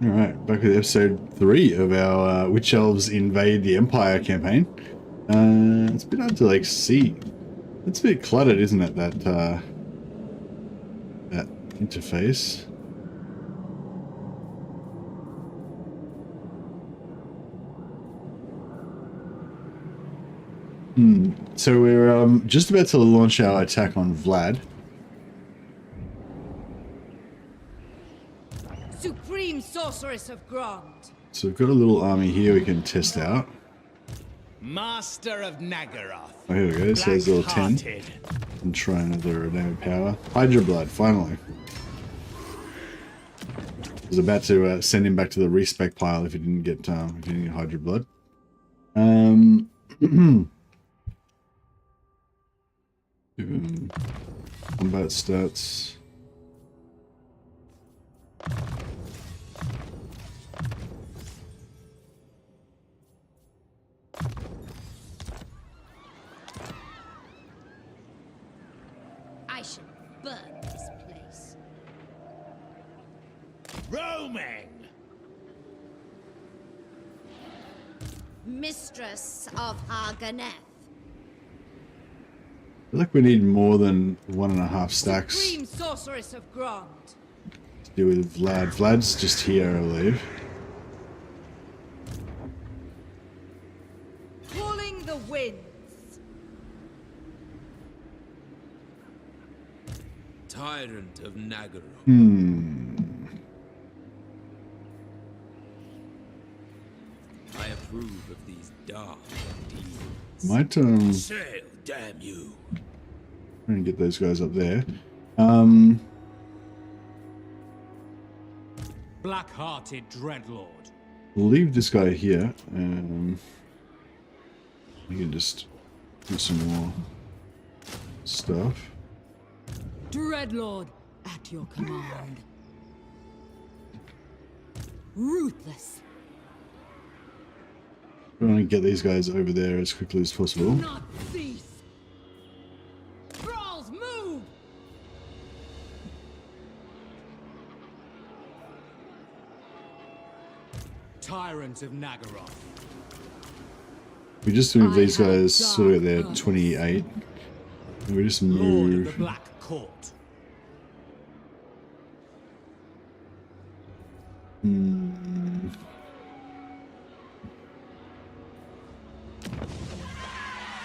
Alright, back with episode 3 of our Witch Elves Invade the Empire campaign. It's a bit hard to like see. It's a bit cluttered, isn't it, that that interface? So we're just about to launch our attack on Vlad. Supreme Sorceress of Grond. So we've got a little army here we can test out. Master of Nagaroth. Oh, here we go. So there's a little 10. And try another name of power. Hydra Blood, finally. I was about to send him back to the respec pile if he didn't get Hydra Blood. Combat stats. I should burn this place. Roaming. Mistress of Harganeth. I feel like we need more than 1.5 stacks Supreme Sorceress of Grond. to deal with Vlad. Vlad's just here, I believe. Calling the winds. Tyrant of Nagaroth. I approve of these dark deeds. Might Sail, damn you. try and get those guys up there. Black-hearted Dreadlord. We'll leave this guy here. We can just do some more stuff. Dreadlord at your command. Ruthless. We want to get these guys over there as quickly as possible. Not cease. Thralls, move! Tyrant of Nagaroth. We just move these guys sort of at their 28. And we just Lord of the move. Black Court.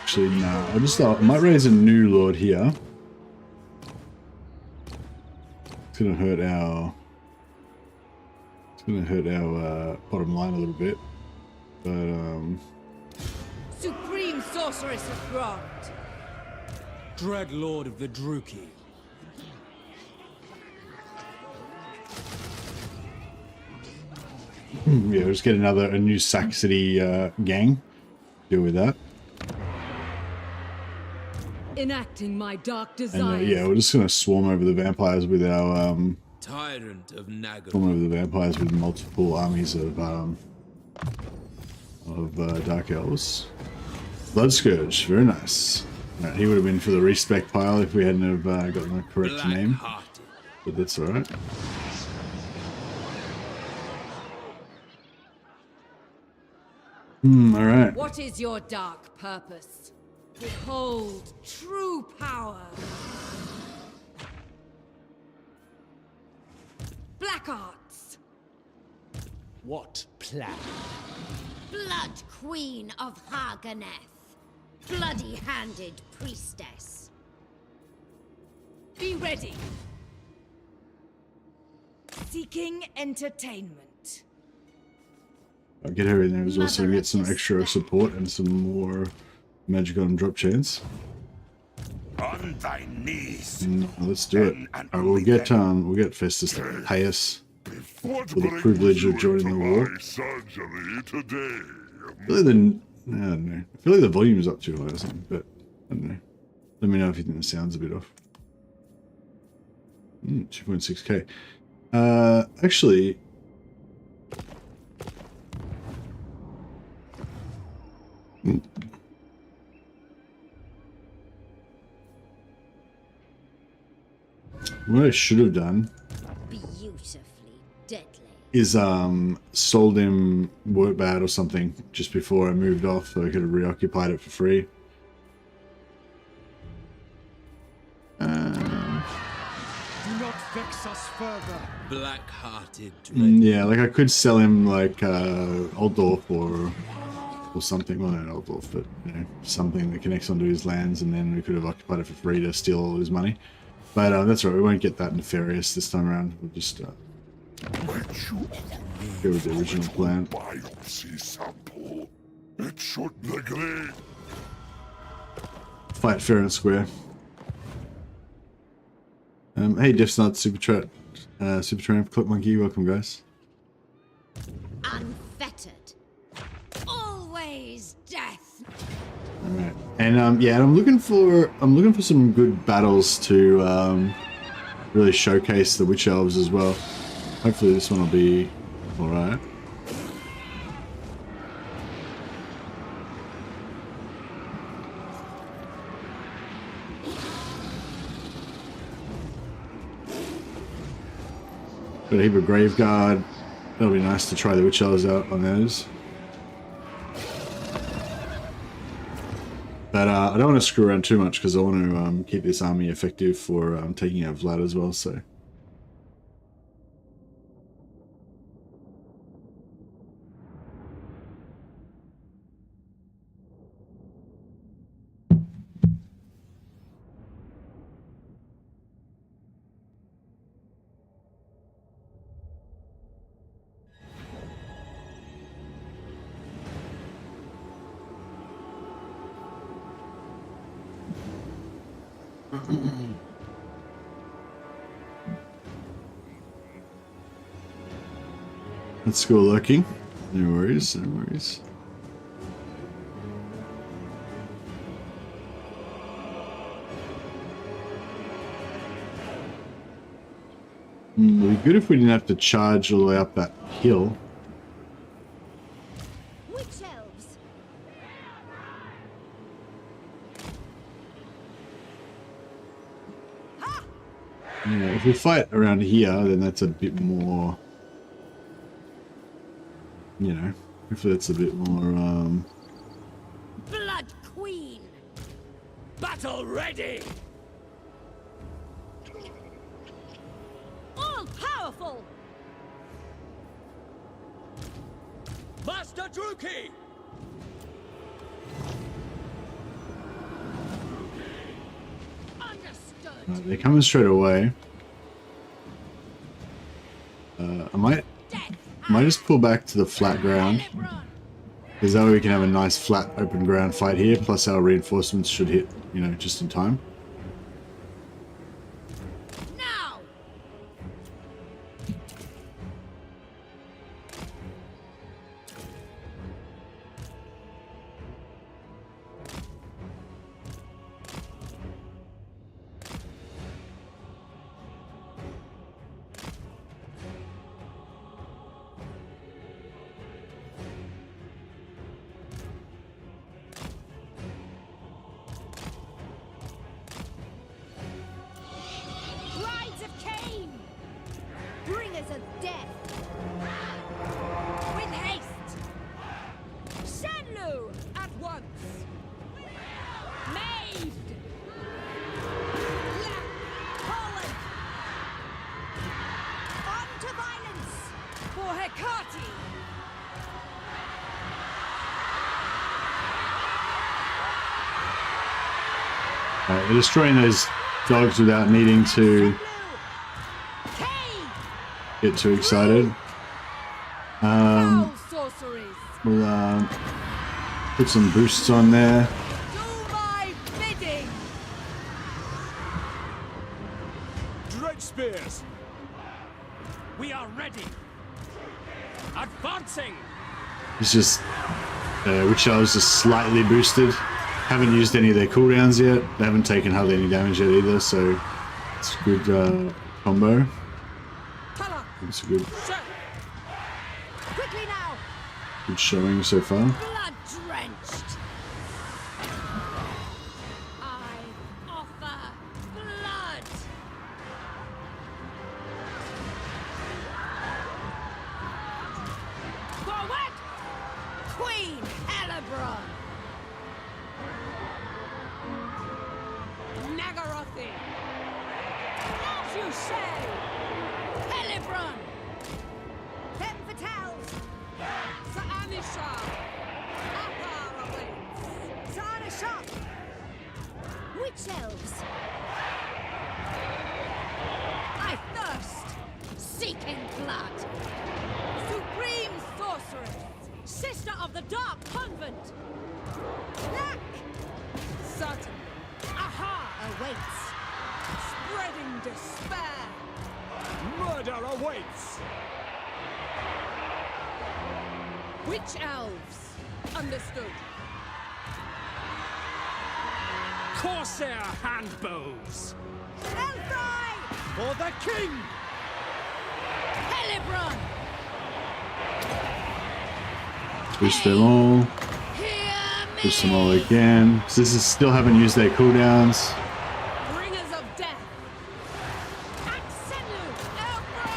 Actually, no. I just thought I might raise a new lord here. It's gonna hurt our. It's gonna hurt our bottom line a little bit, but Supreme Sorceress of Grond. Dreadlord of the Druki. yeah, we'll just get a new Saxony gang. Deal with that. Enacting my dark And desires. yeah, we're just gonna swarm over the vampires with our Tyrant of Nagaroth. swarm over the vampires with multiple armies of dark elves. Blood Scourge, very nice. Right, he would have been for the respec pile if we hadn't have gotten the correct name, Black-hearted. but that's all right. All right. What is your dark purpose? Behold true power. Black arts. What plan? Blood Queen of Harganeth. Bloody-handed priestess. Be ready. Seeking entertainment. I'll get her in there as well, so we Mother get some of extra despair. support and some more magic on drop chance. On thy knees. No, let's do it. And We'll get Festus to pay us Before for the privilege of joining the war. surgery today. I feel like I don't know. I feel like the volume's up too high or something, but I don't know. Let me know if you think the sound's a bit off. 2.6k. Actually, what I should have done Beautifully deadly. is sold him Wurtbad or something just before I moved off, so I could have reoccupied it for free. Do not vex us further. Black-hearted Yeah, like I could sell him like Altdorf or something. Well, not Altdorf, but you know, something that connects onto his lands, and then we could have occupied it for free to steal all his money. But that's right, we won't get that nefarious this time around. We'll just go with the original plan. Biopsy sample. It should neglect. Fight fair and square. Hey, Deathsnot, Super Tramp, Clip Monkey, welcome guys. Unfettered. Always death. Alright. And yeah, I'm looking for some good battles to really showcase the Witch Elves as well. Hopefully this one will be alright. Got a heap of Grave Guard. That'll be nice to try the Witch Elves out on those. But I don't want to screw around too much because I want to keep this army effective for taking out Vlad as well, so. Let's go lurking. No worries, no worries. It'd be good if we didn't have to charge all the way up that hill. Witch Elves. Yeah, if we fight around here, then that's a bit more, you know, hopefully that's a bit more, Blood Queen. Battle ready! All powerful. Master Druki! Understood. they're coming straight away. I might just pull back to the flat ground, Hellebron. because that way we can have a nice flat open ground fight here, plus our reinforcements should hit, you know, just in time. Now. Brides of Cain. Bringers of death. With haste. Shenlu at once. Made. Holland. On to violence. For Hecate. They're destroying those dogs without needing to Cain. get too excited. Foul sorceries. We'll put some boosts on there. Do my bidding. Dread spears! We are ready! Advancing! It's just Witch Elves just slightly boosted. Haven't used any of their cooldowns yet. They haven't taken hardly any damage yet either, so it's a good combo. It's a good Quickly now. showing so far. Blood drenched. I offer blood. Crochet! Hellebron! Femme Fatales! Sa'anisha! Ahar awaits! Sa'anisha! Witch Elves! I thirst! Seeking blood! Supreme Sorceress! Sister of the Dark Convent! Black! Certain! Aha awaits! Spreading despair! Murder awaits! Witch Elves! Understood! Corsair handbows! Elfry! For the king! Hellebron! Boost them all. Hear me! Boost them all again. So this is still haven't used their cooldowns. Bringers of death! Axenu! Elfry!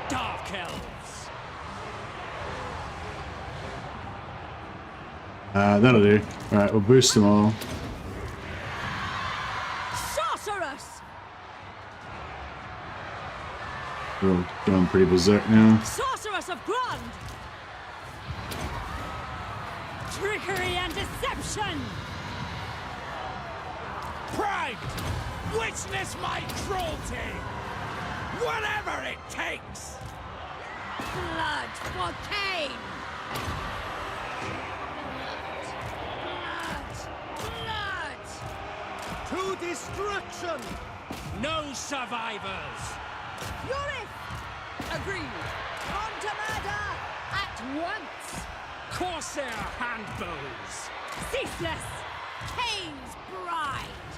Dark elves! That'll do. Alright, we'll boost them all. Sorceress! We're all going pretty berserk now. Sorceress of Grand! Trickery and deception! Pride! Witness my cruelty! Whatever it takes! Blood for Cain! Blood! To destruction! No survivors! Yurith! Agreed! On to murder! At once! Corsair handbows! Ceaseless! Cain's bride!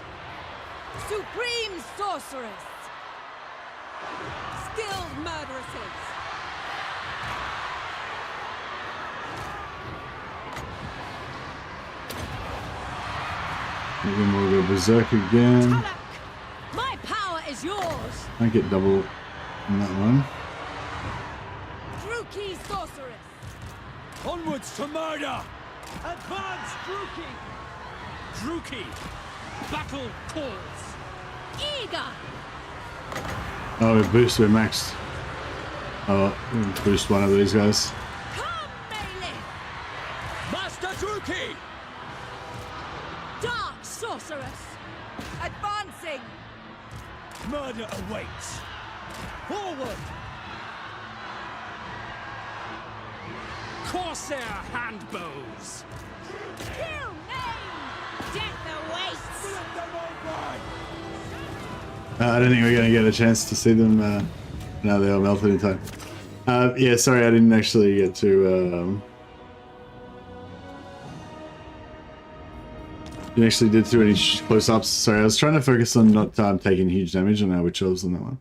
Supreme sorceress! Skilled murderesses! Maybe we'll go berserk again. Talak! My power is yours! I get double on that one. Druki sorceress! Onwards to murder! Advance, Druki! Druki! Battle calls! Eager! Oh, we boost, we're maxed. Oh, we'll boost one of these guys. Come, Melee! Master Druki! Dark sorceress! Advancing! Murder awaits! Forward! Corsair handbows! Kill name! Death awaits! I don't think we're going to get a chance to see them now they are melted in time. Yeah, sorry, I didn't actually get to... You actually did do any close-ups. Sorry, I was trying to focus on not taking huge damage on our Witch Elves on that one.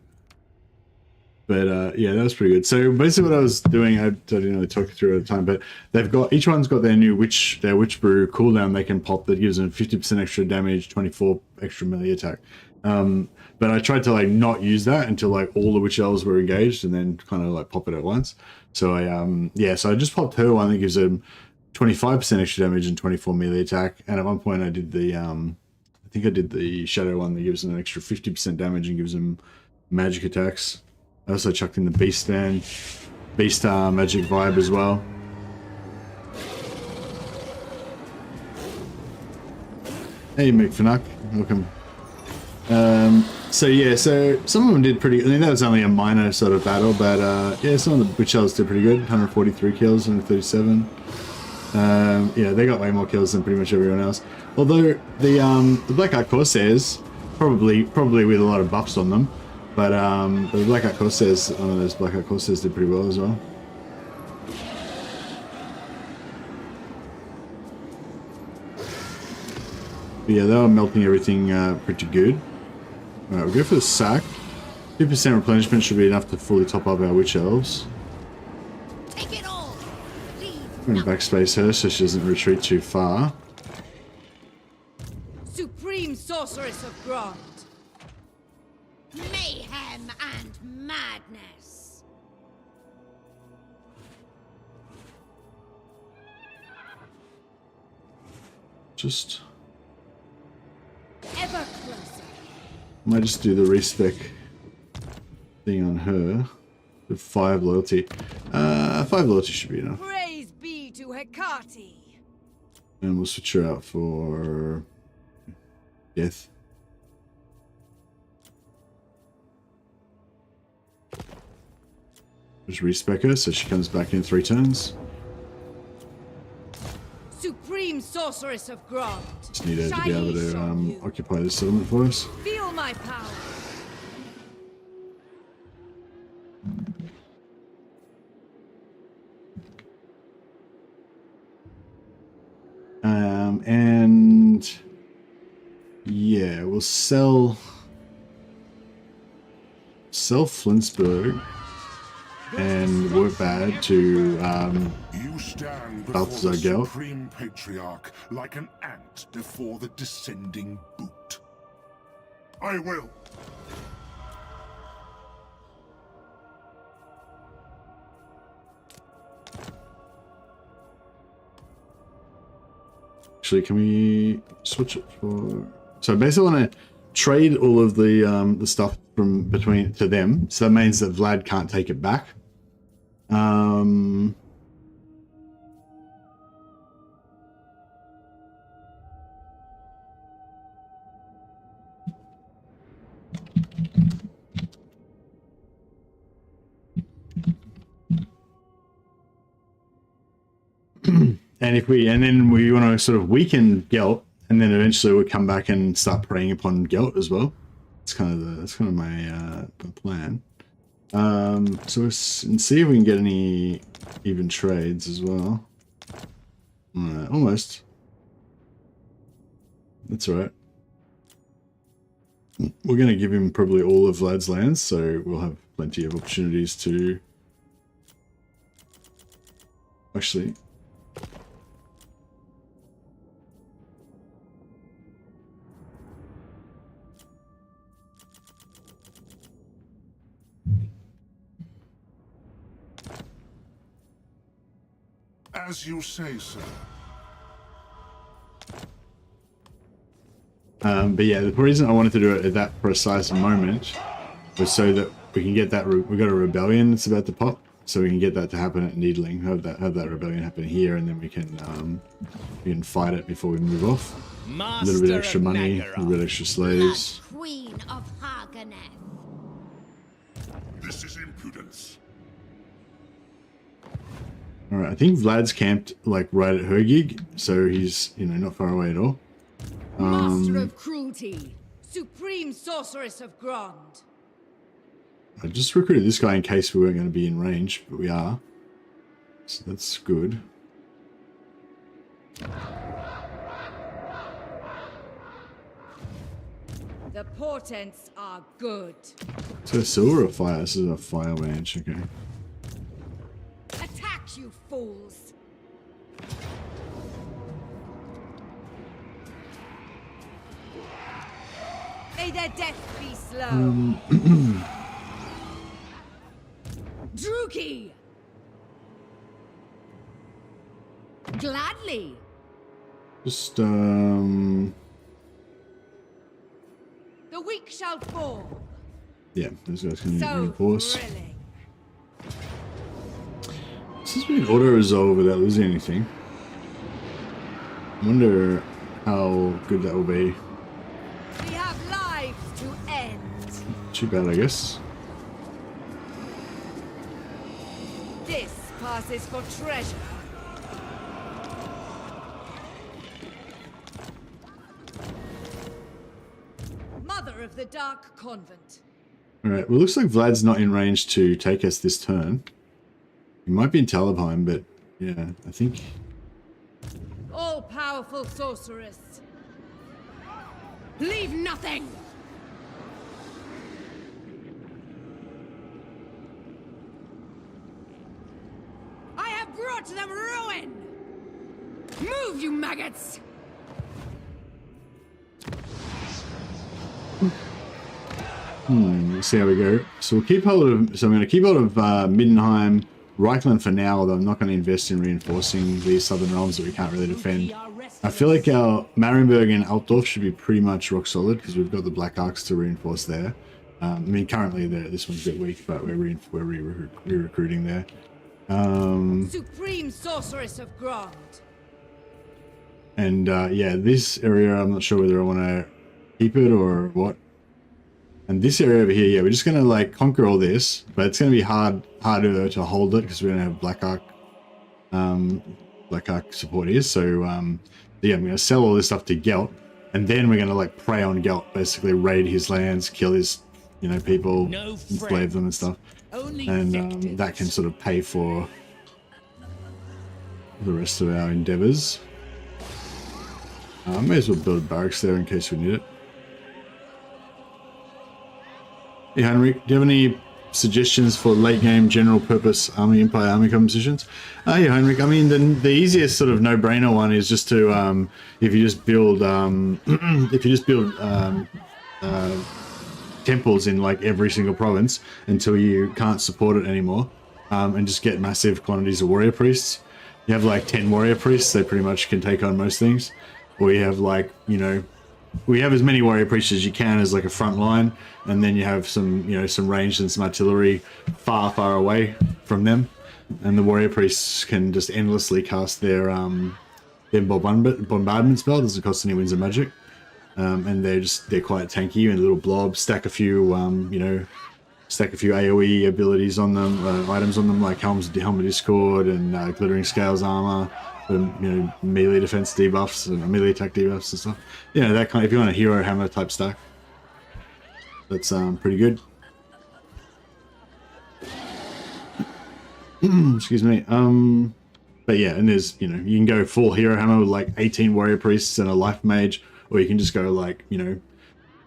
But yeah, that was pretty good. So basically what I was doing, I didn't really talk you through at the time, but they've got, each one's got their new Witch Brew cooldown they can pop that gives them 50% extra damage, 24 extra melee attack. But I tried to like not use that until like all the Witch Elves were engaged and then kind of like pop it at once. So I, so I just popped her one that gives them 25% extra damage and 24 melee attack. And at one point I did the, I think I did the Shadow one that gives them an extra 50% damage and gives them magic attacks. I also chucked in the Beast magic vibe as well. Hey McFinnuck, welcome. So yeah, so some of them did pretty, I mean that was only a minor sort of battle, but yeah, some of the Witch Elves did pretty good, 143 kills and 37. Yeah, they got way more kills than pretty much everyone else. Although the Black Art Corsairs, probably with a lot of buffs on them, but the Black Art Corsairs, one of those Black Art Corsairs did pretty well as well. But yeah, they were melting everything pretty good. Alright, we'll go for the sack. 2% replenishment should be enough to fully top up our Witch Elves. Take it all! I'm going to backspace her so she doesn't retreat too far. Supreme sorceress of Grant! Mayhem and madness! just... Ever closer. Might just do the respec thing on her. With 5 loyalty. 5 loyalty should be enough. Praise be to Hecate. And we'll switch her out for death. Just respec her so she comes back in 3 turns. Supreme sorceress of Grond. Just need her to be able Shiny on to you. occupy this settlement for us. Feel my power. And yeah, we'll sell Flinsburg and work bad to You stand before Balthazar the Gelt. Supreme Patriarch like an ant before the descending boot. I will. Actually, can we switch it for? So basically, I want to trade all of the stuff from between to them. So that means that Vlad can't take it back. And then we want to sort of weaken Gelt, and then eventually we'll come back and start preying upon Gelt as well. That's kind of my plan. So and see if we can get any even trades as well. Almost. That's all right. We're going to give him probably all of Vlad's lands, so we'll have plenty of opportunities to actually. As you say, sir. But yeah, the reason I wanted to do it at that precise moment was so that we can get that. We've got a rebellion that's about to pop, so we can get that to happen at Needling. Have that rebellion happen here, and then we can fight it before we move off. A little bit extra money, a little bit extra slaves. Queen of Haganeth. This is impudence. All right, I think Vlad's camped like right at her gig, so he's not far away at all. Master of cruelty. Supreme sorceress of Grond. I just recruited this guy in case we weren't going to be in range, but we are. So that's good. The portents are good. So silver or fire? This is a fire range, okay. Attack, you fools! May their death be slow. Druki! Gladly! Just, The weak shall fall. yeah, those guys can So reinforce. thrilling. Since we can auto-resolve without losing anything, I wonder how good that will be. We have lives to end. Too bad, I guess. This passes for treasure. Mother of the Dark Convent. Alright, well, it looks like Vlad's not in range to take us this turn. He might be in Talabheim, but yeah, I think... All-powerful sorceress. Leave nothing! I have brought them ruin! Move, you maggots! Let's see how we go. So we'll keep hold of... So I'm going to keep hold of Middenheim, Reichland for now, although I'm not going to invest in reinforcing these southern realms that we can't really defend. I feel like our Marienburg and Altdorf should be pretty much rock solid because we've got the Black Arcs to reinforce there. I mean, currently this one's a bit weak, but we're re-recruiting there. Supreme sorceress of Grant. And yeah, this area, I'm not sure whether I want to keep it or what. And this area over here, yeah, we're just going to like conquer all this, but it's going to be harder to hold it because we don't have Black Arc support here. So yeah, I'm going to sell all this stuff to Gelt, and then we're going to like prey on Gelt, basically raid his lands, kill his, you know, people, enslave them and stuff. And that can sort of pay for the rest of our endeavors. I may as well build barracks there in case we need it. Hey Henrik, do you have any suggestions for late game general purpose Empire army compositions? Yeah, Henrik, I mean the easiest sort of no-brainer one is just to if you just build temples in like every single province until you can't support it anymore, and just get massive quantities of warrior priests. You have like 10 warrior priests, they pretty much can take on most things. Or you have like, you know, we have as many warrior priests as you can as like a front line, and then you have some, you know, some ranged and some artillery far away from them, and the warrior priests can just endlessly cast their bombardment spell. Doesn't cost any winds of magic, and they're quite tanky and little blobs. Stack a few you know, stack a few AoE abilities on them, items on them like Helm of Discord and Glittering Scales armor. You know, melee defense debuffs and melee attack debuffs and stuff. Yeah, that kind of, if you want a hero hammer type stack, that's pretty good. Excuse me. But yeah, and there's, you know, you can go full hero hammer with like 18 warrior priests and a life mage, or you can just go like, you know,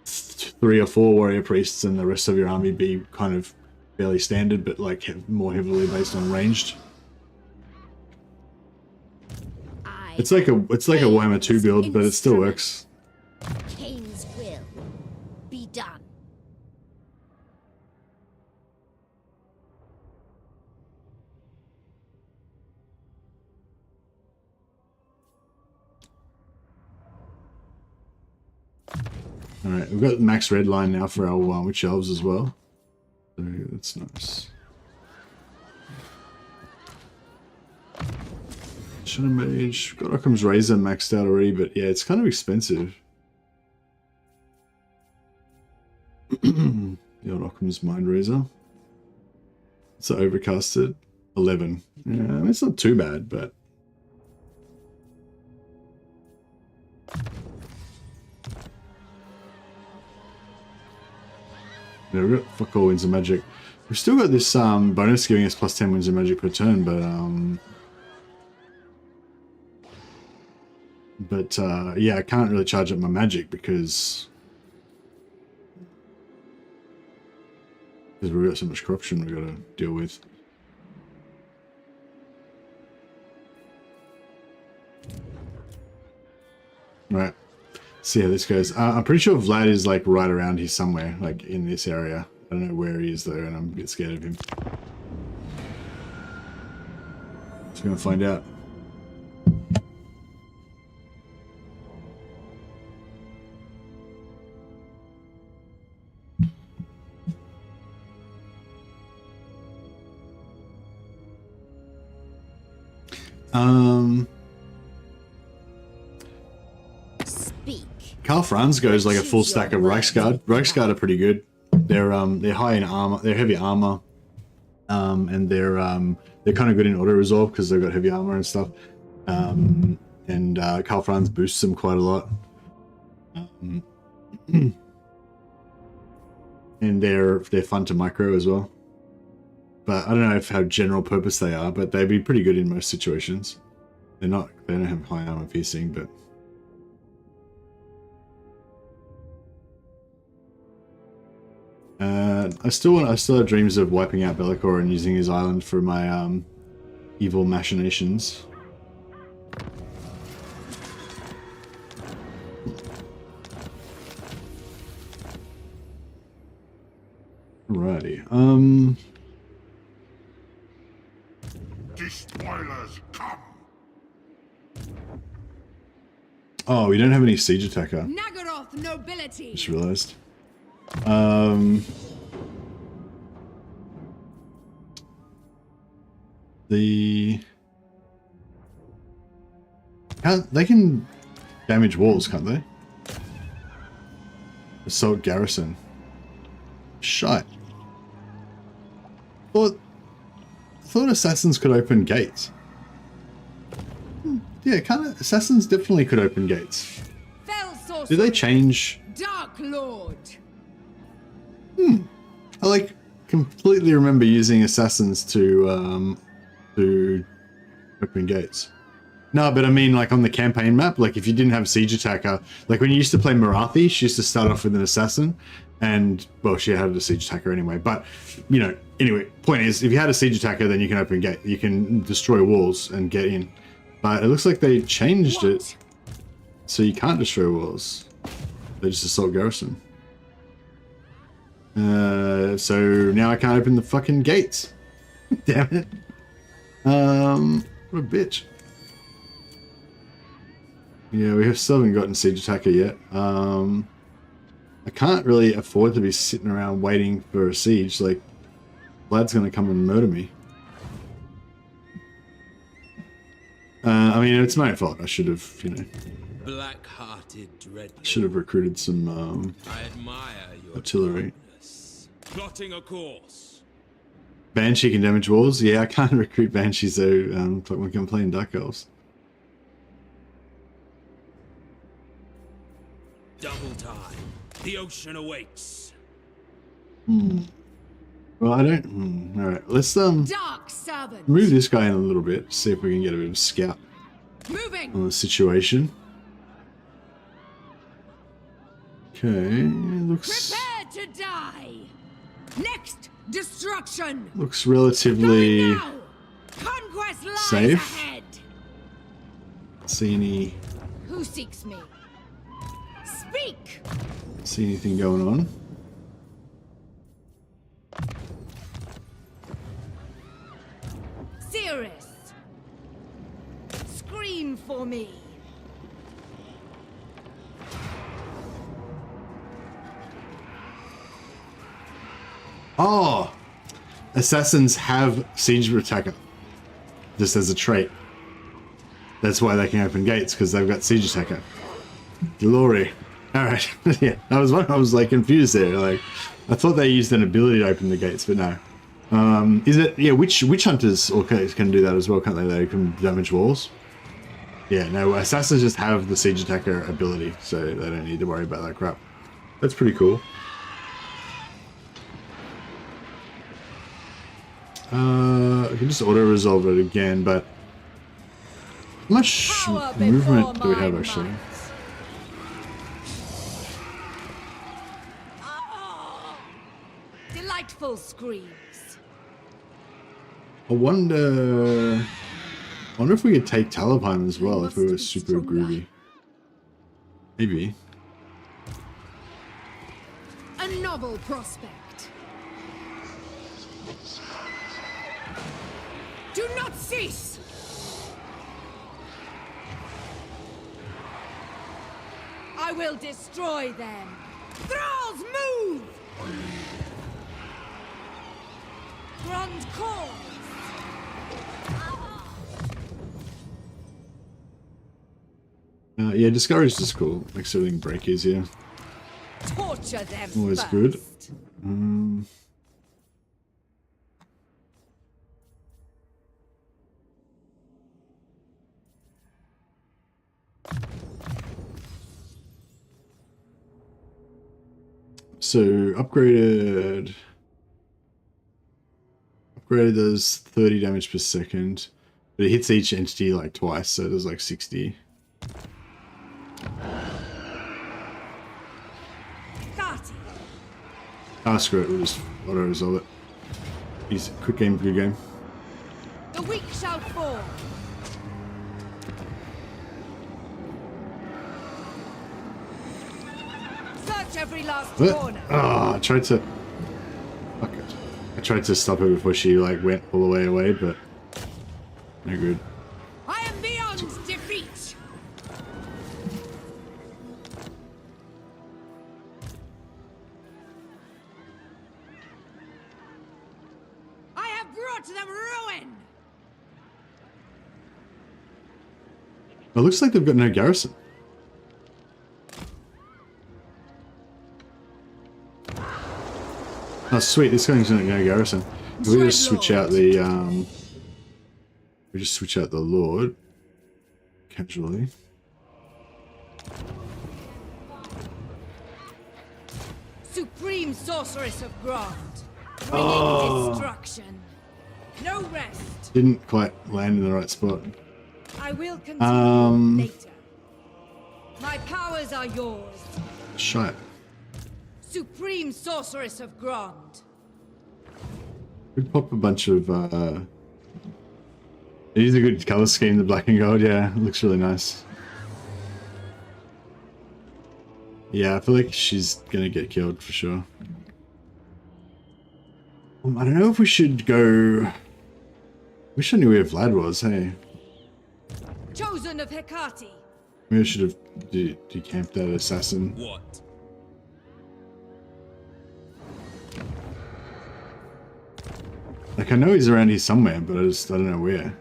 3 or 4 warrior priests and the rest of your army be kind of fairly standard, but like more heavily based on ranged. It's like a Warhammer 2 build, but it still works. Cain's will be done. Alright, we've got max red line now for our Witch Elves as well. So that's nice. Shadow Mage, got Occam's Razor maxed out already, but yeah, it's kind of expensive. The old Occam's Mind Razor. It's overcasted 11. Yeah, it's not too bad, but yeah, we've got fuck all winds of magic. We've still got this bonus giving us plus 10 winds of magic per turn, but yeah, I can't really charge up my magic because we've got so much corruption we've got to deal with. Right, see how this goes. I'm pretty sure Vlad is like right around here somewhere, like in this area. I don't know where he is though, and I'm a bit scared of him. Just gonna find out. Speak. Karl Franz goes like a full stack of Reichsguard. Reichsguard are pretty good. They're high in armor. They're heavy armor, and they're kind of good in auto resolve because they've got heavy armor and stuff. And Karl Franz boosts them quite a lot. And they're fun to micro as well. But I don't know how general purpose they are, but they'd be pretty good in most situations. They don't have high armor piercing, but I still have dreams of wiping out Bellicor and using his island for my evil machinations. Alrighty. Despoilers come. Oh, we don't have any siege attacker. Nagaroth nobility. Just realized. They can damage walls, can't they? Assault garrison. Shite. Thought assassins could open gates. Yeah, assassins definitely could open gates. Did they change? Dark Lord. I like completely remember using assassins to open gates. No, but I mean like on the campaign map, like if you didn't have siege attacker, like when you used to play Marathi, she used to start off with an assassin, and well, she had a siege attacker anyway. But you know, anyway, point is, if you had a siege attacker, then you can open gate, you can destroy walls and get in. But it looks like they changed it, so you can't destroy walls. They just assault garrison. So now I can't open the fucking gates. Damn it. What a bitch. Yeah, we still haven't gotten siege attacker yet. I can't really afford to be sitting around waiting for a siege. Like, Vlad's gonna come and murder me. I mean, it's my fault. I should have, you know. Black-hearted dread. Should have recruited some I admire your artillery. boldness. Plotting a course. Banshee can damage walls. Yeah, I can't recruit banshees though. We can play in Dark Elves. Double time. The ocean awaits. Well, I don't. All right, let's Dark servant. move this guy in a little bit. See if we can get a bit of a scout Moving. on the situation. Okay, looks Prepare to die. Next destruction. looks relatively. Going now. Conquest lies safe. ahead. See any? Who seeks me? Speak. See anything going on? Cirrus. Scream for me. Oh, assassins have siege attacker. Just as a trait. That's why they can open gates, because they've got siege attacker. Glory. All right. Yeah, I was like confused there. Like, I thought they used an ability to open the gates, but no. Is it? Yeah, witch hunters can do that as well, can't they? They can damage walls. Yeah, no. Assassins just have the siege attacker ability, so they don't need to worry about that crap. That's pretty cool. I can just auto-resolve it again, but how much movement do we have actually? Delightful screams. I wonder if we could take Talabheim as well if we were super groovy. Maybe. A novel prospect. Do not cease! I will destroy them! Thralls, move! Grand cause! Yeah, discouraged is cool. Makes everything break easier. Torture them Always first. good. So upgraded does 30 damage per second, but it hits each entity like twice, so it does like 60. Ah, screw it, we'll just auto-resolve it. Easy, quick game, good game. The weak shall fall. Search every last corner. Ah, I tried to... Fuck it. I tried to stop her before she like went all the way away, but... No good. I am beyond defeat. brought them ruin! It looks like they've got no garrison. Oh sweet, this guy's got no garrison. If we just switch out the we just switch out the Lord casually. Supreme sorceress of Grond, bringing destruction. No rest. Didn't quite land in the right spot. I will continue later. My powers are yours. Shite. Supreme sorceress of Grond. We pop a bunch of it is a good color scheme, the black and gold, yeah, it looks really nice. Yeah, I feel like she's gonna get killed for sure. I don't know if we should go. Wish I knew where Vlad was, hey. Chosen of Hecate. Maybe I should have decamped that assassin. What? Like, I know he's around here somewhere, but I don't know where.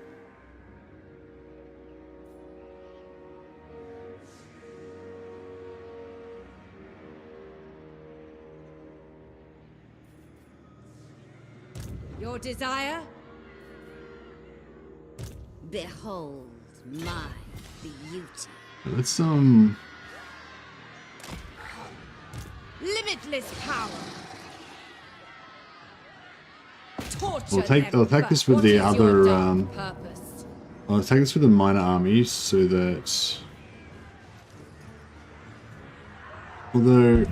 Your desire? Behold my beauty. Let's Limitless power. Torture I'll take this with the other purpose? I'll take this with the minor army so that although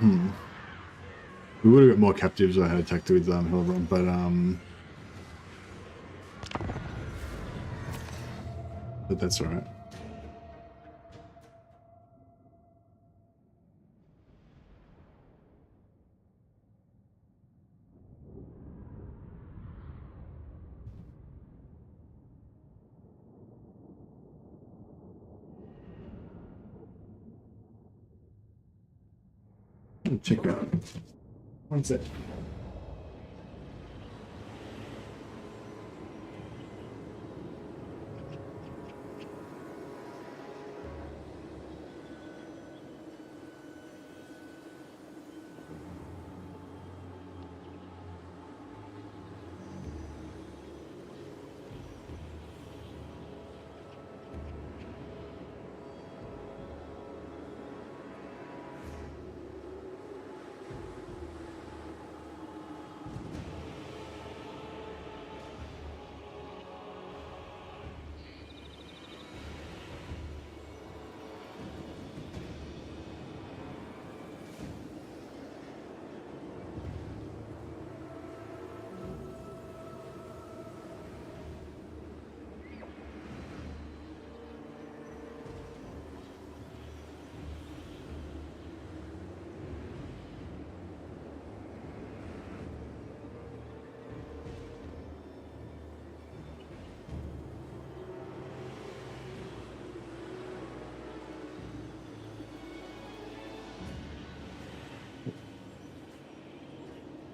we would have got more captives if I had attacked with Hellebron, but that's alright. Check it out. One sec.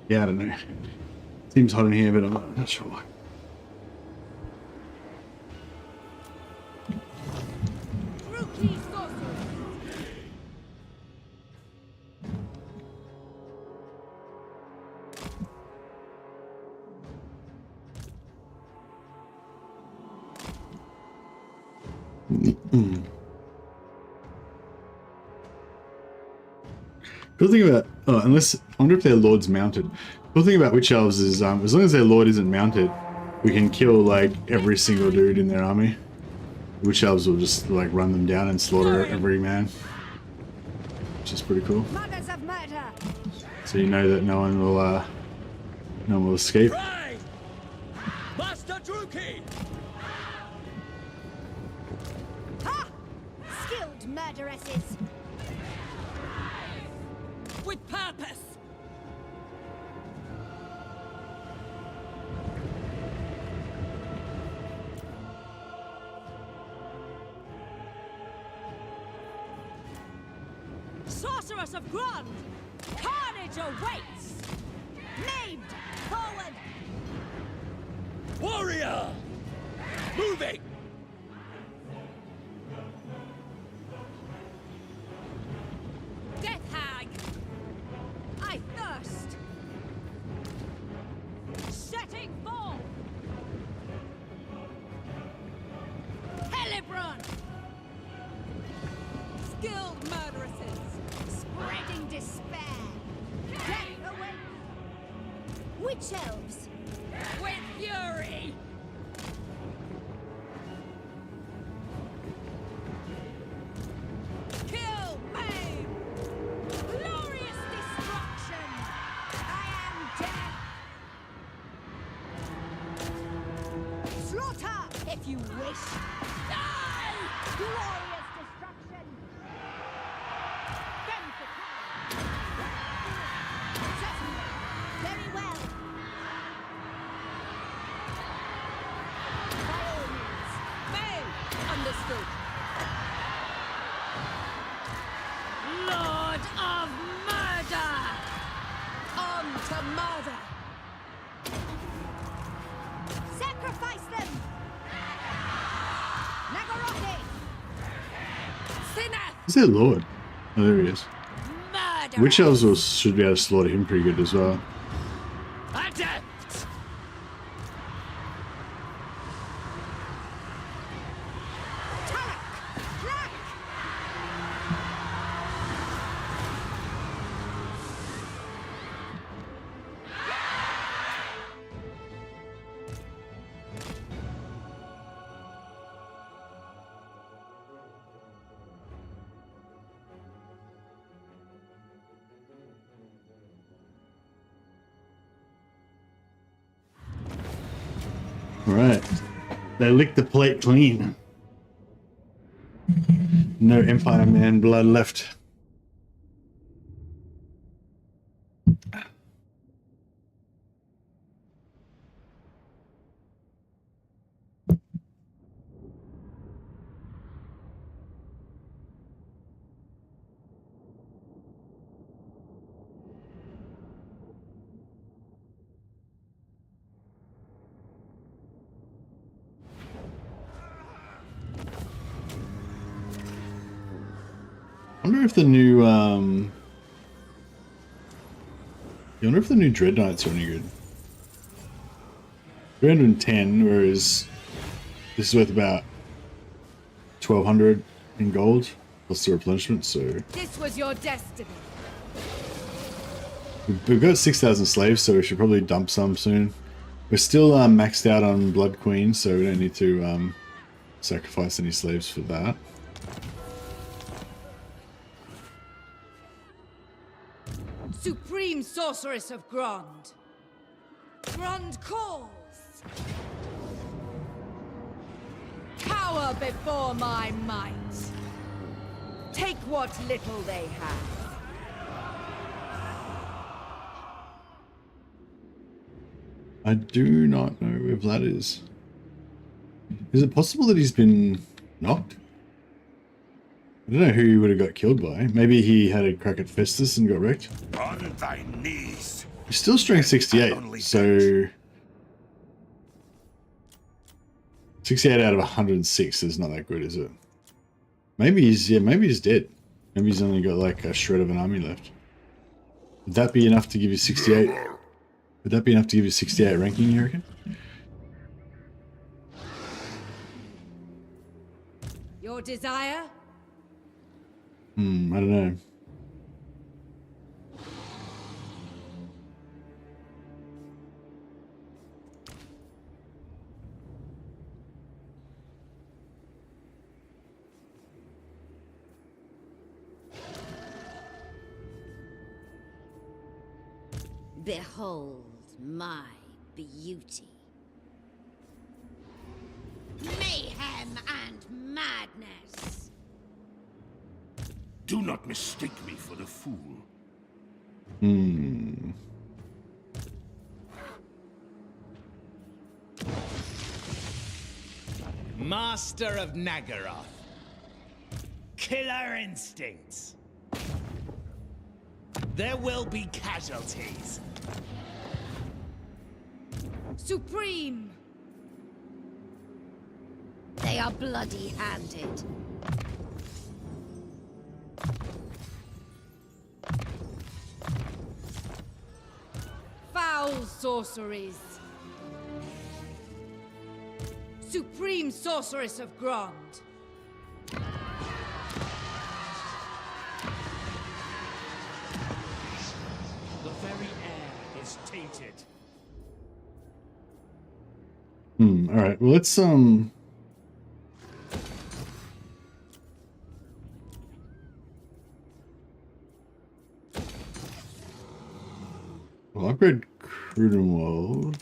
Yeah, I don't know. Seems hot in here, but I'm not sure why. Cool thing about unless I wonder if their lord's mounted. Cool thing about Witch Elves is as long as their lord isn't mounted, we can kill like every single dude in their army. Witch Elves will just like run them down and slaughter every man, which is pretty cool. So you know that no one will escape. Pray! Master Druki! Ha! Skilled murderesses. With purpose. Sorceress of Grond! Carnage awaits! Named! Forward! Warrior! Moving! Death hag! I thirst! Setting fall! Hellebron! Skilled murderesses! Spreading despair. Death awaits. Witch Elves. With fury! Kill, maim! Glorious destruction! I am death. Slaughter, if you wish. Die! Glorious destruction. Femme fatale. Certainly. Very well. By all means. Maim! Understood. Lord of Murder! On to murder! Sacrifice them. Nagoraki. Sineth! Is there Lord? Oh, there he is. Murder! Witch Elves should be able to slaughter him pretty good as well. Adept! Tarak. Crack. Alright. They licked the plate clean. No Empire Man blood left. I wonder if the new Dread Knights are any good. 310, whereas this is worth about 1200 in gold plus the replenishment. So This was your destiny. we've got 6,000 slaves, so we should probably dump some soon. We're still maxed out on Blood Queen, so we don't need to sacrifice any slaves for that. Supreme Sorceress of Grond. Grond calls. Power before my might. Take what little they have. I do not know where Vlad is. Is it possible that he's been knocked? I don't know who he would have got killed by. Maybe he had a crack at Festus and got wrecked. On thy knees. He's still strength 68, so 68 out of 106 is not that good, is it? Maybe he's dead. Maybe he's only got like a shred of an army left. Would that be enough to give you 68? Would that be enough to give you 68 ranking, you reckon? Your desire? I don't know. Behold my beauty. Mayhem and madness. Do not mistake me for the fool. Master of Nagaroth. Killer instincts. There will be casualties. Supreme! They are bloody-handed. Foul sorceries. Supreme sorceress of Grond. The very air is tainted. All right. Well, let's Well, upgrade Crudenwald.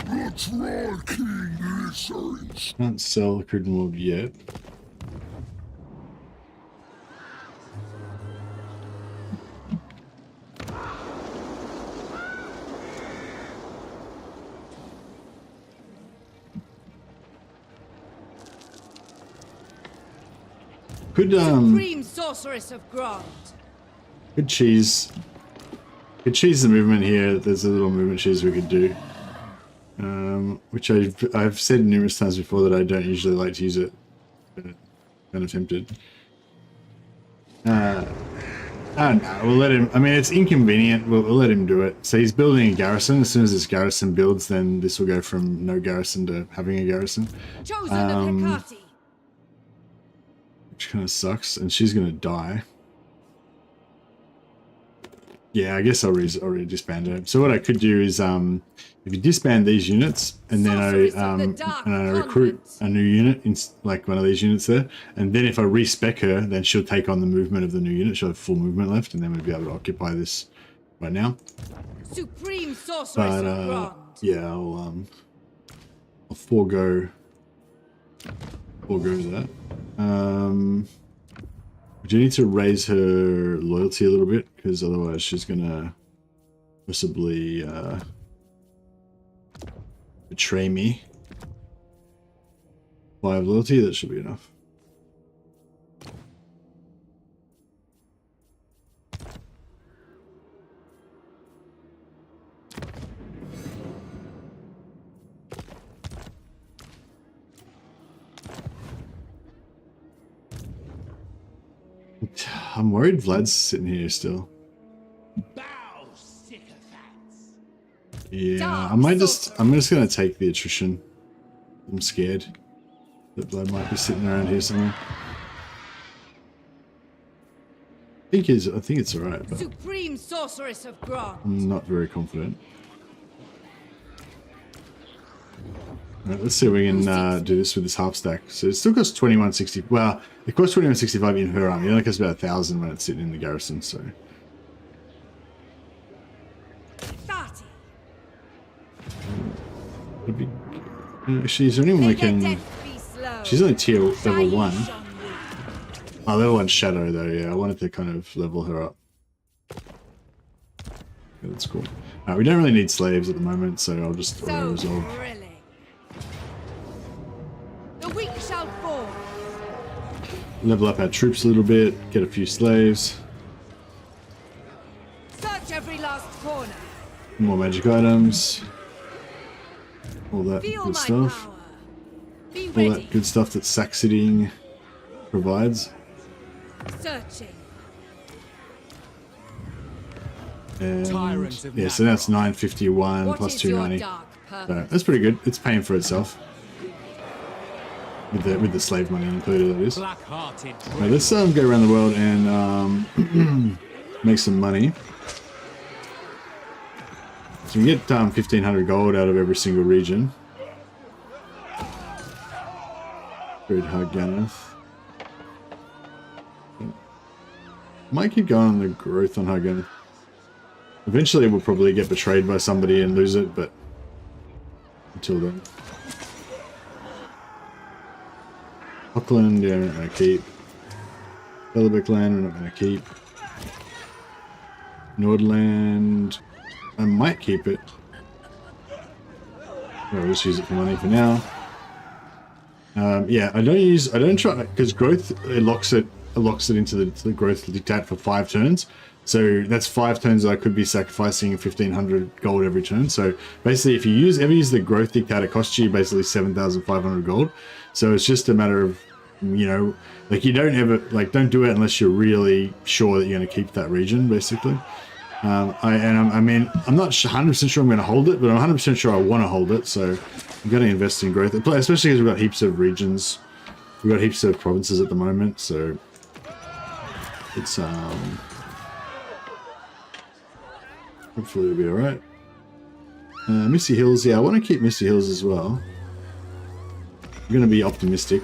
That's right, King Lizards. Can't sell Crudenwald yet. Could Supreme sorceress of Grond. could cheese the movement here. There's a little movement cheese we could do, which I've said numerous times before that I don't usually like to use it, but kind of tempted. I don't know. We'll let him. I mean, it's inconvenient. We'll let him do it. So he's building a garrison. As soon as this garrison builds, then this will go from no garrison to having a garrison, Chosen of Hecate. which kind of sucks. And she's gonna die. Yeah, I guess I'll disband her. So what I could do is, if you disband these units, and then I recruit a new unit, in, like one of these units there, and then if I respec her, then she'll take on the movement of the new unit. She'll have full movement left, and then we'll be able to occupy this right now. Supreme sorceress But of Grond. yeah, I'll forego that. We do need to raise her loyalty a little bit, because otherwise she's gonna possibly betray me. 5 loyalty, that should be enough. I'm worried Vlad's sitting here still. Bow, sycophants. Yeah, I'm just gonna take the attrition. I'm scared that Vlad might be sitting around here somewhere. I think it's alright, but Supreme sorceress of Grond. I'm not very confident. Alright, let's see if we can do this with this half stack. So it still costs 2160. Well, it costs 2165 in her army. It only costs about 1,000 when it's sitting in the garrison, so. 30. It'd be, she's only we can. She's only tier level 1. Oh, level 1 shadow though, yeah. I wanted to kind of level her up. Yeah, that's cool. We don't really need slaves at the moment, so I'll just auto-resolve. The weak shall fall. Level up our troops a little bit, get a few slaves. Search every last corner. More magic items. All that Feel good my stuff. power. Be All ready. that good stuff that Saxeting provides. Searching. And Tyrant of yeah, so that's Nagaroth. 951 What plus is your 290. dark So purpose? that's pretty good. It's paying for itself. With the slave money included, that is. Black-hearted. Right, let's go around the world and make some money. So we get 1,500 gold out of every single region. Good hard Ganeth. Might keep going on the growth on Hagen. Eventually we'll probably get betrayed by somebody and lose it, but until then. Auckland, yeah, we're not going to keep. Hellebron, we're not going to keep. Nordland, I might keep it. I'll just use it for money for now. Yeah, I don't try, because growth, it locks it into the growth dictate for 5 turns. So that's 5 turns that I could be sacrificing 1,500 gold every turn. So basically, if you ever use the growth dictate, it costs you basically 7,500 gold. So it's just a matter of, you know, like you don't ever, like don't do it unless you're really sure that you're going to keep that region, basically. I mean, I'm not 100% sure I'm going to hold it, but I'm 100% sure I want to hold it. So I'm going to invest in growth, especially because we've got heaps of regions. We've got heaps of provinces at the moment, so it's hopefully it'll be all right. Misty Hills, yeah, I want to keep Misty Hills as well. I'm going to be optimistic.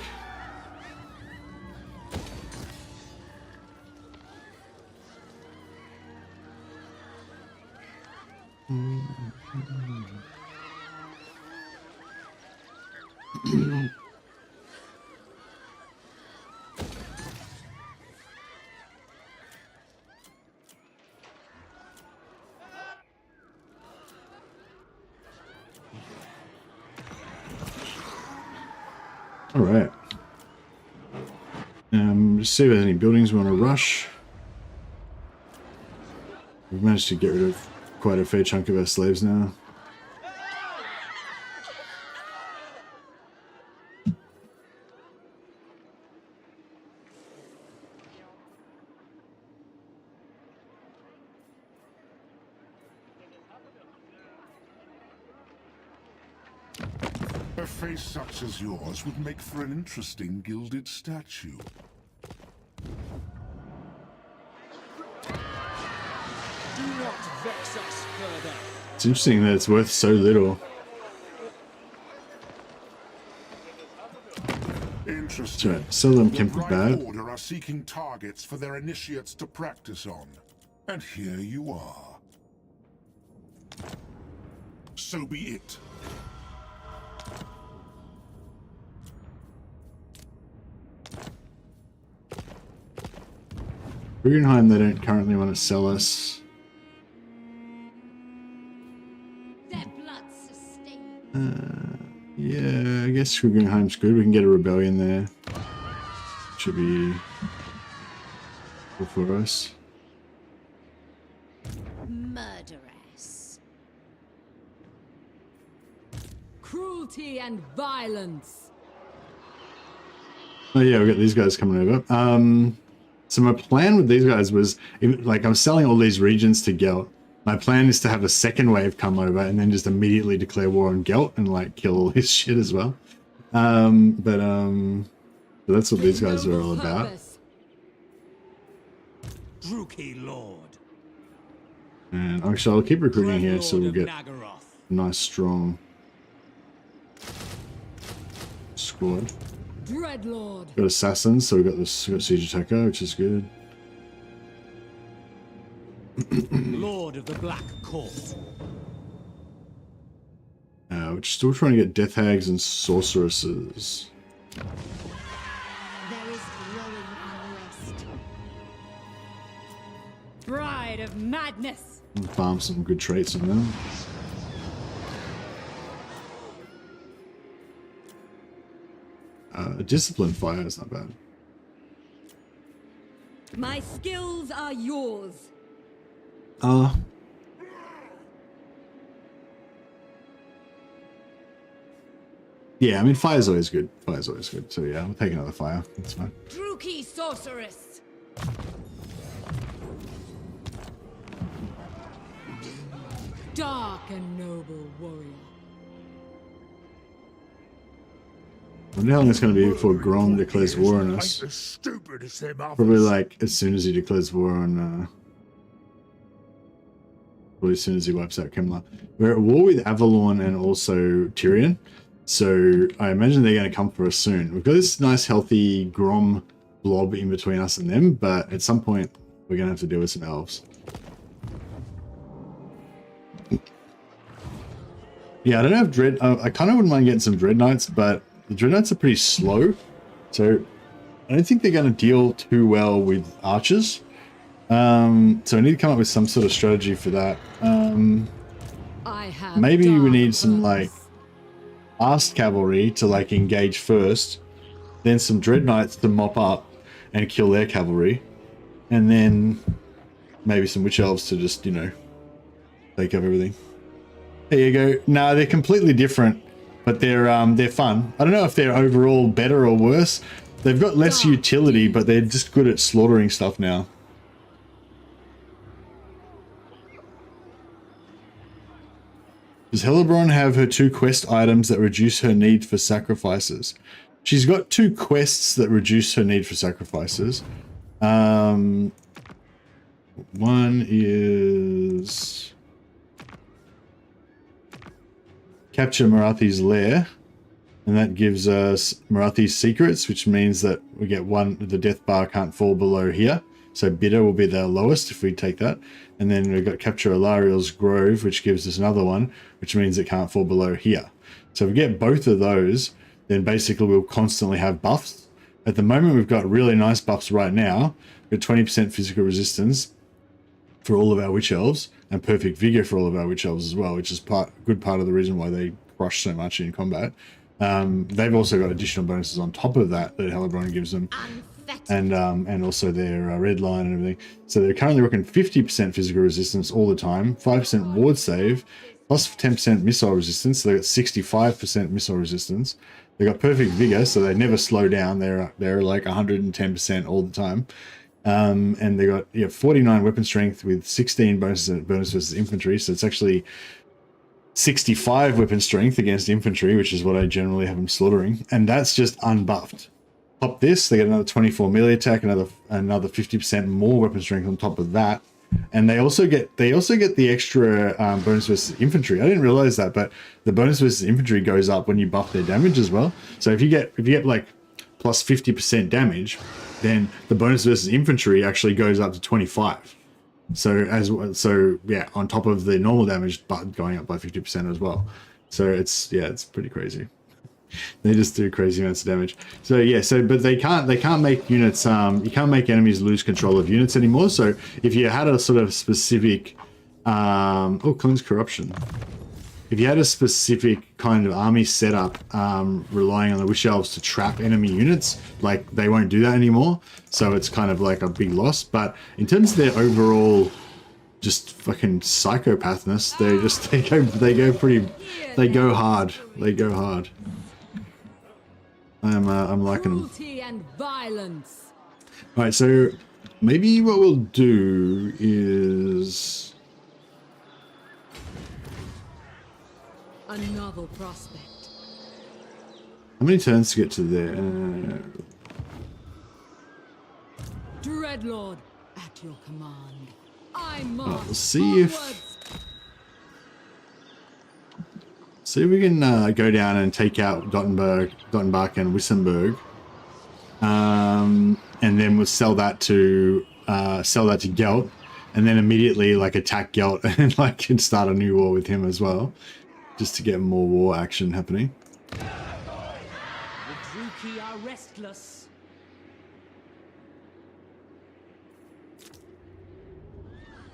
All right. Just see if there's any buildings we want to rush. We've managed to get rid of quite a fair chunk of our slaves now. A face such as yours would make for an interesting gilded statue. Do not vex us further. It's interesting that it's worth so little. Interesting. That's right. Sell them The Kemper Bright bad. Order are seeking targets for their initiates to practice on. And here you are. So be it. Guggenheim, they don't currently want to sell us. Their blood sustained. Yeah, I guess Guggenheim's good. We can get a rebellion there. Should be good for us. Murderess. Cruelty and violence. Oh yeah, we got these guys coming over. So my plan with these guys was, like, I'm selling all these regions to Gelt. My plan is to have a second wave come over and then just immediately declare war on Gelt and like kill all his shit as well. So that's what these guys are all about. Druki Lord. And actually, I'll keep recruiting here so we'll get Nagaroth. a nice strong squad. Dreadlord. Got assassins, so we got this. We got siege attacker, which is good. Lord of the Black Court. We're still trying to get death hags and sorceresses. There is growing unrest. Bride of madness. And farm some good traits on them. Discipline fire is not bad. My skills are yours. Yeah, I mean, fire's always good. Fire's always good. So yeah, we'll take another fire. That's fine. Druki sorceress. Dark and noble warrior. I wonder how long it's going to be before Grom declares war on us. As stupid as them others. Probably like as soon as he declares war on, probably as soon as he wipes out Kemla. We're at war with Avalon and also Tyrion, so I imagine they're going to come for us soon. We've got this nice healthy Grom blob in between us and them, but at some point we're going to have to deal with some elves. Yeah, I don't have Dread. I kind of wouldn't mind getting some Dread Knights, but the Dread Knights are pretty slow, so I don't think they're going to deal too well with archers. So I need to come up with some sort of strategy for that. Maybe we need some like fast cavalry to like engage first, then some Dread Knights to mop up and kill their cavalry, and then maybe some Witch Elves to just, you know, take up everything. There you go. No, they're completely different, but they're fun. I don't know if they're overall better or worse. They've got less utility, but they're just good at slaughtering stuff now. Does Hellebron have her 2 quest items that reduce her need for sacrifices? She's got 2 quests that reduce her need for sacrifices. One is capture Marathi's lair, and that gives us Marathi's secrets, which means that we get the death bar can't fall below here. So bitter will be the lowest if we take that. And then we've got capture Alariel's grove, which gives us another one, which means it can't fall below here. So if we get both of those, then basically we'll constantly have buffs. At the moment, we've got really nice buffs right now. We've got 20% physical resistance for all of our Witch Elves, and perfect vigor for all of our Witch Elves as well, which is good part of the reason why they crush so much in combat. They've also got additional bonuses on top of that Hellebron gives them, and also their red line and everything. So they're currently rocking 50% physical resistance all the time, 5% ward save, plus 10% missile resistance. So they got 65% missile resistance. They got perfect vigor, so they never slow down. They're like 110% all the time. And they got 49 weapon strength with 16 bonus versus infantry. So it's actually 65 weapon strength against infantry, which is what I generally have them slaughtering. And that's just unbuffed. Pop this, they get another 24 melee attack, another 50% more weapon strength on top of that. And they also get the extra bonus versus infantry. I didn't realize that, but the bonus versus infantry goes up when you buff their damage as well. So if you get like plus 50% damage, then the bonus versus infantry actually goes up to 25. So yeah, on top of the normal damage, but going up by 50% as well. So it's pretty crazy. They just do crazy amounts of damage. So yeah, but they can't make units. You can't make enemies lose control of units anymore. So if you had a sort of specific, cleanse corruption. If you had a specific kind of army setup, relying on the Witch Elves to trap enemy units, like they won't do that anymore. So it's kind of like a big loss. But in terms of their overall just fucking psychopathness, they go hard. They go hard. I'm liking them. And violence. All right, so maybe what we'll do is A novel prospect. how many turns to get to there? Dreadlord, at your command. I must. We'll see if we can go down and take out Gottenbach and Wissenberg, and then we'll sell that to Gelt, and then immediately like attack Gelt and like start a new war with him as well, just to get more war action happening. The Druki are restless.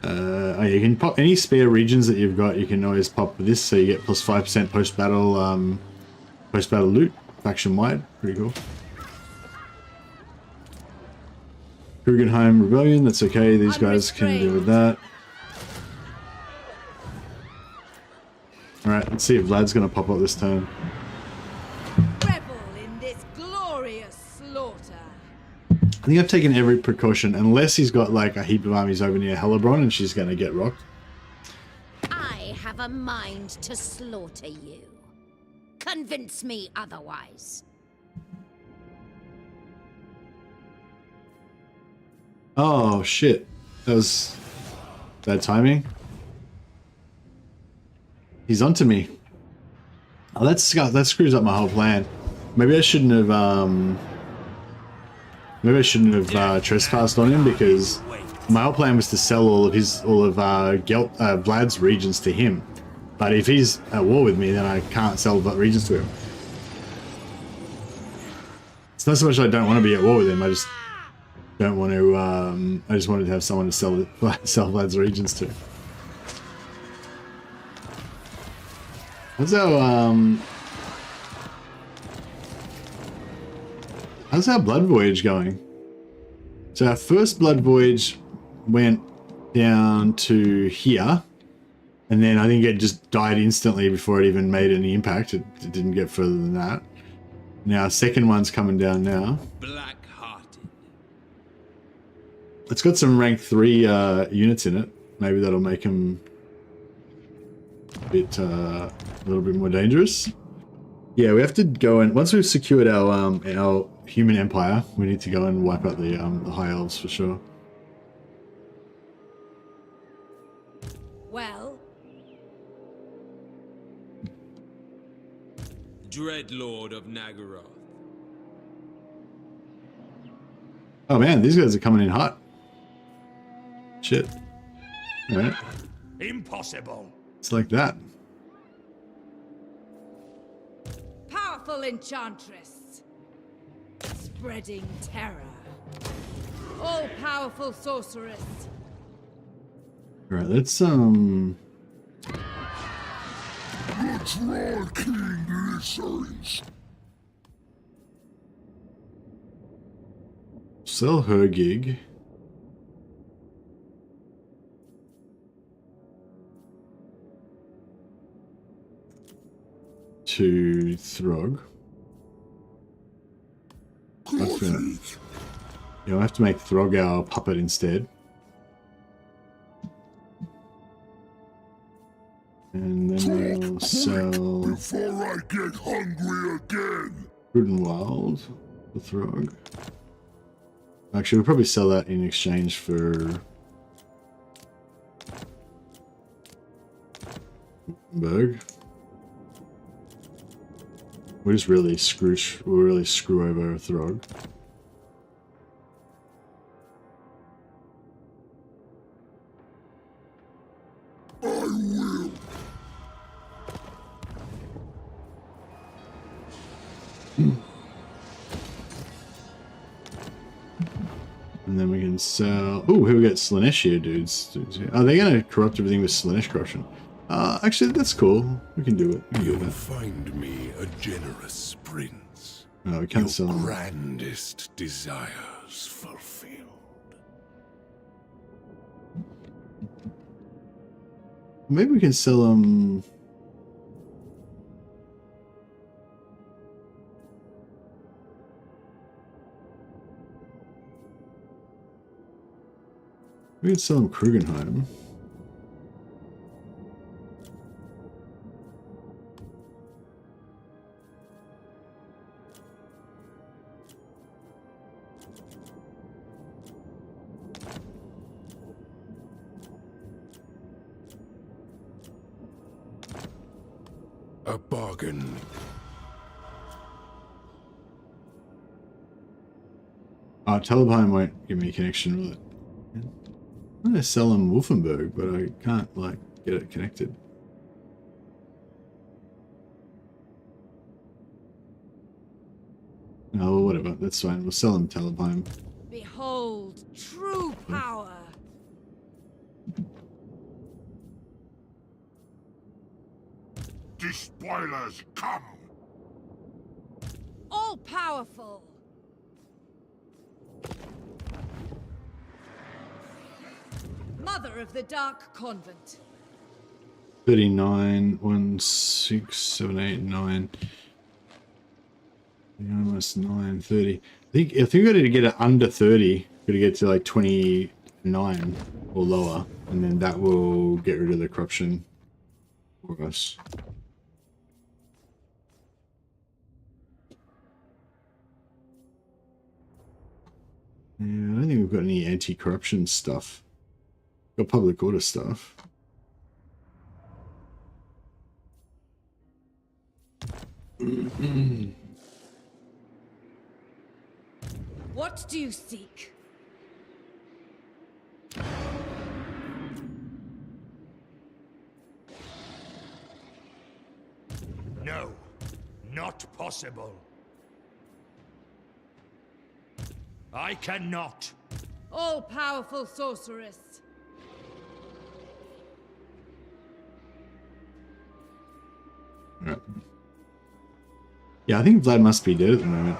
You can pop any spare regions that you've got. You can always pop this, so you get plus 5% post-battle loot, faction-wide. Pretty cool. Krugenheim Rebellion, that's okay. These guys can deal with that. Alright, let's see if Vlad's going to pop up this turn. Revel in this glorious slaughter. I think I've taken every precaution, unless he's got like a heap of armies over near Hellebron and she's going to get rocked. I have a mind to slaughter you. Convince me otherwise. Oh shit, that was bad timing. He's onto me. Oh, that screws up my whole plan. Maybe I shouldn't have trespassed on him, because my whole plan was to sell all of Vlad's regions to him. But if he's at war with me, then I can't sell the regions to him. It's not so much I don't want to be at war with him. I just don't want to. I just wanted to have someone to sell Vlad's regions to. How's our blood voyage going? So our first blood voyage went down to here. And then I think it just died instantly before it even made any impact. It didn't get further than that. Now, second one's coming down now. Black-hearted. It's got some rank 3 units in it. Maybe that'll make them a little bit more dangerous. Yeah, we have to go and once we've secured our human empire, we need to go and wipe out the high elves for sure. Well, Dreadlord of Nagaroth. Oh man, these guys are coming in hot. Shit. All right, Impossible. it's like that. powerful enchantress. Spreading terror. All-powerful sorceress. All right, let's The Troll King listens. sell her gig. To Throg. Okay. Yeah, I'll have to make Throg our puppet instead. And then we'll sell Before I get hungry again. Good and Wild for Throg. Actually, we'll probably sell that in exchange for Berg. We'll just really screw over Throg. I will. And then we can sell... Oh, here we got Slanesh here, dudes. Are they going to corrupt everything with Slanesh corruption? Actually, that's cool. We can do it. We can do You'll that. find me a generous prince. No, we can't sell Your them. grandest desires fulfilled. Maybe we can sell them... We could sell them Krugenheim. A bargain. Teleheim won't give me a connection with it. I'm going to sell them Wolfenberg, but I can't, like, get it connected. Oh, well, whatever. That's fine. We'll sell them Teleheim. Behold true power. Despoilers, come! All-powerful. Mother of the Dark Convent. 39, 1, 6, 7, 8, 9. Almost 9, 30. I think we got to get it under 30. Got to get to like 29 or lower, and then that will get rid of the corruption for us. Yeah, I don't think we've got any anti-corruption stuff. Got public order stuff. What do you seek? No, not possible. I cannot. All-powerful sorceress. Right. Yeah, I think Vlad must be dead at the moment.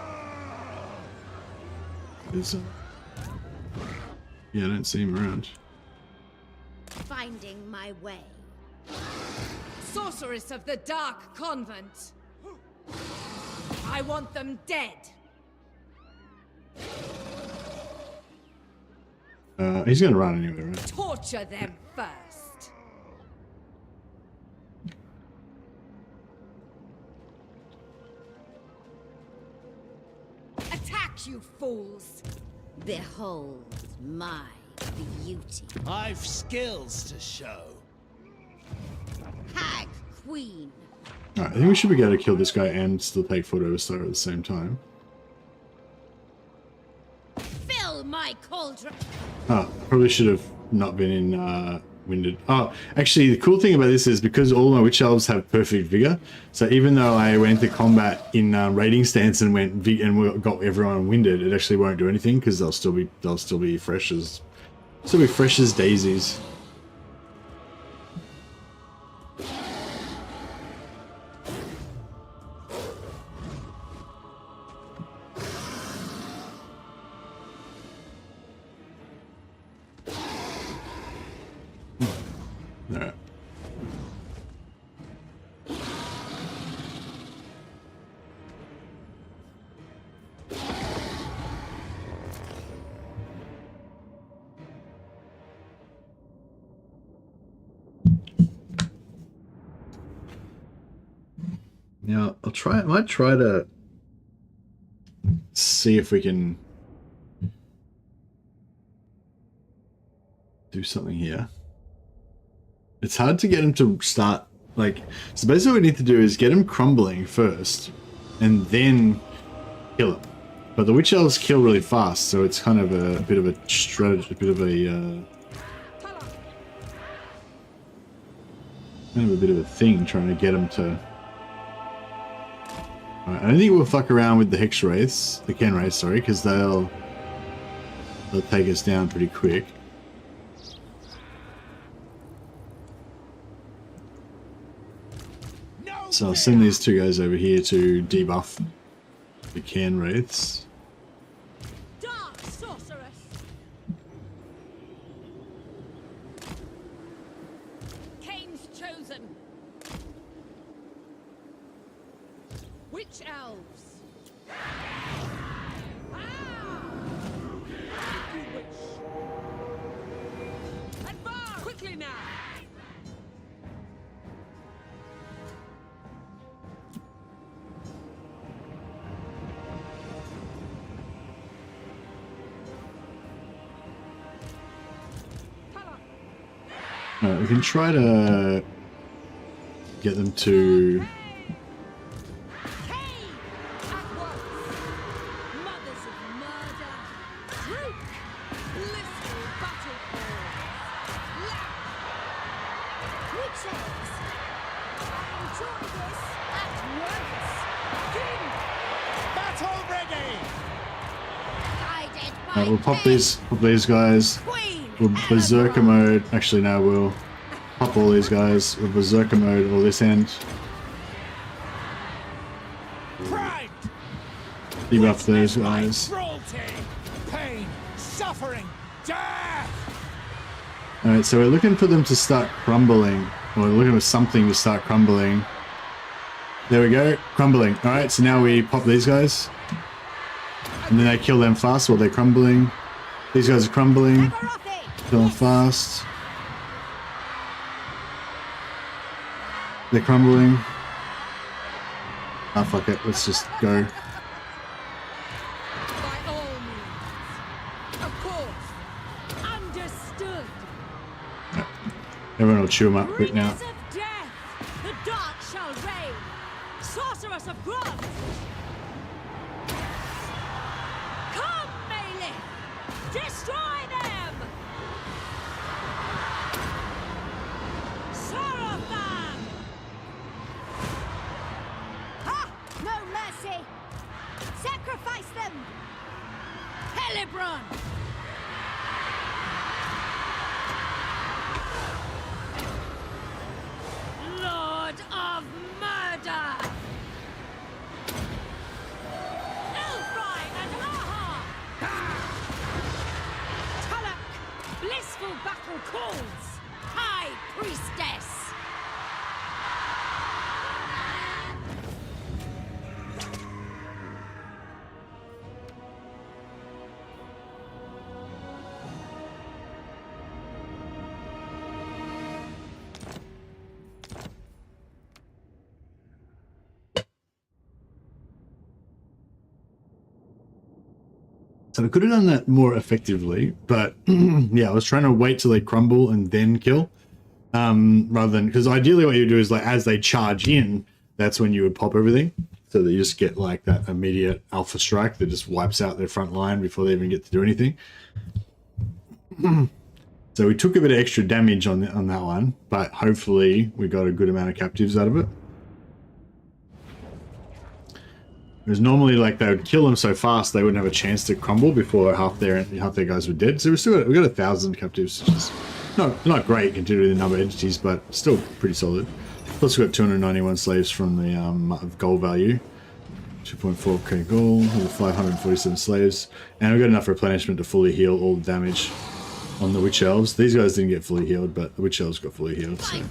Yeah, I don't see him around. my way. Sorceress of the Dark Convent. I want them dead. He's gonna run anyway, right? Torture them first. Attack, you fools! Behold my beauty. I've skills to show. Hag Queen. Alright, I think we should be able to kill this guy and still take Photo Star at the same time. Fill my cauldron. Oh, probably should have not been in Winded. Oh, actually, the cool thing about this is because all my Witch Elves have perfect vigor, so even though I went into combat in raiding stance and got everyone Winded, it actually won't do anything because they'll still be fresh as daisies. Alright. Now I might try to see if we can do something here. It's hard to get him to start, like, so basically what we need to do is get him crumbling first and then kill him. But the Witch Elves kill really fast, so it's kind of a bit of a strategy, a bit of a thing trying to get him to. Right, I don't think we'll fuck around with the Hex Wraiths, the Ken Wraiths, sorry, because they'll take us down pretty quick. So I'll send these two guys over here to debuff the Ken Wraiths. Dark sorceress. Cain's chosen. Witch Elves. You wish. Advance quickly now. Alright, we can try to get them to. Alright, we'll pop these guys. We'll Berserker mode. Actually, no, we'll pop all these guys. We'll Berserker mode all this end. Debuff those guys. Pain, suffering, death. Alright, so we're looking for them to start crumbling. Or we're looking for something to start crumbling. There we go, crumbling. Alright, so now we pop these guys. And then they kill them fast while they're crumbling. These guys are crumbling. Kill them fast. They're crumbling. Ah, fuck it, let's just go. By all means. Of course. Understood. Everyone will chew them up quick now. Bringers of death. The dark shall reign. Sorceress of growth. Come, Melee. Destroy them. Saratham. Ha! No mercy! Sacrifice them! Hellebron! Lord of murder. Elfry and Aha. Tulloch. Blissful battle calls. High Priestess! So we could have done that more effectively, but yeah, I was trying to wait till they crumble and then kill, rather than, because ideally what you do is like as they charge in, that's when you would pop everything, so that you just get like that immediate alpha strike that just wipes out their front line before they even get to do anything. So we took a bit of extra damage on that one, but hopefully we got a good amount of captives out of it. Because normally, like, they would kill them so fast they wouldn't have a chance to crumble before half their guys were dead. So we got 1,000 captives, which is not great considering the number of entities, but still pretty solid. Plus, we got 291 slaves from the gold value, 2.4k gold, with 547 slaves, and we got enough replenishment to fully heal all the damage on the Witch Elves. These guys didn't get fully healed, but the Witch Elves got fully healed. So.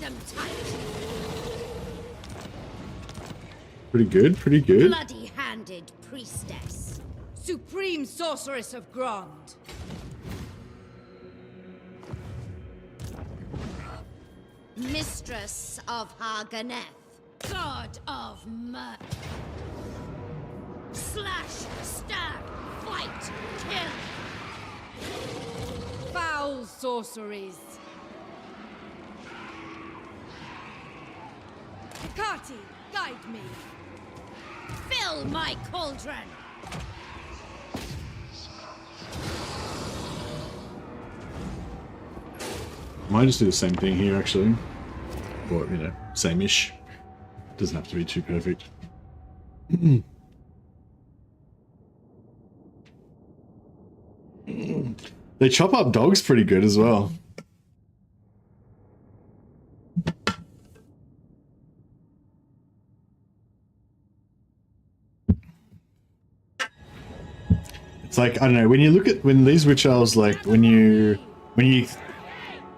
Pretty good, pretty good. Bloody-handed priestess. Supreme sorceress of Grond. Mistress of Harganeth. God of murder. Slash, stab, fight, kill. Foul sorceries. Hecate, guide me. Fill my cauldron. Might just do the same thing here, actually. Or, you know, same-ish. Doesn't have to be too perfect. They chop up dogs pretty good as well. It's like, I don't know, when you look at, when these Witch Elves, like, when you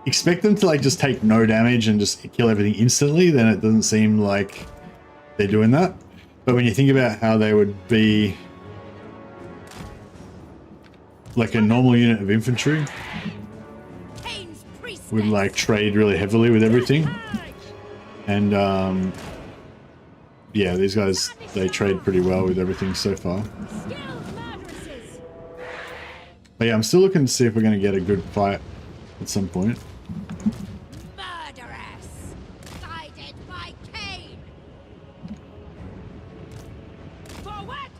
expect them to, like, just take no damage and just kill everything instantly, then it doesn't seem like they're doing that. But when you think about how they would be like a normal unit of infantry, would, like, trade really heavily with everything. And, yeah, these guys, they trade pretty well with everything so far. But yeah, I'm still looking to see if we're going to get a good fight at some point. Murderess, guided by Cain. Forward!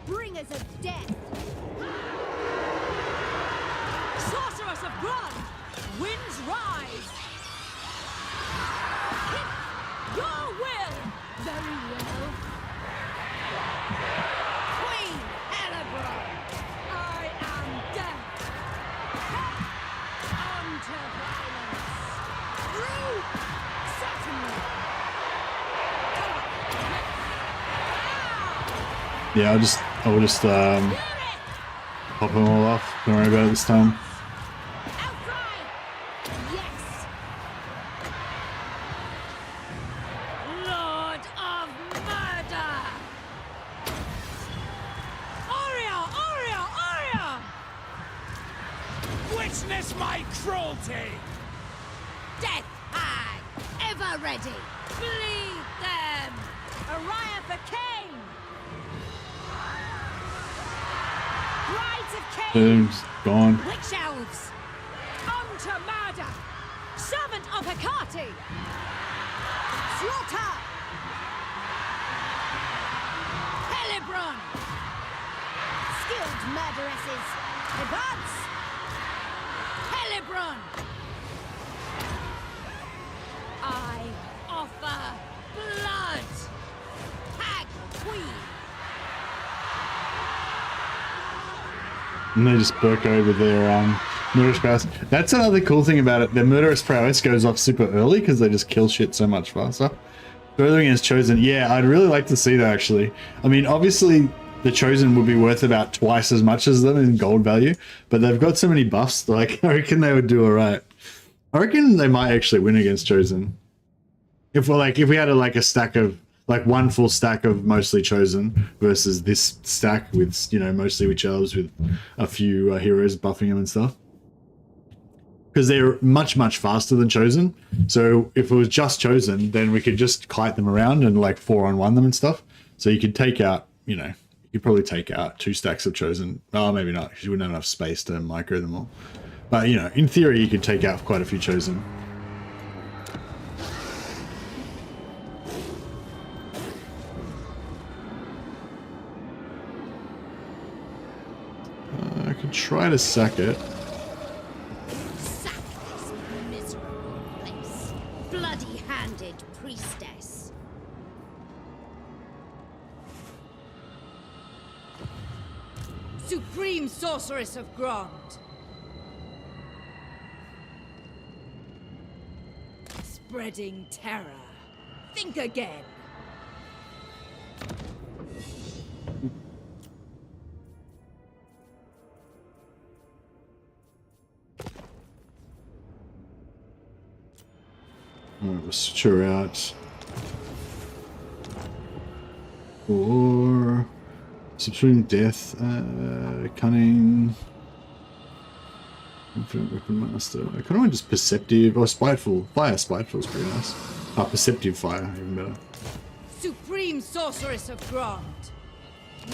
Bringers of death. Sorceress of Grond! Winds rise! Your will! Very well. Queen Hellebron. I am death! Unto violence! Through! Certainly! Yeah, I'll just pop them all off. Don't worry about it this time. Outcry! Yes! Lord of Murder! Aria! Aria! Aria! Witness my cruelty! Death hag! Ever ready! Bleed them! Araya for Cain! Brides of Cain! Boom's gone. Witch Elves! Unto murder! Servant of Hecate! Slaughter! Hellebron! Skilled murderesses! Advance! Hellebron! I offer blood! Hag Queen! And they just perk over their murderous prowess. That's another cool thing about it. Their murderous prowess goes off super early because they just kill shit so much faster. Further against Chosen, yeah, I'd really like to see that actually. I mean, obviously the Chosen would be worth about twice as much as them in gold value, but they've got so many buffs, like, I reckon they would do alright. I reckon they might actually win against Chosen. If we had a stack of, like, one full stack of mostly Chosen versus this stack with, you know, mostly Witch Elves with a few heroes buffing them and stuff. Because they're much, much faster than Chosen. So if it was just Chosen, then we could just kite them around and, like, 4-on-1 them and stuff. So you could take out, you know, You could probably take out 2 stacks of chosen. Oh, maybe not, because you wouldn't have enough space to micro them all. But, you know, in theory, you could take out quite a few chosen. I could try to sack it. Sack this miserable place. Bloody-handed priestess. Supreme sorceress of Grond. Spreading terror. Think again. Alright, we'll switch her out. Or subsume death, cunning, infinite weapon master. I kind of want just perceptive or spiteful. Spiteful is pretty nice. Perceptive fire, even better. Supreme sorceress of Grond.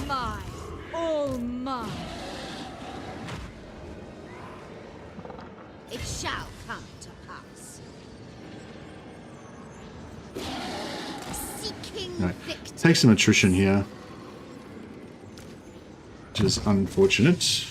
Mine. All mine. It shall come to pass. Seeking Right. victory. Take some attrition here, which is unfortunate.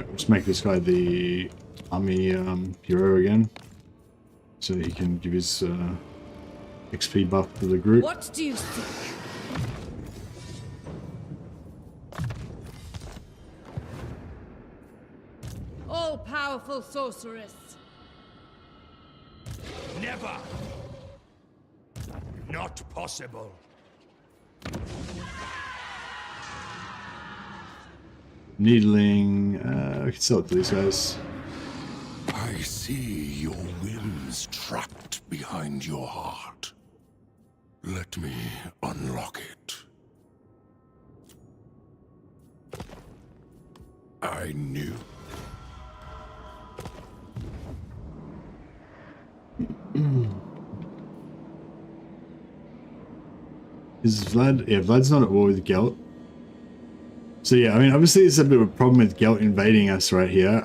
Let's make this guy the army hero again, so that he can give his XP buff to the group. What do you seek? All-powerful sorceress. Never. Not possible. Needling, I can sell it to these guys. I see your whims trapped behind your heart. Let me unlock it. I knew. Is Vlad? Yeah, Vlad's not at war with Gelt. So yeah, I mean, obviously it's a bit of a problem with Gelt invading us right here.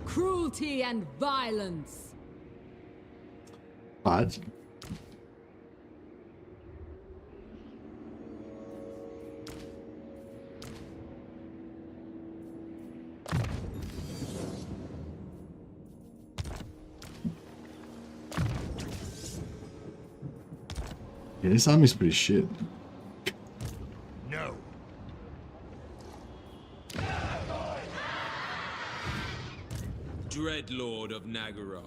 Cruelty and violence. But yeah, this army's pretty shit. No. Dreadlord of Nagaroth.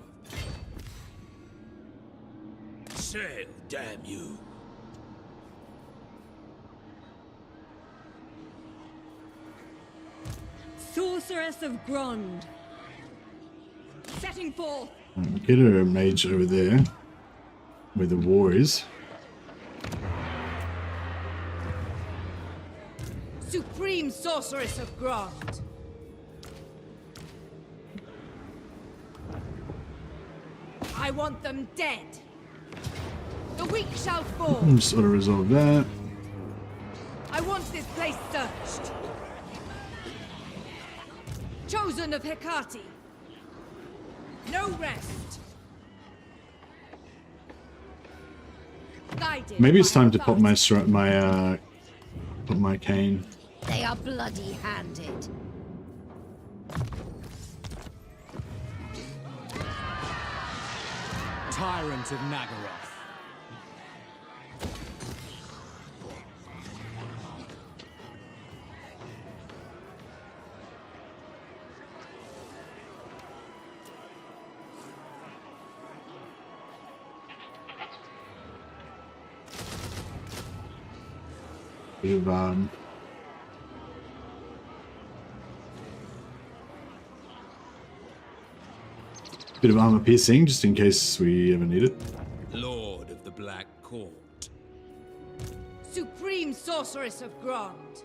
Sail, damn you. Sorceress of Grond. Setting forth. Get her a mage over there, where the war is. Supreme sorceress of Grond. I want them dead. The weak shall fall. Just ought to resolve that. I want this place searched. Chosen of Hecate. No rest. Guided Maybe it's by time to pop my authority. put my cane. They are bloody-handed. tyrant of Nagaroth. Bit of armor piercing, just in case we ever need it. Lord of the Black Court. Supreme sorceress of Grond.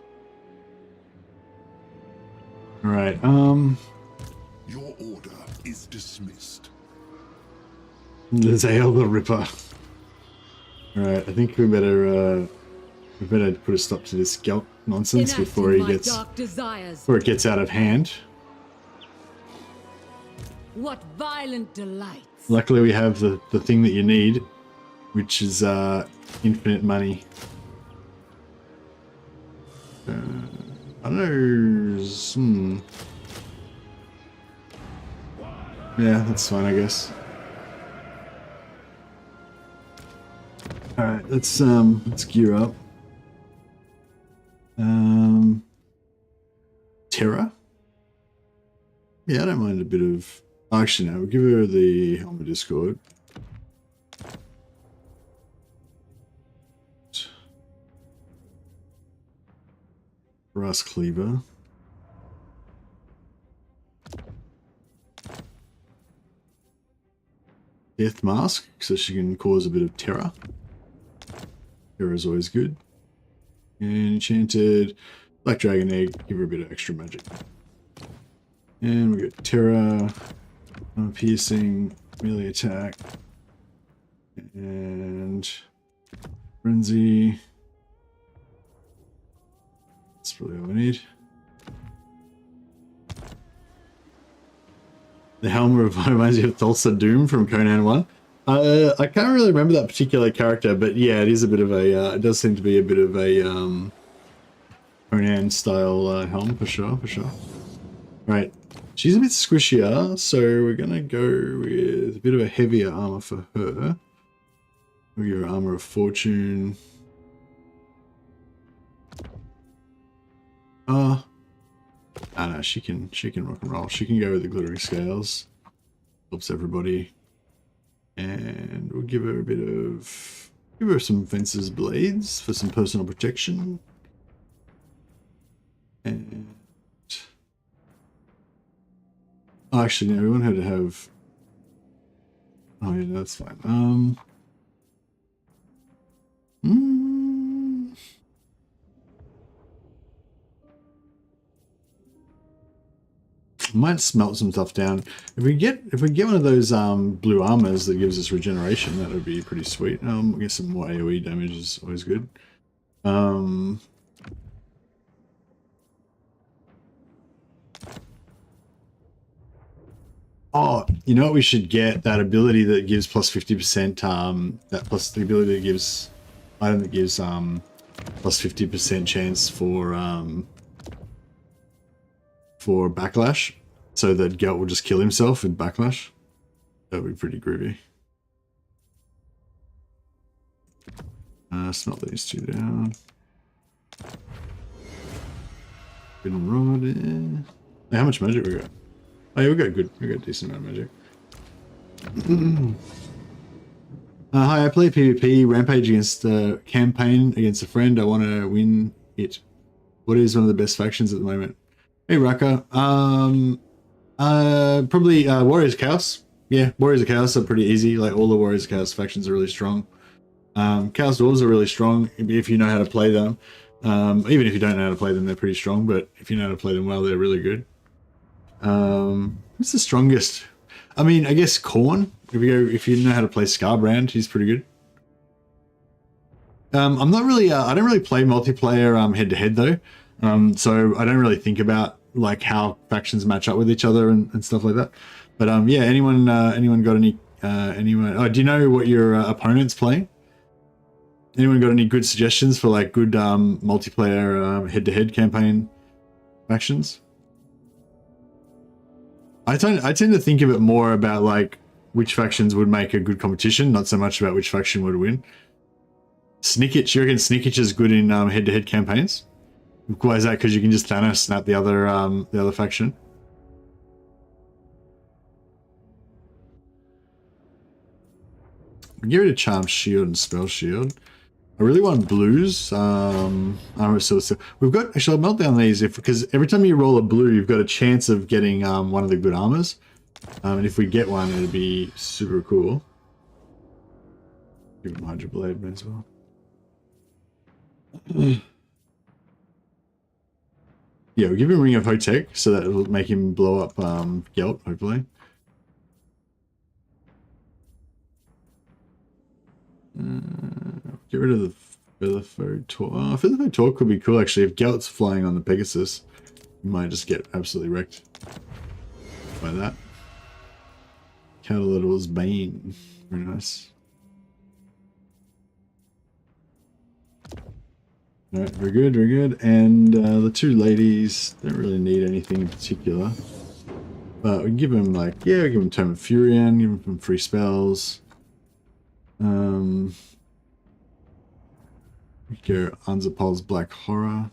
All right. Your order is dismissed. Zael the Ripper. All right. I think we better put a stop to this Gelt nonsense before it gets out of hand. What violent delights. Luckily, we have the thing that you need, which is infinite money. I don't know. Yeah, that's fine, I guess. All right, let's gear up. Terra. Yeah, I don't mind a bit of. Actually, no, we'll give her the Helm of Discord. Brass Cleaver. Death Mask, so she can cause a bit of terror. Terror is always good. And Enchanted Black Dragon Egg, give her a bit of extra magic. And we got Terror. Piercing, melee attack, and frenzy. That's probably all we need. The helm reminds you of Thulsa Doom from Conan 1. I can't really remember that particular character, but yeah, it is a bit of a. It does seem to be a bit of a Conan style helm for sure. Right. She's a bit squishier, so we're gonna go with a bit of a heavier armor for her. We'll give her Armor of Fortune. I know she can rock and roll. She can go with the Glittering Scales. Helps everybody. And we'll give her a bit of some Fencer's Blades for some personal protection. And actually, no, we want her to have. Oh yeah, that's fine. Might smelt some stuff down. If we get one of those blue armors that gives us regeneration, that would be pretty sweet. I guess some more AoE damage is always good. Oh, you know what we should get? That ability that gives plus 50%, that plus the ability that gives, item that gives plus 50% chance for backlash. So that Gelt will just kill himself with backlash. That would be pretty groovy. Smelt these two down. Good rod in. Hey, how much magic we got? Oh yeah, we got a decent amount of magic. Hi, I play PvP Rampage against campaign against a friend. I want to win it. What is one of the best factions at the moment? Hey Raka. Probably Warriors of Chaos. Yeah, Warriors of Chaos are pretty easy. Like all the Warriors of Chaos factions are really strong. Chaos Dwarves are really strong if you know how to play them. Even if you don't know how to play them, they're pretty strong. But if you know how to play them well, they're really good. What's the strongest? I mean, I guess Khorne. If you know how to play Scarbrand, he's pretty good. I'm not really. I don't really play multiplayer head to head though. So I don't really think about like how factions match up with each other and stuff like that. But yeah, anyone got any anyone? Oh, do you know what your opponent's playing? Anyone got any good suggestions for like good multiplayer head to head campaign factions? I tend to think of it more about like which factions would make a good competition, not so much about which faction would win. Snickich, you reckon Snickich is good in head-to-head campaigns? Why is that? Because you can just Thanos snap the other faction. Get rid of Charm Shield and Spell Shield. I really want blues. Armor Silver. We've got, actually I'll melt down these because every time you roll a blue, you've got a chance of getting one of the good armors. And if we get one, it'd be super cool. Give him Hydra Blade as well. Yeah, we'll give him Ring of Hotek so that it'll make him blow up Gelt, hopefully. Get rid of the Featherfoe Tor. Oh, Featherfoe Tor could be cool actually. If Gelt's flying on the Pegasus, you might just get absolutely wrecked by that. Catalittle's Bane. Very nice. Alright, very good, very good. And the two ladies don't really need anything in particular. But we can give them like, yeah, we give them Tome of Furion, give them some free spells. We go Anzapol's Black Horror.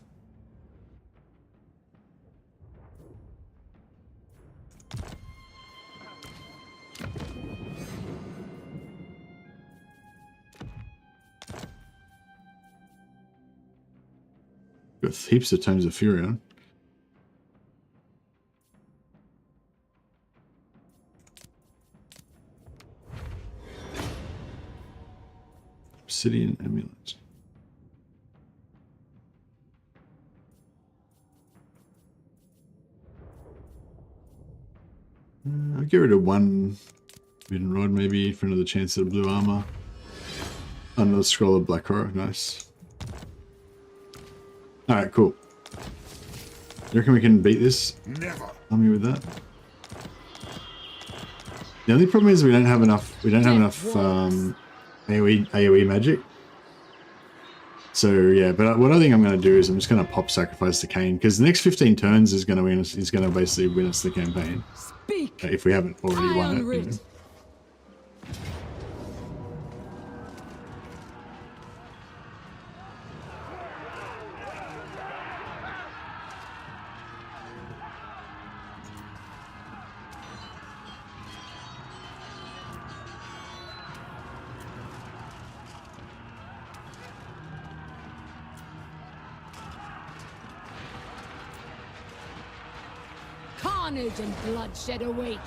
Got heaps of Tomes of Furion. Obsidian Amulet. I'll get rid of one Forbidden Rod maybe for another chance at a blue armor. Another Scroll of Black Horror, nice. Alright, cool. You reckon we can beat this army with that? The only problem is we don't have enough AoE magic. So yeah, but what I think I'm going to do is I'm just going to pop Sacrifice to Cain because the next 15 turns is going to win us. Is going to basically win us the campaign if we haven't already won it. You know? Carnage and bloodshed await.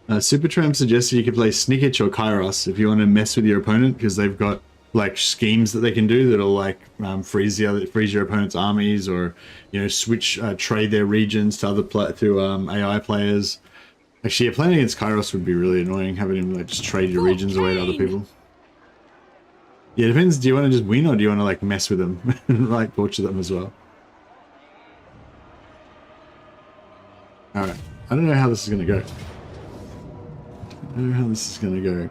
Supertramp suggested you could play Snickich or Kairos if you want to mess with your opponent because they've got like schemes that they can do that'll like freeze your opponent's armies, or you know, switch trade their regions to other AI players. Actually, yeah, playing against Kairos would be really annoying, having him like just trade your regions away to other people. Yeah, it depends. Do you want to just win, or do you want to like mess with them and like torture them as well? All right, I don't know how this is gonna go. I don't know how this is gonna go.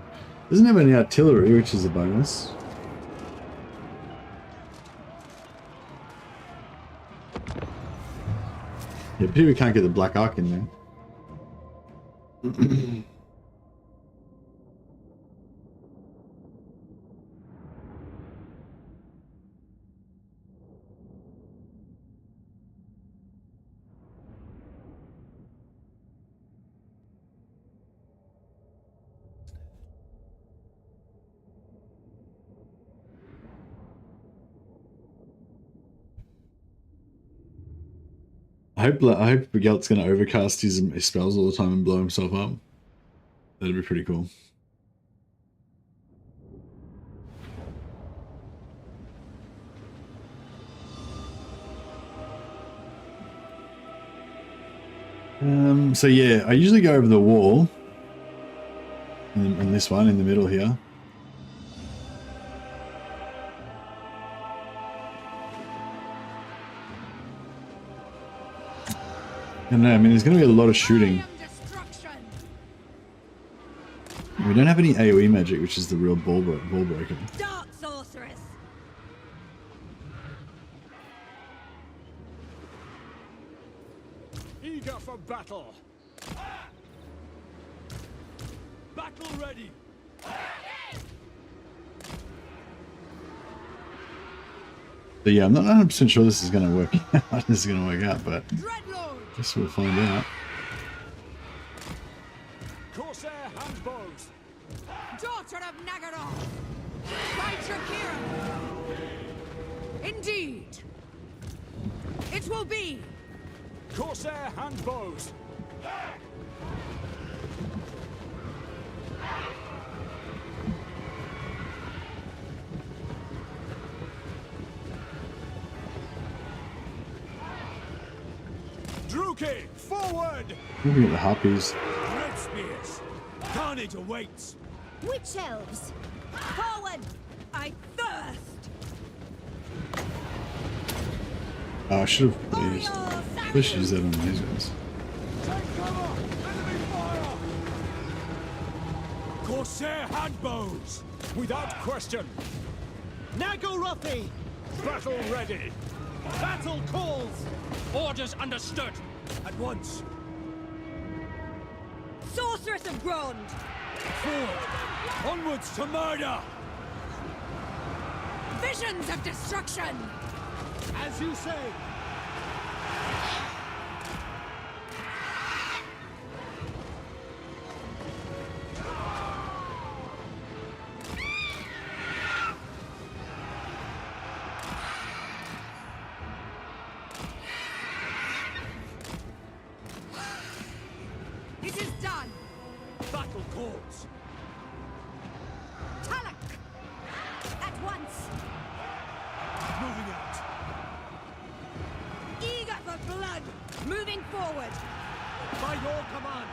Doesn't have any artillery, which is a bonus. Yeah, pity we can't get the Black Ark in there. I hope Gelt's going to overcast his spells all the time and blow himself up. That'd be pretty cool. So yeah, I usually go over the wall. In this one, in the middle here. I don't know, I mean, there's going to be a lot of shooting. We don't have any AoE magic, which is the real ball breaker. Dark sorceress. Eager for battle. Battle ready. But yeah, I'm not 100% sure this is going to work out. This is going to work out, but Dreadlord. I guess we'll find out. Corsair handbows. Daughter of Nagaroth. By Trakira. Indeed. It will be. Corsair handbows. Druki, forward! Looking at the harpies. Red spears. Carnage awaits. Witch Elves. Forward. I thirst. Oh, I should have used. I should use that on these guys. Take cover! Enemy fire! Corsair handbows! Without question! Nagorothi! Battle ready! Battle calls! Orders understood! At once! Sorceress of Grond. Forward! Onwards to murder! Visions of destruction. As you say! It is done. Battle calls! Talak. At once. Moving out! Eager for blood. Moving forward. By your command!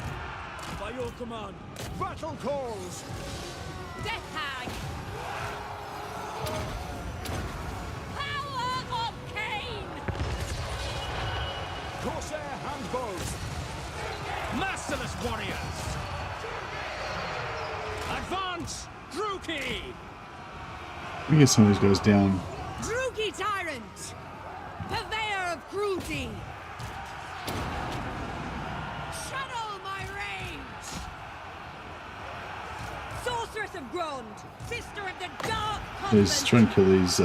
By your command! Battle calls! Death hag. Power of Cain. Corsair handbows! Masterless warriors! Advance! Druki! Let me get some of these guys down. Druki tyrant. Purveyor of cruelty. Channel my rage. Sorceress of Grond. Sister of the Dark Let's Convent. try and kill these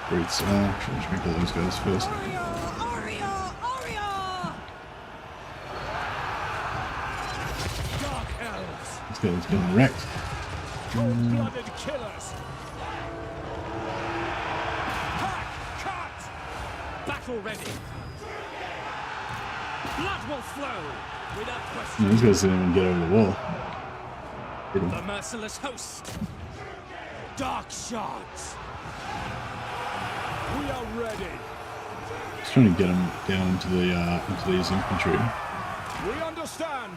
brutes. Try and kill those guys first. Dark elves! Let's get them wrecked. Cold-blooded killers! Hack! Cut! Battle ready! Blood will flow! Without question! These guys didn't even get over the wall. Hit 'em. The merciless host! Dark shards! We are ready! Just trying to get them down into these infantry. We understand!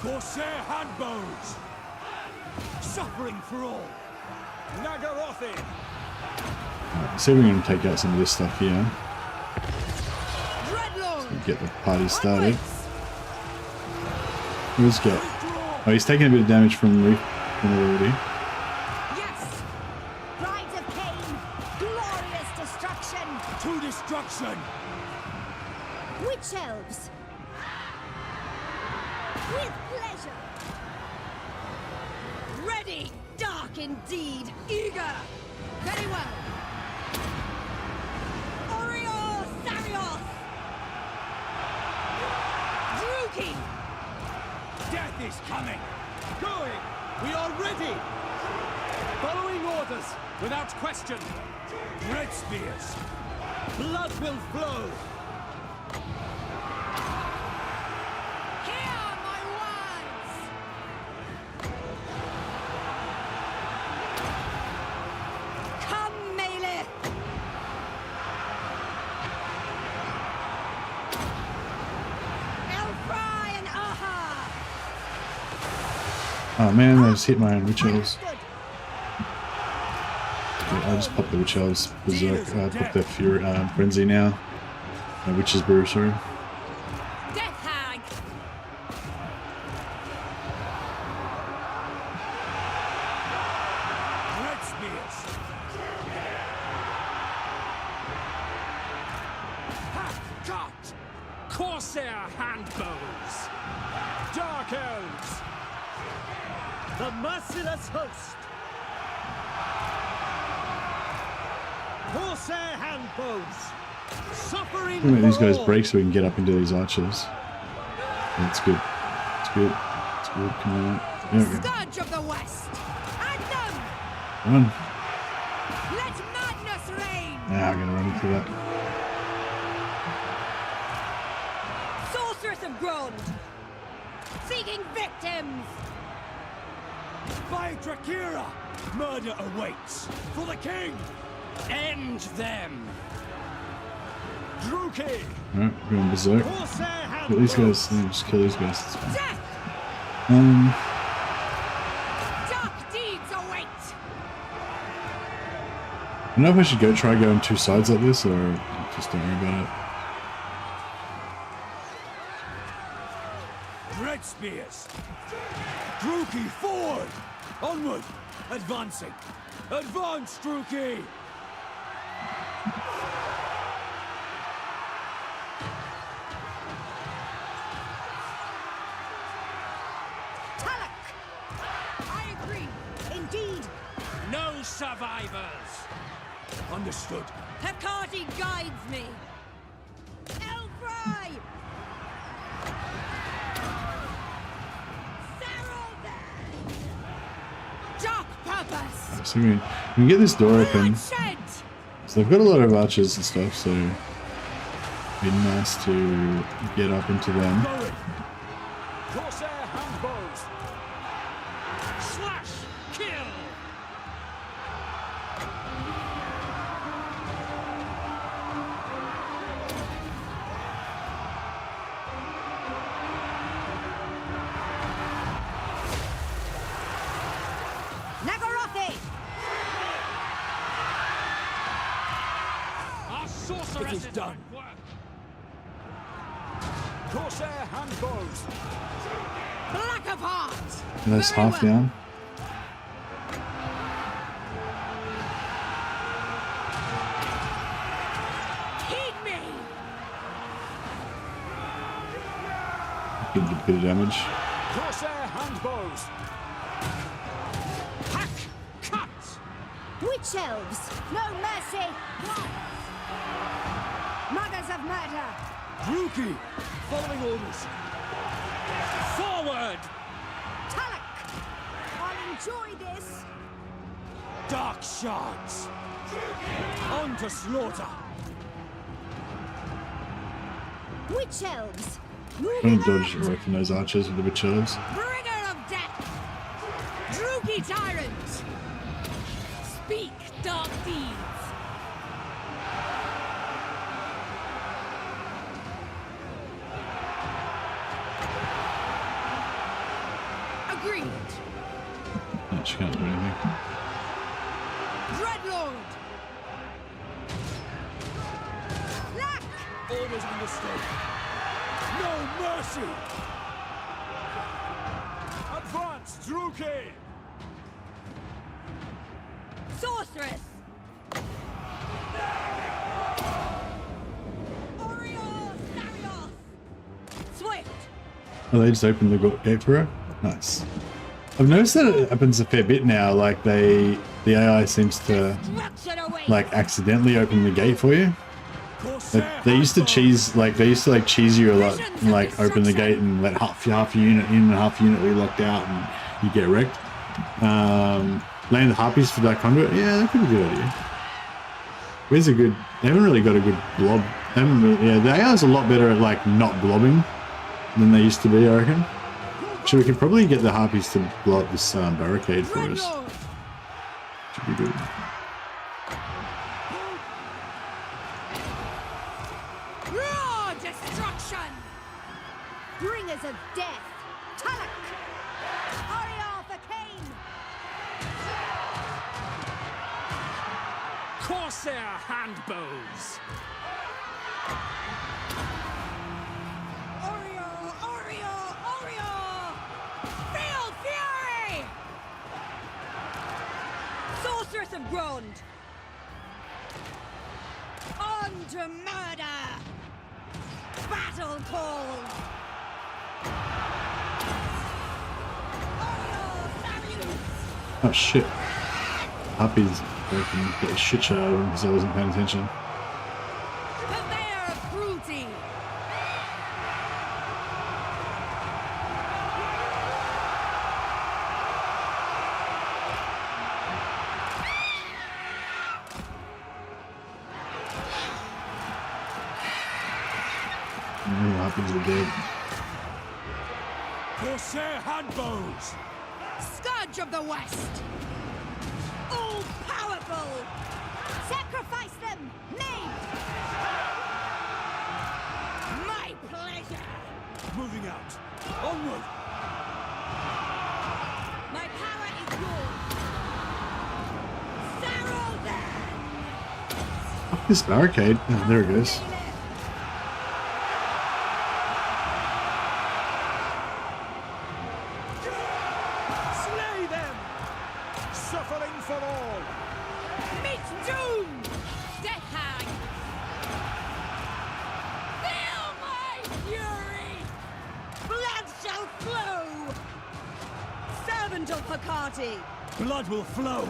Corsair handbows! Suffering for all! Nagorothi! See if we can take out some of this stuff here. Dreadlord. Get the party started. Let's go. Oh, he's taking a bit of damage from Reef already. Yes. Brides of Cain. Glorious destruction. To destruction! Witch Elves. With pleasure. Ready. Dark indeed. Eager. Very well. Oriol Sarios. Druki. Death is coming! Going! We are ready! Following orders, without question. Red spears! Blood will flow! Hear my words. Come, melee. Elfry and Aha. Oh man, I just hit my own Witch Elves. I just popped the Witch Elves berserk. Put the Fury, Frenzy now. Witch's Brew, sorry. Death hag. Cut! Corsair handbows! Dark Elves! The merciless host! Corsair handbows! Suffering We'll make these guys for all. break so we can get up into these archers. That's good. It's good. It's good. Come on. There we go. Scourge of the West! Anthem! Run. Let madness reign! Now I'm gonna run into that. Sorceress of Grond! Seeking victims! By Drakira, murder awaits for the king. End them! Druki, Alright, we're going berserk. Corsair Kill these handbows. guys. Just kill these guys. That's fine. Death! Um, Dark deeds await! I don't know if I should try going two sides like this, or just don't worry about it. Dread spears. Druki, forward! Onward! Advancing! Advance, Druki! Talak! I agree. Indeed. No survivors! Understood. Hecate guides me! Elfry! Sarah there! Dark purpose! So we can get this door open. Bloodshed! So they've got a lot of archers and stuff, so it'd be nice to get up into them. Going. Corsair handbows. Slash! Kill! Nagarathi! Our sorceress It is done. at work. Corsair handbows. Black of heart! And that's Very half well. down. Heed me! Get a bit of damage. Corsair handbows. Hack! Cut! Witch Elves! No mercy! Mothers of murder! Druki, following orders. Forward! Talak! I'll enjoy this! Dark shards. On to slaughter. Witch Elves! I'm Moving gonna dodge out! away from those archers with the witch elves. Bringer of death! Druki tyrant! Speak dark deeds! Agreed! No, she can't do anything. Dreadlord! Lack! Orders understood. No mercy. Advance, Druki. Sorceress! Oriol Sarios! Swift! Oh, they just opened the gate for her? Nice. I've noticed that it happens a fair bit now, like the AI seems to Destruction awaits! like accidentally open the gate for you. Corsair They used to handbows. cheese you a lot, and like open the gate and let half your unit in and half your unit be locked out and you get wrecked. Land the harpies for that conduit, yeah, that could be a good idea. Where's a good? They haven't really got a good blob. They haven't really, yeah, the AI is a lot better at like not blobbing than they used to be, I reckon. So we could probably get the harpies to blow up this barricade for us. Dreadlord! Should be good. Raw destruction! Bringers of death! Talak! Oriol for Cain! Corsair handbows! Oreo! Oreo! Oreo! Feel fury! Sorceress of Grond! On to murder! Battle calls. Oh shit. Puppy's freaking get a shit show out of him because I wasn't paying attention. Purveyor of cruelty. The Puppies are dead. Corsair handbows! Scourge of the West. All powerful. Sacrifice them. Name. My pleasure. Moving out. Onward! My power is yours. Sarrow them. Fuck this barricade. Oh, there it goes. Slay them! Suffering for all! Meet doom. Death hag. Feel my fury. Blood shall flow. Servant of Hecate. Blood will flow!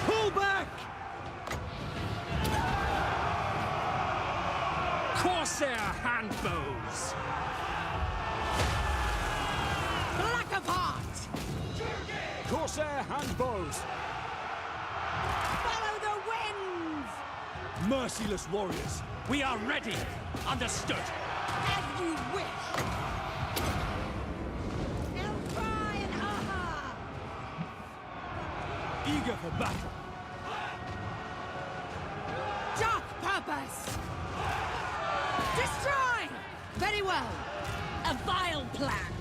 Pull back! Corsair handbows! Black of heart. Corsair handbows! Follow the winds. Merciless warriors! We are ready! Understood! As you wish. Now cry and aha. Eager for battle! Dark purpose. Destroy. Very well. A vile plan.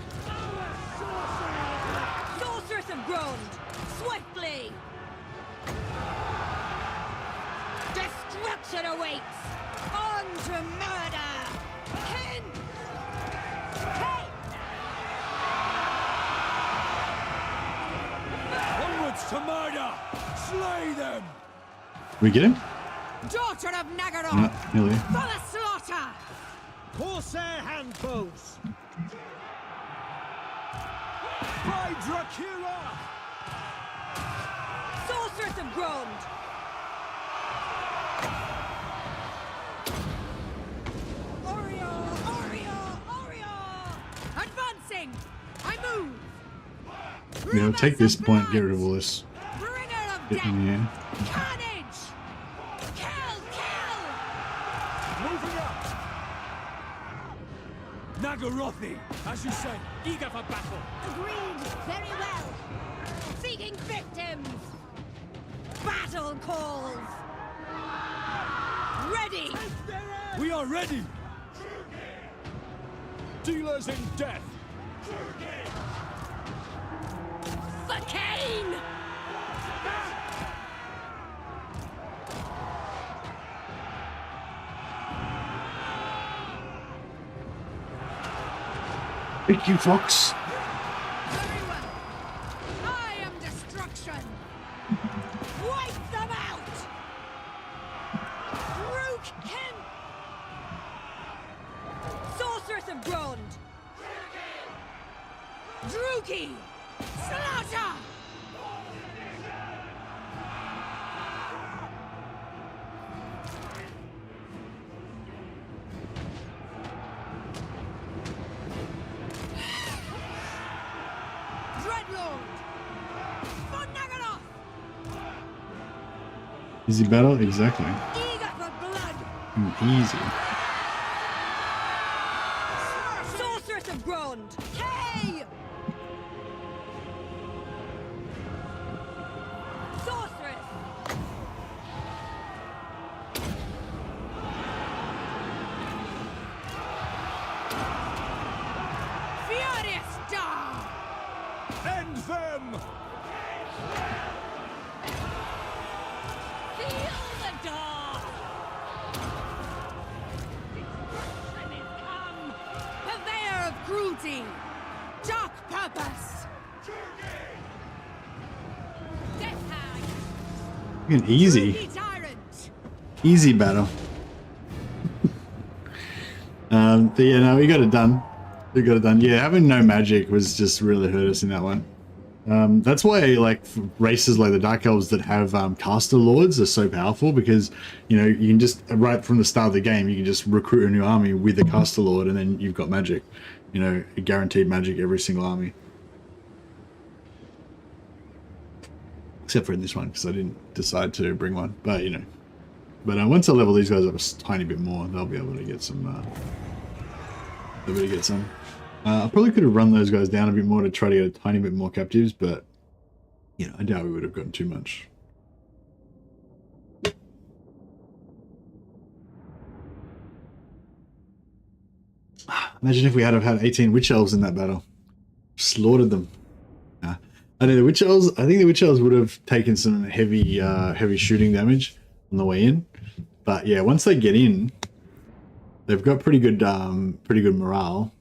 Sorceress of Grond. Swiftly. Destruction awaits. On to murder. Kin. Hey. Onwards to murder! Slay them! We get him? Daughter of Nagaroth. No, nearly. For the slaughter. Corsair handbows! By Dracula! Sorceress of Grond. Advancing. I move. You know, take this point, get rid of all this. Bringer of Get in death. here. Carnage. Kill. Moving out! Nagarothi, as you say, eager for battle! Agreed. Very well. Seeking victims. Battle calls. Ready. We are ready! Dealers in death! For Cain. Thank you, Fox. Very well. I am destruction. Wipe them out. Rook him. Sorceress of Grond. Druki. Slaughter. Dreadlord. For Nagaroth. Easy battle? Exactly. Eager for blood. Easy. Sorceress of Grond. Hey. Sorceress. Furious Star. End them! Feel the dark. Destruction is come. Purveyor of cruelty. Dark purpose. Death hag. Fucking easy. Spooky tyrant. Easy battle. But yeah, no, we got it done. We got it done. Yeah, having no magic was just really hurt us in that one. That's why like races like the Dark Elves that have caster lords are so powerful, because you know you can just right from the start of the game you can just recruit a new army with a caster lord and then you've got magic, you know, guaranteed magic every single army. Except for in this one because I didn't decide to bring one, but you know. But once I level these guys up a tiny bit more, they'll be able to get some. They'll be able to get some. I probably could have run those guys down a bit more to try to get a tiny bit more captives, but you know, I doubt we would have gotten too much. Imagine if we had have had 18 Witch Elves in that battle. Slaughtered them. I know the Witch Elves. I think the Witch Elves would have taken some heavy, heavy shooting damage on the way in. But yeah, once they get in, they've got pretty good morale.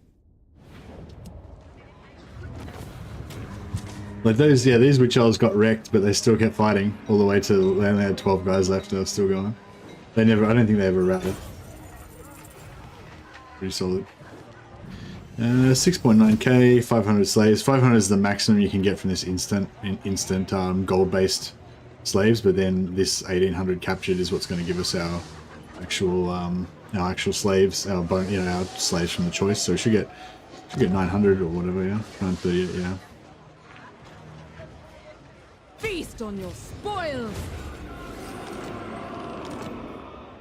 Like those, yeah, these Witch Elves got wrecked, but they still kept fighting all the way to, they only had 12 guys left, they were still going. They never, I don't think they ever routed. Pretty solid. 6.9k, 500 slaves. 500 is the maximum you can get from this instant gold-based slaves, but then this 1800 captured is what's going to give us our actual slaves, our slaves from the choice. So we should get 900 or whatever, yeah, 930, yeah. Feast on your spoils.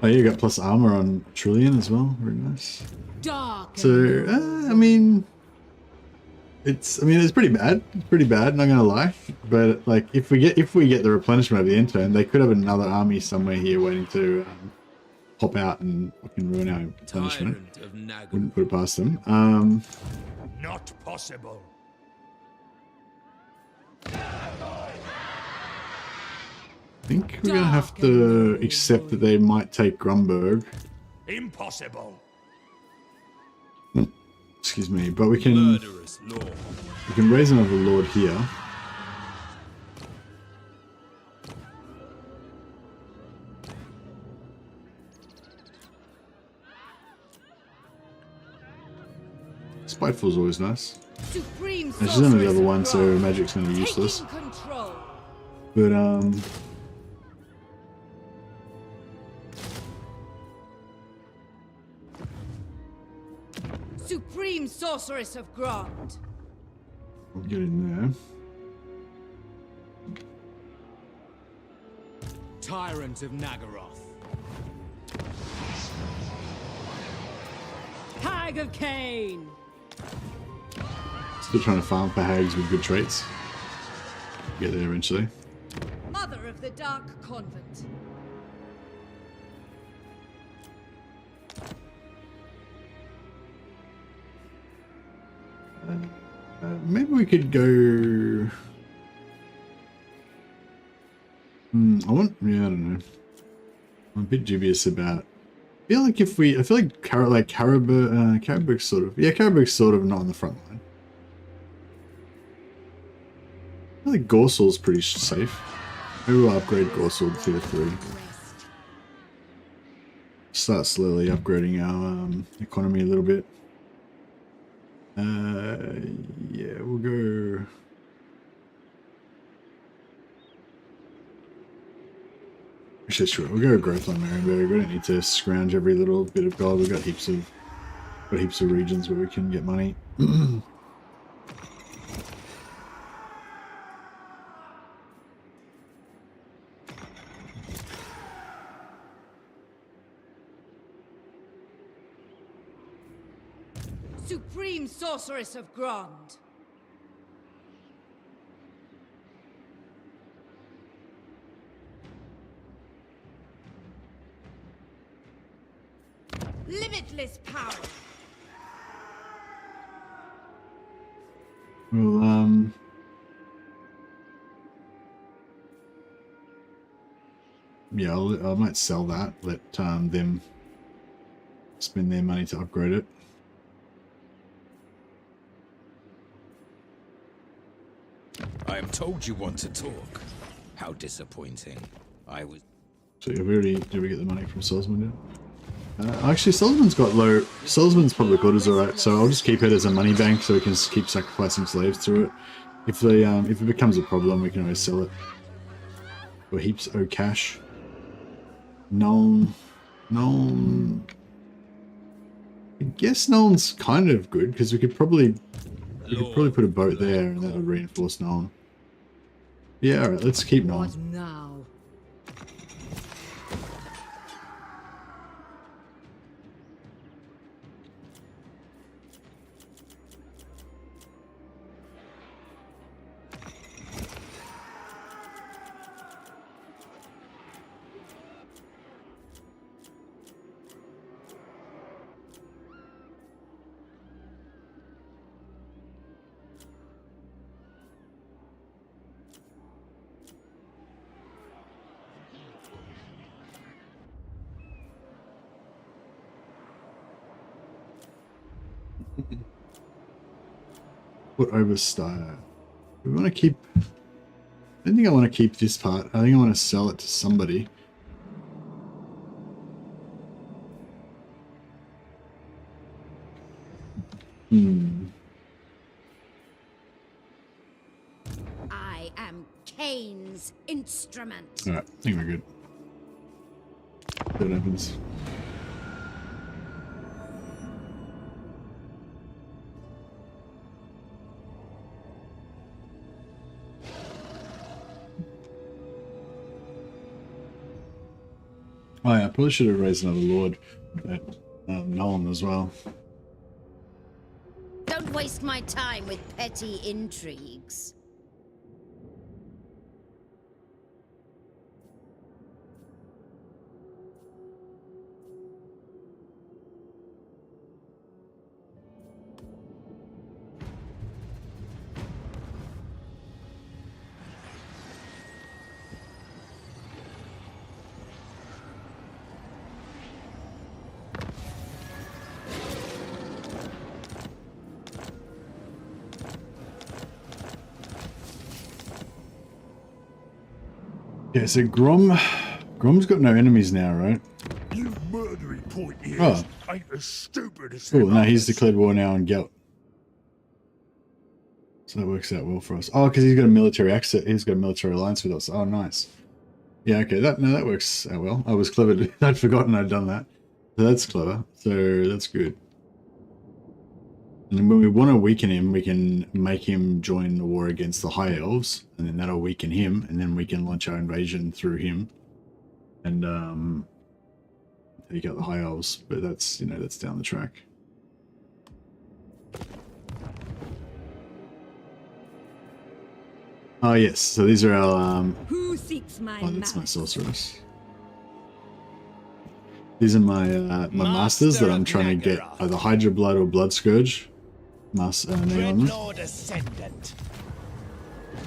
Oh, yeah, you got plus armor on Trillion as well. Very nice. Dark. So, I mean, it's pretty bad. It's pretty bad, not gonna lie. But like, if we get the replenishment of the end turn, they could have another army somewhere here waiting to pop out and fucking ruin our replenishment. Wouldn't put it past them. Not possible. I think we're gonna have to accept that they might take Grumberg. Impossible. Excuse me, but we can raise another lord here. Spiteful is always nice. Supreme She's only the other one, so magic's gonna be useless. But Supreme Sorceress of Grond. We'll get in there. Tyrant of Nagaroth. Hag of Cain. Still trying to farm for hags with good traits. Get there eventually. Mother of the Dark Convent. Maybe we could go. I don't know. I'm a bit dubious about. I feel like Caribberg's sort of. Yeah, Caribberg's sort of not on the front line. I feel like Gorsal's pretty safe. Maybe we'll upgrade Gorsal to tier 3. Start slowly upgrading our economy a little bit. Yeah, we'll go. Actually, sure, we'll go growth on Marienburg. We don't need to scrounge every little bit of gold. We've got heaps of regions where we can get money. Supreme Sorceress of Grond. Limitless power. Well, yeah, I might sell that. Let them spend their money to upgrade it. I am told you want to talk. How disappointing. I was... So you've already, did we get the money from Salzman yet? Actually, Salzman's got low. Salzman's public order's alright, so I'll just keep it as a money bank so we can keep sacrificing slaves through it. If it becomes a problem, we can always sell it. For heaps of cash. No. I guess Nuln's kind of good because we could probably put a boat there and that would reinforce Nuln. Yeah, alright, let's keep Nuln. What now? Put overstyle. We want to keep. I don't think I want to keep this part. I think I want to sell it to somebody. I am Cain's instrument. Alright, I think we're good. See what happens. Oh yeah, I probably should have raised another lord at Nolan as well. Don't waste my time with petty intrigues. Yeah, so Grom's got no enemies now, right? You murdering point ears Oh. ain't as stupid as Cool, them no, he's others. declared war now on Gelt. So that works out well for us. Oh, because he's got a military access. He's got a military alliance with us. Oh, nice. Yeah, okay, that works out well. I was clever. I'd forgotten I'd done that. So that's clever. So that's good. And when we want to weaken him, we can make him join the war against the High Elves, and then that'll weaken him, and then we can launch our invasion through him. And take out the High Elves, but that's, you know, that's down the track. Oh yes, so these are our Who seeks my oh, that's my malice? sorceress. These are my my masters that I'm trying to get either Hydra Blood or Blood Scourge. Neon. Lord Ascendant.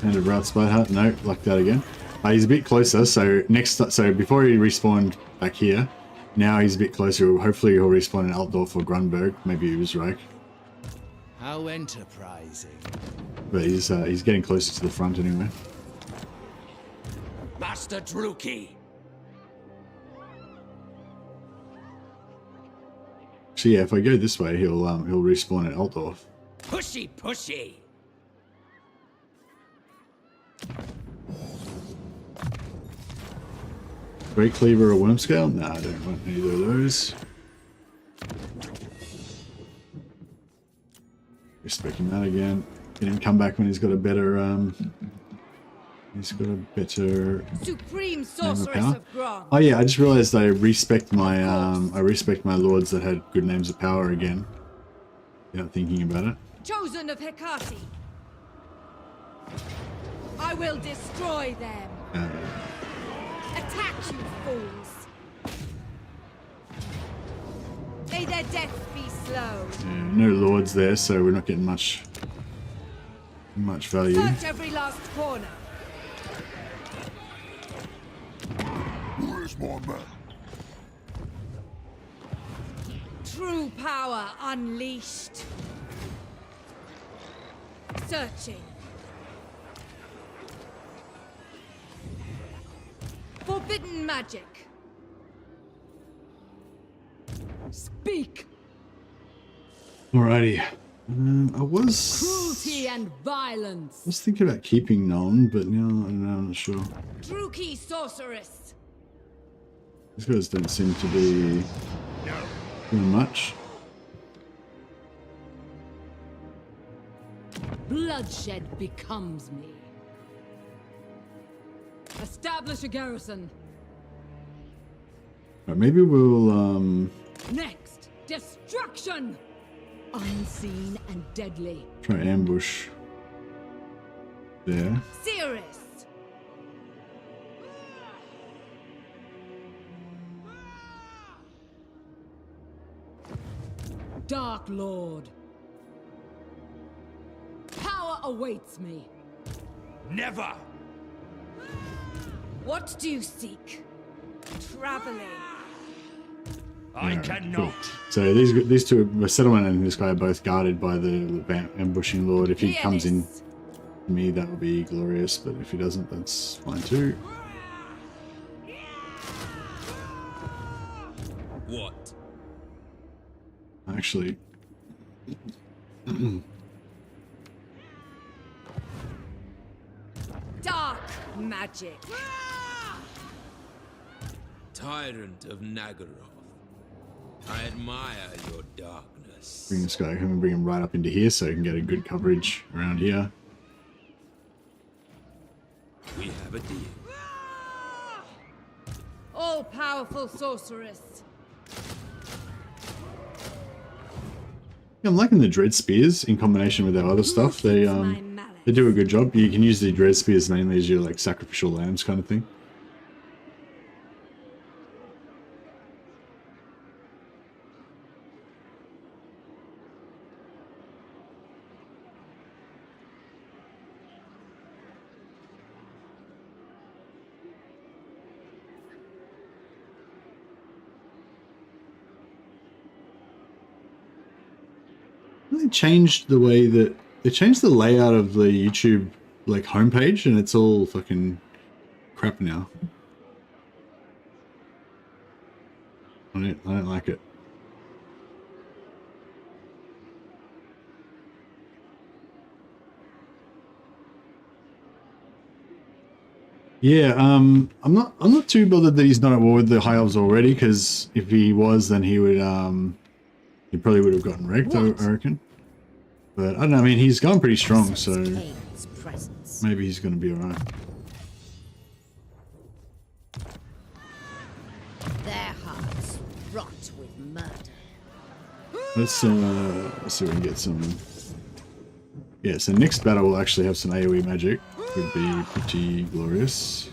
And a Wrath Spite Heart. No, like that again. He's a bit closer, so so before he respawned back here, now he's a bit closer. Hopefully he'll respawn in Altdorf or Grunberg. Maybe he was Reich. How enterprising. But he's getting closer to the front anyway. Master Druki. So yeah, if I go this way, he'll respawn at Altdorf. Pushy, pushy. Great Cleaver or Wormscale? No, I don't want either of those. Respecting that again. Get him come back when he's got a better Supreme name of sorceress power. of Grond. Oh yeah, I just realized I respect my lords that had good names of power again. Without thinking about it. Chosen of Hecate. I will destroy them. Attack, you fools. May their death be slow. Yeah, no lords there, so we're not getting much value. Search every last corner. Where's my man? True power unleashed. Searching. Forbidden magic. Speak! Alrighty. I was Cruelty and violence! thinking about keeping Nolan, but now I'm not sure. Druki sorceress! These guys don't seem to be doing much. Bloodshed becomes me. Establish a garrison. Right, maybe we'll Next, destruction! Unseen and deadly. try ambush there. Cirrus! Dark Lord. Power awaits me. Never! What do you seek? Traveling. I Alright, cannot. cool. So these two, the settlement and this guy, are both guarded by the ambushing lord. If he comes in Pianist. to me, that would be glorious. But if he doesn't, that's fine too. What? Actually, Dark magic. Tyrant of Nagaroth. I admire your darkness. bring this guy, I'm gonna bring him right up into here so he can get a good coverage around here. We have a deal. All-powerful sorceress. Yeah, I'm liking the dread spears in combination with our other stuff. They do a good job. You can use the dread spears mainly as your like sacrificial lambs kind of thing. They changed the way that they changed the layout of the YouTube like homepage, and it's all fucking crap now. I don't like it. Yeah, I'm not too bothered that he's not at war with the High Elves already, because if he was, then he would he probably would have gotten wrecked, I reckon. But I don't know, I mean, he's gone pretty strong, so Kane's presence. maybe he's going to be alright. Their hearts rot with murder. Let's see if we can get some... Yeah, so next battle will actually have some AoE magic. Would be pretty glorious.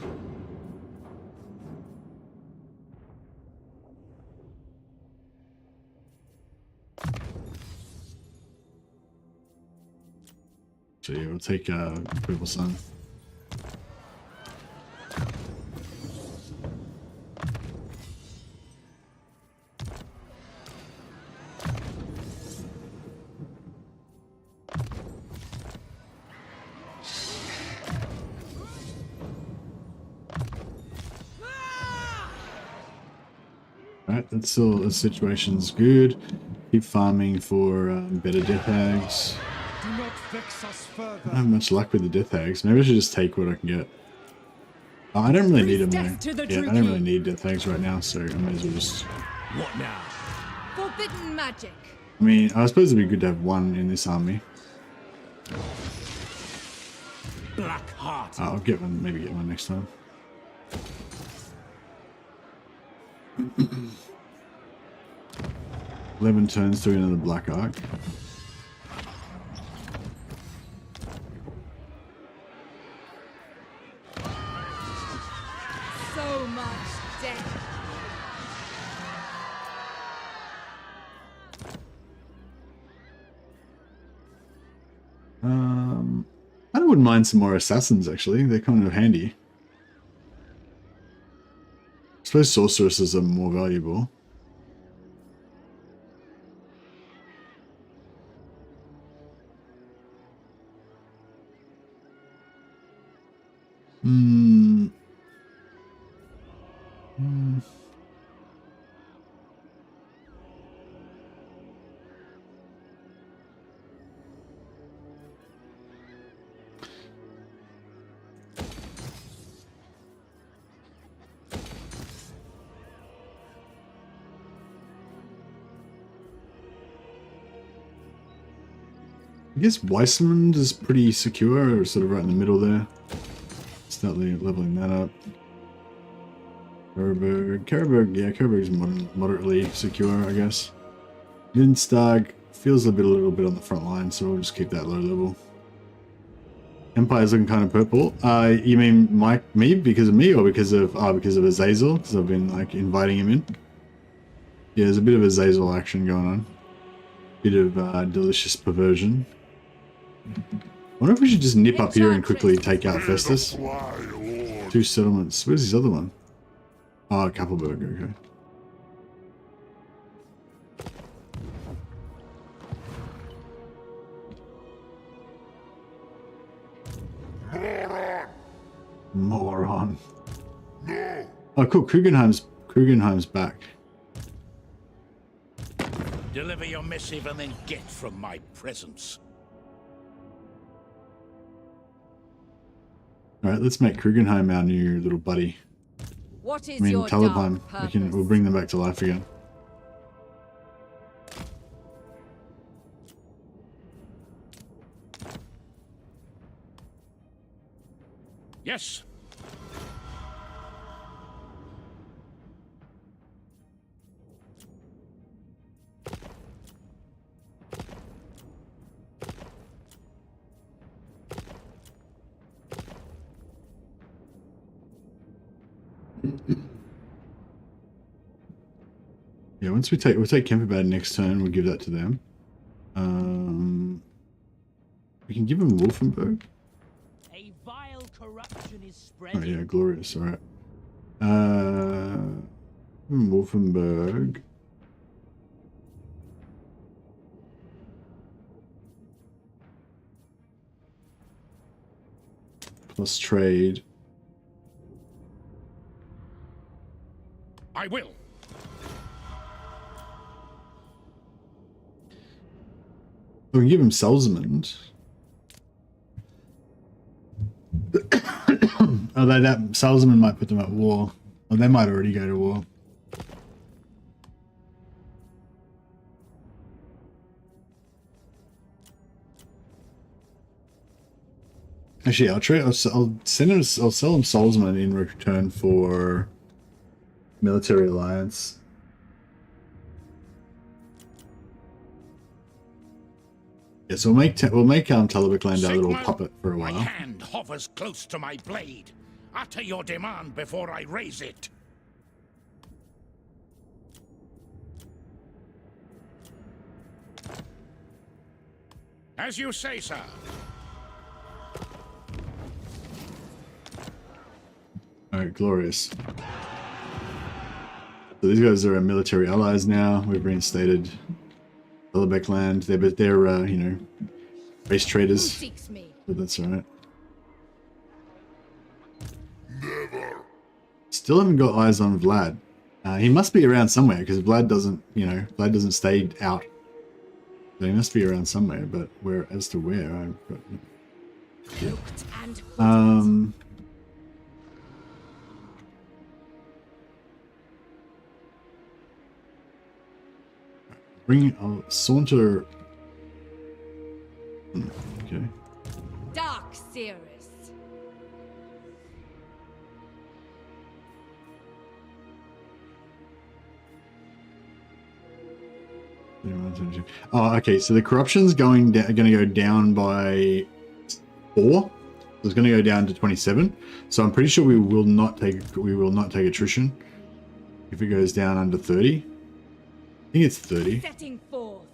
So yeah, we'll take Purple Sun. Right, that's all. The situation's good. Keep farming for better death hags. Do not vex us further. I don't have much luck with the death hags. Maybe I should just take what I can get. Oh, I don't really need them though. Death to the Yeah, I don't really need death hags right now, so I might as well just... What now? Forbidden magic. I mean, I suppose it'd be good to have one in this army. Black heart. I'll get one, maybe get one next time. 11 turns to another Black Arc. So much death. I wouldn't mind some more assassins actually. They're kind of handy. I suppose sorceresses are more valuable. guess Weissland is pretty secure, or sort of right in the middle there. Start leveling that up. Karabberg, yeah, Karabberg's moderately secure, I guess. Lindstag feels a little bit on the front line, so we'll just keep that low level. Empire's looking kind of purple. You mean me because of me, or because of Azazel? Because I've been like inviting him in. Yeah, there's a bit of Azazel action going on. Bit of delicious perversion. I wonder if we should just nip up here and quickly take out Festus. 2 settlements. Where's his other one? Oh, Kappelberg, okay. Moron. No. Oh, cool. Krugenheim's back. Deliver your missive and then get from my presence. All right, let's make Krugenheim our new little buddy. What is I mean, your Taliban. dark We'll bring them back to life again. Yes. Yeah, once we'll take Kemperbad next turn, we'll give that to them. We can give them Wolfenburg. A vile corruption is Oh spreading. yeah, glorious. All right. Wolfenburg. Plus trade. I will. We can give him Salzamund. Although that Salzamund might put them at war. Or they might already go to war. Actually, I'll sell him Salzamund in return for military alliance. Yeah, so we'll make Talabheq our little puppet for a while. My hand hovers close to my blade. Utter your demand before I raise it. As you say, sir. Alright, glorious. So these guys are our military allies now. We've reinstated Hellebron land. They're you know, race traders. Seeks me. But that's alright. Never. Still haven't got eyes on Vlad. He must be around somewhere because Vlad doesn't, you know, Vlad doesn't stay out. So he must be around somewhere, but where as to where I've got. Looked and I'll saunter. Okay. Dark Seeress. Oh, okay. So the corruption's going to go down by 4. So it's going to go down to 27. So I'm pretty sure we will not take attrition if it goes down under 30. I think it's 30. Setting forth.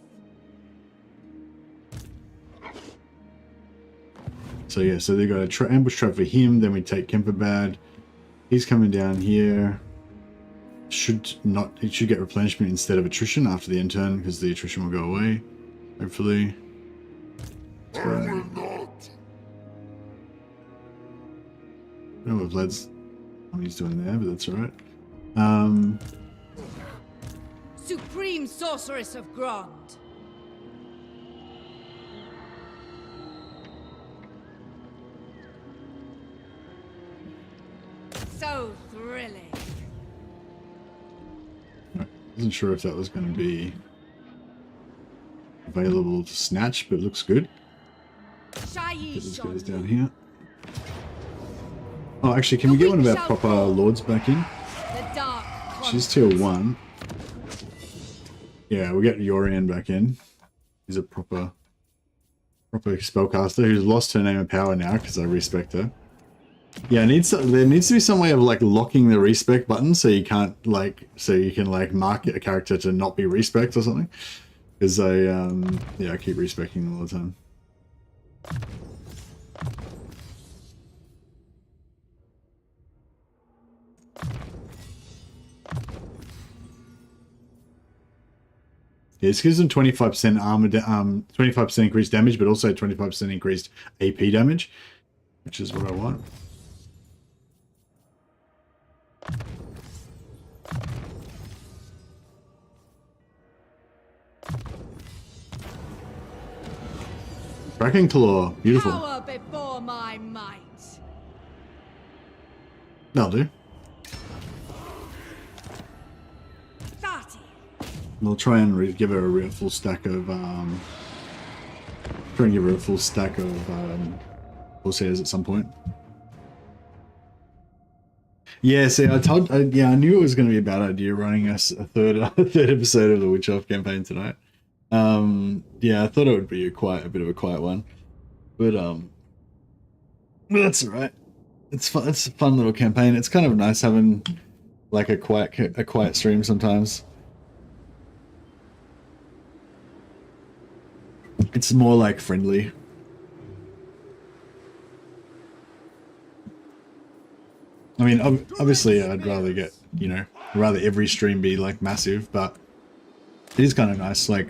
So yeah, so they've got a ambush trap for him. Then we take Kemperbad. He's coming down here. It should get replenishment instead of attrition after the end turn because the attrition will go away. Hopefully. I will not. I don't know what Vlad's he's doing there, but that's alright. Supreme Sorceress of Grond. So thrilling. Wasn't sure if that was going to be available to snatch, but it looks good. Get these guys down here. Oh, actually, can we get one of our proper lords back in? She's tier 1. Yeah, we'll get Yorian back in. He's a proper spellcaster who's lost her name and power now because I respect her. Yeah, there needs to be some way of like locking the respect button so you can't like you can like mark a character to not be respect or something. Because I keep respecting them all the time. Yeah, this gives them 25% armor, 25% increased damage, but also 25% increased AP damage, which is what I want. Kraken Claw, beautiful. Power before my might. That'll do. 30. We'll try and give her a real full stack of Corsairs at some point. Yeah, see, I knew it was going to be a bad idea running us a third episode of the Witch Elf campaign tonight. Yeah, I thought it would be a bit of a quiet one, but that's all right. It's fun. It's a fun little campaign. It's kind of nice having like a quiet stream sometimes. It's more like friendly. I mean, obviously, I'd rather rather every stream be like massive, but it is kind of nice, like,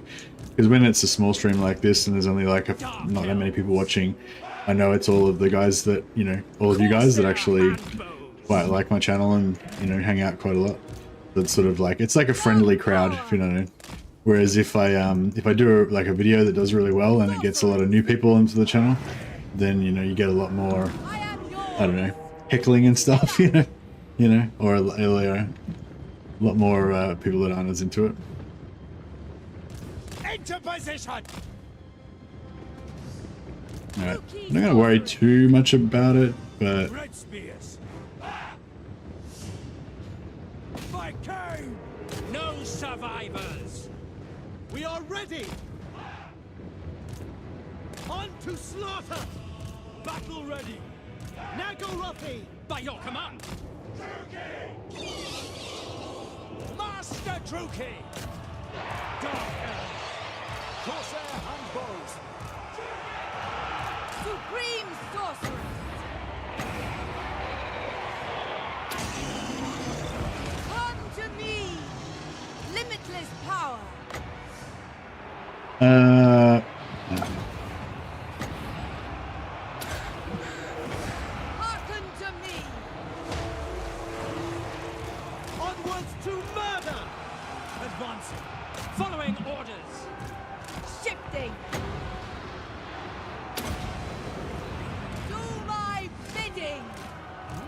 because when it's a small stream like this and there's only like not that many people watching, I know it's all of the guys that, all of you guys that actually quite like my channel and, hang out quite a lot. That's sort of like, it's like a friendly crowd, if you know what I mean. Whereas if I do a video that does really well and it gets a lot of new people into the channel, then, you get a lot more, I don't know, heckling and stuff, or a lot more people that aren't as into it. Into position. Alright, I'm not going to worry too much about it, but... Red spears. By Cain! No survivors! We are ready! On to slaughter! Battle ready! Nagarathi! By your command! Druki! Master Druki! Dark Elf! Corsair and bows! Supreme sorceress. Come to me. Limitless power. Hearken to me. Onwards to murder! Advancing. Following orders. Shifting. Do my bidding.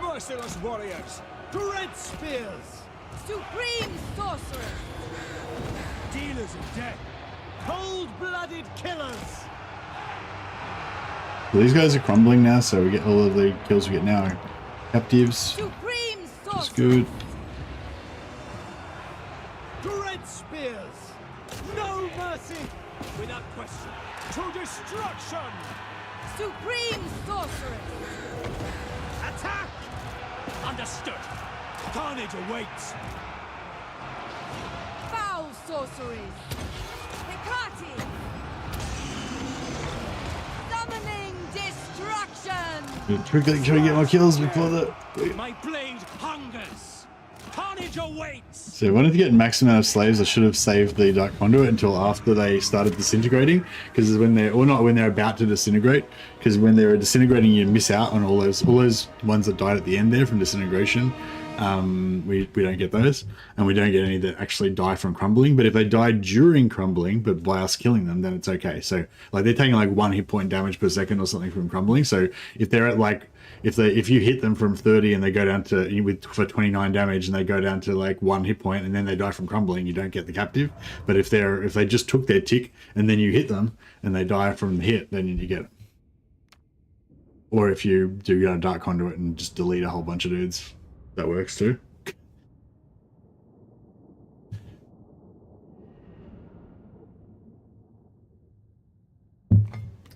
Merciless warriors. Dread spears. Supreme sorceress. Dealers in death. Cold-blooded killers. Well, these guys are crumbling now, so we get all of the kills we get now are captives. Supreme sorceress. That's good. Dread spears. No mercy. Without question. To destruction. Supreme sorceress. Attack. Understood. Carnage awaits. Foul sorceries. Hecate. Summoning destruction. Trying to get my kills before the... My blade hungers. Carnage awaits. So I wanted to get max amount of slaves. I should have saved the Dark Conduit until after they started disintegrating, because when they're, or not when they're about to disintegrate, because when they're disintegrating you miss out on all those ones that died at the end there from disintegration. We don't get those, and we don't get any that actually die from crumbling. But if they die during crumbling, but by us killing them, then it's okay. So like they're taking like 1 hit point damage per second or something from crumbling. So if they're at like, if you hit them from 30 and they go down to for 29 damage and they go down to like 1 hit point and then they die from crumbling, you don't get the captive. But if they just took their tick and then you hit them and they die from the hit, then you get it. Or if you do go to Dark Conduit and just delete a whole bunch of dudes, that works too.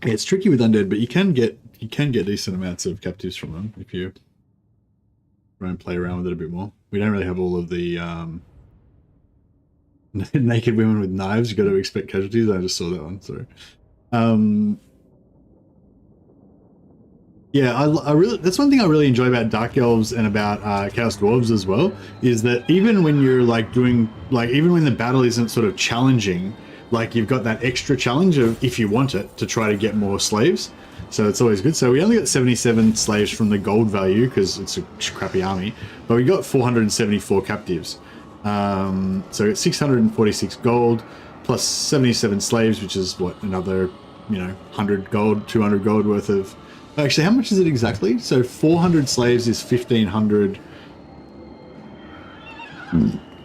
Yeah, it's tricky with undead, but you can get decent amounts of captives from them if you try and play around with it a bit more. We don't really have all of the naked women with knives. You got to expect casualties. I just saw that one. Sorry. Yeah, I really, that's one thing I really enjoy about Dark Elves and about Chaos Dwarves as well, is that even when you're like doing, like even when the battle isn't sort of challenging, like you've got that extra challenge of, if you want it, to try to get more slaves. So it's always good. So we only got 77 slaves from the gold value because it's a crappy army, but we got 474 captives. So it's 646 gold plus 77 slaves, which is what, another, 100 gold, 200 gold worth of. Actually, how much is it exactly? So 400 slaves is 1,500.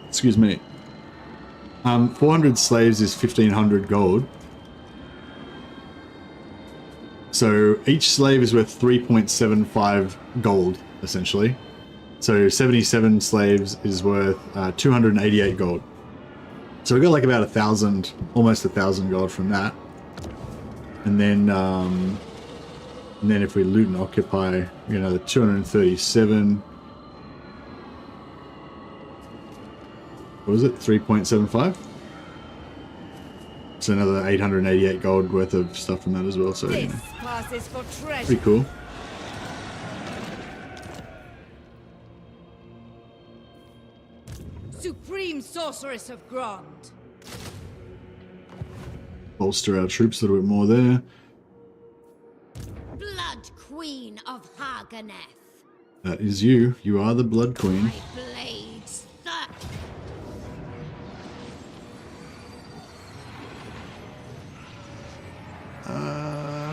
Excuse me. 400 slaves is 1,500 gold. So each slave is worth 3.75 gold, essentially. So 77 slaves is worth 288 gold. So we got like about 1,000, almost 1,000 gold from that. And then if we loot and occupy, the 237. What was it? 3.75. So another 888 gold worth of stuff from that as well. So This passes for treasure. pretty cool. Supreme Sorceress of Grond. Bolster our troops a little bit more there. Blood Queen of Haganeth. That is you. You are the Blood Queen. My blades that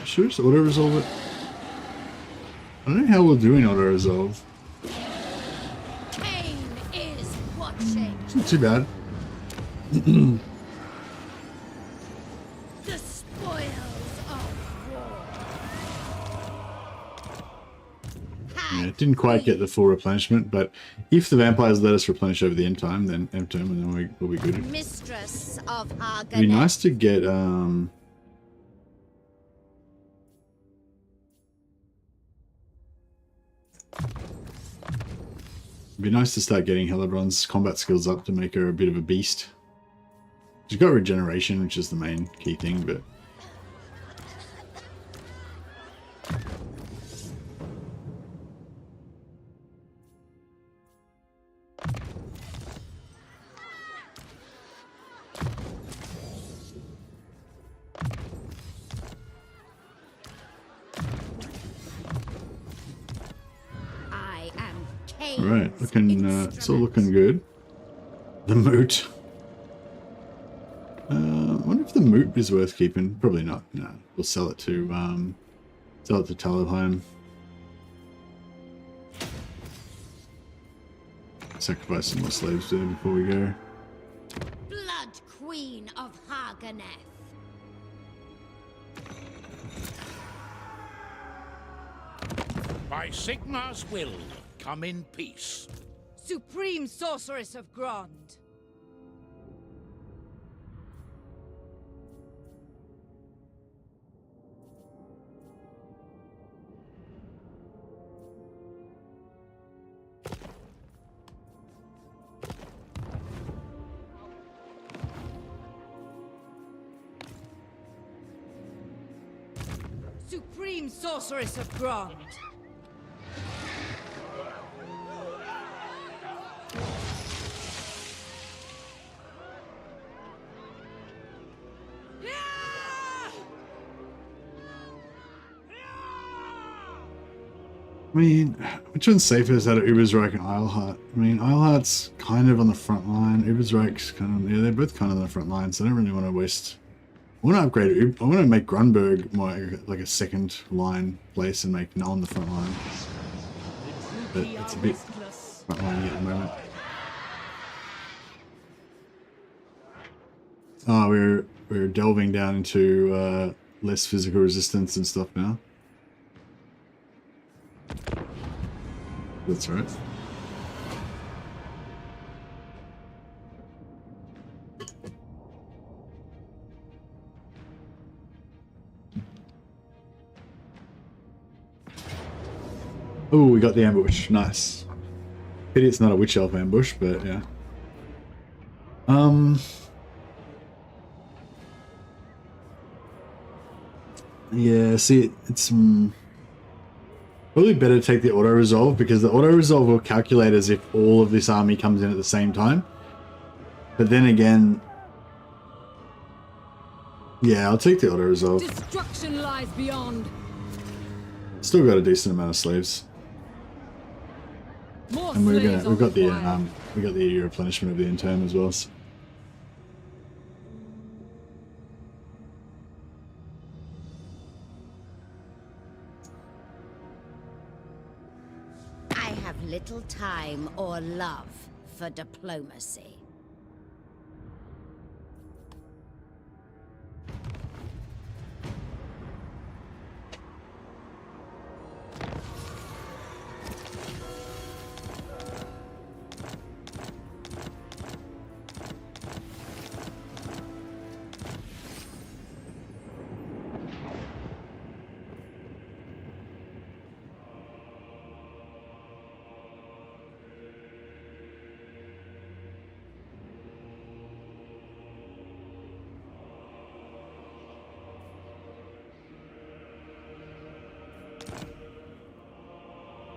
Should we just auto-resolve it? I don't know how we're doing auto-resolve. pain is watching. It's not too bad. The spoils of war. Yeah, it didn't quite get the full replenishment, but if the vampires let us replenish over the end time, then and then we'll be good. Mistress of Haganeth. It'd be nice to get it'd be nice to start getting Hellebron's combat skills up to make her a bit of a beast. She's got regeneration, which is the main key thing, but I am alright, looking it's all looking good. The moot. I wonder if the moot is worth keeping. Probably not. No, we'll sell it to Talabheim. Sacrifice some more slaves there before we go. Blood Queen of Haganeth. By Sigmar's will, come in peace. Supreme Sorceress of Grond. Supreme Sorceress of Grond. I mean, which one's safest out of Ubersreich and Eilhart? I mean, Eilhart's kind of on the front line. Ubersreich's kind of, yeah, they're both kind of on the front line, so I don't really want to waste. I want to upgrade. I want to make Grunberg more like a second line place and make Null the front line. But it's a bit front line at the moment. Oh, we're delving down into less physical resistance and stuff now. That's right. Oh, we got the ambush. Nice. Pity it's not a Witch Elf ambush, but yeah. Yeah, see, it's probably better to take the auto-resolve, because the auto-resolve will calculate as if all of this army comes in at the same time. But then again... Yeah, I'll take the auto-resolve. Destruction lies beyond. Still got a decent amount of slaves. More And slaves we've got the required. we got the replenishment of the intern as well. So. I have little time or love for diplomacy.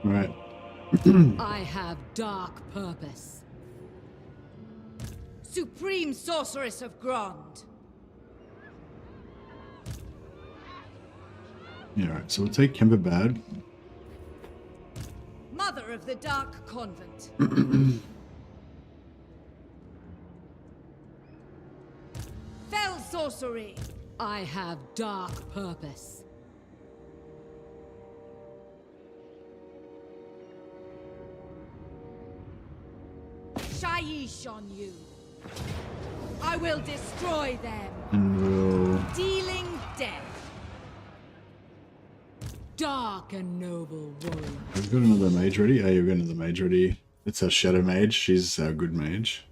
Right. I have dark purpose. Supreme Sorceress of Grond. Yeah, right. So we'll take Kemperbad. Mother of the Dark Convent. Fell Sorcery. I have dark purpose. Shaiish on you. I will destroy them. And we'll... Dealing death. Dark and noble warrior. We've got another mage ready. Oh, yeah, we've got another mage ready. It's our shadow mage. She's our good mage.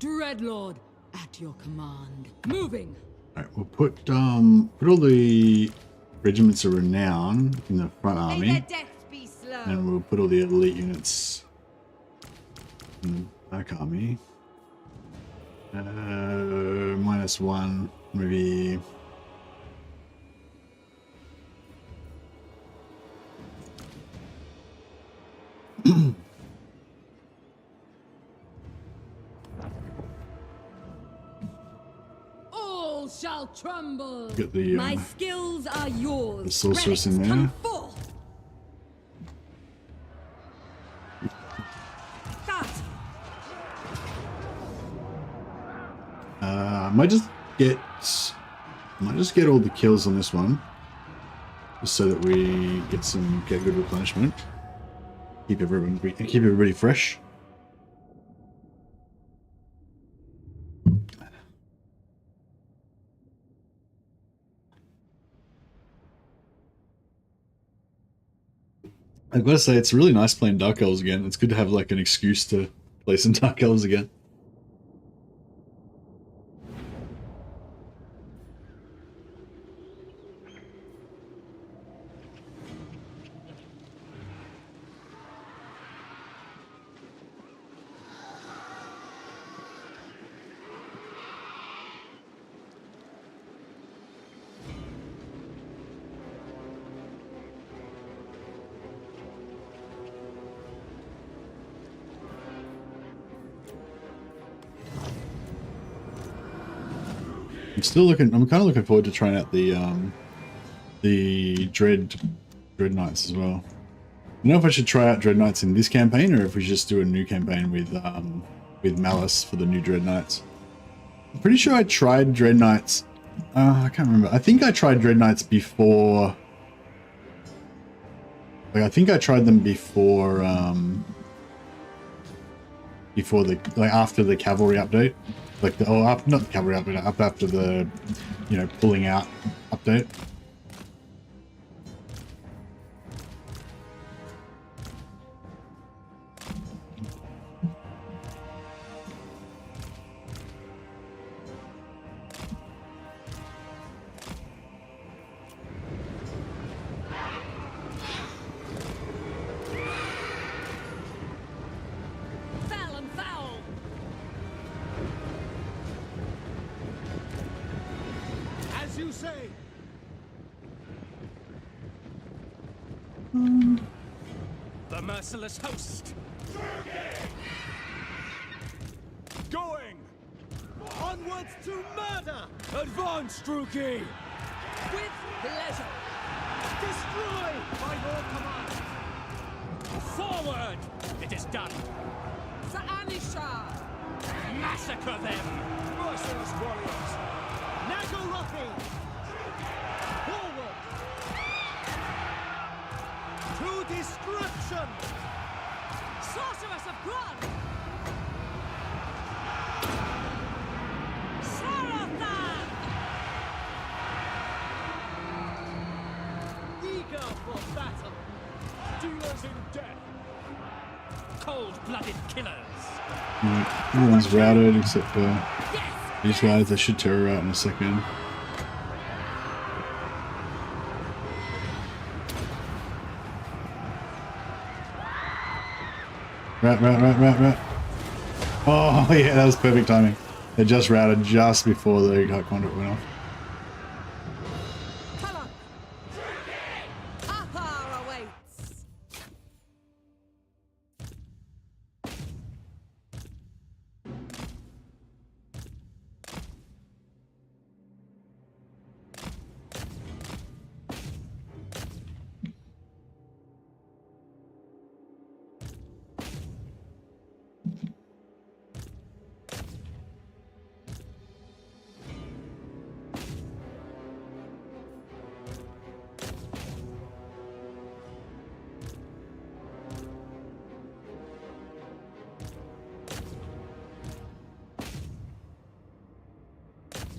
Dreadlord, at your command. Moving. Alright, we'll put all the regiments of renown in the front May army. their deaths be slow. And we'll put all the elite units in the back army. -1, maybe. All shall tremble. Get the My skills are yours. the sorceress in Relics, there. come forth. Start. might just get all the kills on this one, just so that we get good replenishment. Keep everybody fresh. I've got to say, it's really nice playing Dark Elves again. It's good to have like an excuse to play some Dark Elves again. I'm kind of looking forward to trying out the Dread Knights as well. I don't know if I should try out Dread Knights in this campaign, or if we should just do a new campaign with Malice for the new Dread Knights. I'm pretty sure I tried Dread Knights. I can't remember. I think I tried Dread Knights before. Like, I think I tried them before after the cavalry update. Like not the cavalry update, up after the you know, pulling out update. Foul and foul! As you say. The merciless host. Going! Onwards to murder! Advance, Druki! With pleasure! Destroy by your command! Forward! It is done. Sa'anisha! Massacre them. Merciless warriors! Nagarathi! Forward! To destruction! Sorceress of blood! Sarathan! Eager for battle! Dealers in death! Cold-blooded killers. Everyone's routed except Yes! these guys. They should terror out in a second. Rat. Oh, yeah, that was perfect timing. They just routed just before the Hut Conduit went off. Come on! Apar awaits!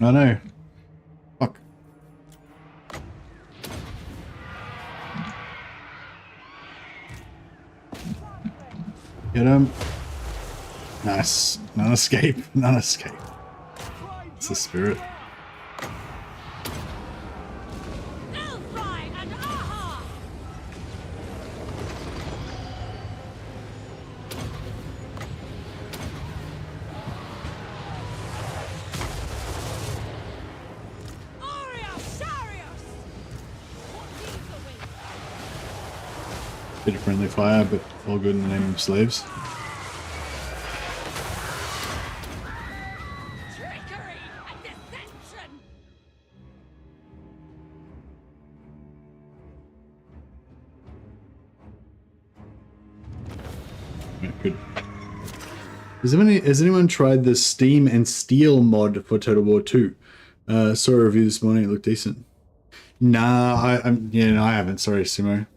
I know. Fuck. Get him. Nice. None escape. None escape. It's the spirit. Elfry and Aha! Arius! Sharius! What needs the wind? Bit of friendly fire, but all good in the name of slaves. Trickery and deception! Yeah, good. Has anyone tried the Steam and Steel mod for Total War 2? Saw a review this morning. It looked decent. Nah, I haven't. Sorry, Simo.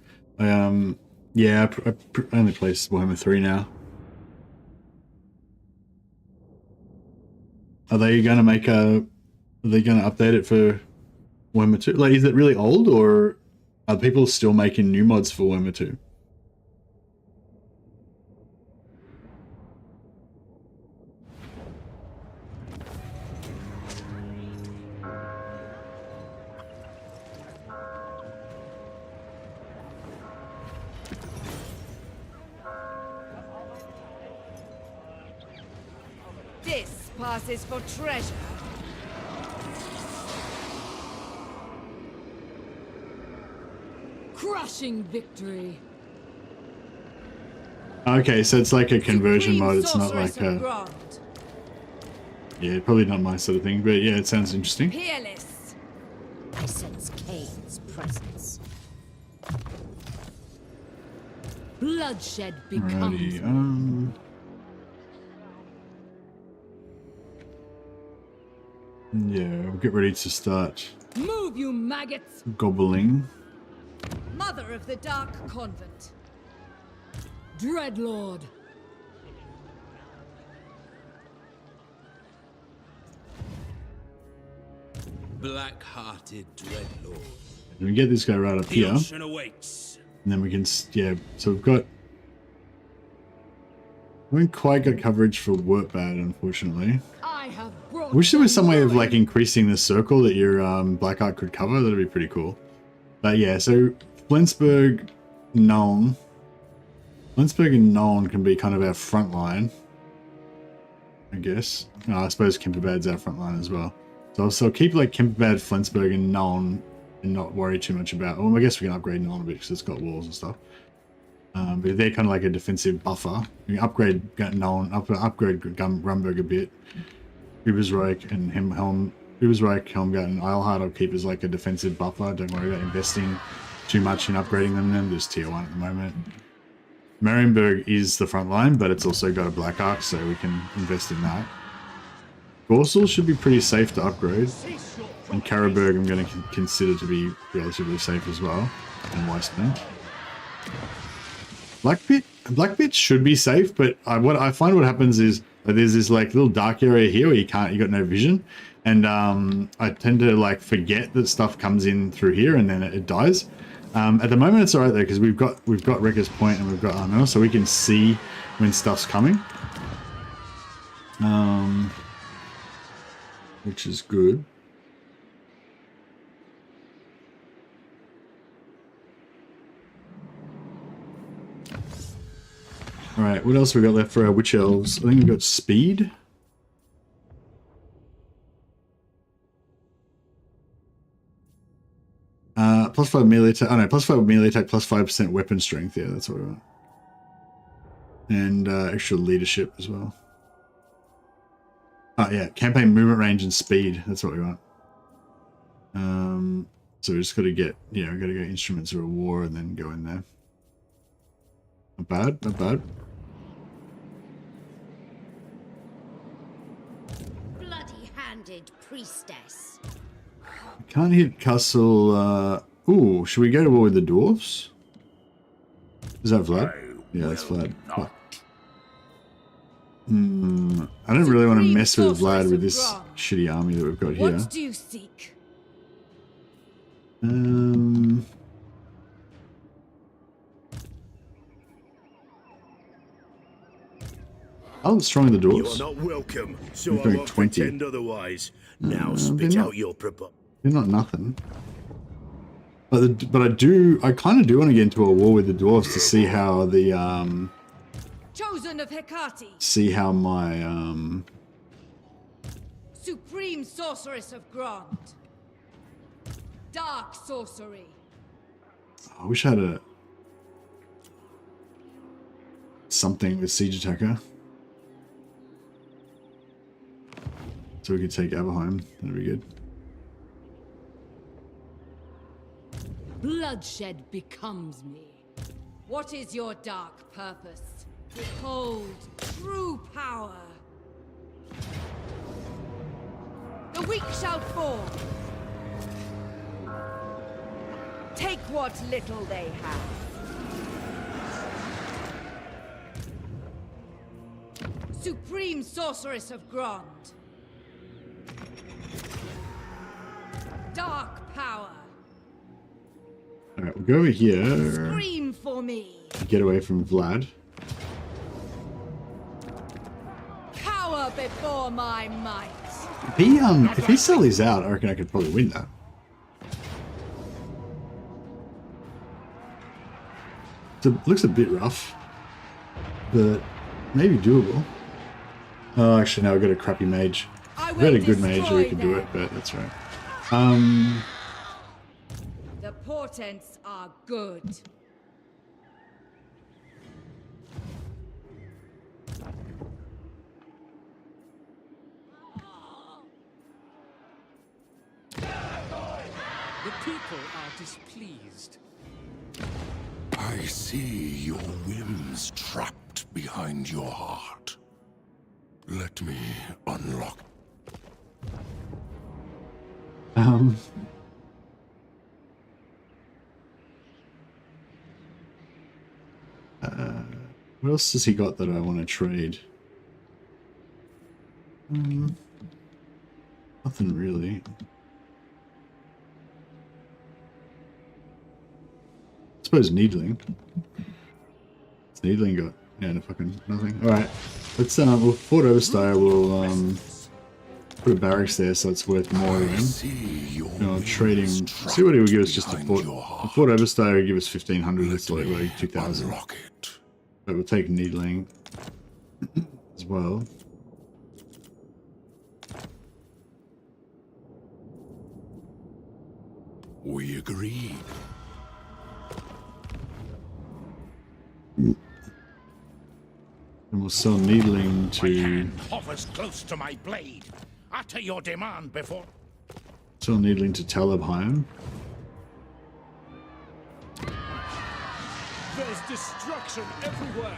Yeah, I only play Warhammer 3 now. Are they going to make a? Are they going to update it for Warhammer 2? Like, is it really old, or are people still making new mods for Warhammer 2? This passes for treasure. Crushing victory. Okay, so it's like a conversion mod. It's not like Sorceress of a. Grant. Yeah, probably not my sort of thing, but yeah, it sounds interesting. Peerless. I sense Cain's presence. Bloodshed becomes. Alrighty, yeah, we'll get ready to start Move, you maggots! gobbling. Mother of the Dark Convent. Dreadlord. black-hearted dreadlord. We get this guy right up The here, and ocean awaits. then we can, yeah. So we've got. We haven't quite got coverage for Wurtbad, unfortunately. I have brought I wish there was some way of ruin. like increasing the circle that your Blackheart could cover. That'd be pretty cool. But yeah, so Flensburg, Nuln. Flensburg and Nuln can be kind of our front line, I guess. No, I suppose Kemperbad's our front line as well. So I'll keep like Kemperbad, Flensburg, and Nuln, and not worry too much about. Well, I guess we can upgrade Nuln a bit because it's got walls and stuff. But they're kind of like a defensive buffer. You can upgrade Nuln, upgrade Grumberg a bit. Ubersreich and Ubersreich, Helmgart, and Eilhart I'll keep as like a defensive buffer. Don't worry about investing too much in upgrading them. Then there's tier 1 at the moment. Marienburg is the front line, but it's also got a Black Arc, so we can invest in that. Gorsel should be pretty safe to upgrade. And Karaberg I'm going to consider to be relatively safe as well. And Weissman. Blackpit should be safe, but what I find what happens is there's this like little dark area here where you got no vision, and I tend to like forget that stuff comes in through here and then it dies. At the moment it's alright though, because we've got Wrecker's Point and we've got Armel, so we can see when stuff's coming, which is good. Alright, what else we got left for our Witch Elves? I think we've got speed. Plus 5 melee attack. Oh no, plus 5 melee attack, plus 5% weapon strength. Yeah, that's what we want. And extra leadership as well. Oh yeah, campaign movement range and speed. That's what we want. So we just got to get, yeah, we got to go Instruments of War and then go in there. Not bad, not bad. Bloody-handed priestess. Can't hit Castle. Ooh, should we go to war with the dwarves? Is that Vlad? Yeah, that's Vlad. Fuck. I don't really want to mess with Vlad with this shitty army that we've got here. What do you seek? How strong are the You are dwarves? not welcome, so We're I doing won't 20. pretend otherwise. Now spit not- out your proposal. They're not nothing. But I kind of do want to get into a war with the dwarves to see how the Chosen of Hecate, see how my supreme sorceress of Grant. Dark sorcery. I wish I had a something with Siege Attacker. So we could take Aberheim. That'd be good. Bloodshed becomes me. What is your dark purpose? Behold true power. The weak shall fall. Take what little they have. Supreme sorceress of Grant. Dark power. Alright, we'll go over here. Scream for me. Get away from Vlad. Cower before my might. If he sell these out, I reckon I could probably win that. It looks a bit rough, but maybe doable. Oh, actually, no, I've got a crappy mage. If we had a good mage, we could do it, but that's right. The portents are good. The people are displeased. I see your whims trapped behind your heart. Let me unlock. What else has he got that I want to trade? Nothing really. suppose needling. It's needling got no fucking nothing. Alright. Let's we'll Fort Overstyre will put a barracks there so it's worth more to him. Trading, see what he would give us just a Fort. A Fort Overstyre would give us 1500, it's like 2000. But we'll take needling as well. We agreed. And we'll sell needling My to hand hovers close to my blade. Utter your demand before... sell needling to Hellebron. There's destruction everywhere.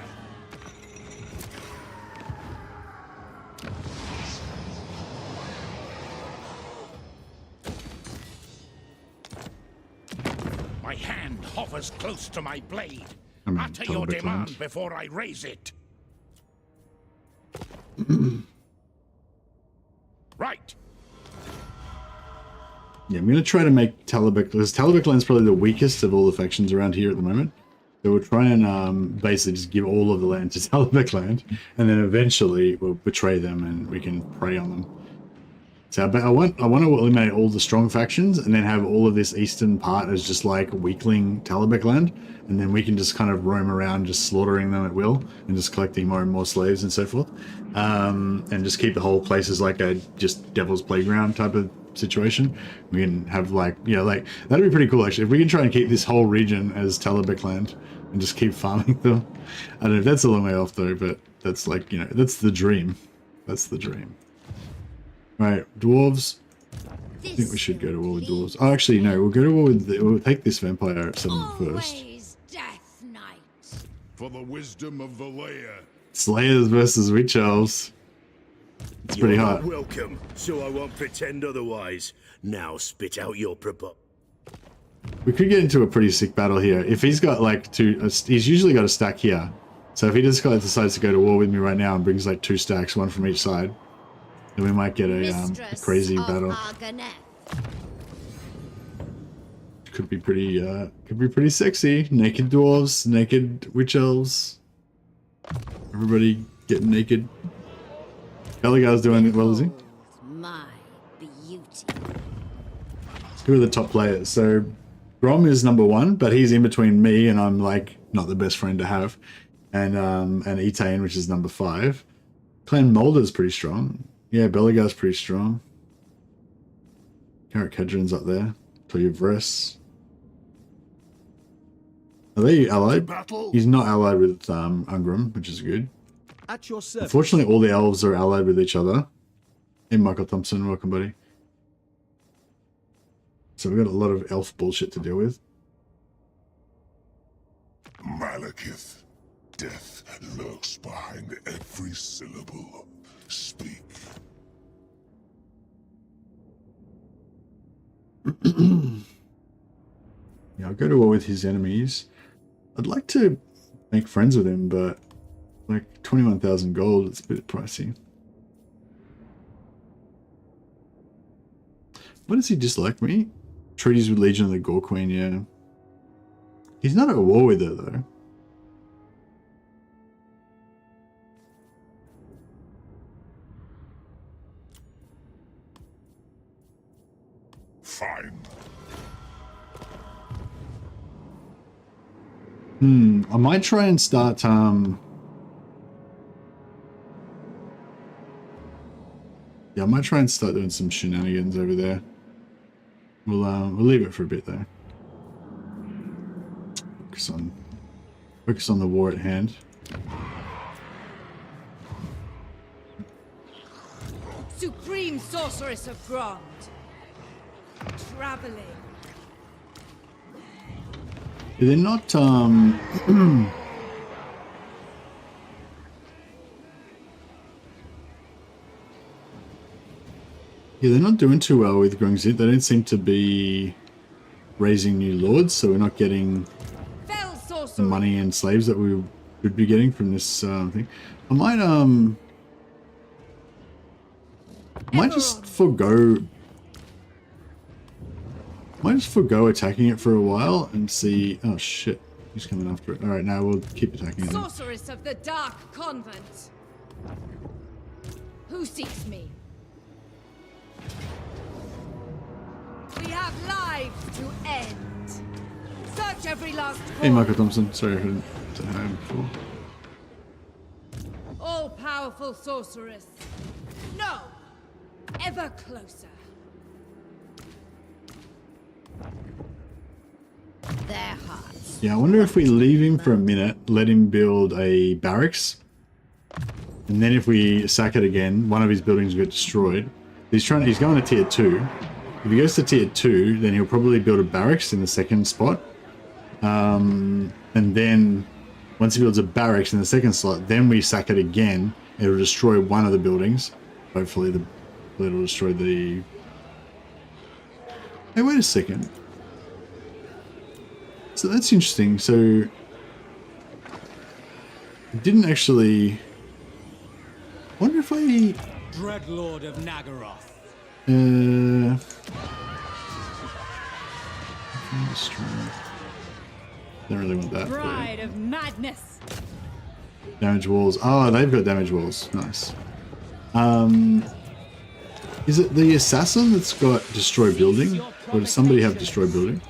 My hand hovers close to my blade. I mean, Utter your demand land. before I raise it. Right. Yeah, I'm going to try to make Talabek, because Talabek Land's probably the weakest of all the factions around here at the moment. So we'll try and basically just give all of the land to Talabek Land, and then eventually we'll betray them and we can prey on them. So I want to eliminate all the strong factions and then have all of this eastern part as just like weakling Talabek Land, and then we can just kind of roam around just slaughtering them at will and just collecting more and more slaves and so forth, and just keep the whole place as like a just devil's playground type of situation. We can have like, you know, like that'd be pretty cool actually if we can try and keep this whole region as Talabek Land and just keep farming them. I don't know if that's a long way off though, but that's like, you know, that's the dream. That's the dream. Right, dwarves. I think we should go to war with dwarves. Oh, actually, no. We'll go to war with. We'll take this vampire settlement first. Always Death Knight. For the wisdom of the layer. Slayers versus Witch Elves. It's pretty You're hot. not welcome, so I won't pretend otherwise. Now spit out your We could get into a pretty sick battle here. If he's got like he's usually got a stack here. So if he just decides to go to war with me right now and brings like 2 stacks, one from each side, then we might get a crazy battle. Could be pretty sexy. Naked dwarves, naked witch elves. Everybody getting naked. Gallagher's doing well, is he? My beauty. Who are the top players? So Grom is number 1, but he's in between me and I'm like not the best friend to have. And Etain, which is number 5. Clan Molder's pretty strong. Yeah, Belagar's pretty strong. Carrot Kedron's up there. Toya Vress. Are they allied? He's not allied with Ungram, which is good. At your service. Unfortunately, all the elves are allied with each other. Hey, Michael Thompson, welcome, buddy. So we've got a lot of elf bullshit to deal with. Malekith, death lurks behind every syllable. Speak. Yeah, I'll go to war with his enemies. I'd like to make friends with him, but like 21,000 gold, it's a bit pricey. What does he dislike me? Treaties with Legion of the Gore Queen, yeah. He's not at war with her though. Fine. I might try and start yeah, I might try and start doing some shenanigans over there. We'll leave it for a bit though. Focus on the war at hand. Supreme Sorceress of Grond. Traveling. They're not yeah, they're not doing too well with Grungzit. They don't seem to be raising new lords, so we're not getting the money and slaves that we would be getting from this thing. I might just forego. Might just forgo attacking it for a while and see. Oh shit, he's coming after it. All right, now we'll keep attacking it. Sorceress of the Dark Convent. Who seeks me? We have lives to end. Search every last Hey, corner. Michael Thompson. Sorry, I hadn't said hi before. All-powerful sorceress. No! Ever closer. Their hearts. Yeah, I wonder if we leave him for a minute, let him build a barracks, and then if we sack it again, one of his buildings will get destroyed. He's going to tier 2. If he goes to tier 2, then he'll probably build a barracks in the second spot. And then once he builds a barracks in the second slot, then we sack it again. It'll destroy one of the buildings. Hopefully it'll destroy the... Hey, wait a second. So that's interesting. So it didn't actually... I wonder if I... Dreadlord of Nagaroth. Don't really want that. Bride of madness. Damage walls. Oh, they've got damage walls. Nice. Is it the assassin that's got destroy building? Or does somebody have destroy building?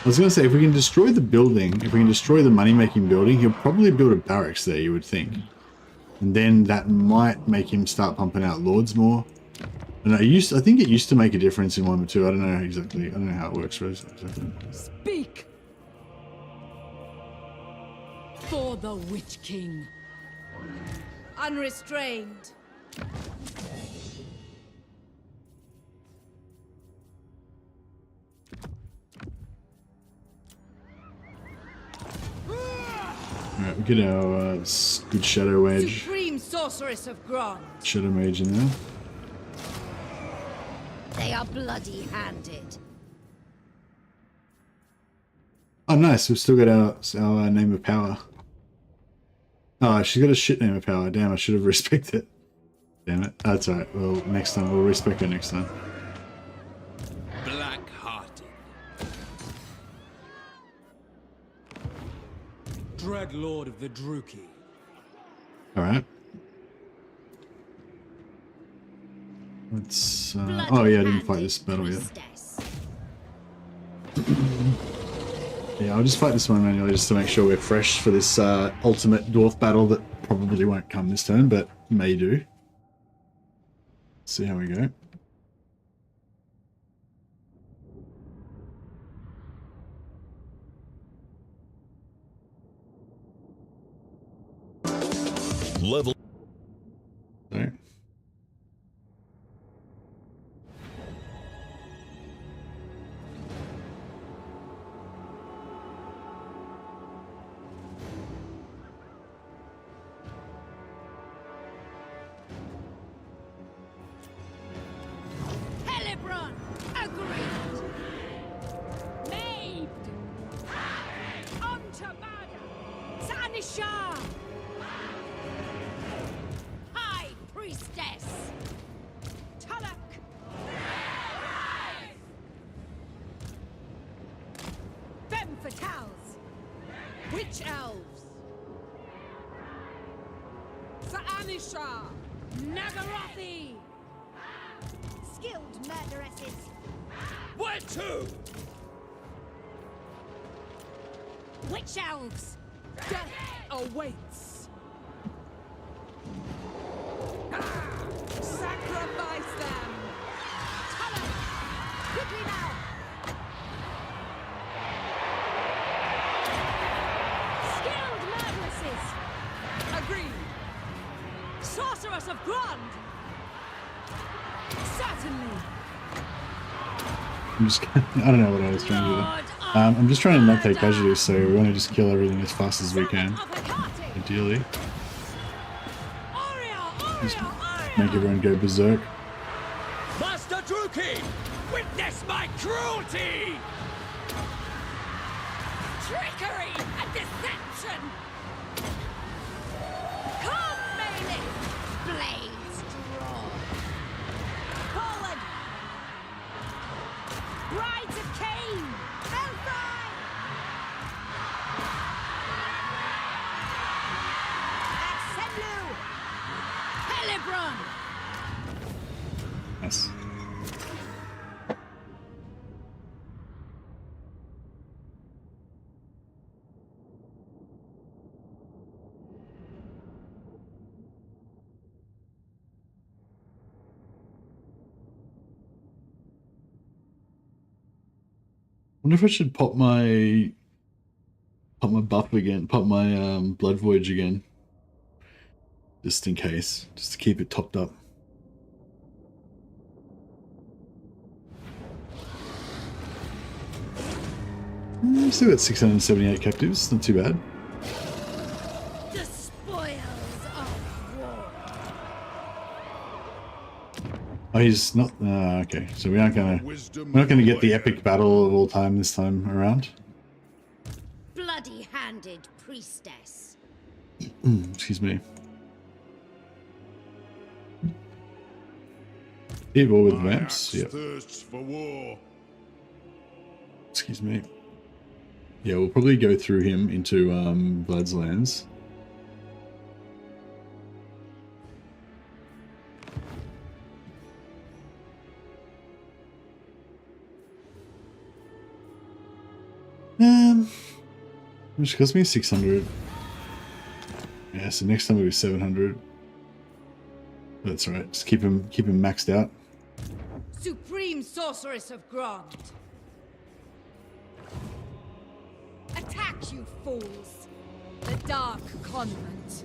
I was going to say, if we can destroy the building, if we can destroy the money-making building, he'll probably build a barracks there, you would think. And then that might make him start pumping out lords more. And I think it used to make a difference in 1 or 2. I don't know exactly. I don't know how it works. Exactly. Speak for the Witch King. Unrestrained. Alright, we get our good Shadow Mage. Supreme Sorceress of Grond. Shadow Mage in there. They are bloody-handed. Oh, nice. We've still got our name of power. Oh, she's got a shit name of power. Damn, I should have respected it. Damn it. That's alright. Well, next time. We'll respect her next time. Black-hearted. Dreadlord of the Druki. Alright. Let's... oh yeah, I didn't fight this battle yet. Yeah, I'll just fight this one manually just to make sure we're fresh for this ultimate dwarf battle that probably won't come this turn, but may do. Let's see how we go. Level. Sorry. Hellebron. Agreed. Made. Ontabada. Sanisha. High Priestess! Tullock. Femme Fatales. Witch Elves. Saanisha. Nagarothi. Skilled murderesses! Where to? Witch Elves! Death awaits. Sacrifice them. Tullock! Quickly now! Skilled murderesses. Agreed. Sorceress of Grond. Certainly. I'm just... I don't know what I was trying to do there. I'm just trying to not take casualties, so we want to just kill everything as fast as we can. Ideally. Just make everyone go berserk. Master Druki! Witness my cruelty! Trickery and deception. Come, Melee. Blades Brides of Cain! Hellebron! Assemblu! Hellebron! Nice. Wonder if I should pop my buff again, pop my blood voyage again, just in case, just to keep it topped up. Still got 678 captives, not too bad. The spoils of war. Oh, he's not. Okay, so we're not gonna get the epic battle of all time this time around. Bloody-handed priestess. Excuse me. Evil with vamps. Yep. Thirsts for war. Excuse me. Yeah, we'll probably go through him into Vlad's lands. Which cost me 600. Yeah, so next time it'll be 700. That's right. Just keep him maxed out. Supreme Sorceress of Grant. Attack, you fools! The Dark Convent.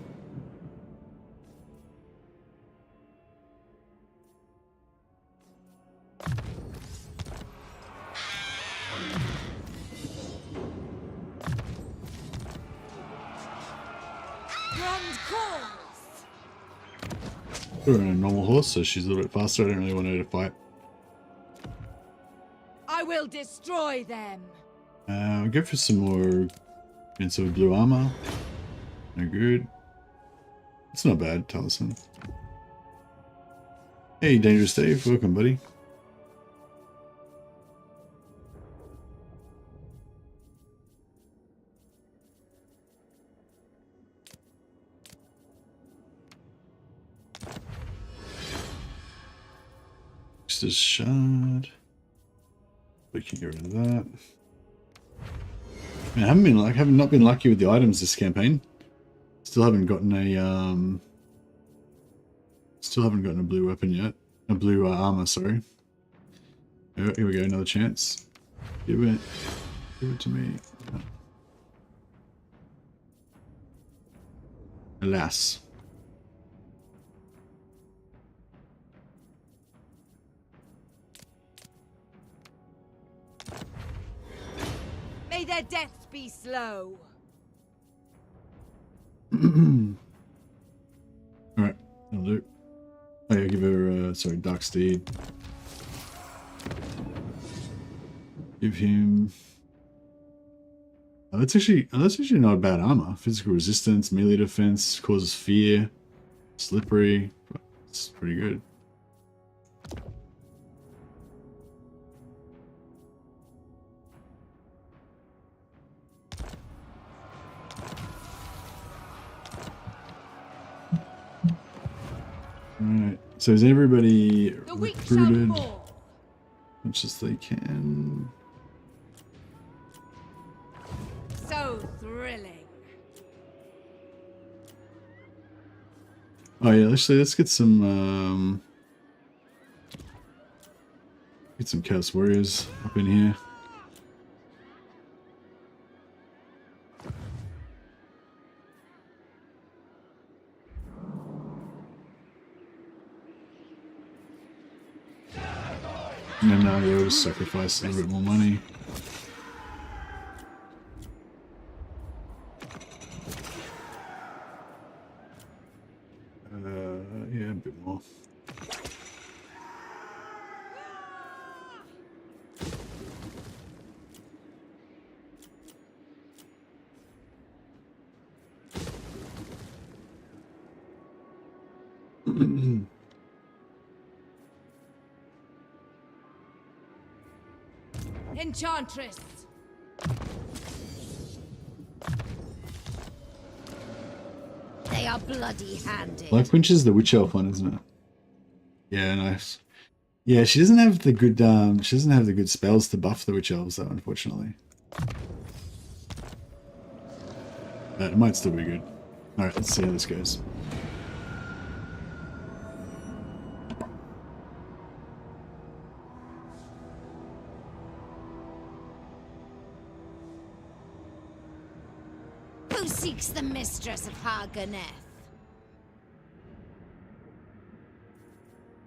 Grand calls! We're on a normal horse, so she's a little bit faster. I don't really want her to fight. I will destroy them. I'll go for some more expensive blue armor. No good. It's not bad, Talisman. Hey, Dangerous Dave. Welcome, buddy. Just a shard. We can get rid of that. I have not been lucky with the items this campaign. Still haven't gotten a blue weapon yet. A blue armor, sorry. Oh, here we go, another chance. Give it to me. Alas. May their deaths be slow. Alright, that'll do. Oh yeah, give her, sorry, Dark Steed. Give him... Oh, that's actually not a bad armor. Physical resistance, melee defense, causes fear, slippery. It's pretty good. Alright, so is everybody recruited as much as they can? So thrilling. Oh yeah, let's get some Chaos Warriors up in here. And then now you'll just sacrifice a little bit more money. Yeah, a bit more. Enchantress. They are bloody-handed. Blackfinch is the Witch Elf one, isn't it? Yeah, nice. Yeah, she doesn't have the good spells to buff the Witch Elves though, unfortunately. But it might still be good. Alright, let's see how this goes. Who seeks the mistress of Harganeth?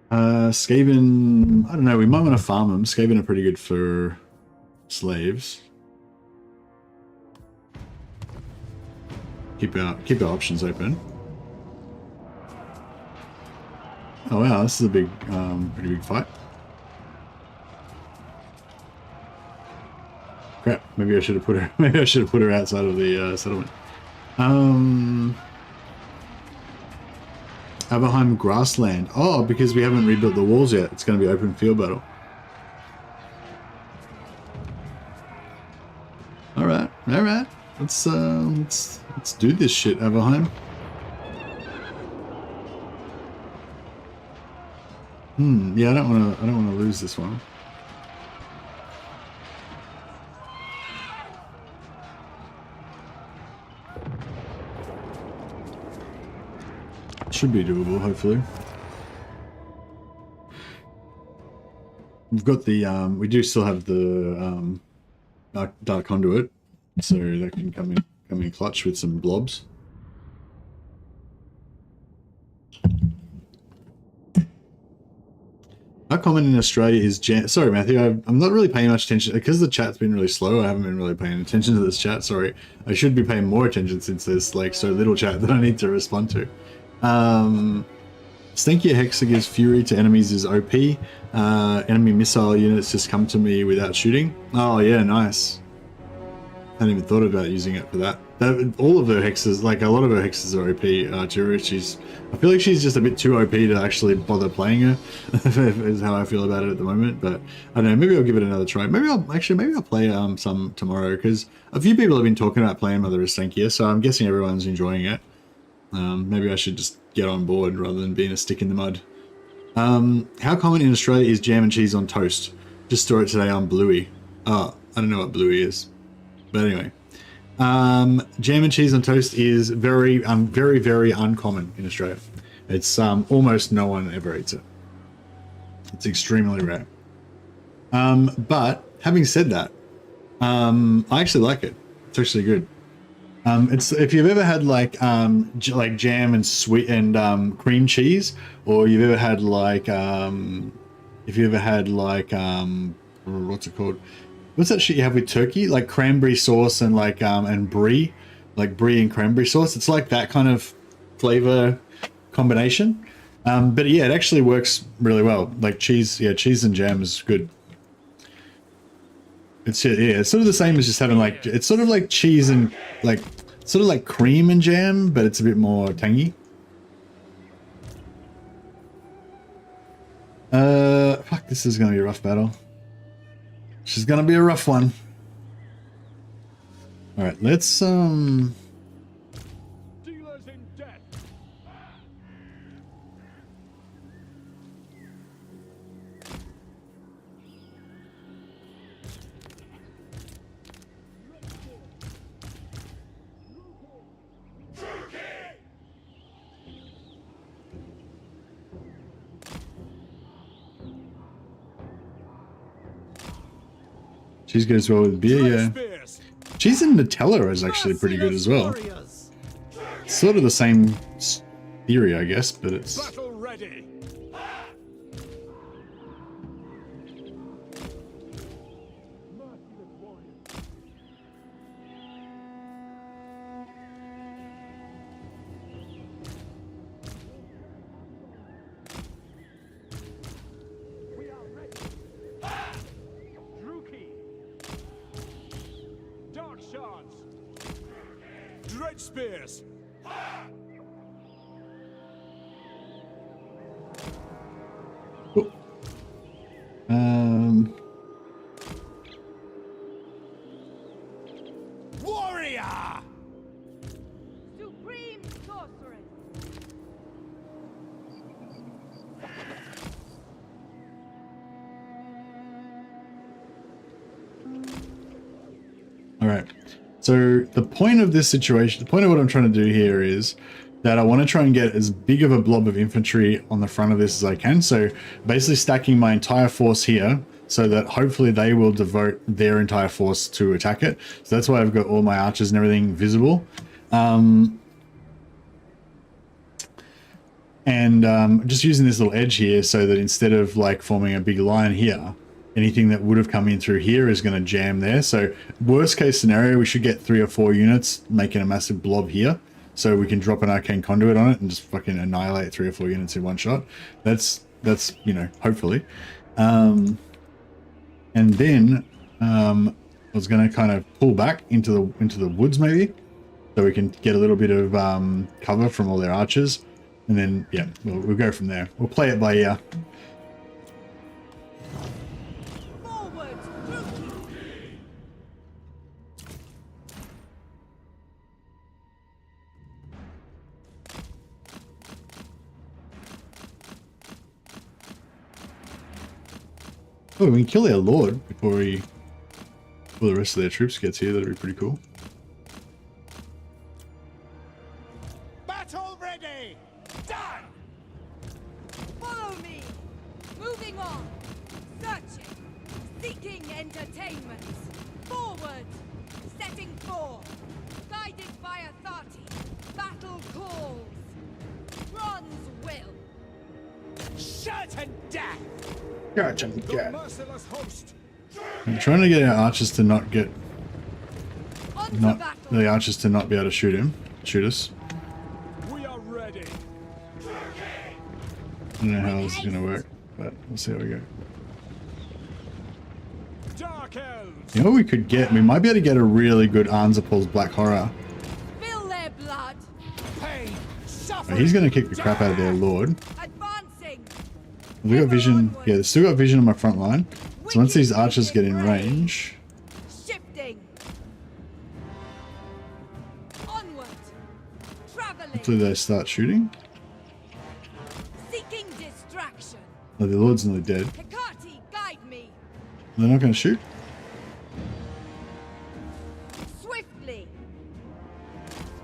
Skaven, I don't know, we might want to farm them. Skaven are pretty good for slaves. Keep our options open. Oh wow, this is a big, pretty big fight. Crap, maybe I should have put her. Maybe I should have put her outside of the settlement. Aberheim grassland. Oh, because we haven't rebuilt the walls yet. It's going to be open field battle. All right. Let's do this shit, Aberheim. Yeah, I don't want to lose this one. Should be doable, hopefully. We've got the we do still have the dark conduit, so that can come in clutch with some blobs. How common in Australia is jam? Sorry, Matthew, I'm not really paying much attention because the chat's been really slow. I haven't been really paying attention to this chat. Sorry, I should be paying more attention since there's like so little chat that I need to respond to. Stinkier Hexa gives fury to enemies is OP. Enemy missile units just come to me without shooting. Oh yeah, nice. I hadn't even thought about using it for that. All of her hexes, like a lot of her hexes are OP. Artillery, I feel like she's just a bit too OP to actually bother playing her. Is how I feel about it at the moment. But I don't know. Maybe I'll give it another try. Maybe I'll play some tomorrow because a few people have been talking about playing Mother of Stenkia, so I'm guessing everyone's enjoying it. Maybe I should just get on board rather than being a stick in the mud. How common in Australia is jam and cheese on toast? Just saw it today on Bluey. Oh, I don't know what Bluey is. But anyway, jam and cheese on toast is very, very uncommon in Australia. It's almost no one ever eats it. It's extremely rare. But having said that, I actually like it. It's actually good. It's if you've ever had like jam and sweet and cream cheese, or you've ever had like what's it called? What's that shit you have with turkey? Like cranberry sauce and like and brie, like brie and cranberry sauce. It's like that kind of flavor combination. But yeah, it actually works really well. Like cheese, yeah, cheese and jam is good. It's it's sort of the same as just having like it's sort of like cheese and like sort of like cream and jam, but it's a bit more tangy. Fuck, this is gonna be a rough battle. This is gonna be a rough one. All right, let's Dealers in debt. cheese goes well with beer, yeah. Cheese and Nutella is actually pretty good as well. It's sort of the same theory, I guess, but it's... Battle ready. Dark shards. Dread spears. Cool. fear! Supreme sorceress. All right. So the point of this situation, the point of what I'm trying to do here is that I want to try and get as big of a blob of infantry on the front of this as I can. So basically stacking my entire force here so that hopefully they will devote their entire force to attack it. So that's why I've got all my archers and everything visible. Just using this little edge here so that instead of like forming a big line here, anything that would have come in through here is going to jam there. So worst case scenario, we should get 3 or 4 units making a massive blob here. So we can drop an arcane conduit on it and just fucking annihilate 3 or 4 units in one shot. That's you know, hopefully. And then I was going to kind of pull back into the woods maybe, so we can get a little bit of cover from all their archers. And then yeah, we'll go from there. We'll play it by ear. Oh, we can kill their lord before the rest of their troops gets here. That'd be pretty cool. Battle ready! Done! Follow me. Moving on. Searching. Seeking entertainment. Forward. Setting forth. Guided by authority. Battle calls. Bronze will. Certain death! Gotcha. The merciless host. I'm trying to get our archers to not get On to not battle. the archers to not be able to shoot us. We are ready. I don't know how this is gonna work, but we'll see how we go. Dark elves. You know what we could get? We might be able to get a really good Anzapul's Black Horror. Spill their blood. Pain! Oh, Suffering! he's gonna kick the crap out of their lord. Advancing. We got vision. Yeah, they still got vision on my front line. So once these archers get in range, Shifting. Onward. Traveling. hopefully they start shooting. Seeking distraction. Oh, the lord's nearly dead. Hecate, guide me. They're not gonna shoot. Swiftly.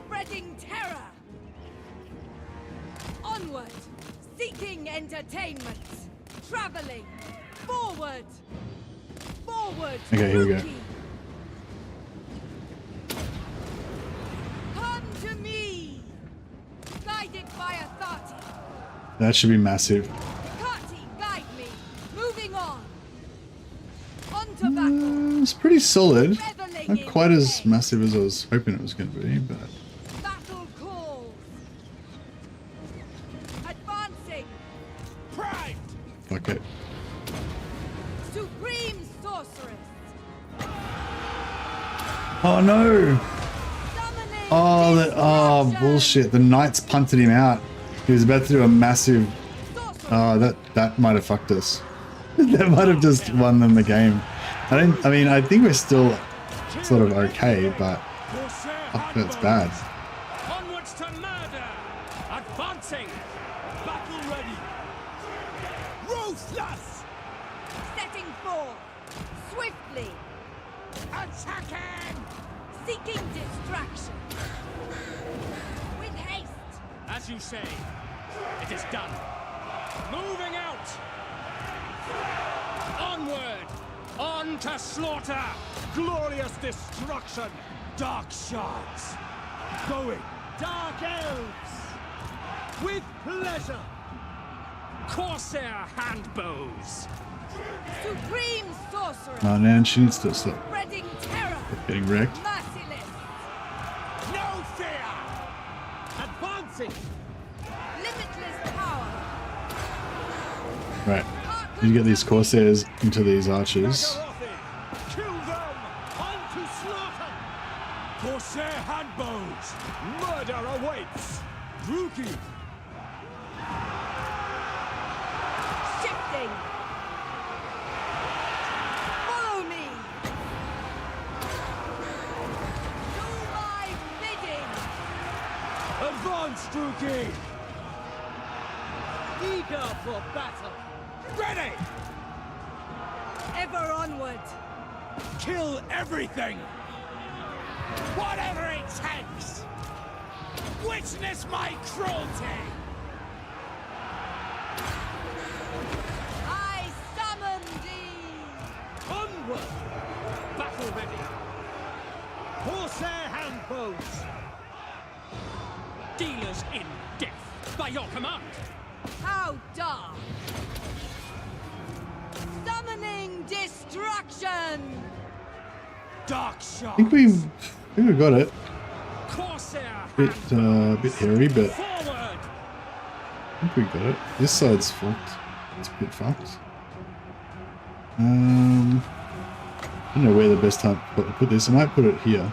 Spreading terror. Onward. Seeking entertainment. Traveling. Forward. Forward. Okay, here we go. Rookie. Come to me. Guided by authority. That should be massive. Hecate, guide me. Moving on. On to battle. It's pretty solid. Reveling Not in quite as pain. massive as I was hoping it was going to be, but Battle calls. Advancing. Pride! fuck it. Supreme sorceress. Oh no! Summoning Oh, distraction. bullshit. The knights punted him out. He was about to do a massive. Sorceress. That might have fucked us. That might have just won them the game. I mean, I think we're still sort of okay, but fuck, that's bad. Onwards to murder. Advancing. Battle ready. Ruthless! Setting forth. Swiftly. Attacking! Seeking distraction. With haste. As you say, it is done. Moving out. Onward. On to slaughter. Glorious destruction. Dark shards. Going. Dark elves. With pleasure. Corsair handbows. Supreme sorceress. Oh man, she needs to stop Spreading terror. getting wrecked. Merciless. No fear! Advancing. Limitless power. Right. You get these Corsairs into these archers. Kill them. On to slaughter. Corsair handbows. Murder awaits. Rookie. Shifting. Follow me. To my Struki! Eager for battle! Ready! Ever onward! Kill everything! Whatever it takes! Witness my cruelty! I summon thee! Onward! Battle ready! Corsair handbows! Dealers in death, by your command! How dark! Summoning destruction! Dark shot! I think we got it. Corsair Bit hairy, but forward! I think we got it. This side's fucked. It's a bit fucked. I don't know where the best time to put this. I might put it here.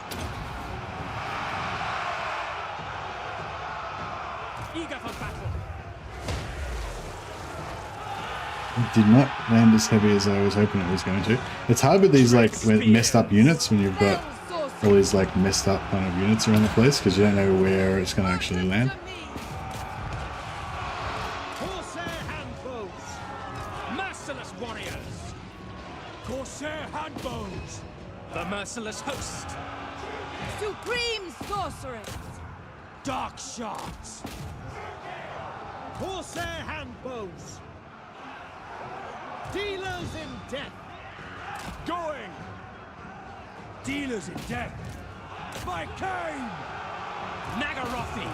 Eager for battle! It did not land as heavy as I was hoping it was going to. It's hard with these like messed up units when you've got all these like messed up kind of units around the place because you don't know where it's going to actually land. Corsair handbows! Merciless warriors! Corsair handbows! The merciless host! Supreme sorceress! Dark shards! Corsair handbows! Dealers in death! Going! Dealers in death! By Cain! Nagarothi!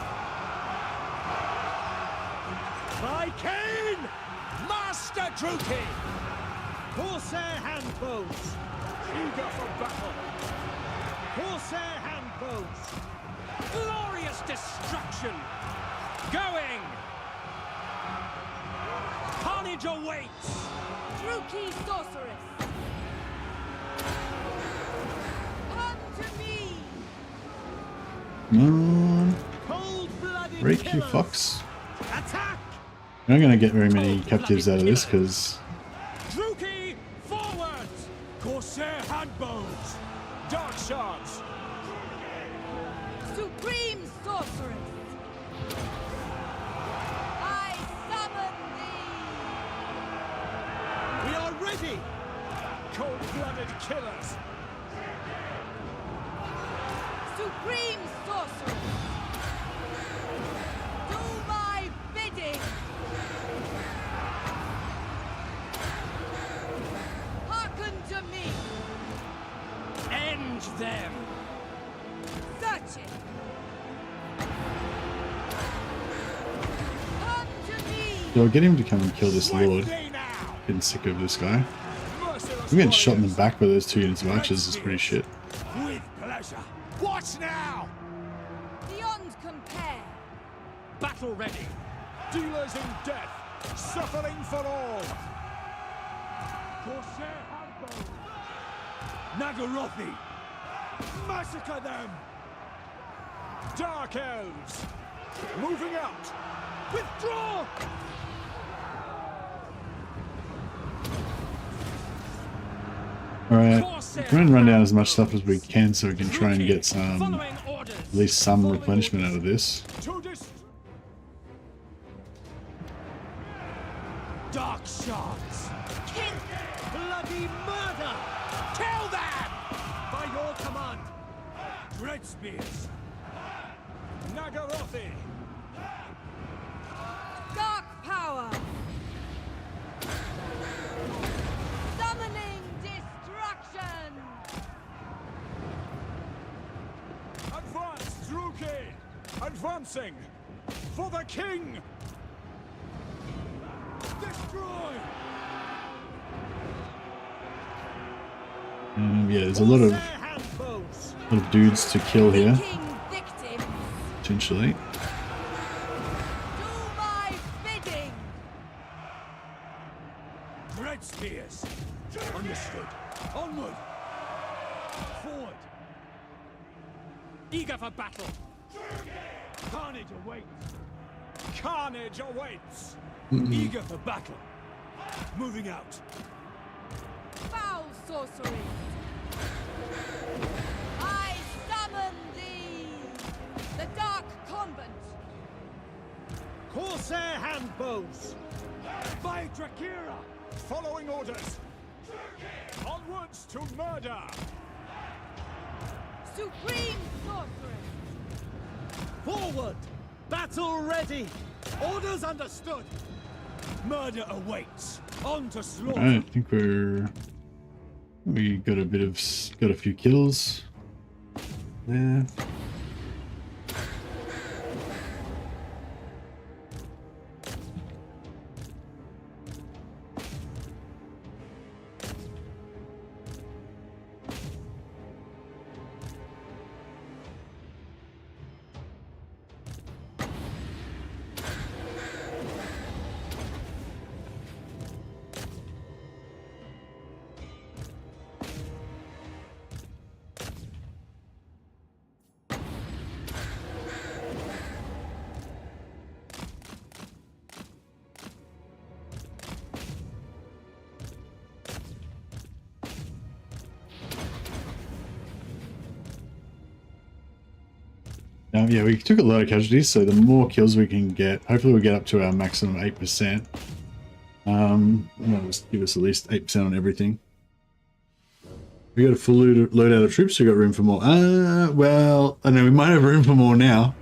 By Cain! Master Druki! Corsair handbows! Eager for battle! Corsair handbows! Glorious destruction! Going! Carnage awaits! Druki sorceress! Come to me! Come on. Cold-blooded Break you killers! fucks. Attack! You're not going to get very many captives out of this because Druki, forward! Corsair handbows! Dark shards! Supreme sorceress! I summon thee! We are ready! Cold-blooded killers! Supreme sorceress! Do my bidding! Hearken to me! End them! Search it! Come to me! so get him to come and kill this lord. Swiftly now! Getting sick of this guy. Merciless I'm getting shot in the warriors! back by those 2 units of archers is pretty shit. With pleasure! What now? Beyond compare! Battle ready! Dealers in death! Suffering for all! Corsair handbow! Nagarothi! Massacre them! Dark Elves! Moving out! Withdraw! Alright, we're trying to run down as much stuff as we can so we can try and get some, Following orders! at least some replenishment out of this. To this! Dark shards! King! Bloody murder! Kill them! By your command! Red spears! Nagarothi! Dark power! Summoning destruction! Advance, Druki! Advancing! For the king! Destroy! Yeah, there's a lot of dudes to kill here, King victim! potentially. Do my bidding! Red spears! Understood. Onward! Forward! Eager for battle! Carnage awaits! Carnage awaits! Eager for battle! Moving out! Foul sorcery! I summon thee! The Dark Convent! foes. By Drakira! Following orders! Onwards to murder! Supreme sorceress! Forward! Battle ready! Orders understood! Murder awaits! On to slaughter! I think we got a few kills there. Yeah, we took a lot of casualties, so the more kills we can get, hopefully we'll get up to our maximum 8%. That'll just give us at least 8% on everything. We got a full load out of troops, so we got room for more. Well, I know we might have room for more now.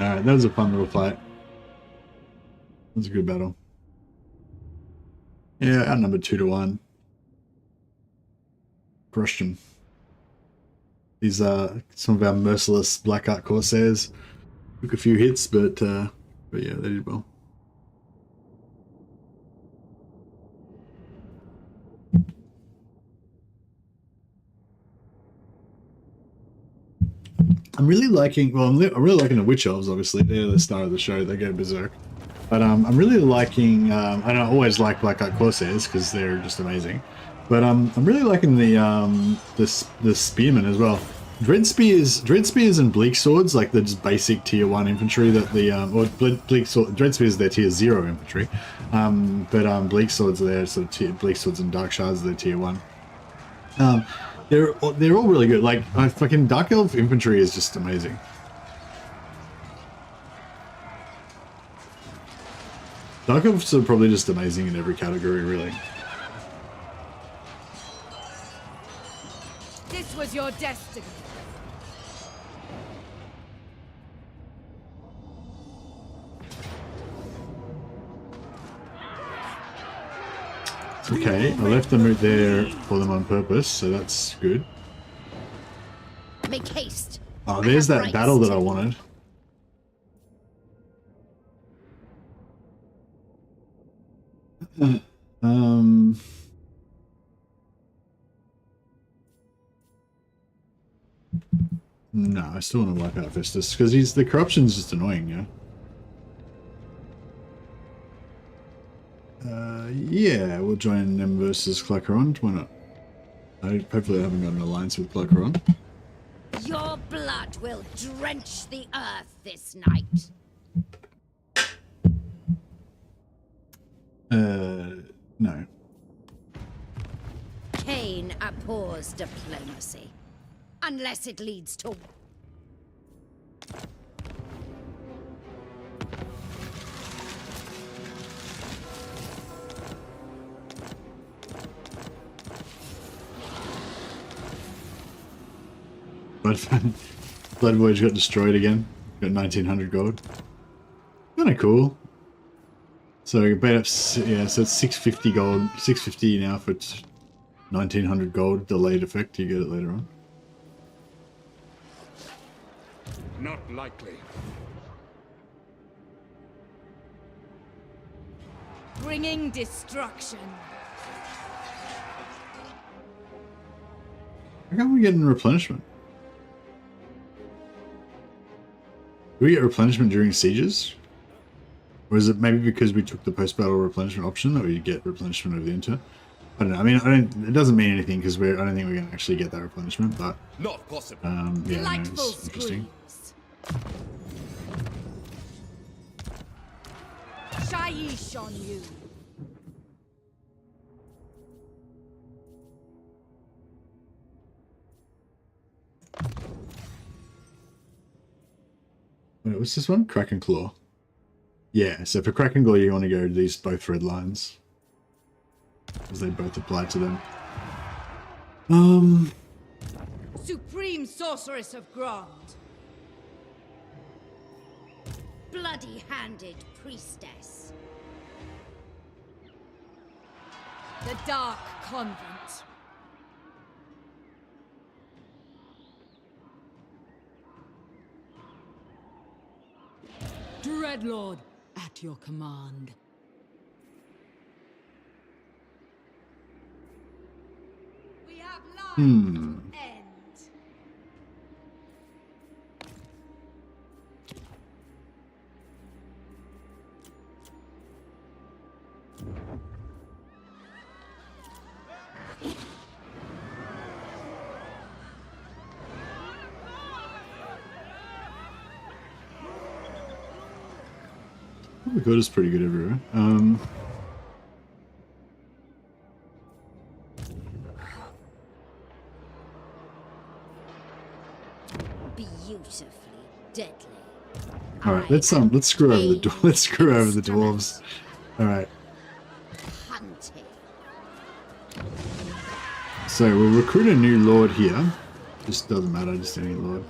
Alright, that was a fun little fight. That was a good battle. Yeah, outnumbered 2-1. Crushed him. These are some of our merciless Black Art Corsairs. Took a few hits, but yeah, they did well. I'm really liking, well, I'm really liking the Witch Elves, obviously. They're the star of the show. They go berserk. But I'm really liking, and I always like Black Art Corsairs because they're just amazing. But I'm really liking the Spearmen as well. Dread Spears and Bleak Swords, like the just basic tier 1 infantry that Dread Spears are their tier 0 infantry. But Bleak Swords are their sort of Bleak Swords and Dark Shards are their tier 1. They're all really good. Like fucking Dark Elf infantry is just amazing. Dark Elves are probably just amazing in every category, really. This was your destiny. Okay, I left them right there for them on purpose, so that's good. Make haste. Oh, there's that battle that I wanted. No, I still want to wipe out Festus because the corruption's just annoying, yeah. Yeah, we'll join them versus Clacaron. Why not? Hopefully I haven't got an alliance with Clacaron. Your blood will drench the earth this night. No. Cain abhors diplomacy. Unless it leads to... Blood Voyage got destroyed again. Got 1900 gold. Kind of cool. So we beat up, yeah, so it's 650 gold, 650 now for 1900 gold delayed effect. You get it later on. Not likely. Bringing destruction. How come we getting replenishment? Do we get replenishment during sieges? Or is it maybe because we took the post-battle replenishment option that we get replenishment over the inter? I don't know. I mean, it doesn't mean anything because I don't think we're going to actually get that replenishment. But Not possible. yeah, no, Delightful it's interesting. screams. Shaiish on you. Wait, what's this one? Crack and Claw. Yeah, so for Crack and Claw, you want to go to these both red lines. Because they both apply to them. Supreme Sorceress of Grond. Bloody-handed priestess. The Dark Convent. Dreadlord, at your command. We have lives to end. The good is pretty good everywhere. Beautifully deadly. All right, let's screw over the let's screw over the dwarves. All right. Hunting. So we'll recruit a new lord here. Just doesn't matter, just any lord.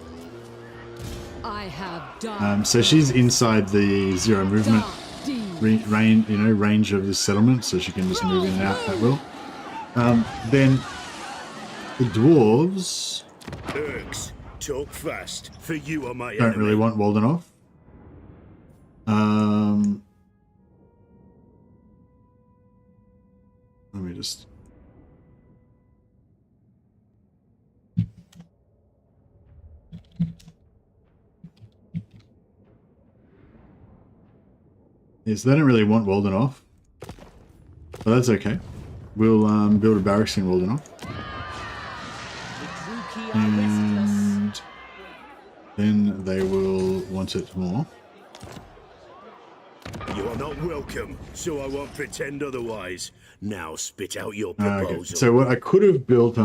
I have done. So she's inside the 0 movement range of this settlement, so she can just move in and out at will. Then the dwarves Urks, talk fast, for you are my don't enemy. really want Waldenhof. Let me just. Yes, they don't really want Waldenhof, but that's okay. We'll build a barracks in Waldenhof, and then they will want it more. You are not welcome, so I won't pretend otherwise. Now spit out your Okay. proposal. So what I could have built,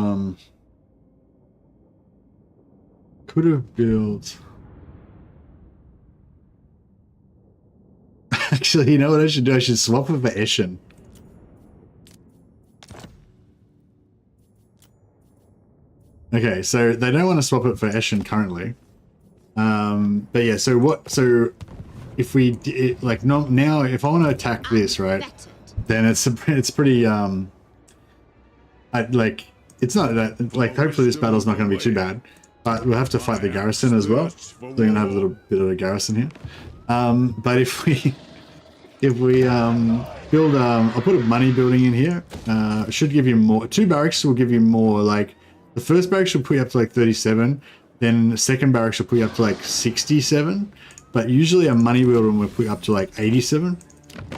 Actually, you know what I should do? I should swap it for Eshin. Okay, so they don't want to swap it for Eshin currently. But yeah, so if we like now if I want to attack this, right, then it's pretty it's not that, like, hopefully this battle's not going to be too bad, but we'll have to fight the garrison as well. So we're going to have a little bit of a garrison here. But if we build, I'll put a money building in here. It should give you more. 2 barracks will give you more. Like the first barracks should put you up to like 37. Then the second barracks should put you up to like 67. But usually a money building will put you up to like 87.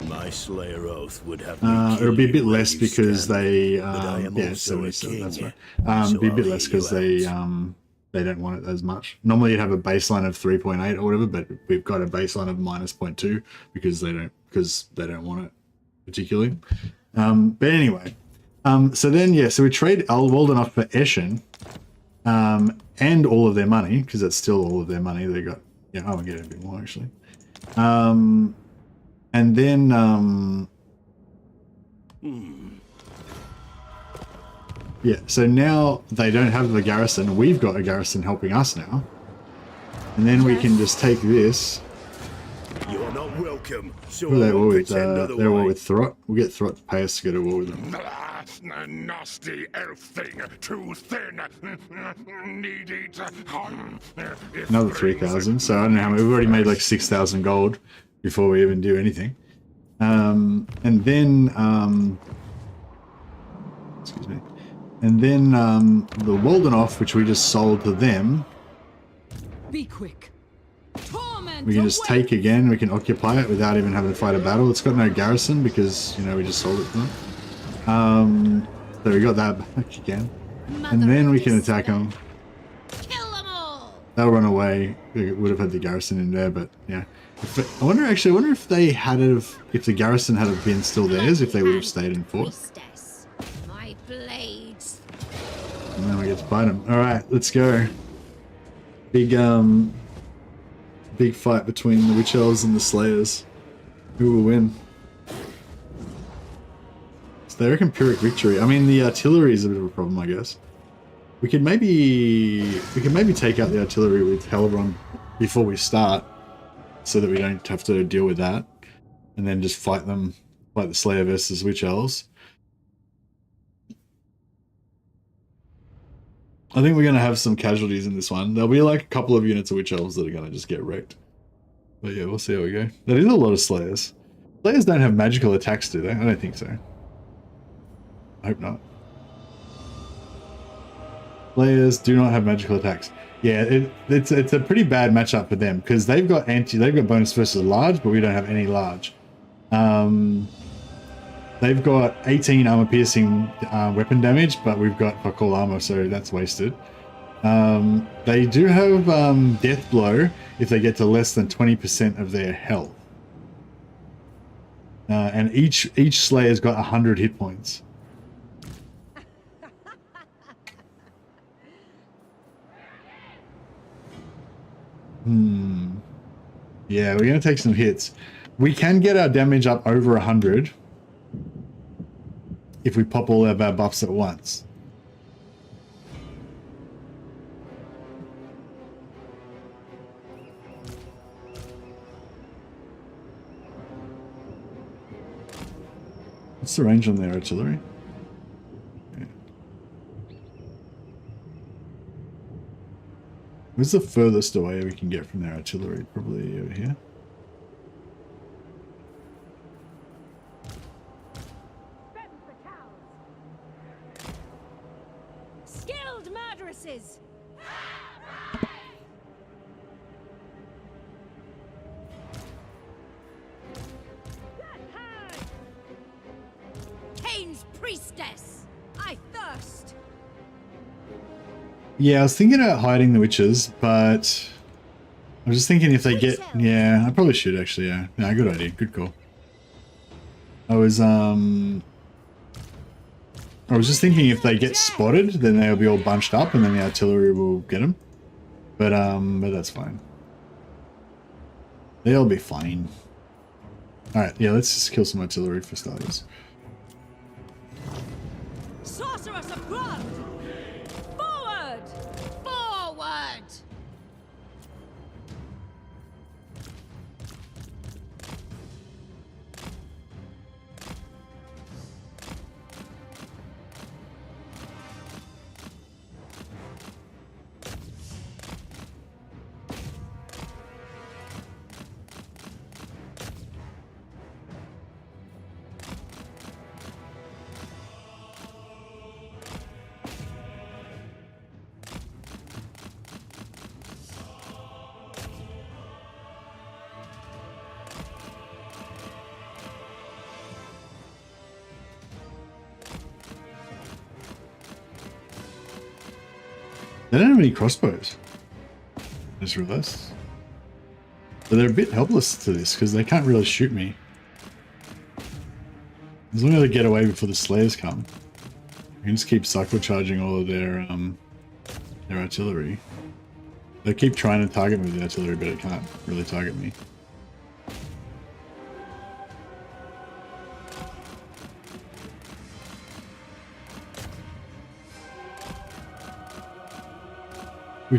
My Slayer oath would have It'll be a bit less because they yeah, 77. That's right. It'll be a bit less because they don't want it as much. Normally you'd have a baseline of 3.8 or whatever, but we've got a baseline of -0.2 because they don't want it particularly. But anyway, so then yeah, so we trade Waldenhof for Eshin, and all of their money, because that's still all of their money. They got, yeah, I will get a bit more actually. And then yeah, so now they don't have the garrison. We've got a garrison helping us now. And then we can just take this. You are not welcome, so Who are I they all won't with? pretend They're all otherwise. with Throt. We'll get Throt to pay us to go to war with them. Nasty elf thing, too thin, need eat. Another 3,000. So I don't know how many. We've already made like 6,000 gold before we even do anything. And then, excuse me. And then the Waldenhof, which we just sold to them, Be quick. Torment we can just take again. We can occupy it without even having to fight a battle. It's got no garrison because, you know, we just sold it to them. So we got that back again. And then we can attack them. Kill them all! They'll run away. We would have had the garrison in there, but yeah. I wonder if they had if the garrison had have been still theirs, if they would have stayed and fought. Priestess, my blades. And then we get to fight them. All right, let's go. Big fight between the Witch Elves and the Slayers. Who will win? So they reckon Pyrrhic victory. I mean, the artillery is a bit of a problem, I guess. We could maybe take out the artillery with Hellebron before we start, so that we don't have to deal with that, and then just fight the Slayer versus Witch Elves. I think we're going to have some casualties in this one. There'll be like a couple of units of Witch Elves that are going to just get wrecked. But yeah, we'll see how we go. That is a lot of Slayers. Slayers don't have magical attacks, do they? I don't think so. I hope not. Slayers do not have magical attacks. Yeah, it's a pretty bad matchup for them because they've got bonus versus large, but we don't have any large. They've got 18 armor piercing weapon damage, but we've got fuck all armor, so that's wasted. They do have death blow if they get to less than 20% of their health, and each Slayer's got 100 hit points. Yeah, we're going to take some hits. We can get our damage up over 100 if we pop all of our buffs at once. What's the range on their artillery? Where's the furthest away we can get from their artillery? Probably over here. Skilled murderesses! Cain's priestess! I thirst! Yeah, I was thinking about hiding the witches, but I was just thinking if they get... Yeah, I probably should actually, yeah. Yeah, good idea. Good call. I was just thinking if they get spotted, then they'll be all bunched up and then the artillery will get them. But that's fine. They'll be fine. Alright, yeah, let's just kill some artillery for starters. Sorceress of blood! Forward! Forward! They don't have any crossbows. I just realized. But they're a bit helpless to this because they can't really shoot me. As long as they get away before the Slayers come. I can just keep cycle charging all of their artillery. They keep trying to target me with the artillery, but it can't really target me.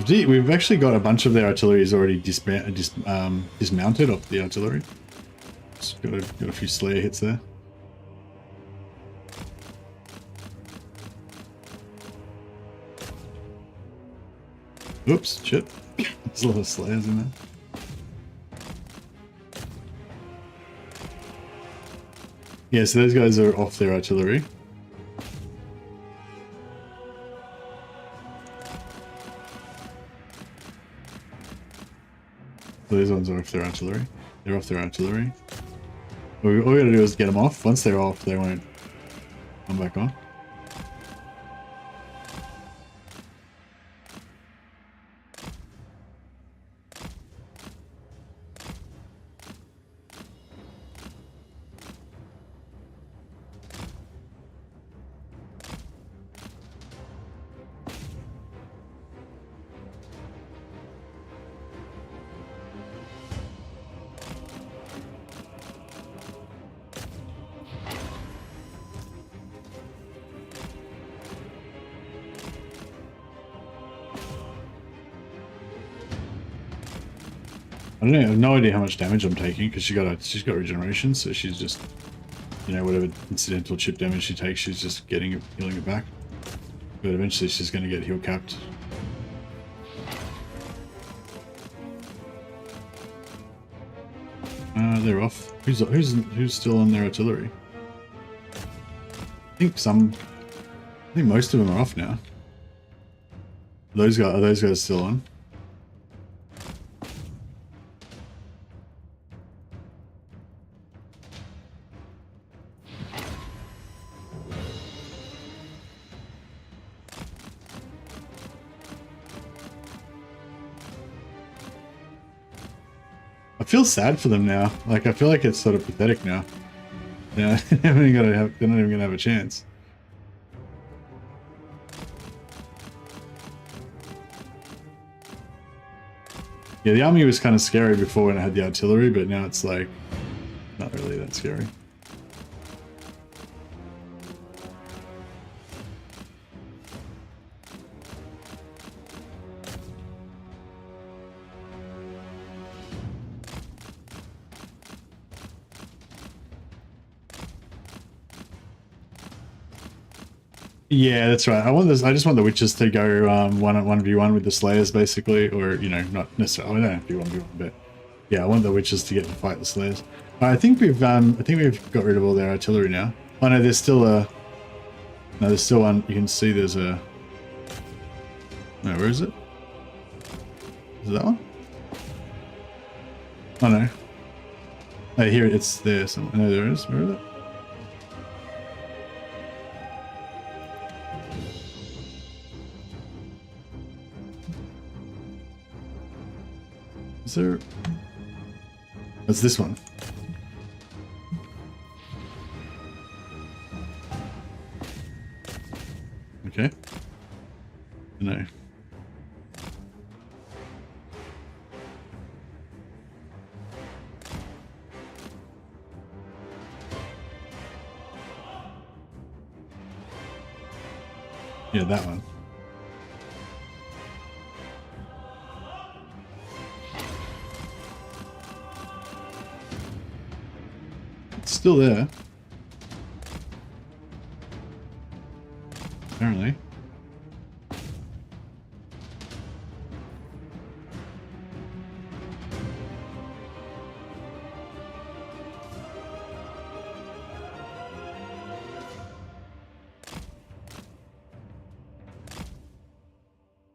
We've actually got a bunch of their artillery already dismounted off the artillery. Just got a few Slayer hits there. Oops, shit. There's a lot of Slayers in there. Yeah, so those guys are off their artillery. So these ones are off their artillery. They're off their artillery. All we gotta do is get them off. Once they're off, they won't come back on. I have no idea how much damage I'm taking because she's got regeneration, so she's just, you know, whatever incidental chip damage she takes, she's just healing it back. But eventually she's going to get heal capped. They're off. Who's still on their artillery? I think most of them are off now. Are those guys still on? I feel sad for them now. Like, I feel like it's sort of pathetic now. Yeah, they're not even gonna have a chance. Yeah, the army was kind of scary before when I had the artillery, but now it's like not really that scary. Yeah, that's right. I just want the witches to go 1v1 with the slayers, basically, or you know, not necessarily. I don't have to be 1v1, but yeah, I want the witches to get to fight the slayers. I think we've got rid of all their artillery now. Oh no, there's still one. You can see there's a. No, where is it? Is it that one? Oh no. Oh, here it's there somewhere. No, there it is. Where is it? Is there? That's this one. Okay. No. Yeah, that one. It's still there. Apparently.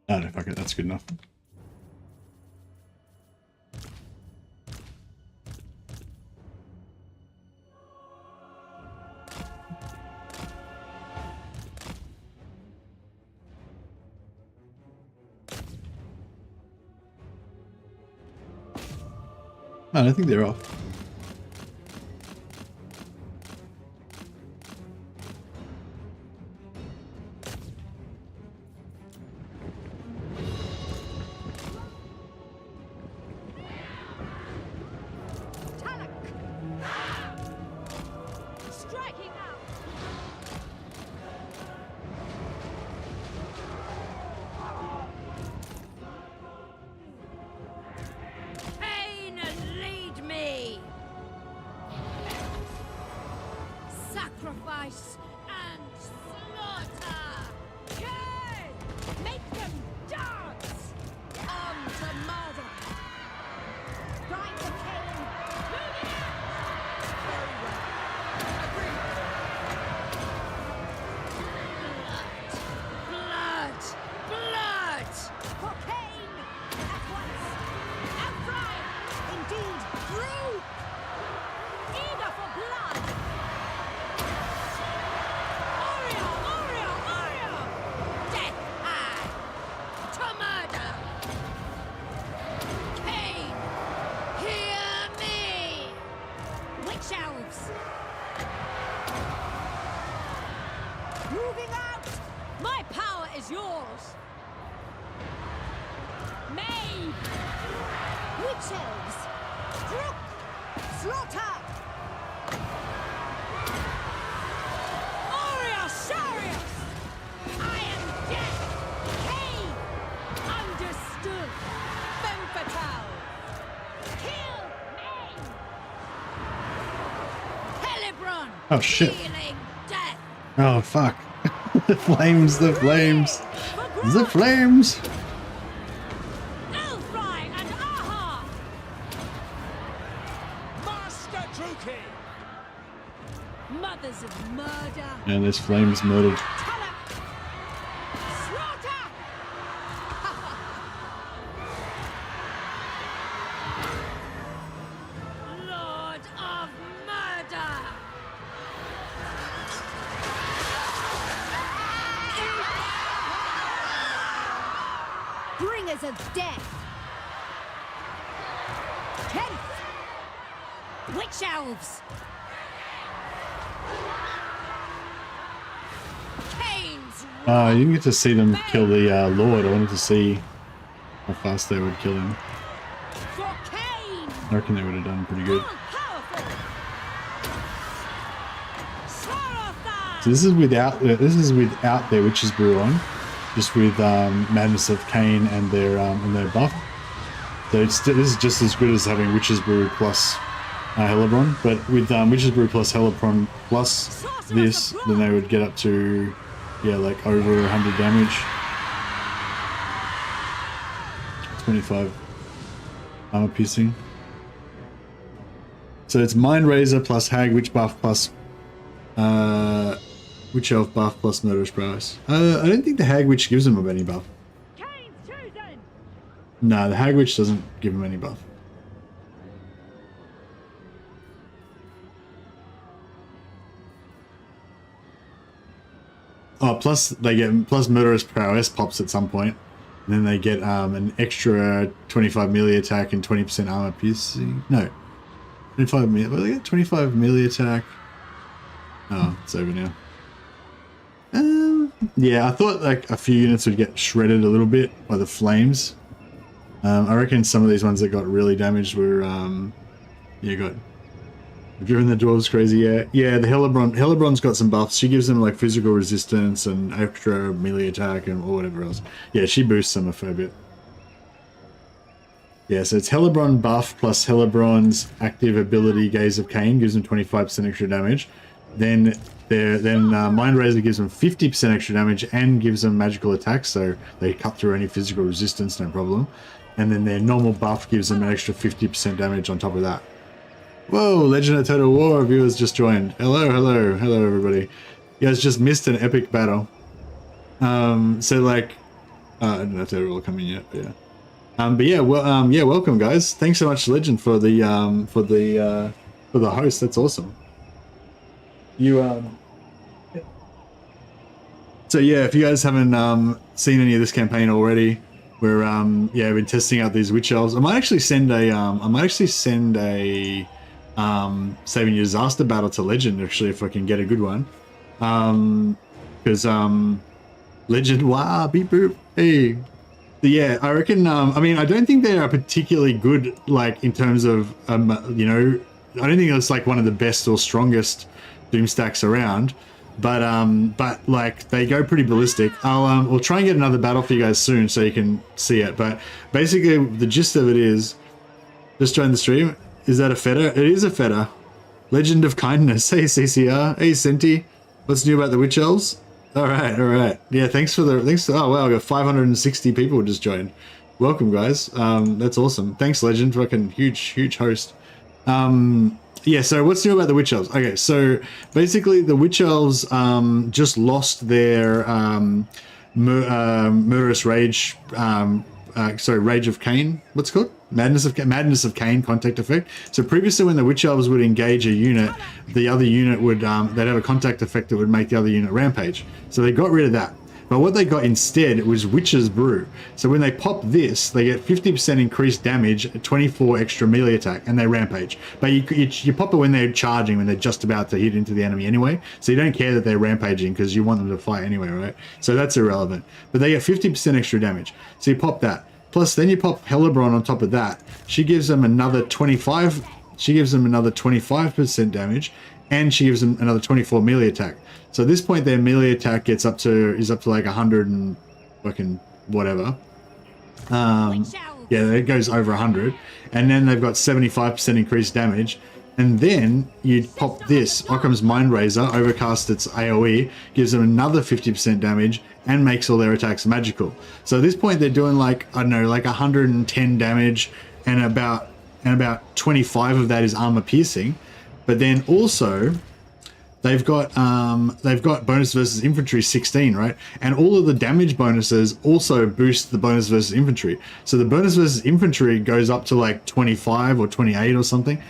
Oh no, fuck it, that's good enough. I don't think they're off. Striking out. Pain and lead me! Sacrifice and slaughter! Okay! Make them dance! Arm to murder! Ride the cane! Moving out! Very well. Blood! Blood! For Cain! At once! Ephraim! Indeed! Group! Eager for blood! Aria! Aria! Aria! Death hand! To murder! Cain! Hear me! Witch Elves! Moving out! My power is yours! May! Witch Elves! Crook! Slaughter! Aria Sharius! I am death! Cain! Understood! Femme fatale! Oh shit. Healing death. Oh fuck. The flames, the flames. The flames. Elfry and Aha! Master Druki! Mothers of murder. And there's flames murdered. Slaughter! Lord of murder! Bringers of death! Tenth! Witch Elves. Cain's You didn't get to see them kill the Lord. I wanted to see how fast they would kill him. for Cain! I reckon they would have done pretty good. Powerful! Sorrowful! So this is without their Witch's Brew on, just with Madness of Cain and their buff. So this is just as good as having Witch's Brew plus Hellebron, but with Witch's Brew plus Hellebron plus this, then they would get up to, yeah, like over 100 damage. 25 armor piercing. So it's Mind Razor plus Hag Witch buff plus Witch Elf buff plus Murderous Prowess. I don't think the Hag Witch gives them any buff. Cain's chosen! No, the Hag Witch doesn't give them any buff. Oh, plus they get Murderous Prowess pops at some point. And then they get an extra 25 melee attack and 20% armor piercing. No, 25 melee. Well, they get 25 melee attack. Oh, it's over now. Yeah, I thought like a few units would get shredded a little bit by the flames. I reckon some of these ones that got really damaged were, got driven the dwarves crazy. Yeah, the Hellebron's got some buffs. She gives them like physical resistance and extra melee attack and or whatever else. Yeah, she boosts them a fair bit. Yeah, so it's Hellebron buff plus Hellebron's active ability Gaze of Cain gives them 25% extra damage. Then Mind Razor gives them 50% extra damage and gives them magical attacks, so they cut through any physical resistance, no problem. And then their normal buff gives them an extra 50% damage on top of that. Whoa, Legend of Total War viewers just joined. Hello, everybody. You guys just missed an epic battle. So like, I don't know if they're all coming yet, but yeah. Welcome guys. Thanks so much, Legend, for the host. That's awesome. So yeah, if you guys haven't seen any of this campaign already, we're we've been testing out these Witch Elves. I might actually send a Saving Your Disaster battle to Legend, actually, if I can get a good one. Because Legend, wow, beep boop, hey. So yeah, I reckon, I mean, I don't think they are particularly good, like, in terms of, I don't think it's like one of the best or strongest Doom stacks around, but like they go pretty ballistic. We'll try and get another battle for you guys soon so you can see it. But basically, the gist of it is, just join the stream. Is that a feta? It is a feta. Legend of Kindness. Hey CCR. Hey Senti. What's new about the Witch Elves? All right. Yeah, thanks. Oh wow, I got 560 people just joined. Welcome guys. That's awesome. Thanks Legend. Fucking huge host. Yeah, so what's new about the Witch Elves? Okay, so basically the Witch Elves just lost their Murderous Rage, Rage of Cain. What's it called? Madness of Cain contact effect. So previously when the Witch Elves would engage a unit, the other unit would, they'd have a contact effect that would make the other unit rampage. So they got rid of that. But what they got instead was Witch's Brew. So when they pop this, they get 50% increased damage, 24 extra melee attack, and they rampage. But you pop it when they're charging, when they're just about to hit into the enemy anyway. So you don't care that they're rampaging because you want them to fight anyway, right? So that's irrelevant. But they get 50% extra damage. So you pop that. Plus then you pop Hellebron on top of that. She gives them another 25. She gives them another 25% damage, and she gives them another 24 melee attack. So at this point, their melee attack is up to like 100 and fucking whatever. Yeah, it goes over 100, and then they've got 75% increased damage. And then you pop this, Occam's Mind Razor, overcast its AoE, gives them another 50% damage, and makes all their attacks magical. So at this point they're doing like, I don't know, like 110 damage, and about 25 of that is armor piercing. But then also they've got bonus versus infantry 16, right? And all of the damage bonuses also boost the bonus versus infantry. So the bonus versus infantry goes up to like 25 or 28 or something.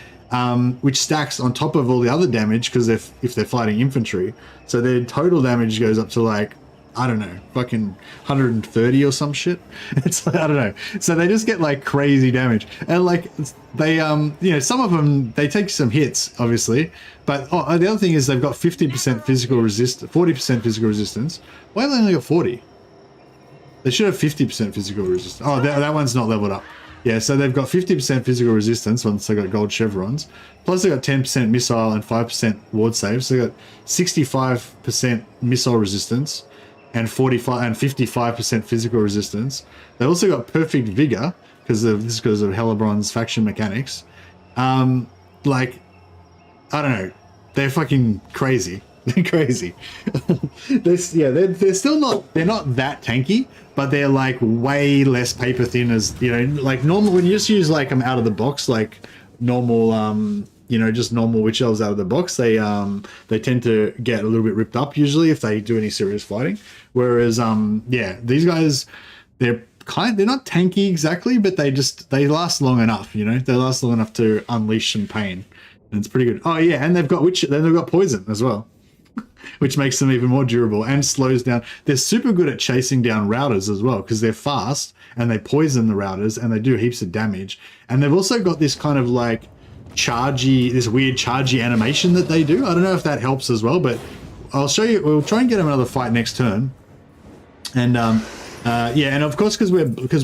Which stacks on top of all the other damage because if they're fighting infantry, so their total damage goes up to like, I don't know, fucking 130 or some shit. It's like, I don't know. So they just get like crazy damage, and like they you know, some of them they take some hits obviously, but the other thing is they've got 50% physical resist, 40% physical resistance. Why have they only got 40? They should have 50% physical resistance. Oh, that one's not leveled up. Yeah, so they've got 50% physical resistance once they got gold chevrons. Plus they got 10% missile and 5% ward saves. So they got 65% missile resistance and 55% physical resistance. They also got perfect vigor because of Hellebron's faction mechanics. Like, I don't know, they're fucking crazy. They're crazy. They're still not, they're not that tanky, but they're like way less paper thin as, you know, like normal, when you just use like them out of the box, like normal, you know, just normal witch elves out of the box, they tend to get a little bit ripped up usually if they do any serious fighting. Whereas, yeah, these guys, they're not tanky exactly, but they last long enough, you know, they last long enough to unleash some pain. And it's pretty good. Oh yeah, and they've got poison as well, which makes them even more durable and slows down. They're super good at chasing down routers as well because they're fast and they poison the routers and they do heaps of damage. And they've also got this kind of like this weird chargey animation that they do. I don't know if that helps as well, but I'll show you. We'll try and get them another fight next turn. And yeah, and of course because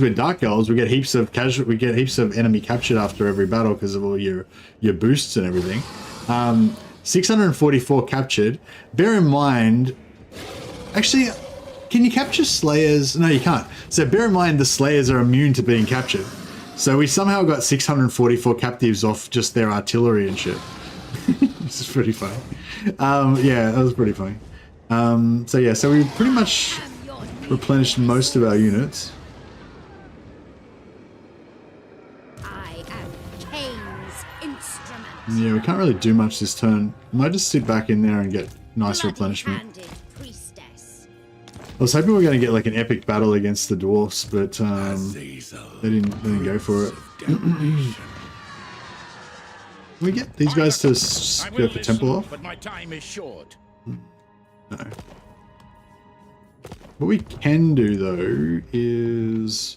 we're dark elves, we get heaps of enemy captured after every battle because of all your boosts and everything. 644 captured. Bear in mind, actually, can you capture slayers? No, you can't. So bear in mind the slayers are immune to being captured. So we somehow got 644 captives off just their artillery and shit. This is pretty funny. Yeah, that was pretty funny. So yeah, so we pretty much replenished most of our units. Yeah, we can't really do much this turn. I might just sit back in there and get nice replenishment. I was hoping we were going to get like an epic battle against the dwarfs, but they didn't go for it. Can we get these guys to skirt the temple off? But my time is short. No. What we can do though is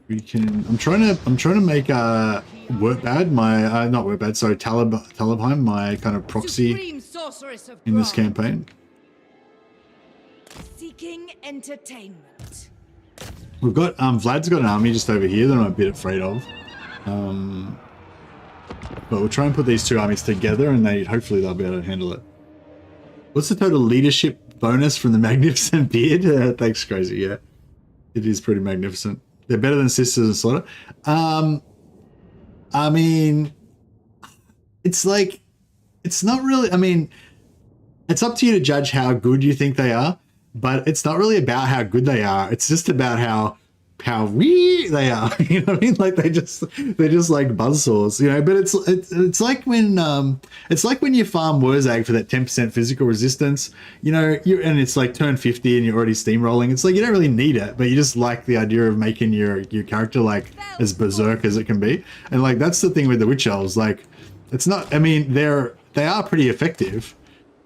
we can. I'm trying to make Wurtbad, my not Wurtbad, sorry, Talabheim, my kind of proxy in this campaign. Seeking entertainment. We've got Vlad's got an army just over here that I'm a bit afraid of. But we'll try and put these two armies together and hopefully they'll be able to handle it. What's the total leadership bonus from the Magnificent Beard? Thanks, Crazy, yeah. It is pretty magnificent. They're better than Sisters and Slaughter. I mean, it's like, it's not really, I mean, it's up to you to judge how good you think they are, but it's not really about how good they are. It's just about how wee they are. You know what I mean? Like they're just like buzzsaws, you know, but it's like when you farm Wurzag for that 10% physical resistance, you know, and it's like turn 50 and you're already steamrolling. It's like you don't really need it, but you just like the idea of making your character like as berserk as it can be. And like that's the thing with the Witch Elves. Like it's not, I mean, they are pretty effective,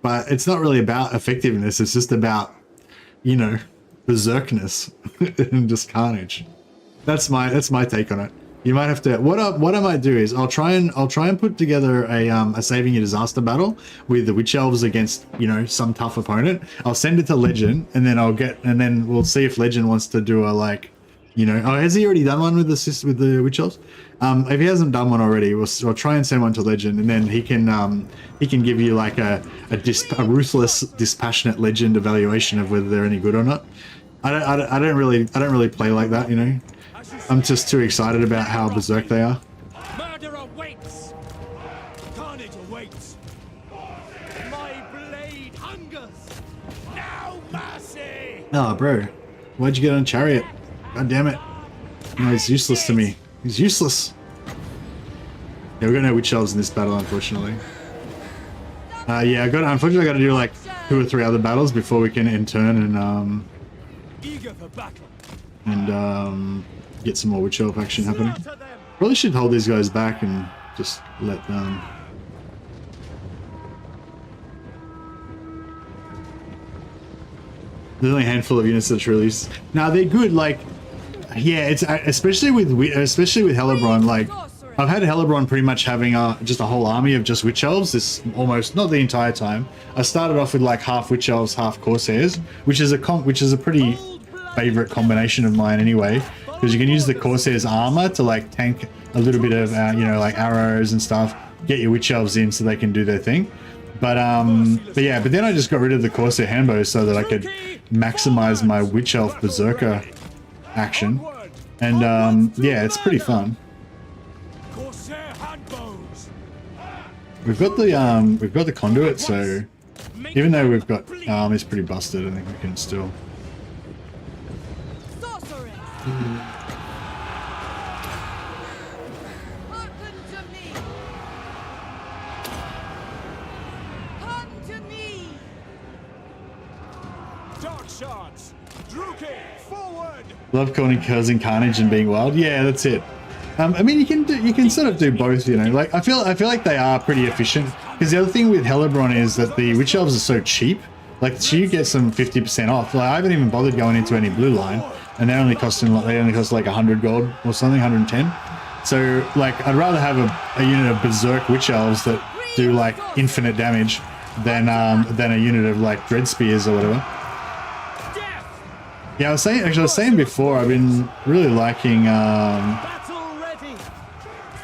but it's not really about effectiveness. It's just about, you know, berserkness and just carnage. That's my take on it. You might have to. What I might do is I'll try and put together a saving a disaster battle with the Witch Elves against, you know, some tough opponent. I'll send it to Legend and then we'll see if Legend wants to do a like, you know, oh, has he already done one with the Witch Elves? If he hasn't done one already, we'll try and send one to Legend, and then he can give you like a ruthless, dispassionate Legend evaluation of whether they're any good or not. I don't really play like that, you know. I'm just too excited about how berserk they are. Murder awaits. Elves! My blade hungers! No mercy! Oh, bro. Why'd you get on Chariot? God damn it. No, he's useless to me. He's useless. Yeah, we've got no Witch Elves in this battle, unfortunately. Yeah, unfortunately I gotta do like 2 or 3 other battles before we can in turn Eager for battle. and get some more Witch Elf action happening. Probably should hold these guys back and just let them. There's only a handful of units that's released. Now they're good. Like, yeah, it's especially with Hellebron. Like, I've had Hellebron pretty much having just a whole army of just Witch Elves. This almost not the entire time. I started off with like half Witch Elves, half Corsairs, which is a pretty favorite combination of mine anyway, because you can use the Corsairs armor to like tank a little bit of you know, like arrows and stuff. Get your Witch Elves in so they can do their thing. But yeah, but then I just got rid of the Corsair handbow so that I could maximize my Witch Elf Berserker action, and yeah, it's pretty fun. Corsair handbows. We've got the conduit, so even though we've got armies pretty busted, I think we can still. Sorceress! Hearken to me! Come to me! Dark shards. Druki, forward! Love causing carnage and being wild. Yeah, that's it. I mean, you can sort of do both, you know. Like I feel like they are pretty efficient. Because the other thing with Hellebron is that the Witch Elves are so cheap. Like, you get some 50% off. Like, I haven't even bothered going into any blue line, and they only cost like 100 gold or something, 110. So like, I'd rather have a unit of Berserk Witch Elves that do like infinite damage than a unit of like Dread Spears or whatever. Yeah, I was saying before, I've been really liking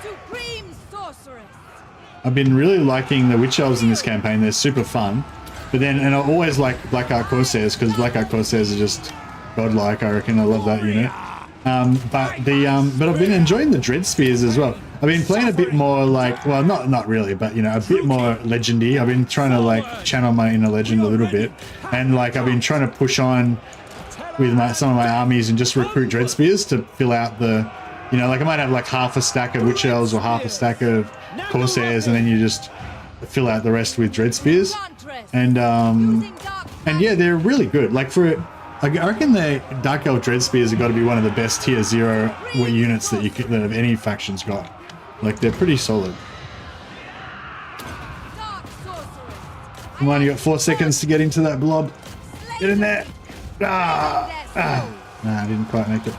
Supreme sorceress! I've been really liking the Witch Elves in this campaign. They're super fun. But then, and I always like Black Ark Corsairs, because Black Ark Corsairs are just godlike, I reckon. I love that unit. But I've been enjoying the Dread Spears as well. I've been playing a bit more like, well, not really, but you know, a bit more legendy. I've been trying to like channel my inner legend a little bit, and like I've been trying to push on with some of my armies and just recruit Dread Spears to fill out the, you know, like I might have like half a stack of Witch Elves or half a stack of Corsairs, and then you just fill out the rest with Dread Spears. And yeah, they're really good. Like I reckon the Dark Elf Dread Spears have got to be one of the best tier 0 units that that any faction's got. Like, they're pretty solid. Come on, you got 4 seconds to get into that blob. Get in there. Nah, I didn't quite make it.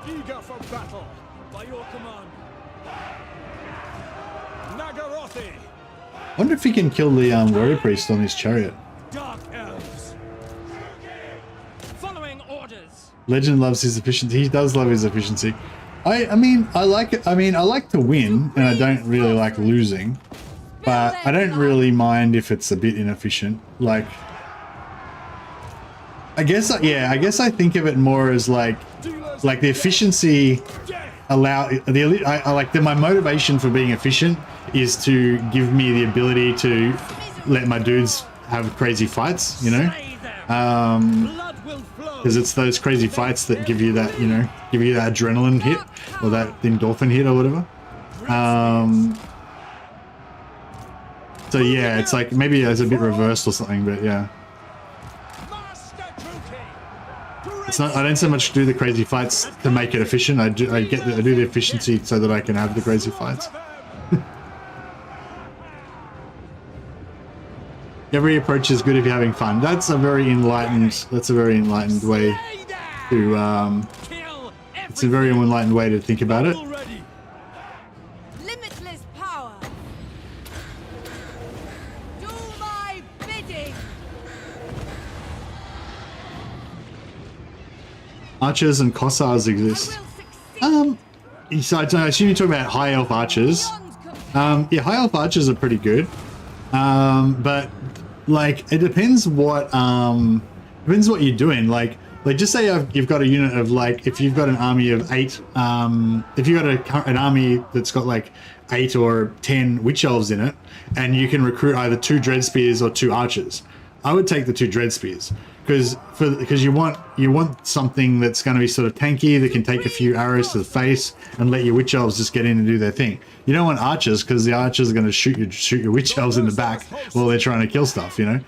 Eager for battle, by your command. Nagarothi, I wonder if he can kill the warrior priest on his chariot. Dark Elves. Following orders. Legend loves his efficiency. He does love his efficiency. I mean, I like to win, and I don't really like losing. But I don't really mind if it's a bit inefficient. Like, I guess I think of it more as like the efficiency I like my motivation for being efficient is to give me the ability to let my dudes have crazy fights, you know, because it's those crazy fights that give you that, you know, give you that adrenaline hit or that endorphin hit or whatever. So yeah, it's like maybe it's a bit reversed or something, but yeah. It's not. I don't so much do the crazy fights to make it efficient. I do the efficiency so that I can have the crazy fights. Every approach is good if you're having fun. That's a very enlightened. That's a very enlightened way to. It's a very enlightened way to think about it. Limitless power. Do my bidding. Archers and Kossars exist. So I assume you're talking about high elf archers. Yeah, high elf archers are pretty good. But like it depends what you're doing. Like Like, just say you've got a unit of, like, if you've got an army of 8, if you've got an army that's got, like, 8 or 10 Witch Elves in it, and you can recruit either 2 Dread Spears or 2 Archers, I would take the 2 Dread Spears. Because you want something that's going to be sort of tanky, that can take a few arrows to the face and let your Witch Elves just get in and do their thing. You don't want Archers, because the Archers are going to shoot your Witch Elves in the back while they're trying to kill stuff, you know?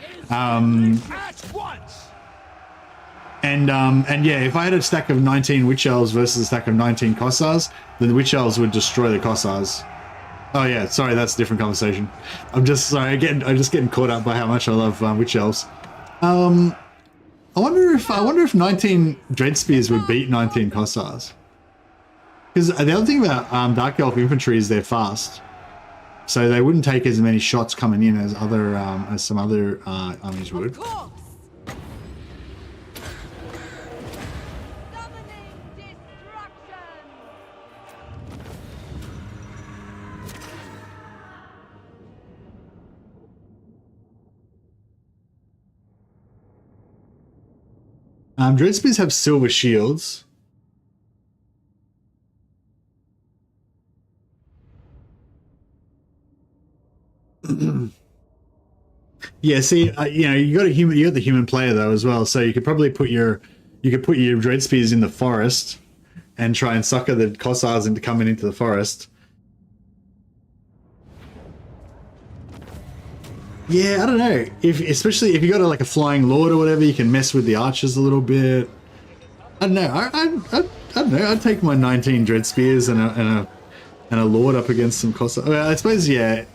And yeah, if I had a stack of 19 Witch Elves versus a stack of 19 Kossars, then the Witch Elves would destroy the Kossars. Oh yeah, sorry, that's a different conversation. I'm just getting caught up by how much I love Witch Elves. I wonder if 19 Dread Spears would beat 19 Kossars. Because the other thing about Dark Elf infantry is they're fast, so they wouldn't take as many shots coming in as some other armies would. Dread Spears have silver shields. Yeah, see, you know, you got the human player though as well, so you could probably put your Dread Spears in the forest and try and sucker the Kossars into coming into the forest. Yeah, I don't know. Especially if you got like a flying lord or whatever, you can mess with the archers a little bit. I don't know. I don't know. I'd take my 19 Dread Spears and a lord up against some Kossars. Well, I suppose, yeah.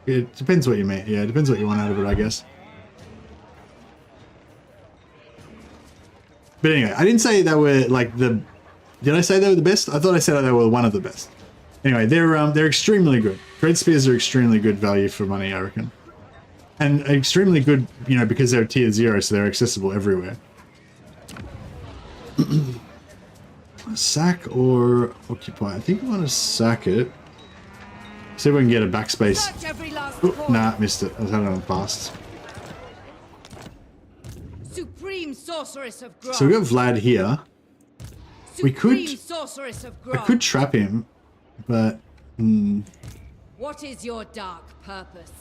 It depends what you mean. Yeah, it depends what you want out of it, I guess. But anyway, I didn't say they were like the. Did I say they were the best? I thought I said they were one of the best. Anyway, they're extremely good. Dread Spears are extremely good value for money, I reckon. And extremely good, you know, because they're tier 0, so they're accessible everywhere. Sack or occupy? I think I want to sack it. See if we can get a backspace. Oh, nah, missed it. I was having it on fast. Supreme Sorceress of Grog. So we got Vlad here. We could. Sorceress of I could trap him, but. What is your dark purpose?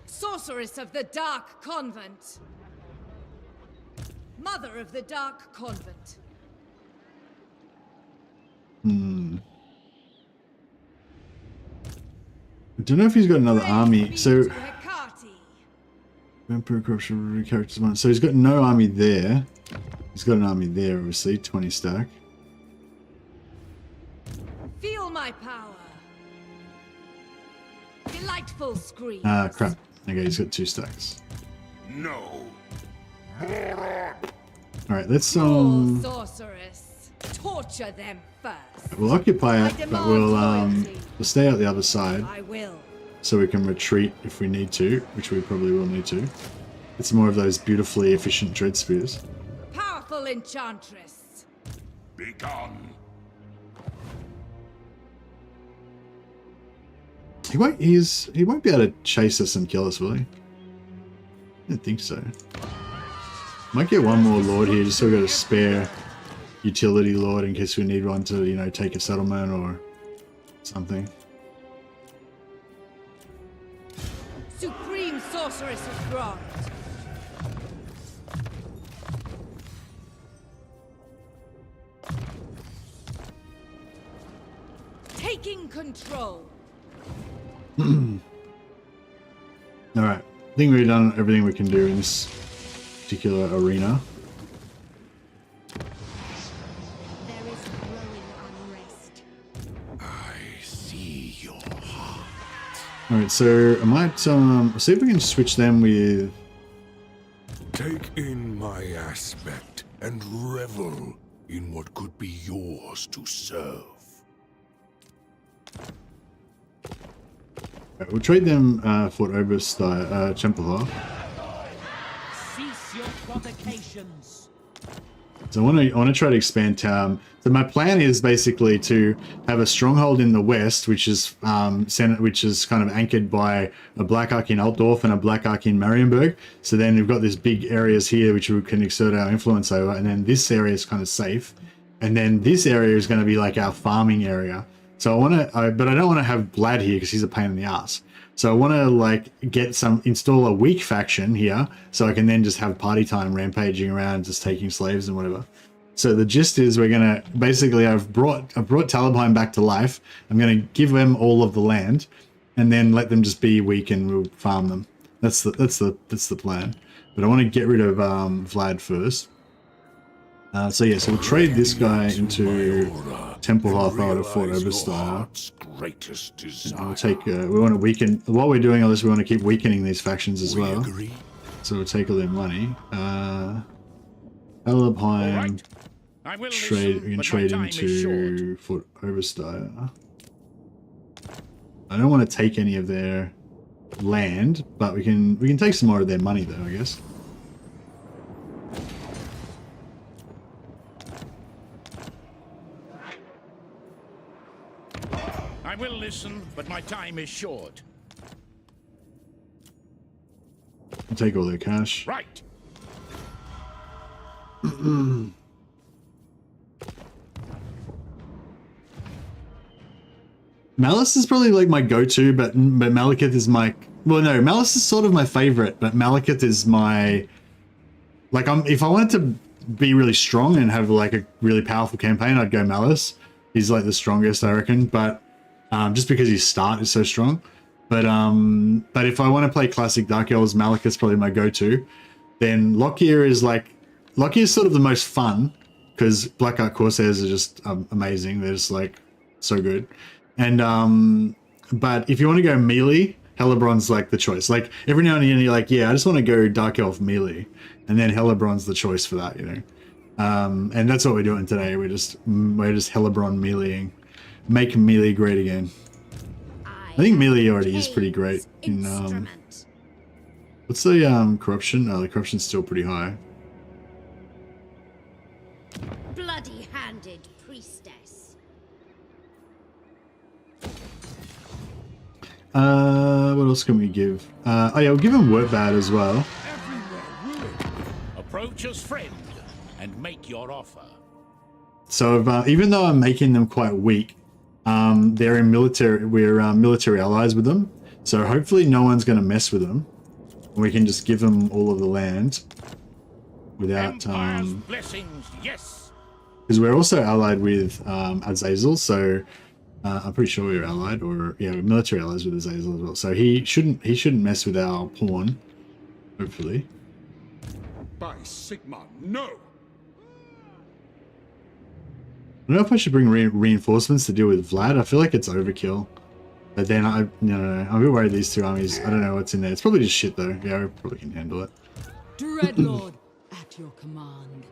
Sorceress of the Dark Convent. Mother of the Dark Convent. I don't know if he's got another army. So Emperor Corruption characters one. So he's got no army there. He's got an army there, obviously, 20 stack. Feel my power. Delightful scream. Ah, crap. Okay, he's got 2 stacks. No. Alright, let's sorceress. Torture them first. We'll occupy it, but we'll stay out the other side. I will. So we can retreat if we need to, which we probably will need to. It's more of those beautifully efficient Dread Spears. Powerful enchantress. Be gone. He won't be able to chase us and kill us, will he? I don't think so. Might get one more lord here, just so we've got a spare utility lord in case we need one to, you know, take a settlement or something. Supreme Sorceress of Grog. Taking control. Alright, I think we've done everything we can do in this particular arena. There is growing unrest. I see your heart. Alright, so I might see if we can switch them with... Take in my aspect and revel in what could be yours to serve. Right, we'll trade them for Oberstyle, Templar. Cease your provocations. So I want to try to expand town. So my plan is basically to have a stronghold in the west, which is which is kind of anchored by a Black Ark in Altdorf and a Black Ark in Marienburg. So then we've got these big areas here which we can exert our influence over, and then this area is kind of safe, and then this area is going to be like our farming area. So I want to, but I don't want to have Vlad here because he's a pain in the ass. So I want to like install a weak faction here, so I can then just have party time rampaging around, just taking slaves and whatever. So the gist is we're gonna basically I've brought Talabheim back to life. I'm gonna give them all of the land, and then let them just be weak and we'll farm them. That's the plan. But I want to get rid of Vlad first. So yeah, so we'll trade this guy into Temple Halfhard of Fort Oberstyre. We'll take. We want to weaken. While we're doing all this, we want to keep weakening these factions as well. So we'll take all their money. Hellebron. Trade. We can trade into Fort Oberstyre. I don't want to take any of their land, but we can take some more of their money though, I guess. I will listen, but my time is short. I'll take all their cash. Right. Malice is probably like my go-to, but Malekith is my... Well, no, Malice is sort of my favorite, but Malekith is my... Like, if I wanted to be really strong and have like a really powerful campaign, I'd go Malice. He's like the strongest, I reckon, but just because his start is so strong. But if I want to play classic Dark Elves, Malekith's probably my go-to. Then Lockyer is sort of the most fun, because Black Ark Corsairs are just amazing. They're just like so good. And but if you want to go melee, Hellebron's like the choice. Like every now and then you're like, yeah, I just want to go Dark Elf melee, and then Hellebron's the choice for that, you know. And that's what we're doing today. We're just Hellebron meleeing, make melee great again. I think melee already is pretty great. In what's the corruption? Oh, the corruption's still pretty high. Bloody-handed priestess. What else can we give? Oh yeah, we'll give him Wordbad as well. Approach as friend and make your offer. So even though I'm making them quite weak, they're in military. We're military allies with them, so hopefully no one's going to mess with them. We can just give them all of the land without. Blessings, yes. Because we're also allied with Azazel, so I'm pretty sure we're allied, or yeah, we're military allies with Azazel as well. So he shouldn't mess with our pawn, hopefully. By Sigma, no. I don't know if I should bring reinforcements to deal with Vlad. I feel like it's overkill. But then no, I'm a bit worried these two armies. I don't know what's in there. It's probably just shit though. Yeah, we probably can handle it. Dreadlord, at your command.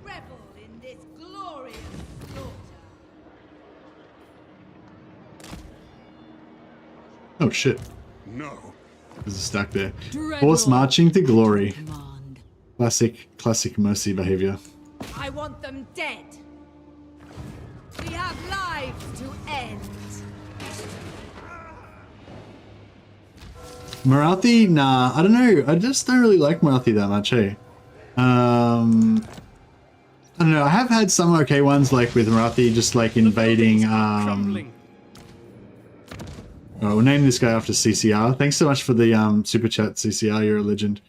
Revel in this glorious slaughter. Oh shit. No. There's a stack there. Dreadlord, Horse marching to glory. command. Classic mercy behavior. I want them dead. We have lives to end. Marathi, nah, I don't know. I just don't really like Marathi that much, eh? I don't know. I have had some okay ones, like with Marathi, just like invading. Oh, we'll name this guy after CCR. Thanks so much for the super chat, CCR. You're a legend.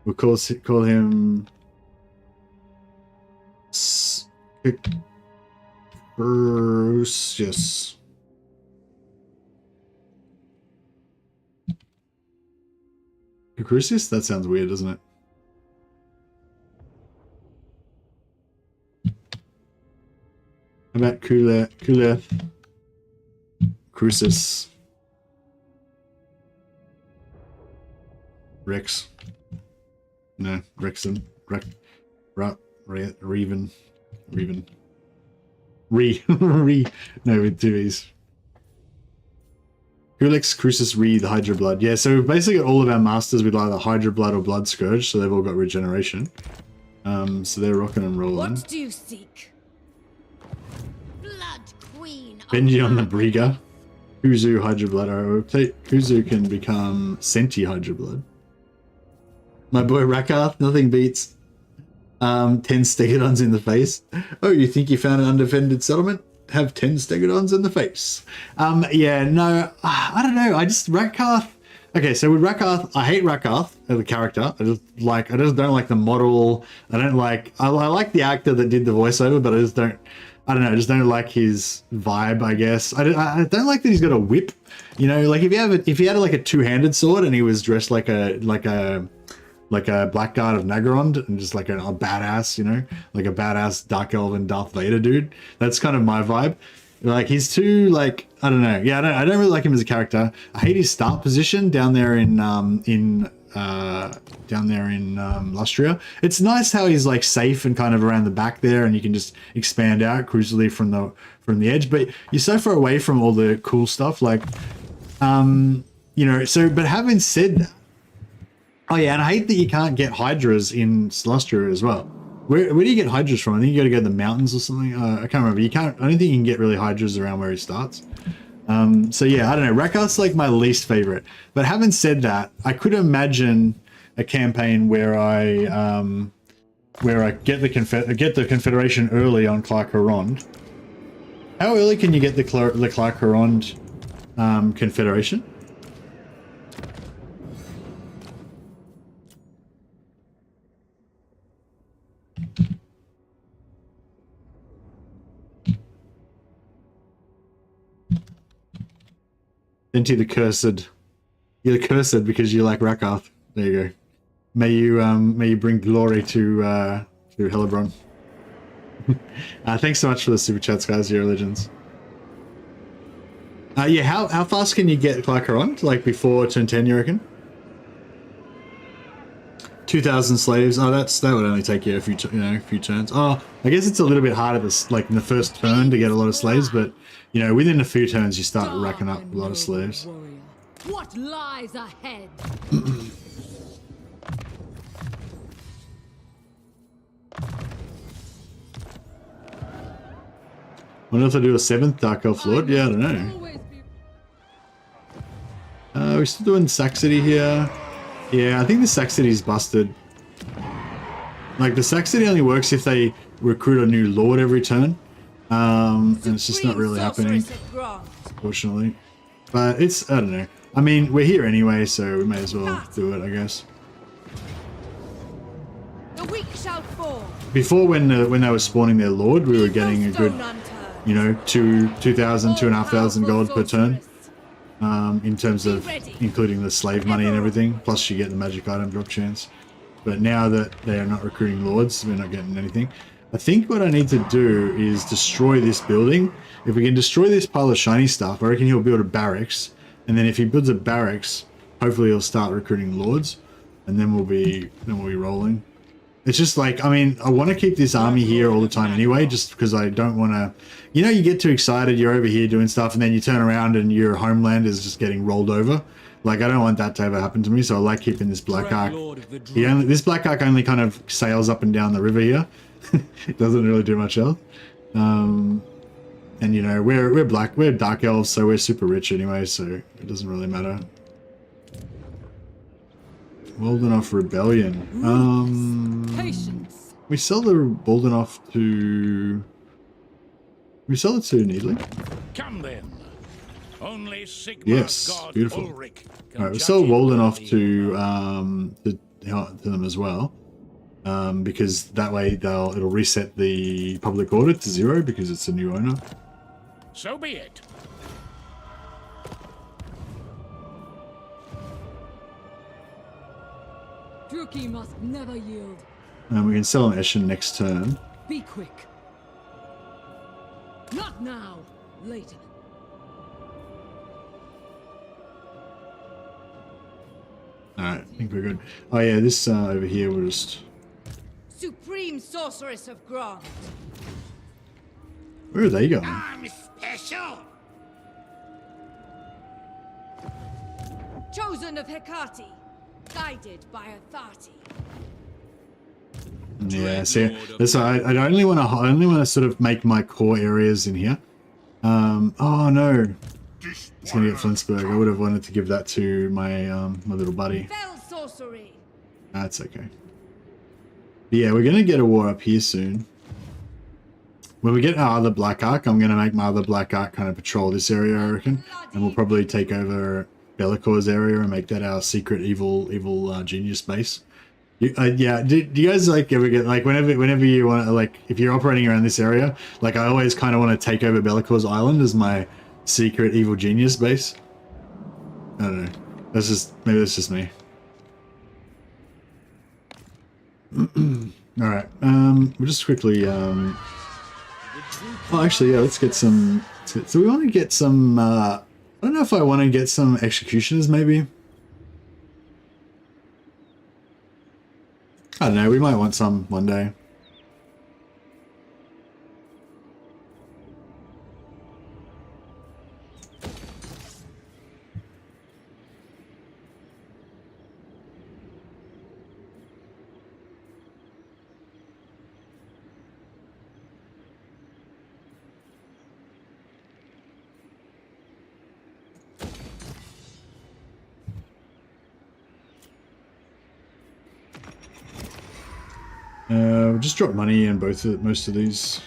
We'll call him. Bruce, yes. Crucius? That sounds weird, doesn't it? How about Kuleth? Crucis. Rex. No, Rexon. Reven. No, with two E's. Hulex, Crucis, Re, the Hydra Blood. Yeah, so we've basically got all of our masters with either Hydra Blood or Blood Scourge, so they've all got regeneration. So they're rocking and rolling. What do you seek? Blood Queen. Benji on the Brieger. Kuzu, Hydra Blood. Kuzu can become Senti Hydra Blood. My boy Rakarth, nothing beats 10 Stegodons in the face. Oh, you think you found an undefended settlement? Have 10 Stegodons in the face. Yeah, no, I don't know. Rakarth. Okay, so with Rakarth, I hate Rakarth as a character. I just don't like the model. I like the actor that did the voiceover, but I just don't like his vibe, I guess. I don't like that he's got a whip. You know, like if he had like a two-handed sword and he was dressed like a Blackguard of Naggarond and just like a badass, you know, like a badass Dark Elven Darth Vader dude. That's kind of my vibe. Like he's too like, I don't know. Yeah, I don't really like him as a character. I hate his start position down there in Lustria. It's nice how he's like safe and kind of around the back there, and you can just expand out crucially from the edge. But you're so far away from all the cool stuff, like, you know. So, but having said that, oh yeah, and I hate that you can't get Hydras in Lustria as well. Where do you get Hydras from? I think you got to go to the mountains or something. I can't remember. I don't think you can get really Hydras around where he starts. So yeah, I don't know. Rakarth's like my least favorite. But having said that, I could imagine a campaign where I get the Confederation early on Clark Harond. How early can you get the Clark Harond Confederation? Into the cursed. You're the cursed because you like Rakarth. There you go. May you bring glory to Hellebron. Thanks so much for the super chats, guys. You're legends. Yeah, how fast can you get Clark Harond? Like before turn 10, you reckon? 2,000 slaves. Oh, that would only take you a few turns. Oh, I guess it's a little bit harder in the first turn to get a lot of slaves, but you know, within a few turns you start racking up a lot of slaves. What lies ahead? Wonder if I do a 7th Dark Elf Lord? Yeah, I don't know. We're still doing Saxony here. Yeah, I think the Saxony's busted. Like, the Saxony only works if they recruit a new Lord every turn. And it's just not really happening, unfortunately. But it's, I don't know. I mean, we're here anyway, so we may as well do it, I guess. The weak shall fall. Before, when they were spawning their Lord, we were getting a good, you know, 2,000, 2,500 gold per turn. In terms of including the slave money and everything, plus you get the magic item drop chance. But now that they are not recruiting lords, we're not getting anything. I think what I need to do is destroy this building. If we can destroy this pile of shiny stuff, I reckon he'll build a barracks. And then if he builds a barracks, hopefully he'll start recruiting lords, and then we'll be rolling. It's just like, I mean, I want to keep this army here all the time anyway, just because I don't want to, you know, you get too excited, you're over here doing stuff, and then you turn around and your homeland is just getting rolled over. Like, I don't want that to ever happen to me, so I like keeping this Black Ark. This Black Ark only kind of sails up and down the river here. It doesn't really do much else. And, you know, we're Dark Elves, so we're super rich anyway, so it doesn't really matter. Waldenhof Rebellion. Patience. We sell the Waldenhof to... We sell it to Needling? Come then. Only Sigmar yes, God beautiful. Ulrich Alright, we sell Waldenhof to them as well. Because that way it'll reset the public order to 0 because it's a new owner. So be it. Druki must never yield. And we can sell an Eshin next turn. Be quick. Not now. Later. Alright, I think we're good. Oh yeah, this over here we'll just... Supreme Sorceress of Grant. Where are they going? I'm special. chosen of Hecate, guided by Athati. Yeah, see, that's why I only want to sort of make my core areas in here. Oh no, it's gonna get Flensburg. I would have wanted to give that to my my little buddy. Fell sorcery. That's okay. But yeah, we're gonna get a war up here soon. When we get our other Black Ark, I'm gonna make my other Black Ark kind of patrol this area, I reckon, and we'll probably take over Bellicor's area and make that our secret evil genius base. Yeah, do you guys like ever get like whenever you want to, like, if you're operating around this area, like I always kind of want to take over Bellicor's island as my secret evil genius base. I don't know. Maybe that's just me. All right. We'll just quickly. Oh, actually, yeah. Let's get some. So we want to get some. I don't know if I want to get some executioners, maybe. I don't know, we might want some one day. We'll just drop money in most of these.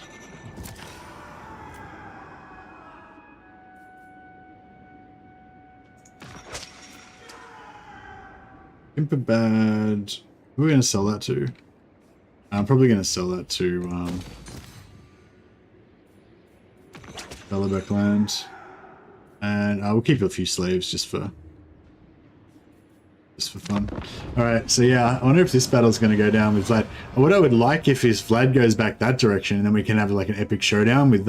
Imperbad. Who are we going to sell that to? I'm probably going to sell that to Bellebec land. And we'll keep a few slaves just for fun. Alright, so yeah, I wonder if this battle's going to go down with Vlad. What I would like if is Vlad goes back that direction, and then we can have like an epic showdown with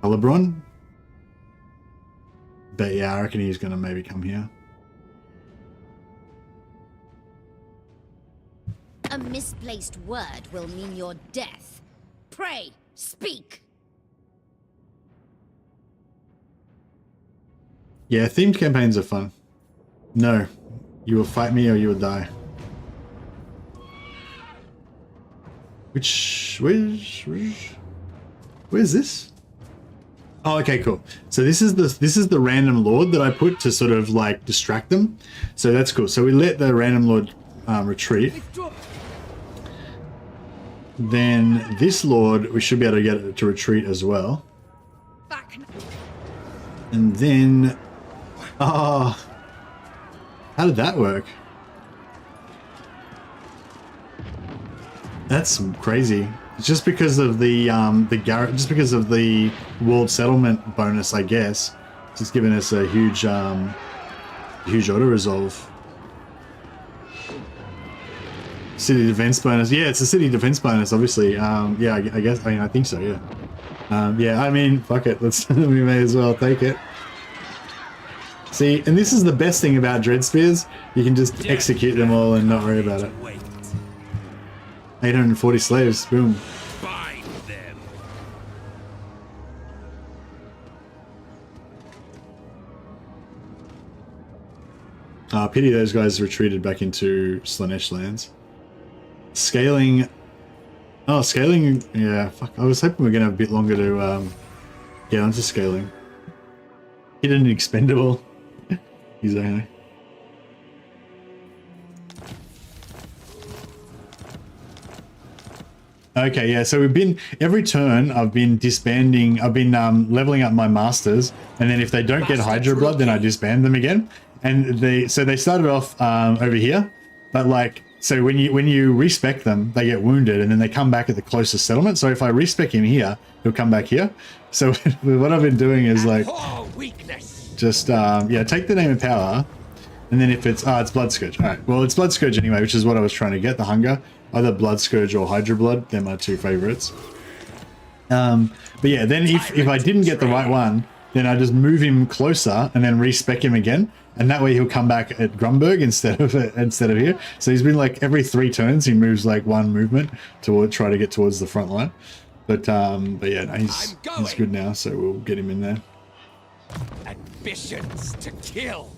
Hellebron. But yeah, I reckon he's going to maybe come here. A misplaced word will mean your death. Pray, speak. Yeah, themed campaigns are fun. No. You will fight me or you will die. Where's this? Oh, okay, cool. So this is the random lord that I put to sort of like distract them. So that's cool. So we let the random lord retreat. Then this lord, we should be able to get it to retreat as well. And then, how did that work? That's crazy. It's just because of the just because of the world settlement bonus, I guess. It's just giving us a huge huge auto resolve. City defense bonus. Yeah, it's a city defense bonus, obviously. Yeah, I guess. I mean, I think so. Yeah. Yeah. I mean, fuck it. Let's. We may as well take it. See, and this is the best thing about Dread Spears. You can just execute them all and not worry about it. 840 slaves. Boom. Bind them. Pity those guys retreated back into Slanesh lands. Scaling. Oh, scaling. Yeah, fuck. I was hoping we are going to have a bit longer to get onto scaling. Hidden and expendable. He's okay. Okay, yeah, so we've been, every turn I've been disbanding, I've been leveling up my masters, and then if they don't get Hydro Blood, then I disband them again. And they started off over here, but like, so when you respec them, they get wounded, and then they come back at the closest settlement. So if I respec him here, he'll come back here. So what I've been doing is like, just, yeah, take the name and power, and then if it's, it's Blood Scourge. All right, well, it's Blood Scourge anyway, which is what I was trying to get, the hunger. Either Blood Scourge or Hydro Blood, they're my two favorites. But yeah, then if I didn't get the right one, then I just move him closer and then respec him again, and that way he'll come back at Grumberg instead of here. So he's been like every 3 turns he moves like 1 movement to try to get towards the front line. But yeah, no, he's good now, so we'll get him in there. Ambitions to kill.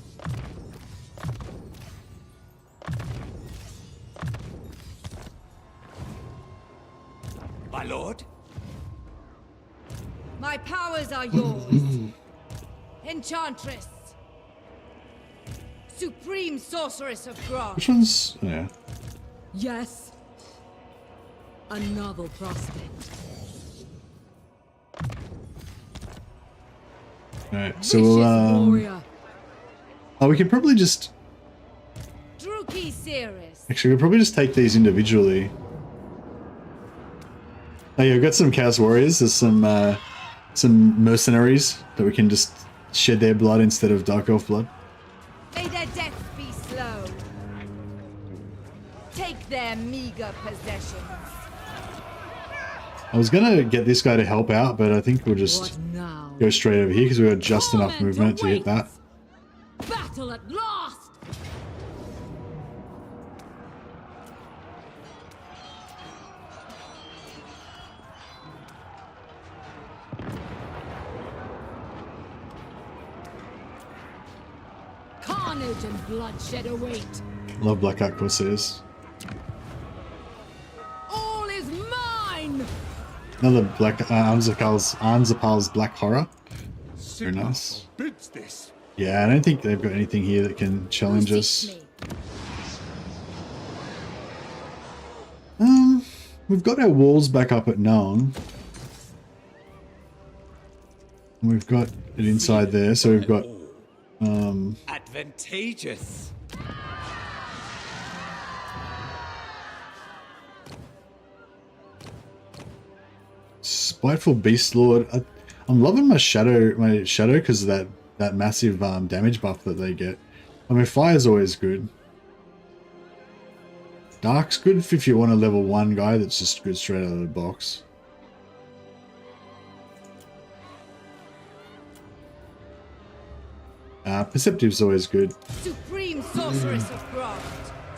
my lord. My powers are yours. Enchantress. Supreme Sorceress of Grog. Which one's... yeah. Yes. A novel prospect. Alright, so we'll, Warrior. oh, we could probably just... Druki Cirrus. actually, we'll probably just take these individually. Oh yeah, we've got some Chaos Warriors. There's some mercenaries that we can just shed their blood instead of Dark Elf blood. May their death be slow. Take their meager possessions. I was gonna get this guy to help out, but I think we'll just What now? go straight over here because we've got just enough Torment movement to hit that. awaits. Battle at last. Carnage and bloodshed await. Love Black Art Corsairs. All is mine. Another Black Anzapal's Black Horror. Very nice. Bids this. Yeah, I don't think they've got anything here that can challenge us. We've got our walls back up at Nuln. We've got it inside there, so we've got Advantageous. Spiteful Beast Lord. I'm loving my shadow because of that massive damage buff that they get. I mean, fire's always good. Dark's good if you want a level 1 guy that's just good straight out of the box. Perceptive's always good. Supreme Sorceress of Ground.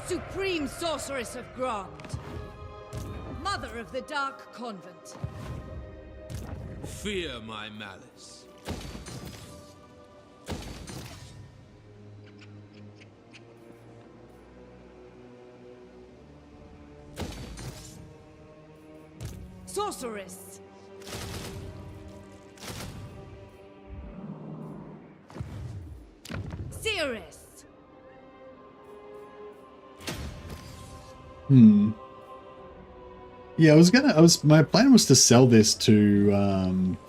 Supreme Sorceress of Ground. Mother of the Dark Convent. Fear my malice. Sorceress. Cirrus. Yeah, my plan was to sell this to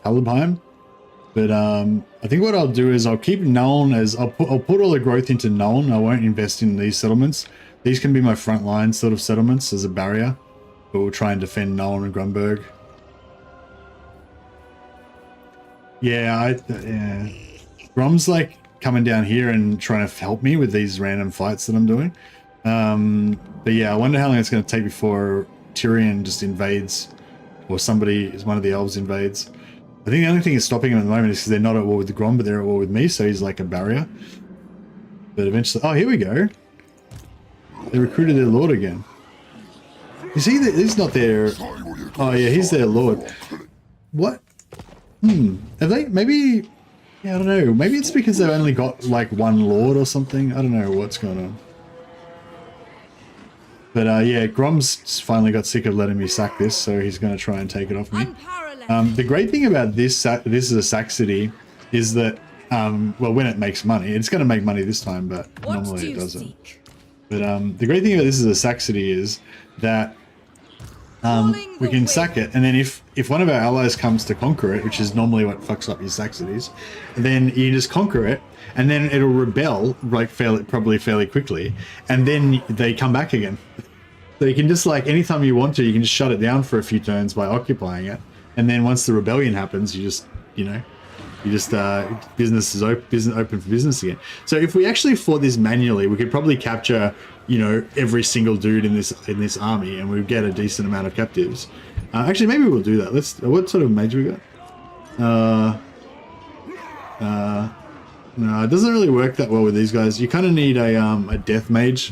Hellebron, but I think what I'll do is I'll keep Nuln as I'll put all the growth into Nuln. I won't invest in these settlements. These can be my frontline sort of settlements as a barrier, but we'll try and defend Nuln and Grunberg. Yeah, Grom's like coming down here and trying to help me with these random fights that I'm doing. But yeah, I wonder how long it's going to take before Tyrion just invades, or one of the elves invades. I think the only thing that's stopping him at the moment is because they're not at war with the Grom, but they're at war with me, so he's like a barrier. But eventually, oh, here we go. They recruited their lord again. You see that he's not their... oh yeah, he's their lord. What? Have they... maybe... yeah, I don't know. Maybe it's because they've only got like one lord or something. I don't know what's going on. But yeah, Grom's finally got sick of letting me sack this, so he's going to try and take it off me. The great thing about this is a sack city is that, well, when it makes money, it's going to make money this time, but normally it doesn't. But the great thing about this is a sack city is that we can sack it, and then if one of our allies comes to conquer it, which is normally what fucks up your sack cities, then you just conquer it, and then it'll rebel like probably fairly quickly, and then they come back again. So you can just like anytime you want to, you can just shut it down for a few turns by occupying it, and then once the rebellion happens, you just business is open for business again. So if we actually fought this manually, we could probably capture every single dude in this army, and we'd get a decent amount of captives. Actually, maybe we'll do that. What sort of mage we got? No, it doesn't really work that well with these guys. You kind of need a death mage,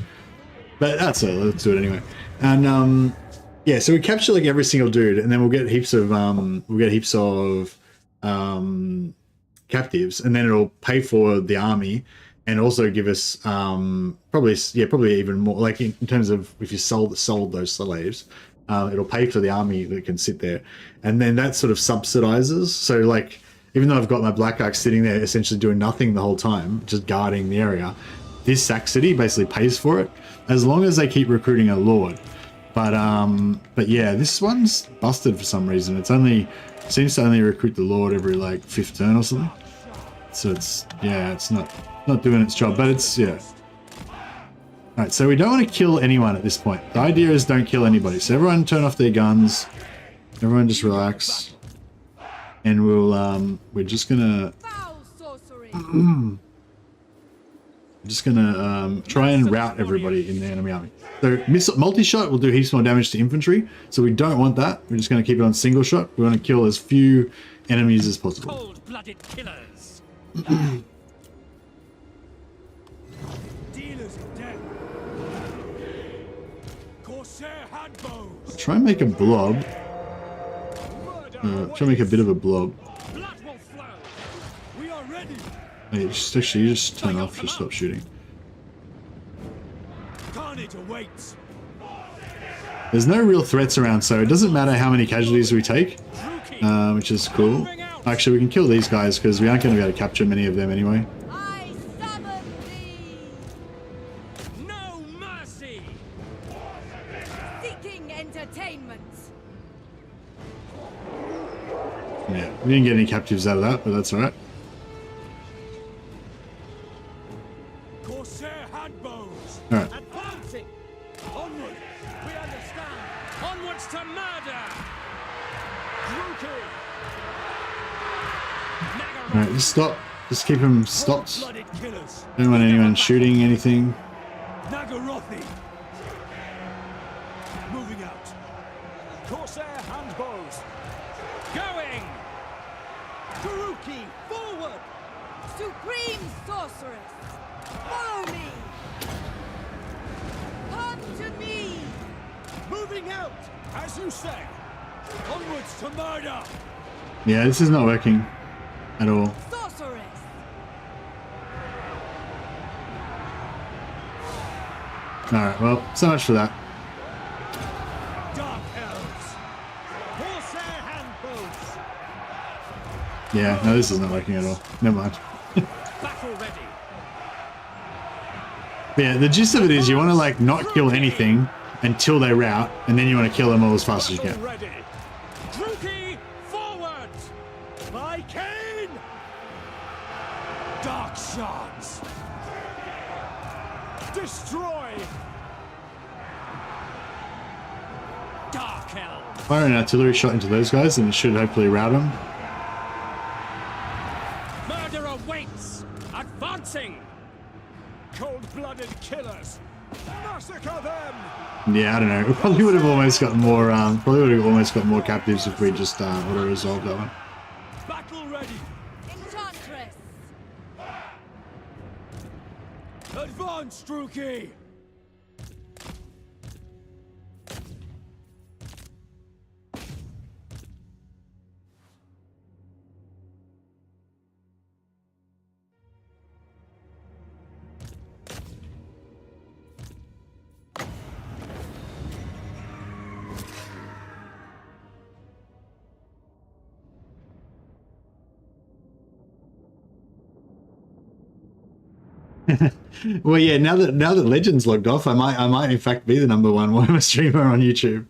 but that's it. Let's do it anyway. And yeah, so we capture like every single dude, and then we'll get heaps of captives, and then it'll pay for the army, and also give us probably even more. Like in terms of if you sold those slaves, It'll pay for the army that can sit there, and then that sort of subsidizes. So like, even though I've got my Black Ark sitting there essentially doing nothing the whole time, just guarding the area, this sack city basically pays for it as long as they keep recruiting a lord. But yeah, this one's busted for some reason. It's only seems to only recruit the lord every like 5th turn or something. So it's, yeah, it's not doing its job, but it's, yeah. Alright, so we don't want to kill anyone at this point. The idea is don't kill anybody. So everyone turn off their guns. Everyone just relax. And we'll, we're just gonna... just gonna try and rout everybody in the enemy army. So multi-shot will do heaps more damage to infantry, so we don't want that. We're just gonna keep it on single shot. We want to kill as few enemies as possible. Cold-blooded killers. Dealers of death. Corsair handbows. Try and make a blob. Try and make a bit of a blob. Blood will flow. We are ready. Hey, you just turn off to stop shooting. Carnage awaits. There's no real threats around, so it doesn't matter how many casualties we take, which is cool. Actually, we can kill these guys because we aren't going to be able to capture many of them anyway. I summon thee! No mercy. Seeking entertainment! Yeah, we didn't get any captives out of that, but that's alright. Corsair handbows. Alright. Advancing. Onward. We understand. Onwards to murder. Groupie. Alright, just stop. Just keep them stopped. Blooded killers. Don't want anyone shooting anything. Nagarothi. Moving out. Corsair handbows. Going. Garuki, forward. Supreme sorceress! Follow me! Come to me! Moving out, as you say. Onwards to murder. Yeah, this is not working at all. Sorceress! Alright, well, so much for that. Dark elves. Corsair handbows. Yeah, no, this is not working at all. Never mind. Battle ready. Yeah, the gist of it is you want to like not kill anything until they rout, and then you want to kill them all as fast as you Battle can. ready. Druki, forward. My cane. Dark shards. Destroy. Dark elves. Fire an artillery shot into those guys, and it should hopefully rout them. Murder awaits. Advancing. Cold-blooded killers. Massacre them. Yeah, I don't know. We probably would have almost got more. Probably would have almost got more captives if we just auto resolved that one. Battle ready. Enchantress! Advance, Druki. Well, yeah. Now that Legends logged off, I might in fact be the #1 Warhammer streamer on YouTube.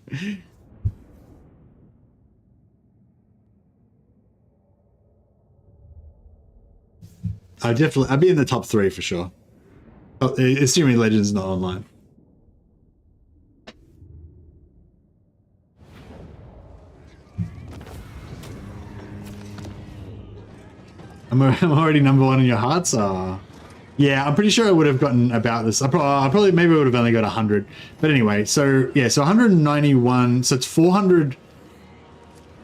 I'd be in the top 3 for sure. Assuming Legends not online. I'm already #1 in your hearts. Yeah, I'm pretty sure I would have gotten about this. I probably maybe would have only got 100. But anyway, so yeah, so 191. So it's 400.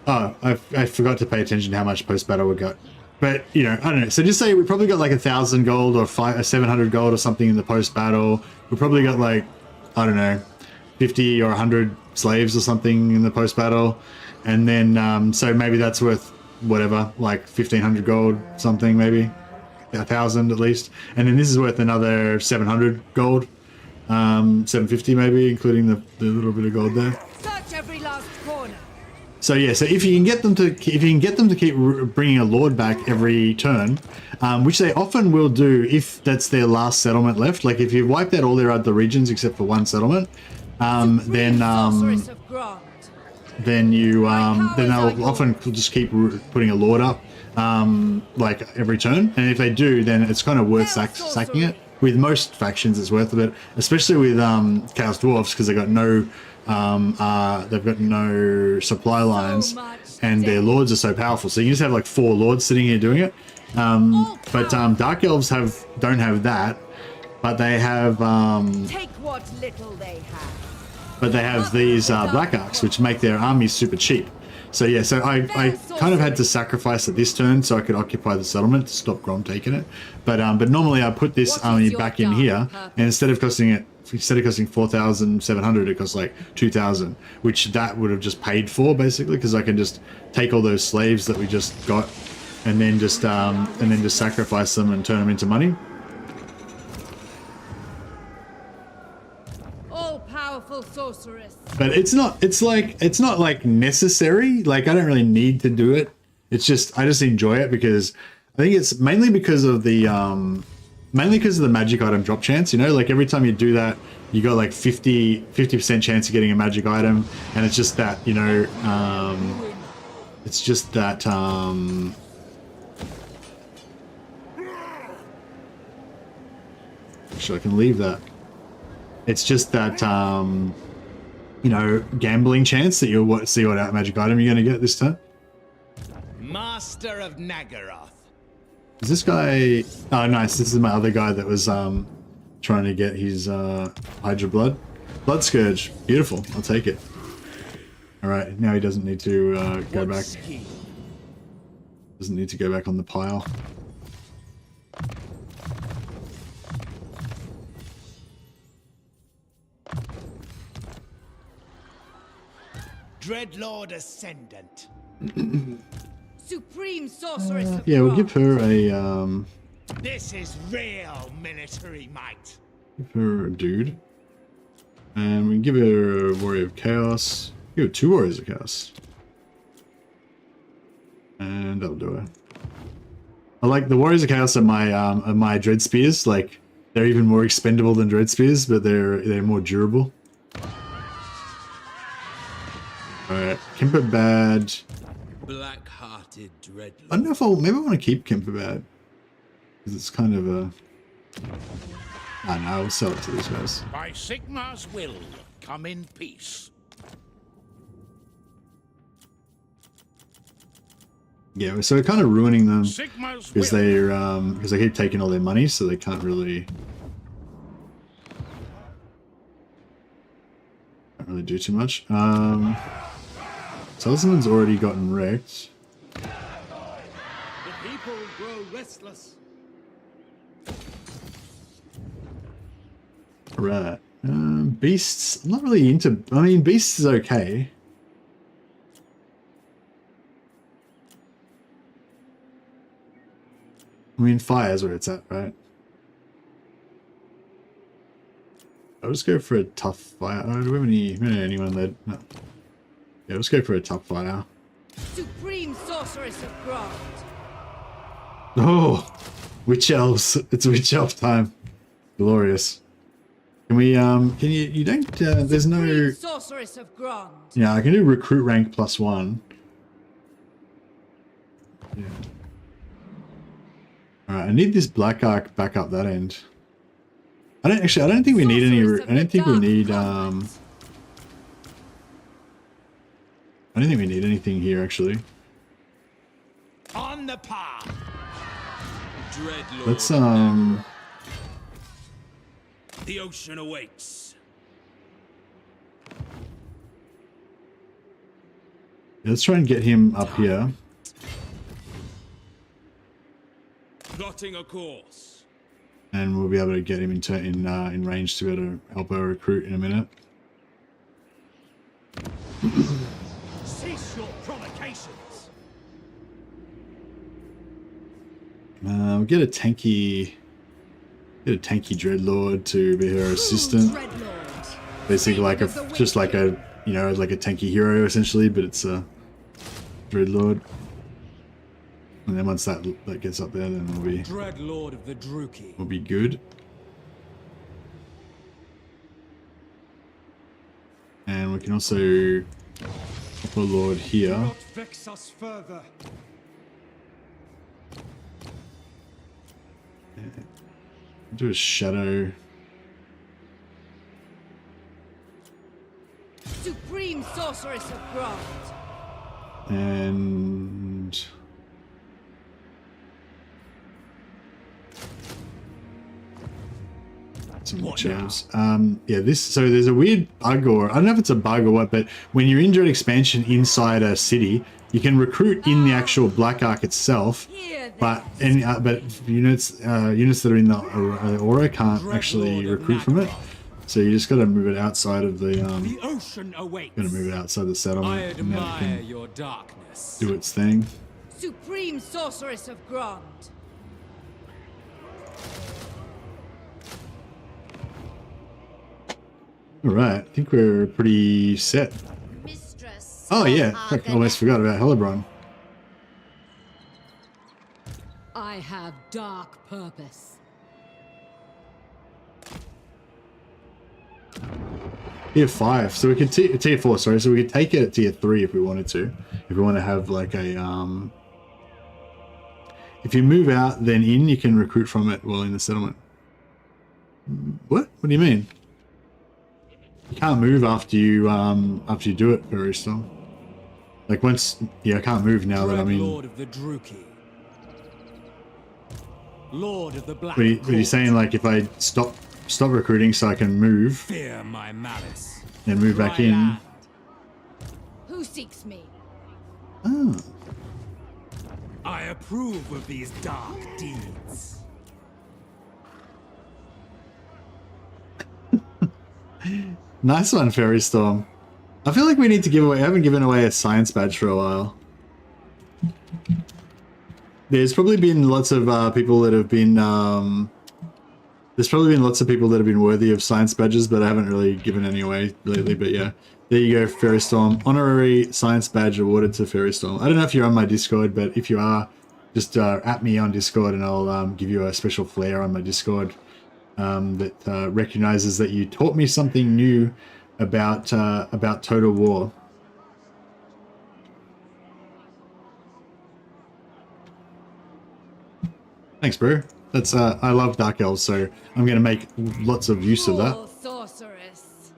Oh, I forgot to pay attention to how much post battle we got. But you know, I don't know. So just say we probably got like 1,000 gold or 700 gold or something in the post battle. We probably got like, I don't know, 50 or 100 slaves or something in the post battle, and then so maybe that's worth whatever, like 1,500 gold, something maybe. 1,000 at least, and then this is worth another 700 gold, 750 maybe, including the little bit of gold there. Search So yeah, so if you can get them to keep bringing a lord back every turn, which they often will do if that's their last settlement left. Like if you've wiped out all their other regions except for one settlement, then they'll often just keep putting a lord up like every turn. And if they do, then it's kind of worth sacking it. With most factions, it's worth it, especially with Chaos Dwarfs, because they've got no supply lines, and their lords are so powerful. So you just have like 4 lords sitting here doing it. But Dark Elves don't have that, but they have Take what little they have. but they have these Black Arcs, which make their armies super cheap. So yeah, so I kind of had to sacrifice at this turn so I could occupy the settlement to stop Grom taking it. But normally I put this army back in here, and instead of costing 4,700, it costs like 2,000, which that would have just paid for basically, because I can just take all those slaves that we just got, and then just sacrifice them and turn them into money. All-powerful sorceress. But it's not like necessary. Like I don't really need to do it. It's just I just enjoy it because I think it's mainly because of the magic item drop chance. You know, like every time you do that, you got like 50% chance of getting a magic item, and it's just that, you know, it's just that actually I can leave that. It's just that you know, gambling chance that you'll see what magic item you're going to get this turn. Master of Nagaroth. Is this guy... Oh, nice. This is my other guy that was trying to get his Hydra Blood. Blood Scourge. Beautiful. I'll take it. Alright, now he doesn't need to go back. Doesn't need to go back on the pile. Dreadlord Ascendant. Supreme sorceress of Yeah, we'll Grog. give her a This is real military might. give her a dude. And we can give her a Warrior of Chaos. Give her 2 Warriors of Chaos. And that'll do it. I like the Warriors of Chaos are my Dread Spears. Like they're even more expendable than Dread Spears, but they're more durable. Alright, Kimperbad. Black-hearted dreadlord. I don't know if maybe I want to keep Kimperbad. Because it's kind of a... I don't know, I'll sell it to these guys. By Sigmar's will, come in peace. Yeah, so we're kind of ruining them Sigmar's because will. because they keep taking all their money, so they can't really do too much. Talisman's already gotten wrecked. The people grow restless. Right. Beasts. I'm not really into... I mean, Beasts is okay. I mean, Fire's where it's at, right? I'll just go for a tough fire. Oh, do we have anyone that... No. Yeah, let's go for a tough fire. Supreme sorceress of Grog. Oh! Witch Elves. It's Witch Elf time. Glorious. Can we, can you don't, there's no... Supreme sorceress of Grog. Yeah, I can do recruit rank +1. Yeah. Alright, I need this Black Arc back up that end. I don't think we need any, I don't think we need anything here actually. On the path. Dreadlord. Let's The ocean awaits. let's try and get him up here. Plotting a course. And we'll be able to get him in range to be able to help our recruit in a minute. Cease your provocations. We'll get a tanky Dreadlord to be her assistant. Dreadlord. Basically like just like a, you know, like a tanky hero essentially, but it's Dreadlord. And then once that gets up there, then Dreadlord of the Druki. we'll be good. And we can also pop a Lord here. Do not vex us further. Do a Shadow. Supreme Sorceress of Grant. And some Witch Elves. Yeah, this, so there's a weird bug, or I don't know if it's a bug or what, but when you're in Dread Expansion inside a city, you can recruit in the actual Black Ark itself, but units that are in the aura can't actually recruit from it. So you just got to move it outside of the ocean awaits. Got to move it outside the settlement. I and then it admire can your darkness. do its thing. Supreme Sorceress of Grant. All right, I think we're pretty set. Mistress. Oh yeah, I almost forgot about Hellebron. I have dark purpose. Tier 5, so we could tier 4. Sorry, so we could take it at tier 3 if we wanted to. If we want to have like a if you move out then in, you can recruit from it while in the settlement. What? What do you mean? You can't move after you do it, Barista. Like once, yeah, I can't move now that I'm in. Lord of the Druki. Lord of the Black. What are you saying? Like if I stop recruiting so I can move, Fear my malice. then move back in. Who seeks me? Oh. I approve of these dark deeds. Nice one, Fairy Storm. I feel like we need to give away. I haven't given away a science badge for a while. There's probably been lots of people that have been. There's probably been lots of people that have been worthy of science badges, but I haven't really given any away lately. But yeah, there you go, Fairy Storm. Honorary science badge awarded to Fairy Storm. I don't know if you're on my Discord, but if you are, just at me on Discord, and I'll give you a special flair on my Discord. That recognizes that you taught me something new about Total War. Thanks, bro. That's I love Dark Elves, so I'm gonna make lots of use of that. Sorceress.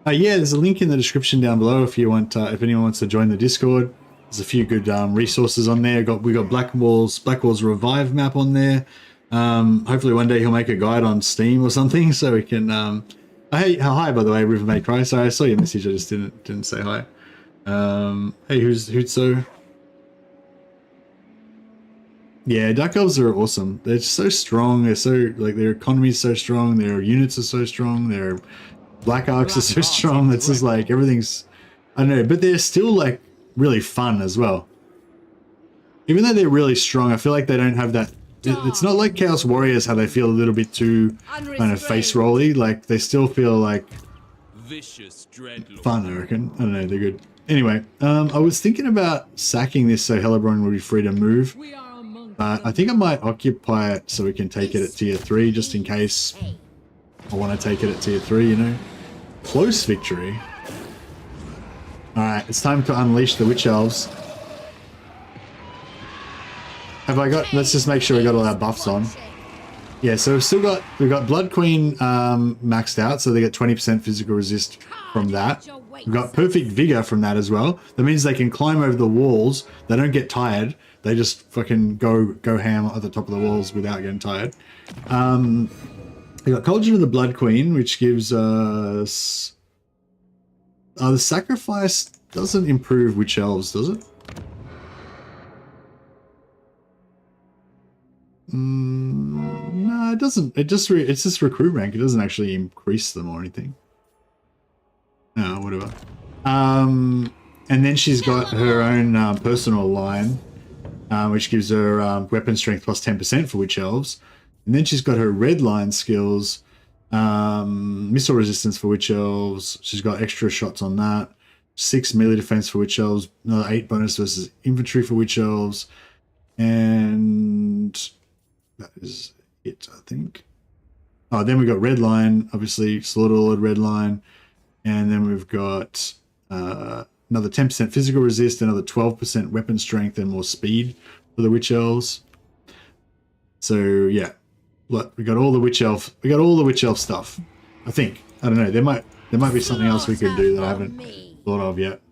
Yeah, there's a link in the description down below if you want. If anyone wants to join the Discord. There's a few good resources on there. We got Blackwall's Revive map on there. Hopefully one day he'll make a guide on Steam or something, so we can. Hey, hi by the way, River May Cry. Sorry, I saw your message. I just didn't say hi. Hey, who's so? Yeah, Dark Elves are awesome. They're so strong. They're so like their economy is so strong. Their units are so strong. Their Black Arcs are so strong. It's just like everything's. I don't know, but they're still like really fun as well. Even though they're really strong, I feel like they don't have that. It's not like Chaos Warriors, how they feel a little bit too kind of face rolly. Like they still feel like Vicious Dreadlord. fun, I reckon. I don't know, they're good. Anyway, I was thinking about sacking this so Hellebron would be free to move. I think I might occupy it so we can take it at tier 3 just in case I want to take it at tier 3, you know. Close victory. Alright, it's time to unleash the Witch Elves. Have I got, let's just make sure we got all our buffs on. Yeah, so we've got Blood Queen maxed out, so they get 20% physical resist from that. We've got Perfect Vigor from that as well. That means they can climb over the walls. They don't get tired. They just fucking go ham at the top of the walls without getting tired. We've got Cauldron of the Blood Queen, which gives us... the sacrifice doesn't improve Witch Elves, does it? No, it doesn't. It's just recruit rank. It doesn't actually increase them or anything. No, whatever. And then she's got her own personal line, which gives her weapon strength plus 10% for Witch Elves. And then she's got her red line skills, Missile resistance for Witch Elves. She's got extra shots on that. 6 melee defense for Witch Elves. Another 8 bonus versus infantry for Witch Elves. And that is it, I think. Oh, then we've got Red Line, obviously, Slaughter Lord Red Line. And then we've got another 10% physical resist, another 12% weapon strength, and more speed for the Witch Elves. So, yeah. Look, we got all the Witch Elf. We got all the Witch Elf stuff. I think. I don't know. There might be something else we could do that I haven't thought of yet.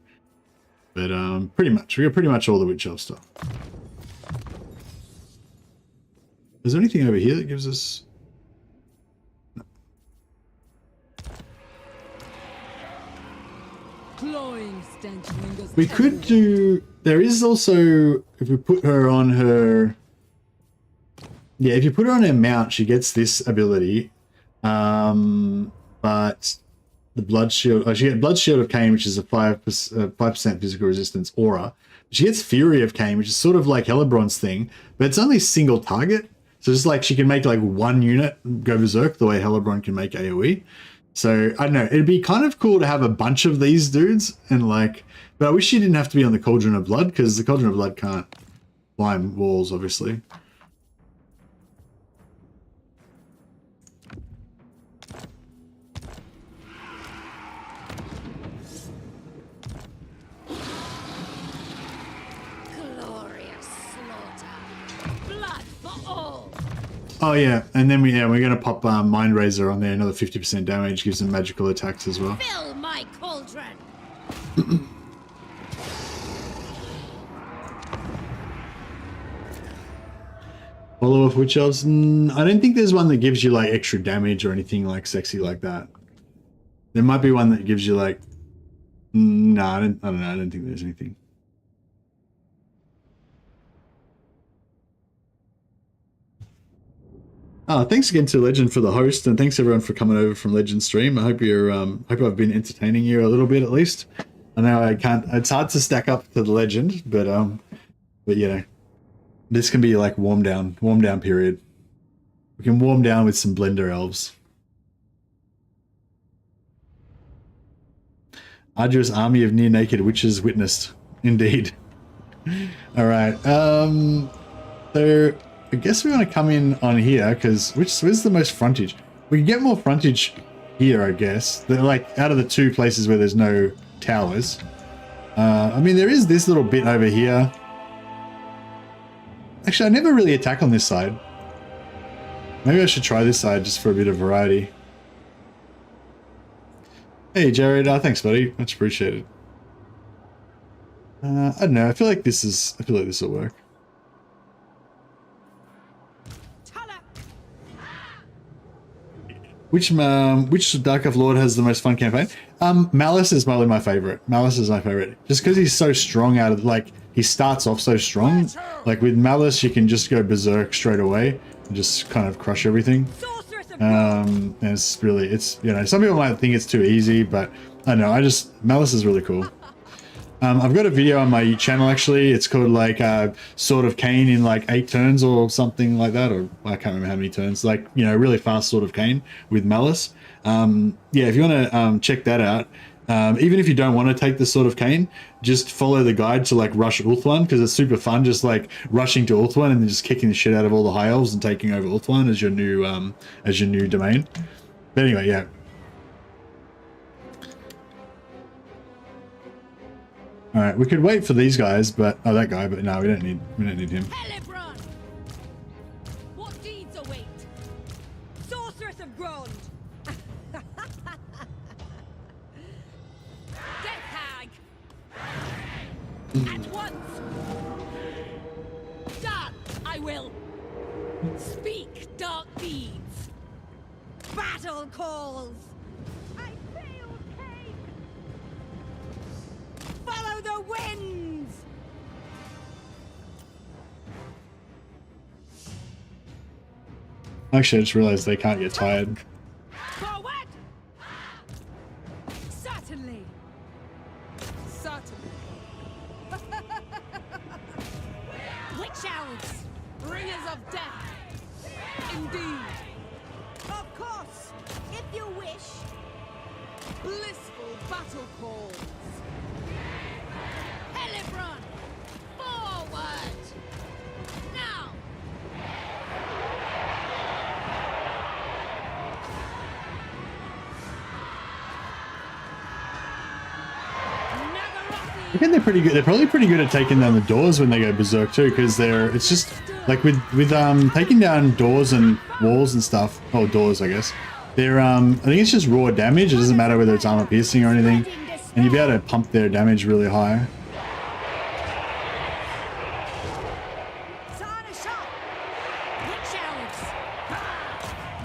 But pretty much. We got pretty much all the Witch Elf stuff. Is there anything over here that gives us... No. We could do... There is also... If we put her on her... Yeah, if you put her on her mount, she gets this ability. But the Blood Shield... Oh, she gets Blood Shield of Cain, which is a 5% physical resistance aura. She gets Fury of Cain, which is sort of like Hellebron's thing, but it's only single target. So it's like she can make like one unit go berserk the way Hellebron can make AoE. So I don't know, it'd be kind of cool to have a bunch of these dudes and like, but I wish she didn't have to be on the Cauldron of Blood because the Cauldron of Blood can't climb walls, obviously. Oh yeah, and then we're gonna pop Mind Razor on there, another 50% damage, gives them magical attacks as well. Fill my cauldron. Follow of Witch Elves? I don't think there's one that gives you like extra damage or anything like sexy like that. There might be one that gives you like, no, I don't know. I don't think there's anything. Thanks again to Legend for the host, and thanks everyone for coming over from Legend stream. I hope you're hope I've been entertaining you a little bit at least. I know I can't. It's hard to stack up to the Legend, but you know, this can be like warm down period. We can warm down with some Blender Elves. Arduous army of near naked witches witnessed, indeed. All right. So. I guess we want to come in on here because where's the most frontage? We can get more frontage here, I guess. They're like out of the two places where there's no towers. I mean, there is this little bit over here. Actually, I never really attack on this side. Maybe I should try this side just for a bit of variety. Hey, Jared. Thanks, buddy. Much appreciated. I don't know. I feel like this will work. Which Dark Elf Lord has the most fun campaign? Malice is probably my favorite. Malice is my favorite. Just because he's so strong out of, like, he starts off so strong. Like, with Malice, you can just go berserk straight away and just kind of crush everything. And it's really, you know, some people might think it's too easy, but I don't know, Malice is really cool. I've got a video on my channel, actually. It's called, like, Sword of Cain in, like, 8 turns or something like that. Or I can't remember how many turns. Like, you know, really fast Sword of Cain with Malice. Yeah, if you want to check that out, even if you don't want to take the Sword of Cain, just follow the guide to, like, rush Ulthuan, because it's super fun just, like, rushing to Ulthuan and then just kicking the shit out of all the High Elves and taking over Ulthuan as your new domain. But anyway, yeah. All right, we could wait for these guys, but that guy, but no, we don't need him. Hellebron! What deeds await? Sorceress of Grond! Death Hag! At once! Done! I will! Speak, dark deeds! Battle calls! I failed, Cain! Follow the winds! Actually, I just realized they can't get tired. Forward! Certainly! Certainly! Witch Elves! Bringers of death! Indeed! Of course, if you wish. Blissful battle calls. Hellebron! Forward! Now! I think they're pretty good. They're probably pretty good at taking down the doors when they go berserk too, because it's just like with taking down doors and walls and stuff. Oh, doors, I guess. They're I think it's just raw damage. It doesn't matter whether it's armor piercing or anything, and you'll be able to pump their damage really high. Witch Elves!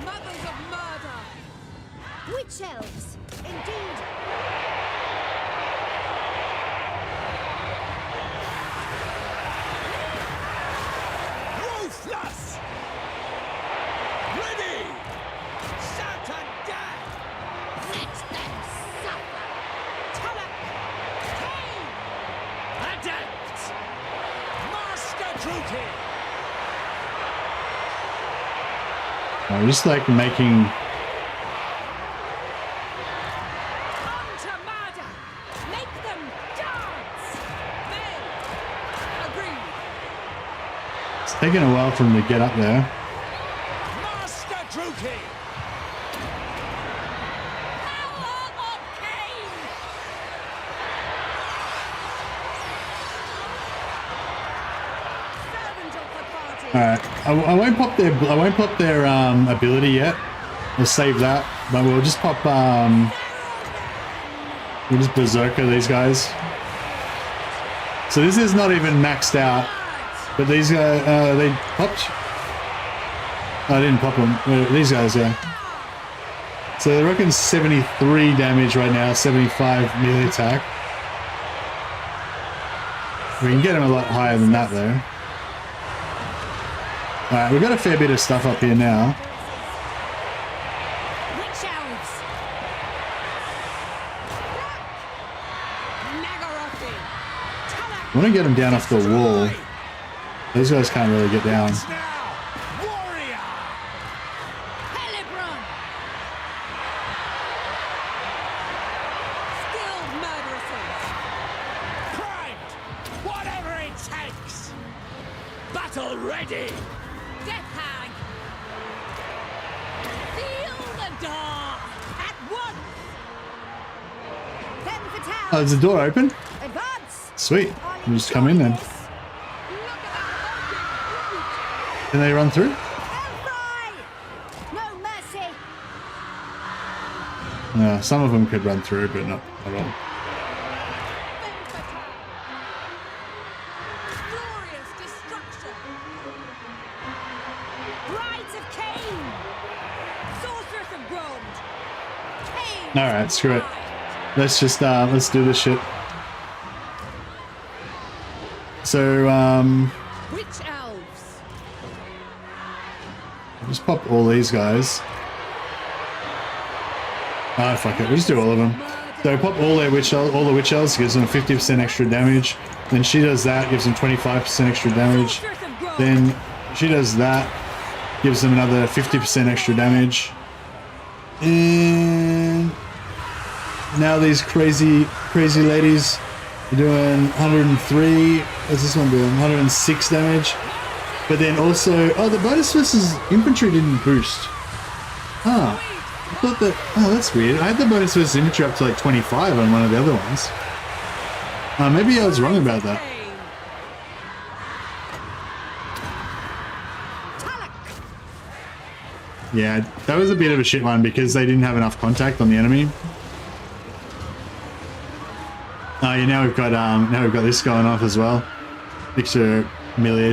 Mothers of murder! Witch Elves, indeed. Ruthless! Ready! Certain death! Let them suffer. Tulloch! Kane! Adept! Master Druki! I'm just like making. On to murder! Make them dance! Men! Agreed! It's taking a while for them to get up there. Master Druki! Power of Kane! Servant of the party! All right, I won't pop their ability yet. We'll save that, but we'll just pop we'll just berserker these guys. So this is not even maxed out, but these guys they popped. I didn't pop them. These guys, yeah. So they're rocking 73 damage right now, 75 melee attack. We can get them a lot higher than that though. Alright, we've got a fair bit of stuff up here now. Witch Elves! Nagarothi! I want to get them down off the wall. These guys can't really get down. Now! Warrior! Hellebron! Skilled murderesses! Primed! Whatever it takes! Battle ready! Death hag! Feel the dark! At once! Then for town! Oh, is the door open? Advance! Sweet. We'll just come in then. Look at that hulking Can they run through? Hellfry! No mercy! No, some of them could run through, but not at all. Glorious destruction! Brides of Cain! Sorceress of Grond! Cain! Alright, screw it. Let's just let's do this shit. So Witch Elves! just pop all these guys. Oh fuck it, we'll just do all of them. So pop all the witch elves, gives them 50% extra damage. Then she does that, gives them 25% extra damage. Sorceress of Grond! Then she does that, gives them another 50% extra damage. And now these crazy ladies are doing 103. What's this one doing? 106 damage. But then also, oh, the bonus versus infantry didn't boost. Huh. I thought that, oh, that's weird. I had the bonus versus infantry up to like 25 on one of the other ones. Maybe I was wrong about that. Yeah, that was a bit of a shit one because they didn't have enough contact on the enemy. Oh yeah, now we've got this going off as well. Extra melee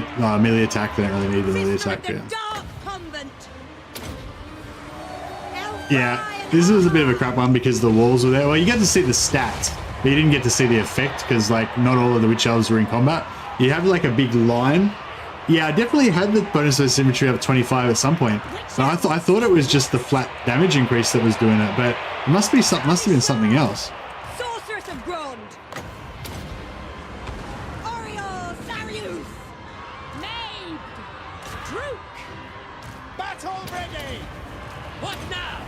attack. They don't really need the melee attack. Yeah. Dark convent! Yeah, this was a bit of a crap one because the walls were there. Well, you get to see the stats, but you didn't get to see the effect because like not all of the witch elves were in combat. You have like a big line. Yeah, I definitely had the bonus versus infantry up 25 at some point. But I thought it was just the flat damage increase that was doing it, but it must have been something else. Sorceress of Grond! Oriole Sarius! Maid! Drook! Battle ready! What now?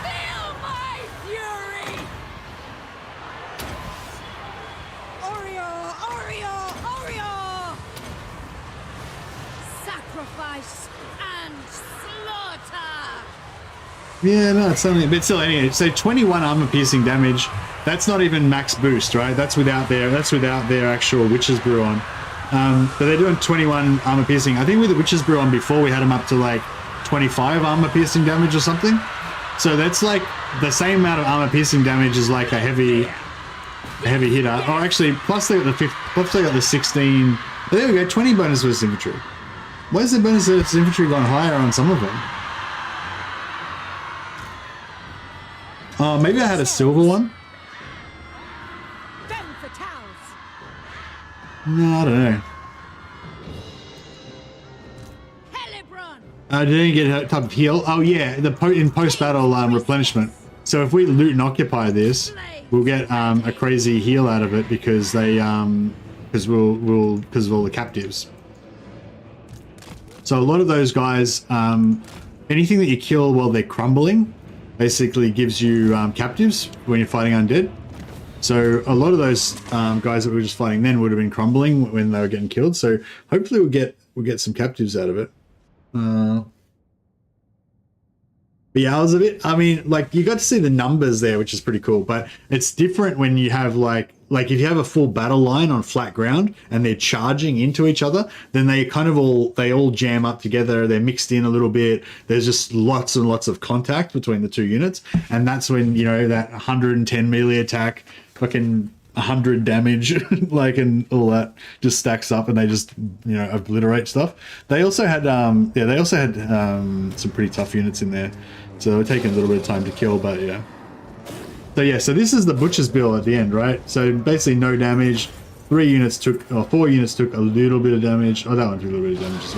Feel my fury! Oreo! Oreo! Oreo! Sacrifice and slaughter! Yeah, no, it's only, but still, anyway, so 21 armor piercing damage. That's not even max boost, right? That's without their actual Witch's Brew on. But they're doing 21 armor piercing. I think with the Witch's Brew on before, we had them up to like 25 armor piercing damage or something. So that's like the same amount of armor piercing damage as like a heavy hitter. Oh, actually, plus they got the 5th, plus they got the 16. There we go, 20 bonus versus infantry. Why is the bonus versus infantry gone higher on some of them? Oh, maybe I had a silver one. Femme fatales! No, I don't know. Hellebron! I didn't get a type of heal. Oh yeah, in post-battle replenishment. So if we loot and occupy this, we'll get a crazy heal out of it because they because of all the captives. So a lot of those guys, anything that you kill while they're crumbling, basically gives you captives when you're fighting undead. So a lot of those guys that we were just fighting then would have been crumbling when they were getting killed. So hopefully we'll get some captives out of it. The hours of it, I mean, like you got to see the numbers there, which is pretty cool. But it's different when you have like if you have a full battle line on flat ground and they're charging into each other, then they kind of all jam up together. They're mixed in a little bit. There's just lots and lots of contact between the two units, and that's when you know that 110 melee attack, fucking 100 damage, like, and all that just stacks up, and they just obliterate stuff. They also had some pretty tough units in there, so they were taking a little bit of time to kill, but yeah. So this is the Butcher's Bill at the end, right? So basically no damage. 4 units took a little bit of damage. Oh, that one took a little bit of damage as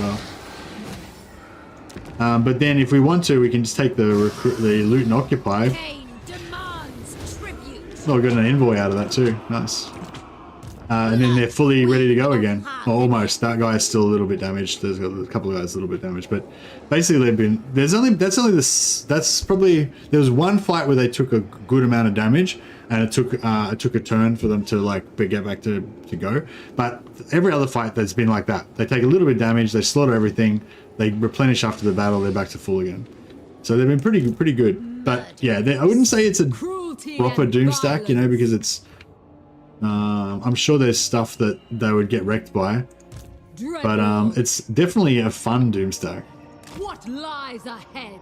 well. But then if we want to, we can just take the loot and occupy. Pain demands tribute. Oh, we got an envoy out of that too. Nice. And then they're fully ready to go again. Oh, almost. That guy is still a little bit damaged. There's got a couple of guys a little bit damaged, but basically they've been. There was one fight where they took a good amount of damage, and it took a turn for them to like get back to go. But every other fight that's been like that, they take a little bit of damage, they slaughter everything, they replenish after the battle, they're back to full again. So they've been pretty good. But yeah, I wouldn't say it's a proper doom stack, because it's. I'm sure there's stuff that they would get wrecked by, but it's definitely a fun doom stack. What lies ahead?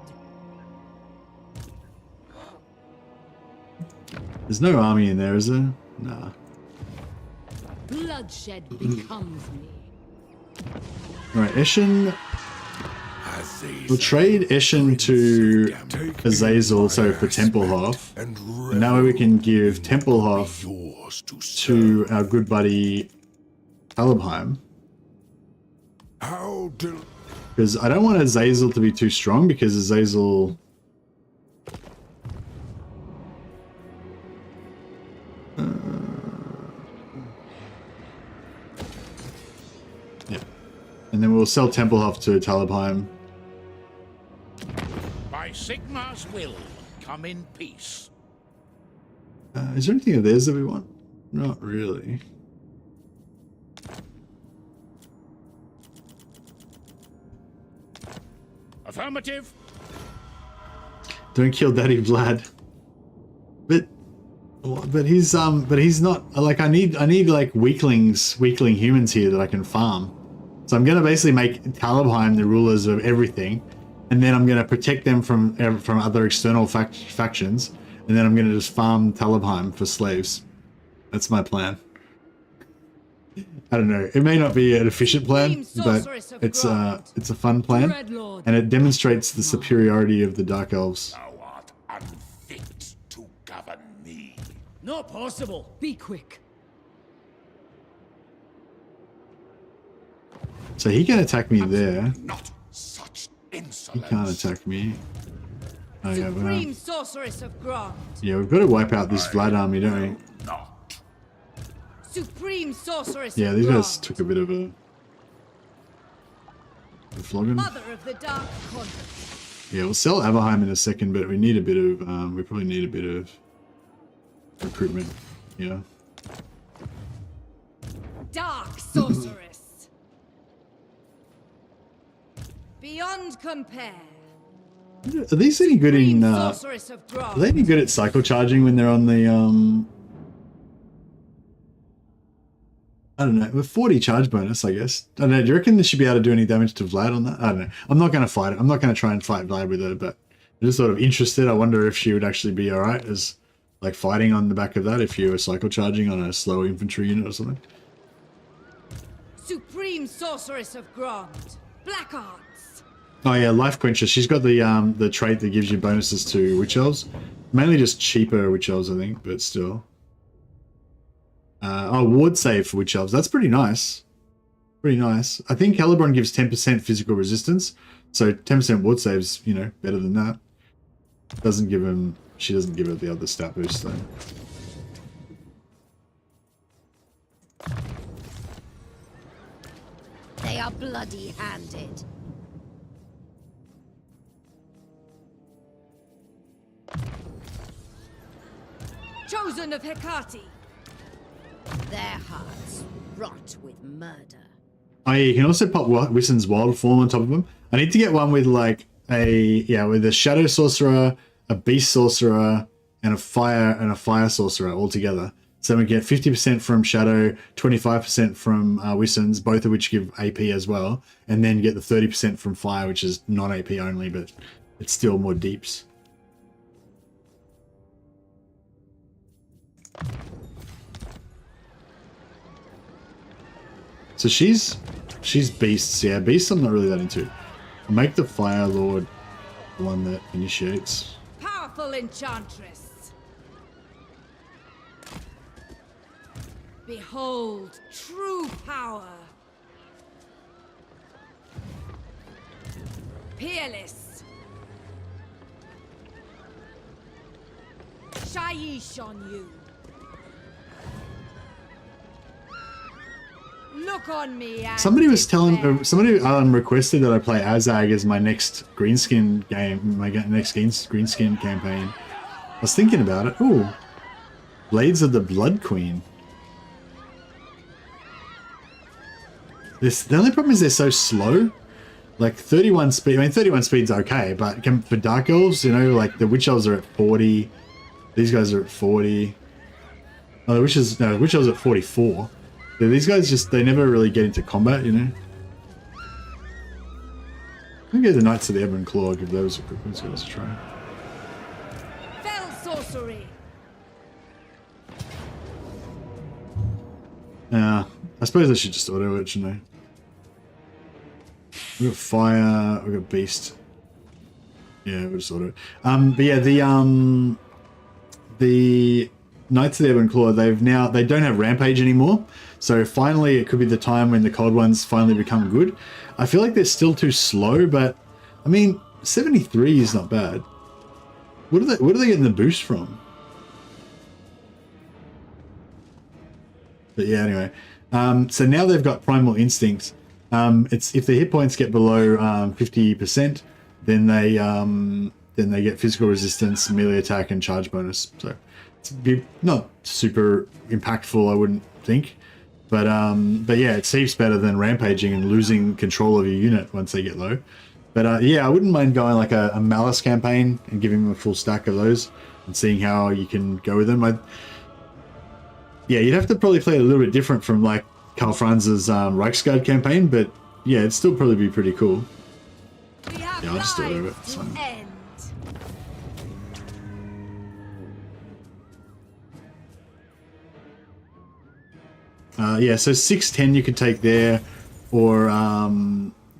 There's no army in there, is there? Nah. Bloodshed becomes me. Alright, Eshin. We'll trade Eshin to Azazel, so for Templehof. And now we can give Templehof to our good buddy Hellebron. Because I don't want Azazel to be too strong, because Azazel... yeah. And then we'll sell Templehof to Talabheim. By Sigmar's will, come in peace. Is there anything of theirs that we want? Not really. Affirmative. Don't kill Daddy Vlad. But he's not like I need like weakling humans here that I can farm. So I'm gonna basically make Talabheim the rulers of everything, and then I'm gonna protect them from other external factions, and then I'm gonna just farm Talabheim for slaves. That's my plan. I don't know. It may not be an efficient plan, but it's a fun plan, and it demonstrates the superiority of the Dark Elves. Thou art unfit to govern me. Not possible. Be quick. So he can attack me there. Not such He insolence. can't attack me. Oh yeah, Supreme Sorceress of Grant. we've got to wipe out this Vlad army, don't we? Not. Supreme Sorceress Yeah, of these guys Grant. took a bit of a The Flogging. Mother of the Dark Convent. Yeah, we'll sell Aberheim in a second, but we need a bit of, we probably need a bit of recruitment. Yeah. Dark Sorceress. Beyond compare. Are these any good in, Sorceress of are they any good at cycle charging when they're on the, I don't know, with 40 charge bonus, I guess. I don't know, do you reckon they should be able to do any damage to Vlad on that? I don't know. I'm not going to fight it. I'm not going to try and fight Vlad with her, but I'm just sort of interested. I wonder if she would actually be alright as, like, fighting on the back of that if you were cycle charging on a slower infantry unit or something. Supreme Sorceress of Grond. Black Arts. Oh yeah, Life Quencher. She's got the trait that gives you bonuses to Witch Elves. Mainly just cheaper Witch Elves, I think, but still. Oh, Ward Save for Witch Elves. That's pretty nice. Pretty nice. I think Hellebron gives 10% physical resistance, so 10% Ward Save's, you know, better than that. Doesn't give him... She doesn't give her the other stat boost, though. They are bloody-handed. Chosen of Hecate. Their hearts rot with murder. Oh yeah, you can also pop Wissen's Wild Form on top of them. I need to get one with like with a Shadow Sorcerer, a Beast Sorcerer, and a Fire Sorcerer all together. So we get 50% from Shadow, 25% from Wissen's, both of which give AP as well, and then get the 30% from Fire, which is non-AP only, but it's still more deeps. So she's beasts, yeah. Beasts I'm not really that into. I'll make the Fire Lord the one that initiates. Powerful Enchantress. Behold true power. Peerless. Shaiish on you. Look on me. Somebody was telling, somebody requested that I play Azag as my next greenskin game, my next greenskin campaign. I was thinking about it. Ooh, Blades of the Blood Queen. The only problem is they're so slow. Like 31 speed. I mean, 31 speed's okay, but for Dark Elves, you know, like the Witch Elves are at 40. These guys are at 40. Oh, the Witch Elves are at 44. Yeah, these guys just, they never really get into combat, you know? I think the Knights of the Ebon Claw, give those guys a try. Fell sorcery. I suppose I should just auto it, shouldn't I? We've got Fire, we've got Beast. Yeah, we'll just auto it. But yeah, the Knights of the Ebon Claw, they don't have Rampage anymore. So finally, it could be the time when the cold ones finally become good. I feel like they're still too slow, but I mean, 73 is not bad. What are they getting the boost from? But yeah, anyway. So now they've got Primal Instinct. It's if their hit points get below 50%, then they get physical resistance, melee attack, and charge bonus. So it's not super impactful, I wouldn't think. But yeah, it seems better than rampaging and losing control of your unit once they get low. But yeah, I wouldn't mind going like a Malice campaign and giving them a full stack of those and seeing how you can go with them. Yeah, you'd have to probably play it a little bit different from like Karl Franz's Reichsguard campaign, but yeah, it'd still probably be pretty cool. Yeah, I'll just do it over it. It's fine. Yeah, so 610 you could take there, or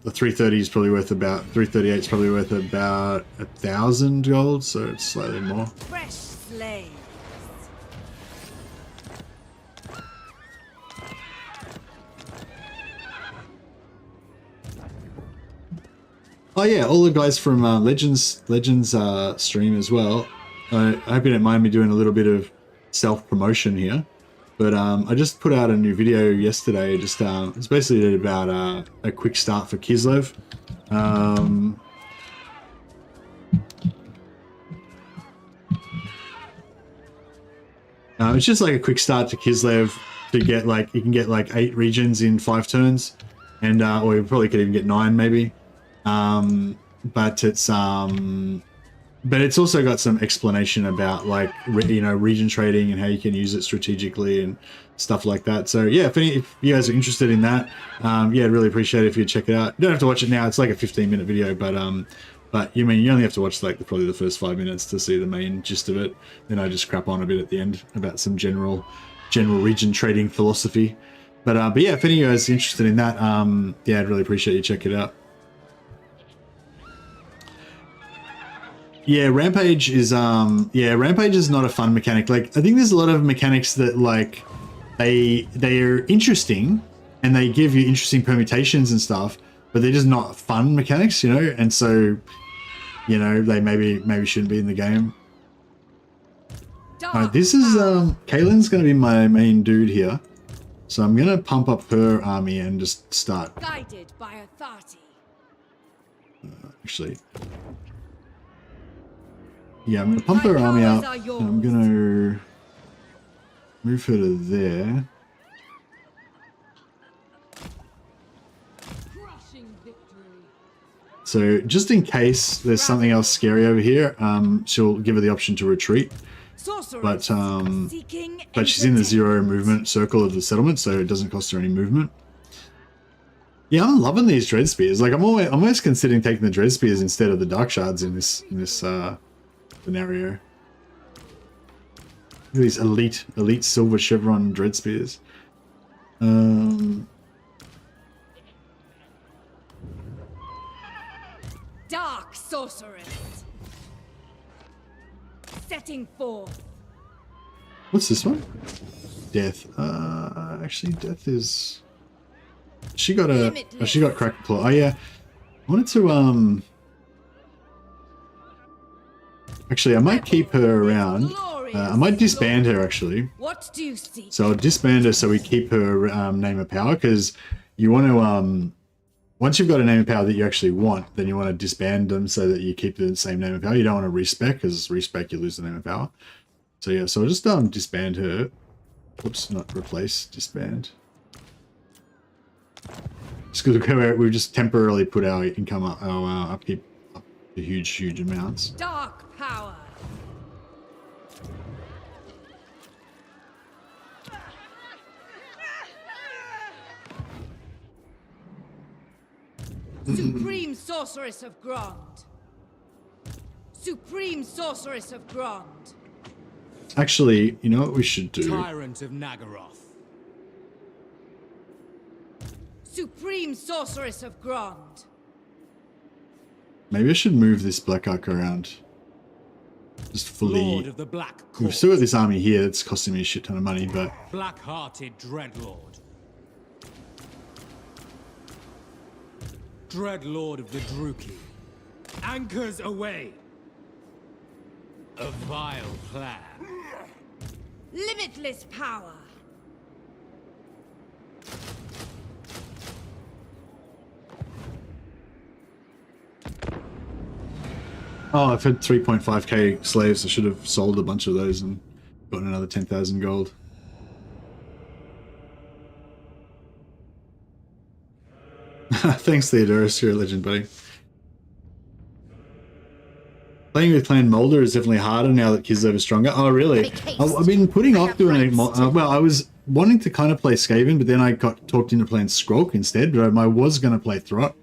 the 330 is probably worth about 338 is probably worth about 1,000 gold, so it's slightly more. Fresh slaves. Oh yeah, all the guys from Legends stream as well. I hope you don't mind me doing a little bit of self-promotion here. But I just put out a new video yesterday. Just it's basically about a quick start for Kislev. It's just like a quick start to Kislev to get like, you can get like 8 regions in 5 turns, and or you probably could even get 9 maybe. But it's also got some explanation about like region trading and how you can use it strategically and stuff like that. So yeah, if you guys are interested in that, yeah, I'd really appreciate it if you check it out. You don't have to watch it now. It's like a 15-minute video, but you only have to watch like probably the first 5 minutes to see the main gist of it. Then I just crap on a bit at the end about some general region trading philosophy. But yeah, if any of you guys are interested in that, yeah, I'd really appreciate you check it out. Yeah, Rampage is Rampage is not a fun mechanic. Like, I think there's a lot of mechanics that like they are interesting and they give you interesting permutations and stuff, but they're just not fun mechanics, you know, and so, you know, they maybe shouldn't be in the game. This is Kaylin's gonna be my main dude here. So I'm gonna pump up her army and just start. Guided by authority. Actually. Yeah, I'm gonna pump her army out, and I'm gonna move her to there. So just in case there's something else scary over here, she'll give her the option to retreat. But she's in the 0 movement circle of the settlement, so it doesn't cost her any movement. Yeah, I'm loving these dread spears. Like I'm almost considering taking the dread spears instead of the dark shards in this scenario. Look at these elite silver chevron dread spears. Dark sorceress. Setting forth. What's this one? Death. Actually, Death is. She got she got cracked claw. Oh yeah, I wanted to Actually, I might keep her around. I might disband her actually. What do you seek? So I'll disband her so we keep her name of power, because you want to once you've got a name of power that you actually want, then you want to disband them so that you keep the same name of power. You don't want to respec, because respec you lose the name of power. So yeah, so I'll just disband her. Oops, not replace, disband. Just because we've just temporarily put our income up, our upkeep up to huge amounts. Dark power. Supreme Sorceress of Grond. Supreme Sorceress of Grond. Actually, you know what we should do? Tyrant of Nagaroth. Supreme Sorceress of Grond. Maybe I should move this Black Ark around. Just fully. Lord of the Black Court. We've still got this army here that's costing me a shit ton of money, but. Black-hearted Dreadlord. Dreadlord of the Druki. Anchors away. A vile plan. Limitless power. Oh, I've had 3.5k slaves. I should have sold a bunch of those and gotten another 10,000 gold. Thanks, Theodorus. You're a legend, buddy. Playing with Clan Molder is definitely harder now that Kislev is stronger. Oh, really? I've been putting off doing it. Well, I was wanting to kind of play Skaven, but then I got talked into playing Skrulk instead, but I was going to play Throt.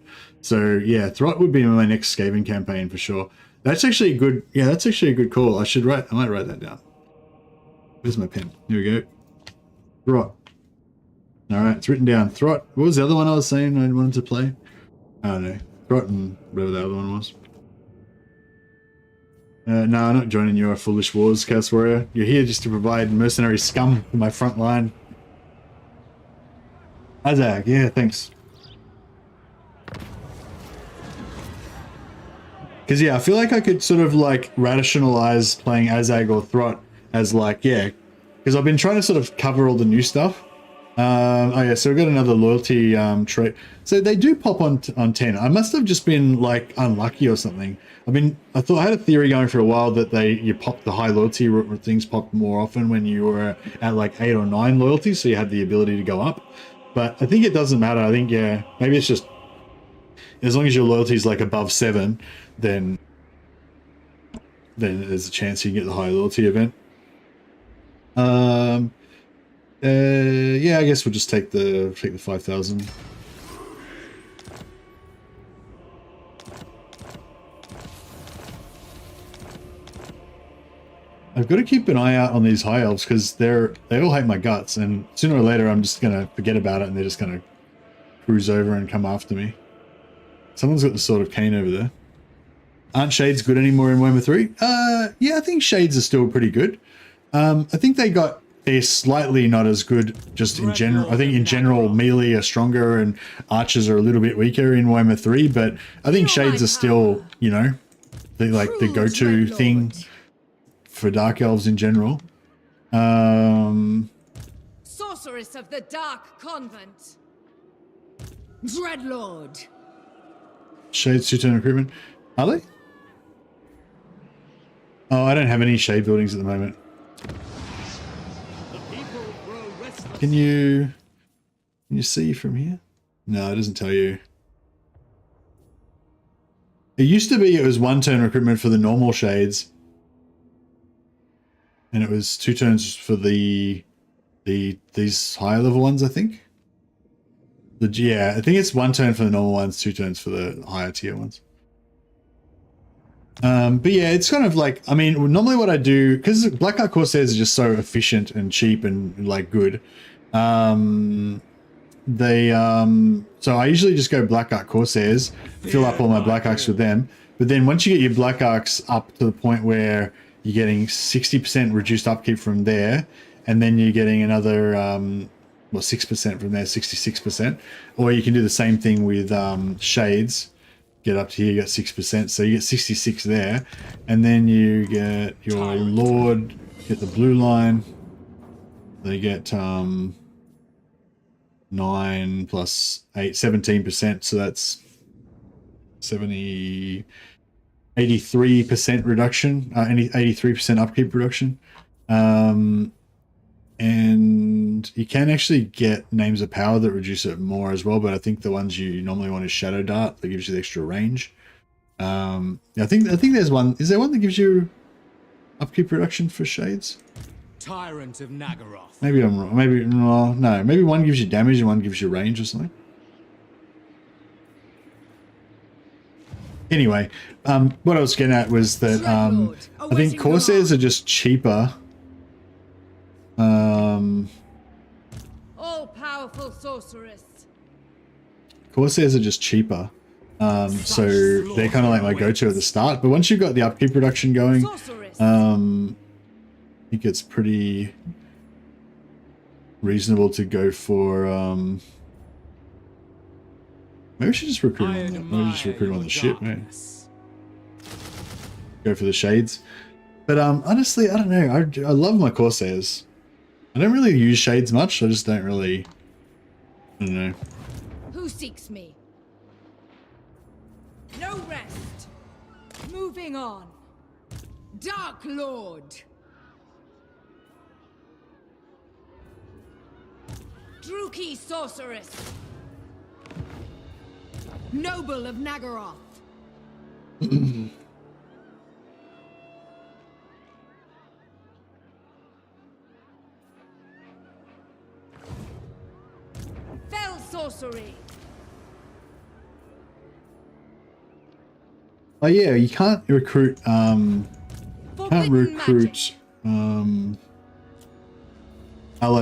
So, yeah, Throt would be my next Skaven campaign for sure. That's actually a good, yeah, that's actually a good call. I might write that down. Where's my pen? Here we go. Throt. All right, it's written down. Throt. What was the other one I was saying I wanted to play? I don't know. Throt and whatever the other one was. No, I'm not joining your foolish wars, Chaos Warrior. You're here just to provide mercenary scum for my front line. Azag, yeah, thanks. Because, yeah, I feel like I could sort of, like, rationalize playing Azag or Throt as, like, yeah, because I've been trying to sort of cover all the new stuff. Oh yeah, so we've got another loyalty trait. So they do pop on 10. I must have just been like unlucky or something. I thought I had a theory going for a while that you pop the high loyalty things popped more often when you were at like 8 or 9 loyalty, so you had the ability to go up. But I think it doesn't matter. I think, yeah, maybe it's just as long as your loyalty is like above 7, then there's a chance you can get the high loyalty event. Yeah, I guess we'll just take the 5,000. I've got to keep an eye out on these high elves because they all hate my guts, and sooner or later I'm just gonna forget about it and they're just gonna cruise over and come after me. Someone's got the Sword of Cain over there. Aren't Shades good anymore in Warhammer 3? Yeah, I think Shades are still pretty good. I think they're slightly not as good just in general. I think in general melee are stronger and archers are a little bit weaker in Warhammer 3, but I think Shades are still, you know, like the go-to thing for Dark Elves in general. Sorceress of the Dark Convent. Dreadlord. Shades 2-turn recruitment. Are they? Oh, I don't have any shade buildings at the moment. Can you see from here? No, it doesn't tell you. It used to be it was 1-turn recruitment for the normal shades. And it was 2 turns for these higher level ones, I think. Yeah, I think it's 1 turn for the normal ones, 2 turns for the higher tier ones. But yeah, it's kind of like, I mean, normally what I do, because Black Art Corsairs are just so efficient and cheap and like good, so I usually just go Black Art Corsairs, fill up all my Black Arcs with them. But then once you get your Black Arcs up to the point where you're getting 60% reduced upkeep from there, and then you're getting another 6% from there, 66%. Or you can do the same thing with Shades. Get up to here, you got 6%, so you get 66 there, and then you get your Lord, get the blue line. They get 9 plus 8, 17%, so that's 83% reduction, 83% upkeep reduction. And you can actually get names of power that reduce it more as well, but I think the ones you normally want is Shadow Dart that gives you the extra range. I think there's one. Is there one that gives you upkeep reduction for Shades? Tyrant of Nagaroth. Maybe I'm wrong. Maybe no. Maybe one gives you damage and one gives you range or something. Anyway, what I was getting at was that I think Corsairs are just cheaper. All-powerful sorceress. Corsairs are just cheaper. So they're kind of like my go-to at the start. But once you've got the upkeep reduction going, I think it's pretty reasonable to go for... maybe we should just recruit on that. Maybe just recruit on the ship, man. Go for the Shades. But honestly, I don't know. I love my Corsairs. I don't really use Shades much. I just don't really... I don't know. Who seeks me? No rest. Moving on. Dark Lord. Druki Sorceress. Noble of Nagaroth. Fell sorcery. Oh yeah, you can't recruit allied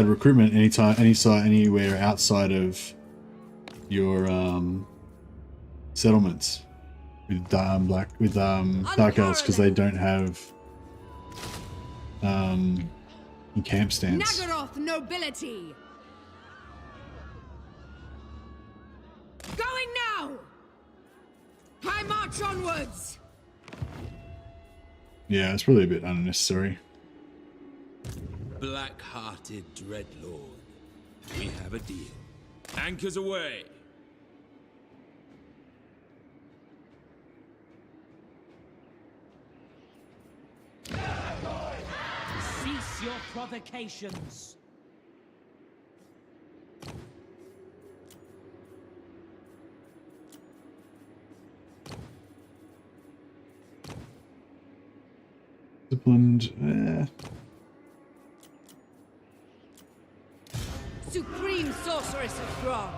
recruitment anywhere outside of your settlements with Dark Elves because they don't have camp stands. Nagaroth nobility. Going now. I march onwards. Yeah, it's probably a bit unnecessary. black-hearted dreadlord. We have a deal. Anchors away. Cease your provocations. Disciplined. Supreme Sorceress of Grant.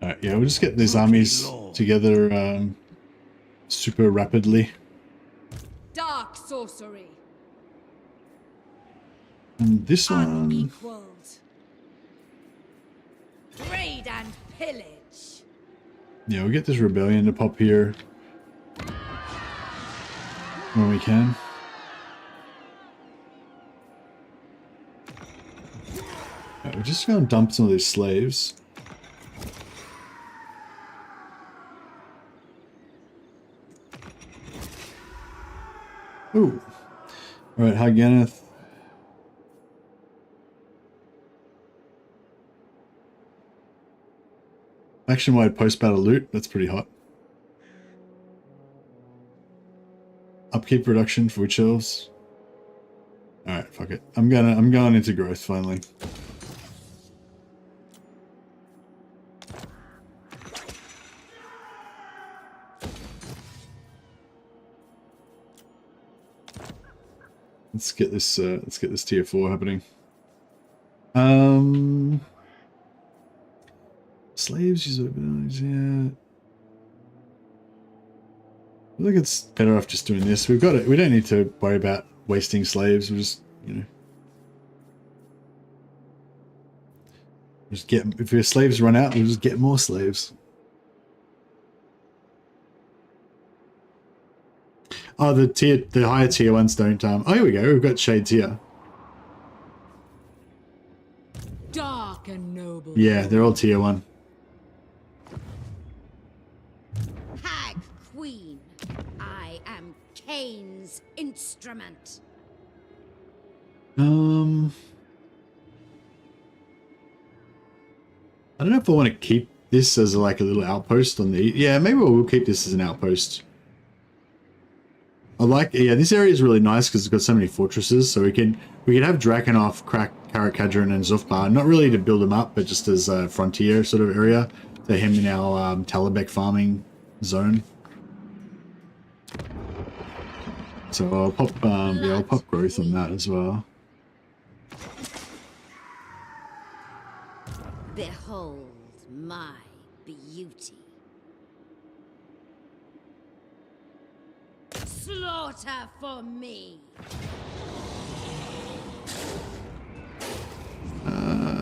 Alright, yeah, we'll just get these armies together super rapidly. Dark Sorcery. And this one... Unequaled. Raid and pillage. Yeah, we'll get this rebellion to pop here when we can. Right, we're just gonna dump some of these slaves. Ooh. Alright, Haganath. Action-wide post-battle loot, that's pretty hot. Upkeep reduction for Witch Elves. Alright, fuck it. I'm going into growth finally. Let's get this tier 4 happening. Slaves use abilities, yeah. I think it's better off just doing this. We've got it. We don't need to worry about wasting slaves. We'll just, you know, just get. If your slaves run out, we'll just get more slaves. Oh, the higher tier ones don't. Oh, here we go. We've got shades here. Dark and noble. Yeah, they're all tier 1. Hag Queen, I am Cain's instrument. I don't know if I want to keep this as like a little outpost on the... Yeah, maybe we'll keep this as an outpost. I like... Yeah, this area is really nice because it's got so many fortresses, so we could have Drakenhof, Karak Kadron, and Zufbar, not really to build them up, but just as a frontier sort of area to him in our Talabek farming zone. So I'll pop, yeah, I'll pop growth on that as well. Behold my beauty. Slaughter for me.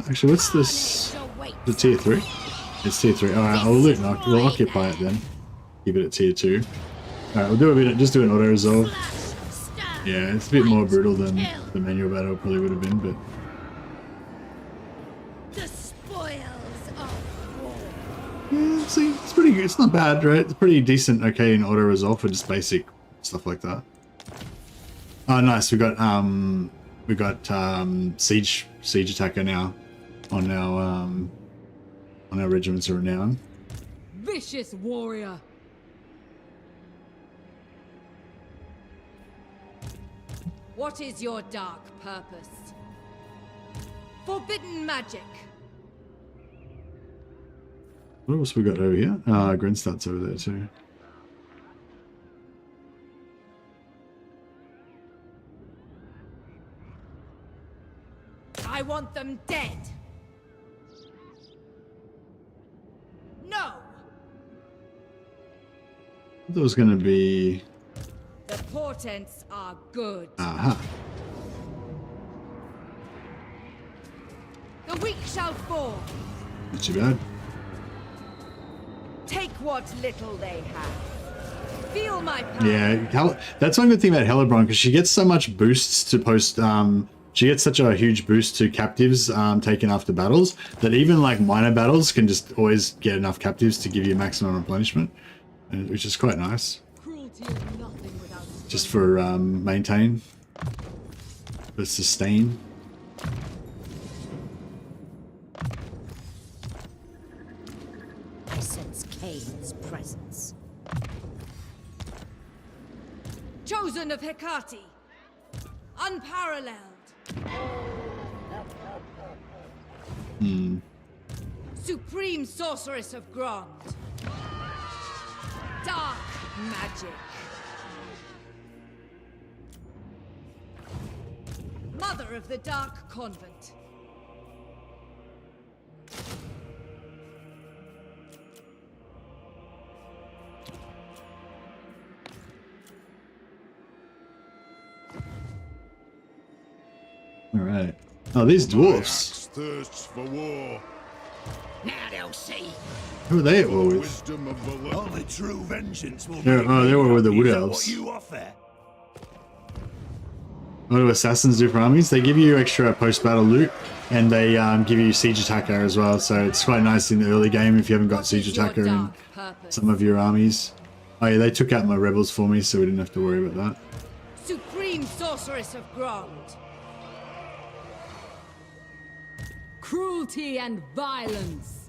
Actually, what's this? The tier 3? It's tier 3. Alright, we'll occupy it then. Keep it at tier 2. Alright, we'll do a bit, just do an auto resolve. Yeah, it's a bit more brutal than the manual battle probably would have been, but... The spoils of war. Yeah, see, it's pretty good. It's not bad, right? It's pretty decent, okay, in auto resolve for just basic stuff like that. Oh, nice. We got siege attacker now on our regiments of renown. Vicious warrior. What is your dark purpose? Forbidden magic. What else we got over here? Grenstadt's over there too. I want them dead. No. There was going to be... The portents are good. Aha. The weak shall fall. Not too bad. Take what little they have. Feel my power. Yeah, that's one good thing about Hellebron, because she gets so much boosts to post... she gets such a huge boost to captives taken after battles, that even like minor battles can just always get enough captives to give you maximum replenishment, which is quite nice. Cruelty is nothing without strength. Just for maintain, for sustain. I sense Cain's presence. Chosen of Hecate. Unparalleled. Supreme sorceress of Grond. Dark magic. Mother of the Dark Convent. All right. Oh, these dwarfs. Axe thirsts for war. Now they'll see. Who are they at war with? Wisdom of the land. Only true vengeance will They're- make oh, me they were with the happy. Wood Is that Elves. what you offer? What do assassins do for armies? They give you extra post-battle loot, and they give you siege attacker as well. So it's quite nice in the early game if you haven't got What siege is your attacker in dark purpose? some of your armies. Oh yeah, they took out my rebels for me, so we didn't have to worry about that. Supreme sorceress of Grond. Cruelty and violence.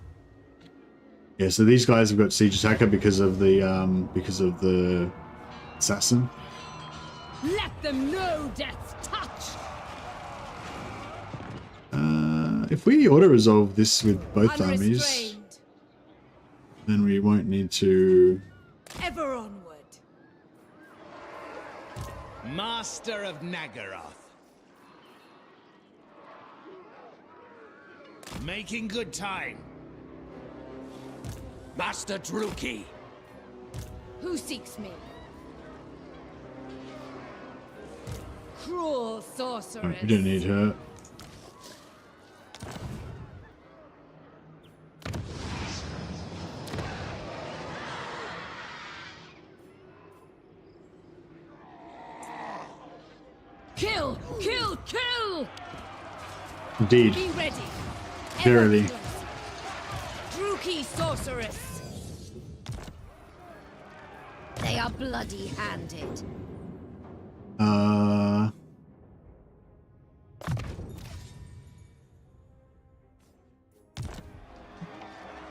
Yeah, so these guys have got siege attacker because of the assassin. Let them know death's touch. If we auto resolve this with both armies, Unrestrained. then we won't need to. Ever onward. Master of Nagaroth. Making good time. Master Druki. Who seeks me? Cruel sorceress. We don't need her. Kill! Kill! Kill! Indeed. Be ready. Verily. Ever close. Druki sorceress. They are bloody-handed.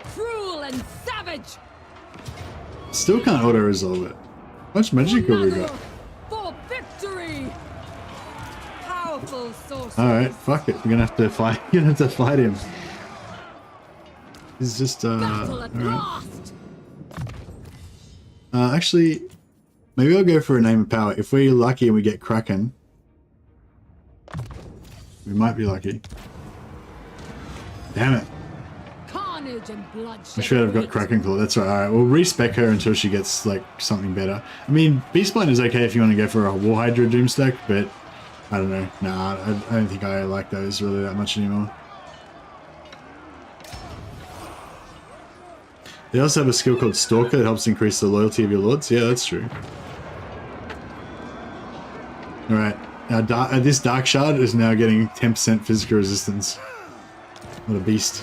Cruel and savage! Still can't auto resolve it. How much magic have we got? For victory! Powerful sorceress. All right, fuck it. We're gonna have to fight. You're gonna have to fight him. He's just Battle at all right. last! Actually, maybe I'll go for a name of power. If we're lucky and we get Kraken, we might be lucky. Damn it! Carnage and bloodshed. I should have got await. Kraken Claw. That's right. All right, we'll respec her until she gets like something better. I mean, Beastbone is okay if you want to go for a War Hydra Doomstack, but I don't know. Nah, I don't think I like those really that much anymore. They also have a skill called Stalker that helps increase the loyalty of your lords. Yeah, that's true. Alright, now this Dark Shard is now getting 10% physical resistance. What a beast.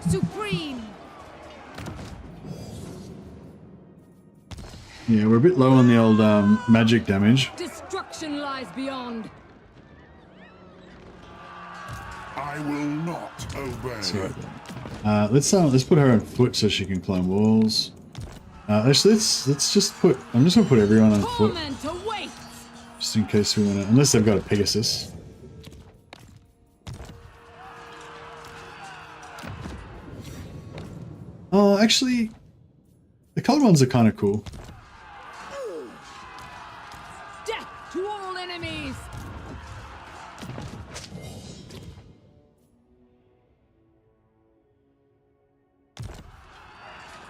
Supreme. Yeah, we're a bit low on the old magic damage. Destruction lies beyond. I will not obey. So, let's put her on foot so she can climb walls. Let's just put. I'm just gonna put everyone on foot Torment awaits. just in case we want to. Unless they've got a Pegasus. Oh, actually, the cold ones are kind of cool. Death to all enemies.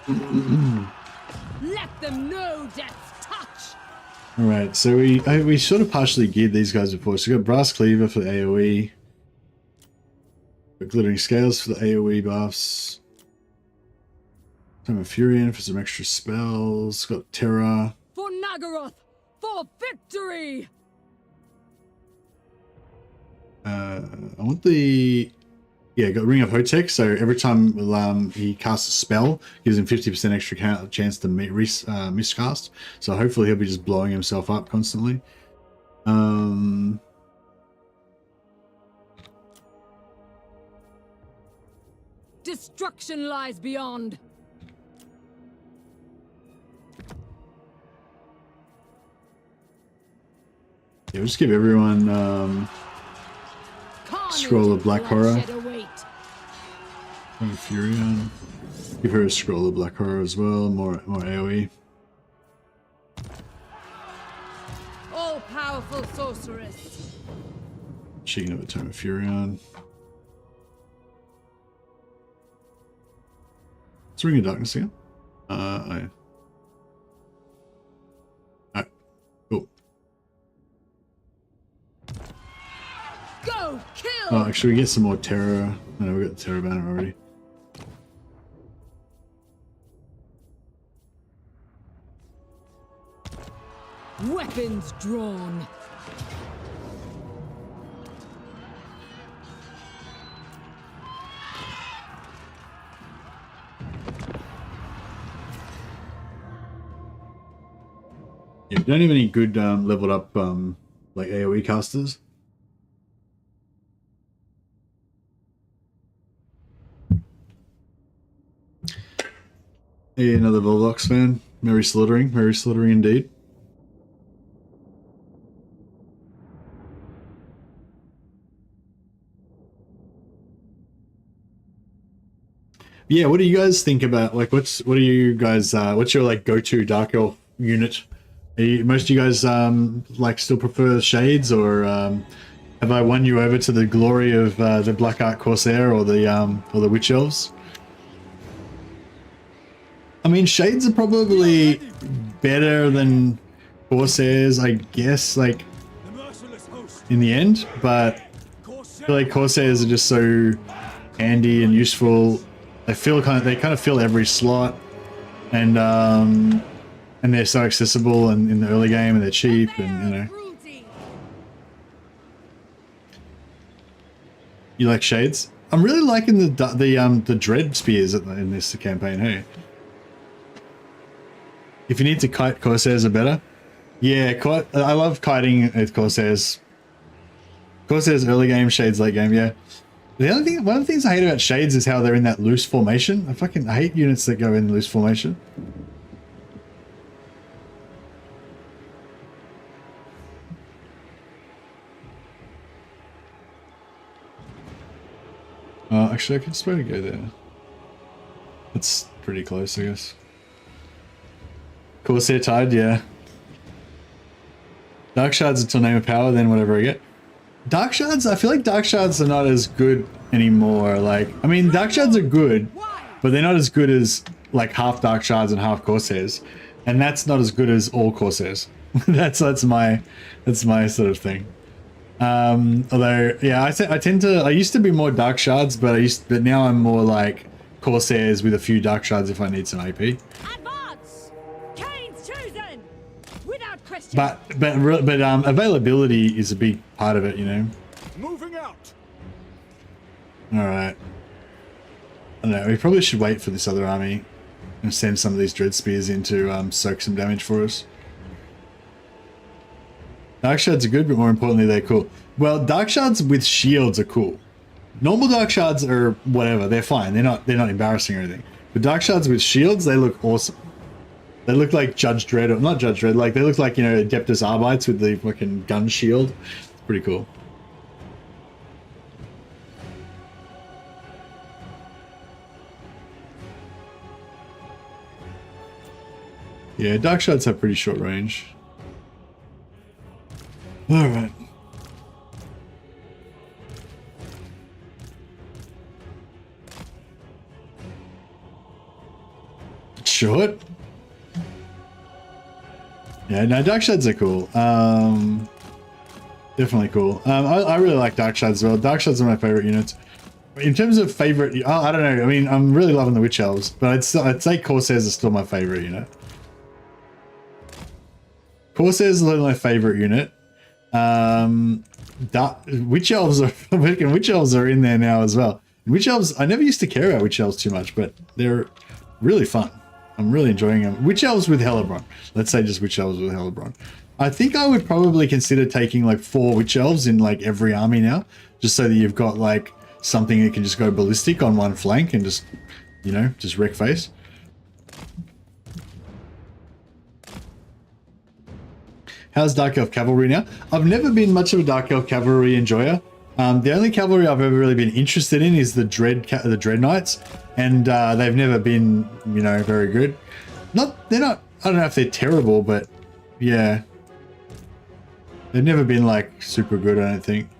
Let them know death's touch. All right, so we sort of partially geared these guys before. So we got Brass Cleaver for the AoE, got Glittering Scales for the AoE buffs, Time of Furion for some extra spells, got Terror. For Nagaroth, for victory. I want the... Yeah, got Ring of Hotek, so every time he casts a spell, gives him 50% extra chance to miscast. So hopefully he'll be just blowing himself up constantly. Destruction lies beyond. Yeah, we'll just give everyone Scroll of Black Horror. Furion. Give her a Scroll of Black Horror as well, more AoE. All-powerful sorceress. She can have a Tome of Furion. Let's Ring of Darkness again. Alright, cool. Go kill. Oh, actually, we get some more Terror. No, we got the Terror banner already. Weapons drawn. Yeah, we don't have any good leveled up like AoE casters. Hey, another Volvox fan. Merry slaughtering indeed. Yeah, what do you guys think about, like, what are you guys, what's your, like, go-to Dark Elf unit? Most of you guys, like, still prefer Shades, or have I won you over to the glory of the Black Art Corsair or the Witch Elves? I mean, Shades are probably better than Corsairs, I guess, like, in the end, but I feel like Corsairs are just so handy and useful. They kind of fill every slot, and they're so accessible and in the early game, and they're cheap, and you know. You like Shades? I'm really liking the Dread Spears in this campaign. Hey, if you need to kite, Corsairs are better. Yeah, I love kiting with Corsairs. Corsairs early game, Shades late game. Yeah. The other thing, one of the things I hate about Shades is how they're in that loose formation. I hate units that go in loose formation. Actually, I could just try to go there. That's pretty close, I guess. Corsair Tide, yeah. Dark Shards until Name of Power, then whatever I get. Dark Shards, I feel like Dark Shards are not as good anymore. Like, I mean, Dark Shards are good, but they're not as good as, like, half Dark Shards and half Corsairs. And that's not as good as all Corsairs. that's my sort of thing. Although, yeah, I used to be more Dark Shards, but now I'm more like Corsairs with a few Dark Shards if I need some AP. Advance! Kane's chosen! Without question. But availability is a big part of it, you know. Moving out. All right. I don't know. We probably should wait for this other army and send some of these Dread Spears in to soak some damage for us. Dark Shards are good, but more importantly, they're cool. Well, Dark Shards with shields are cool. Normal Dark Shards are whatever. They're fine. They're not embarrassing or anything. But Dark Shards with shields, they look awesome. They look like Judge Dredd, or not Judge Dredd. Like they look like, you know, Adeptus Arbites with the fucking gun shield. It's pretty cool. Yeah, Dark Shards have pretty short range. Alright. short. Yeah, no, Dark Shads are cool. Definitely cool. I really like Dark Shads as well. Dark Shads are my favorite units. In terms of favorite, I don't know. I mean, I'm really loving the Witch Elves, but I'd say Corsairs are still my favorite unit. Corsairs are my favorite unit. Witch Elves are Witch Elves are in there now as well. Witch Elves, I never used to care about Witch Elves too much, but they're really fun. I'm really enjoying them. Witch Elves with Hellebron. Let's say just Witch Elves with Hellebron. I think I would probably consider taking like 4 Witch Elves in like every army now, just so that you've got like something that can just go ballistic on one flank and just, you know, just wreck face. How's Dark Elf Cavalry now? I've never been much of a Dark Elf Cavalry enjoyer. The only cavalry I've ever really been interested in is the Dread Knights, and they've never been, you know, very good. They're not. I don't know if they're terrible, but yeah, they've never been like super good, I don't think.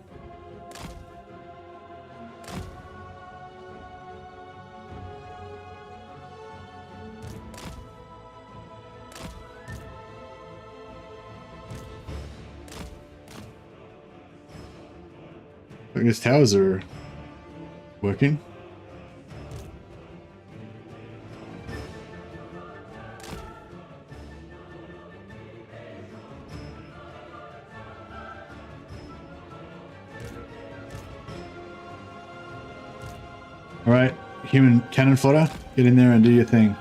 I guess towers are working. All right, human cannon fodder, get in there and do your thing.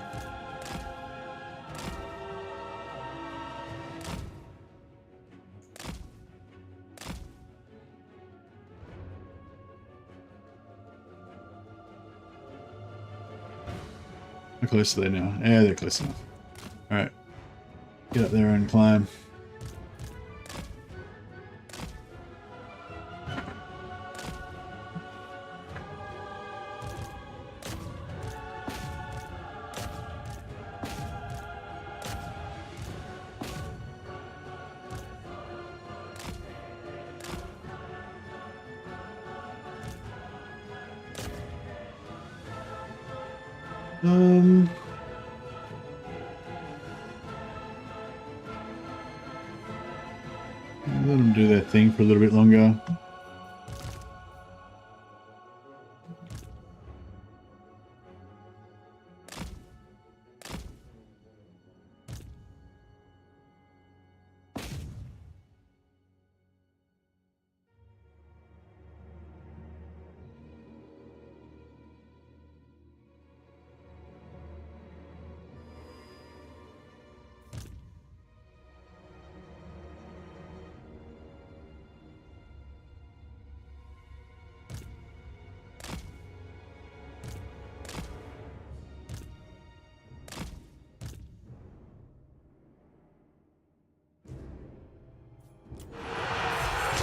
How close are they now? Yeah, they're close enough. All right, get up there and climb. Let them do their thing for a little bit longer.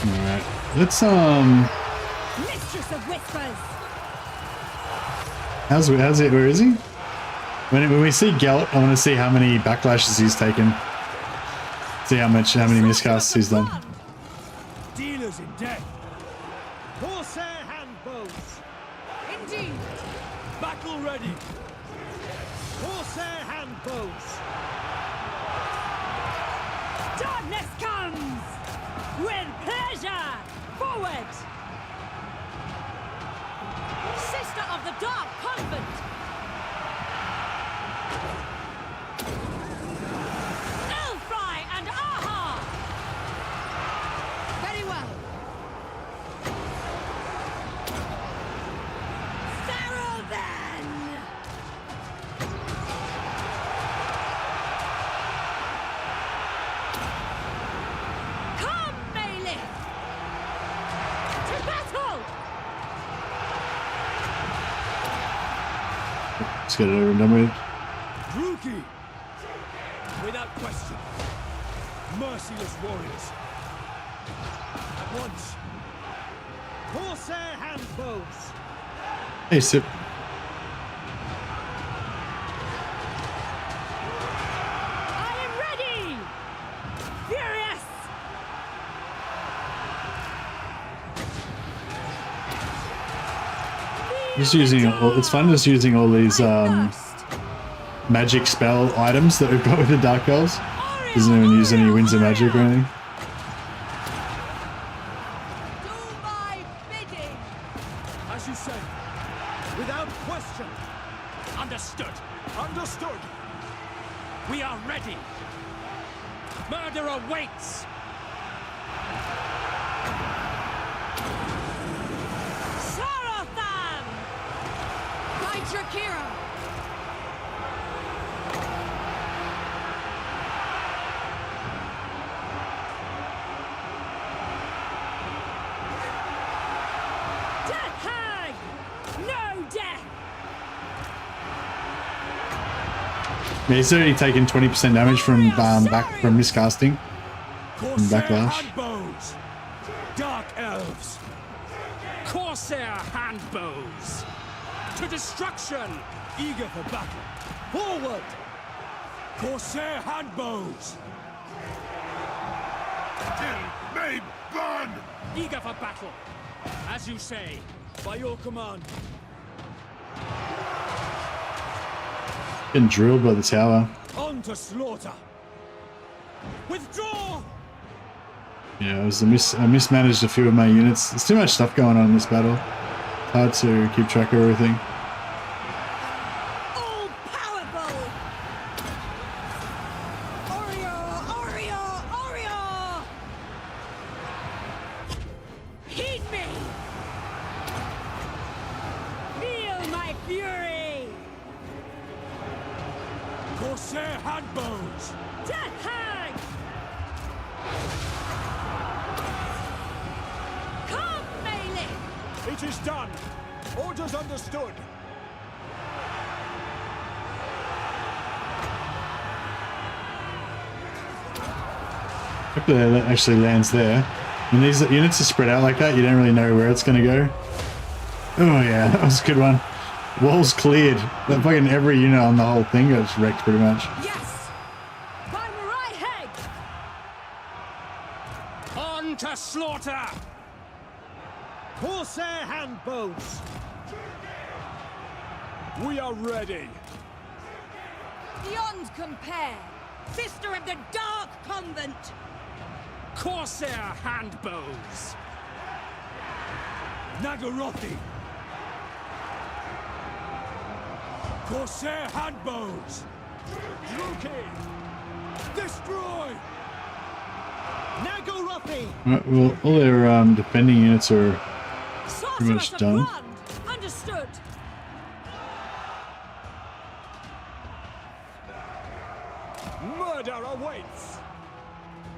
Alright, let's Mistress of Whispers. how's it, where is he? When we see Gelt, I want to see how many backlashes he's taken. See how many miscasts he's done. Dealers in death. Corsair handbows. Indeed. Battle ready. Corsair handbows. Darkness comes. With pleasure. Forward. Sister of the Dark Convent. Elfry and Aha. Very well. Farrell then. Come, Bailiff. To battle. Let's get it over and done with. Rookie. Without question. Merciless warriors. At once. Corsair handbows. Hey, Sip. I am ready. Furious. Just using, it's fun just using all these magic spell items that we've got with the Dark Elves. Doesn't even use any winds of magic or anything. Do my bidding. As you say, without question. Understood. Understood. We are ready. Murder awaits. Sarathan! By Drakira! Death hag! No death! Yeah, he's already taken 20% damage from miscasting. Corsair backlash. handbows. Dark elves. Corsair handbows. To destruction. Eager for battle. Forward! Corsair handbows. Kill me, burn! Eager for battle. As you say. By your command. Getting drilled by the tower. On to slaughter. Withdraw! Yeah, I mismanaged a few of my units. There's too much stuff going on in this battle. It's hard to keep track of everything. All powerful! Orio! Orio! Orio! Heed me! Feel my fury! Corsair handbows. Death hag! Come, melee! It is done. Orders understood. Hopefully that actually lands there. When these units are spread out like that, you don't really know where it's going to go. Oh yeah, that was a good one. Walls cleared. That fucking every unit on the whole thing got wrecked pretty much. Yes! By Marai Heg! On to slaughter. Corsair handbows. We are ready. Beyond compare! Sister of the Dark Convent! Corsair handbows. Nagarothi. Corsair handbows. Druki. Destroy. Nagarothi. Right, well, all their defending units are pretty much Sorceress of done. Grund! Understood! Murder awaits.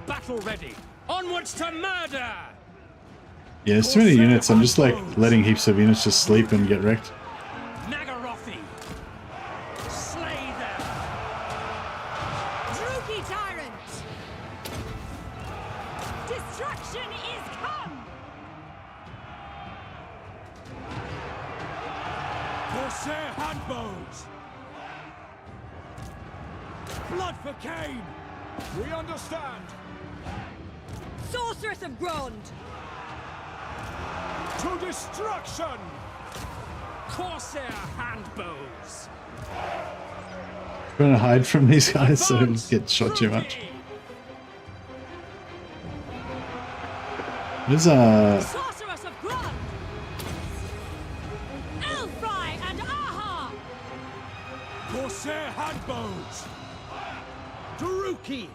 Battle ready. Onwards to murder. Yeah, there's too many units. I'm just like letting heaps of units just sleep and get wrecked. Nagarothi. Slay them. Druki Tyrant! Destruction is come! Corsair handbows. Blood for Cain. We understand. Sorceress of Grond! To destruction. Corsair handbows. Trying to hide from these guys so I don't get shot too much. There's Sorceress of Grond! Elfry and Aha! Corsair handbows. Druki.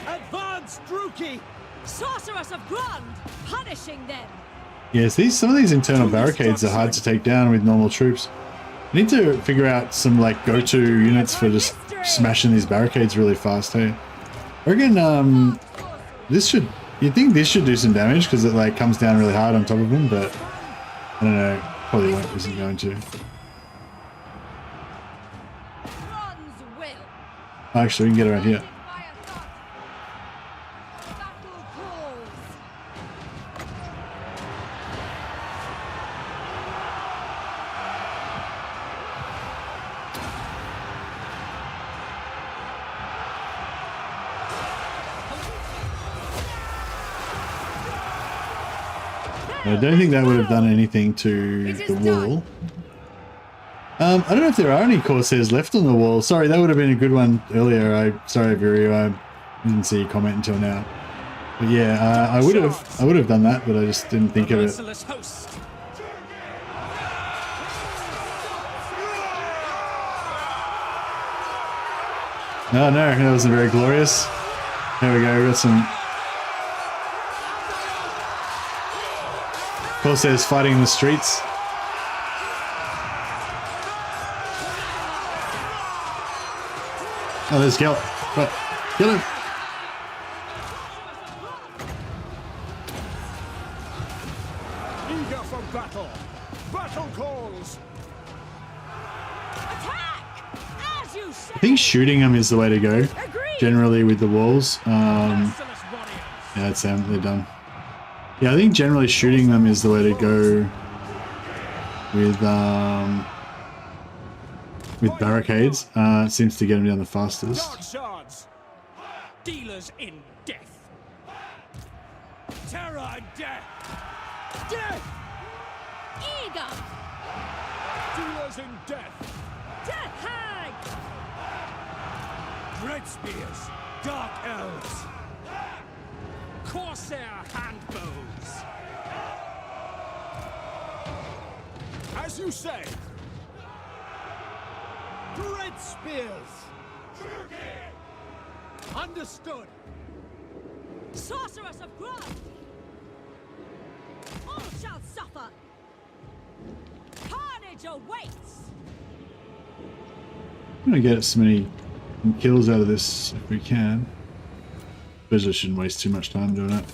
Advance, Druki. Sorceress of Grond! Punishing them! yes, some of these internal barricades are hard to take down with normal troops. I need to figure out some like go-to units for just smashing these barricades really fast. Hey, I reckon you'd think this should do some damage because it like comes down really hard on top of them, but I don't know, probably isn't going to. Grond's will! Actually, we can get around here. By a thought. Battle calls! I don't think that would have done anything to the wall. I don't know if there are any Corsairs left on the wall. Sorry, that would have been a good one earlier. Sorry, Virio, I didn't see your comment until now. But yeah, I would have done that, but I just didn't think of it. Host. No, that wasn't very glorious. There we go, we got some Corsairs fighting in the streets. Oh, there's Gelt. Right, kill him. Eager for battle. Battle calls. Attack! As you say. I think shooting them is the way to go. Generally with the walls. Merciless warriors. Yeah, that's them. They're done. Yeah, I think generally shooting them is the way to go with barricades. It seems to get them down the fastest. Dark shards. Dealers in death. Terror and death. Death. Eager! Dealers in death. Death hag! Dread spears. Dark elves. Corsair handbows. As you say. Dread spears. Understood. Sorceress of Grog! All shall suffer! Carnage awaits! I'm gonna get as many kills out of this if we can. Suppose I shouldn't waste too much time doing it.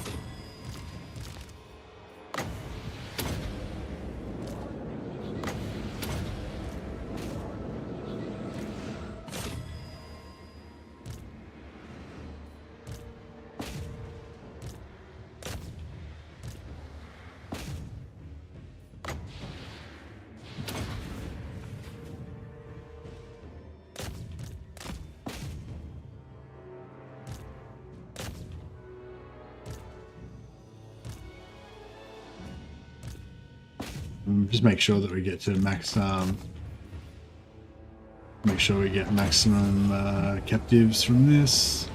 Just make sure that we get to max. Make sure we get maximum captives from this.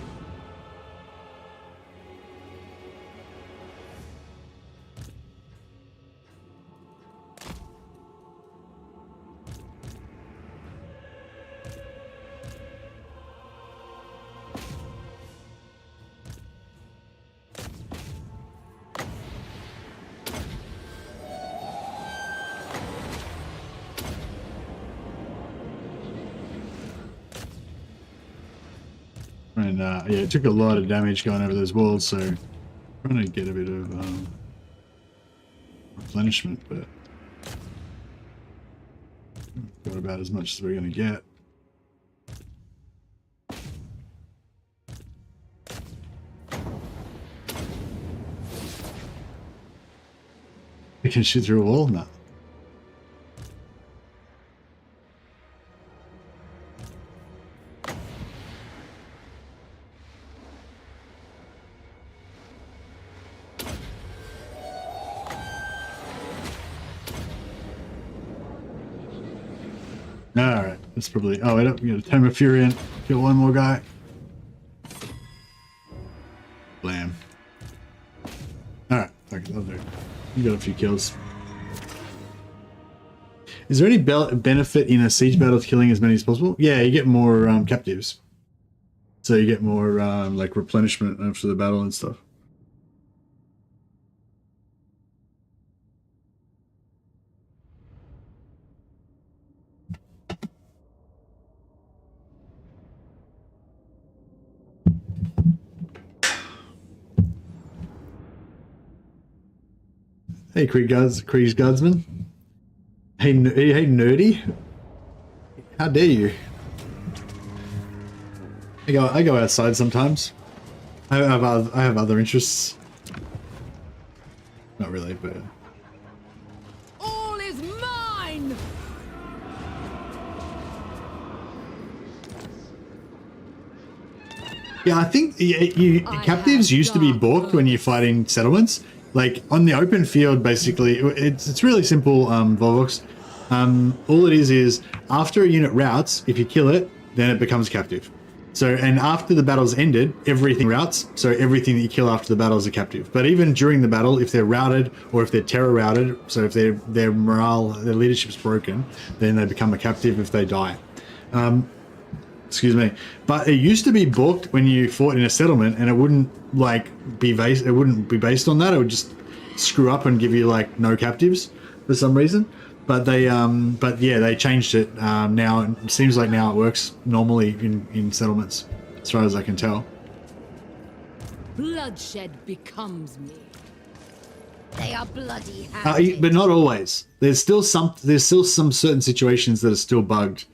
And yeah, it took a lot of damage going over those walls, so I'm trying to get a bit of replenishment, but got about as much as we're going to get. We can shoot through a wall now. Alright, that's probably... Oh, wait up, we got a Tome of Fury. Kill one more guy. Blam. Alright, okay, that'll do. You got a few kills. Is there any benefit in a siege battle to killing as many as possible? Yeah, you get more captives. So you get more like replenishment after the battle and stuff. Hey, Krieg's Guardsman. Hey, nerdy. How dare you? I go outside sometimes. I have other interests. Not really, but All is mine! yeah, I think captives used to be balked when you're fighting settlements. Like on the open field, basically, it's really simple, Volvox. All it is after a unit routs, if you kill it, then it becomes captive. So, and after the battle's ended, everything routs, so everything that you kill after the battle is a captive. But even during the battle, if they're routed or if they're terror routed, so if their morale, their leadership's broken, then they become a captive if they die. Excuse me. But it used to be booked when you fought in a settlement, and it wouldn't like be based. It wouldn't be based on that. It would just screw up and give you like no captives for some reason. But they, but yeah, they changed it. Now it seems like now it works normally in settlements, as far as I can tell. Bloodshed becomes me. They are bloody hands. But not always. There's still some certain situations that are still bugged.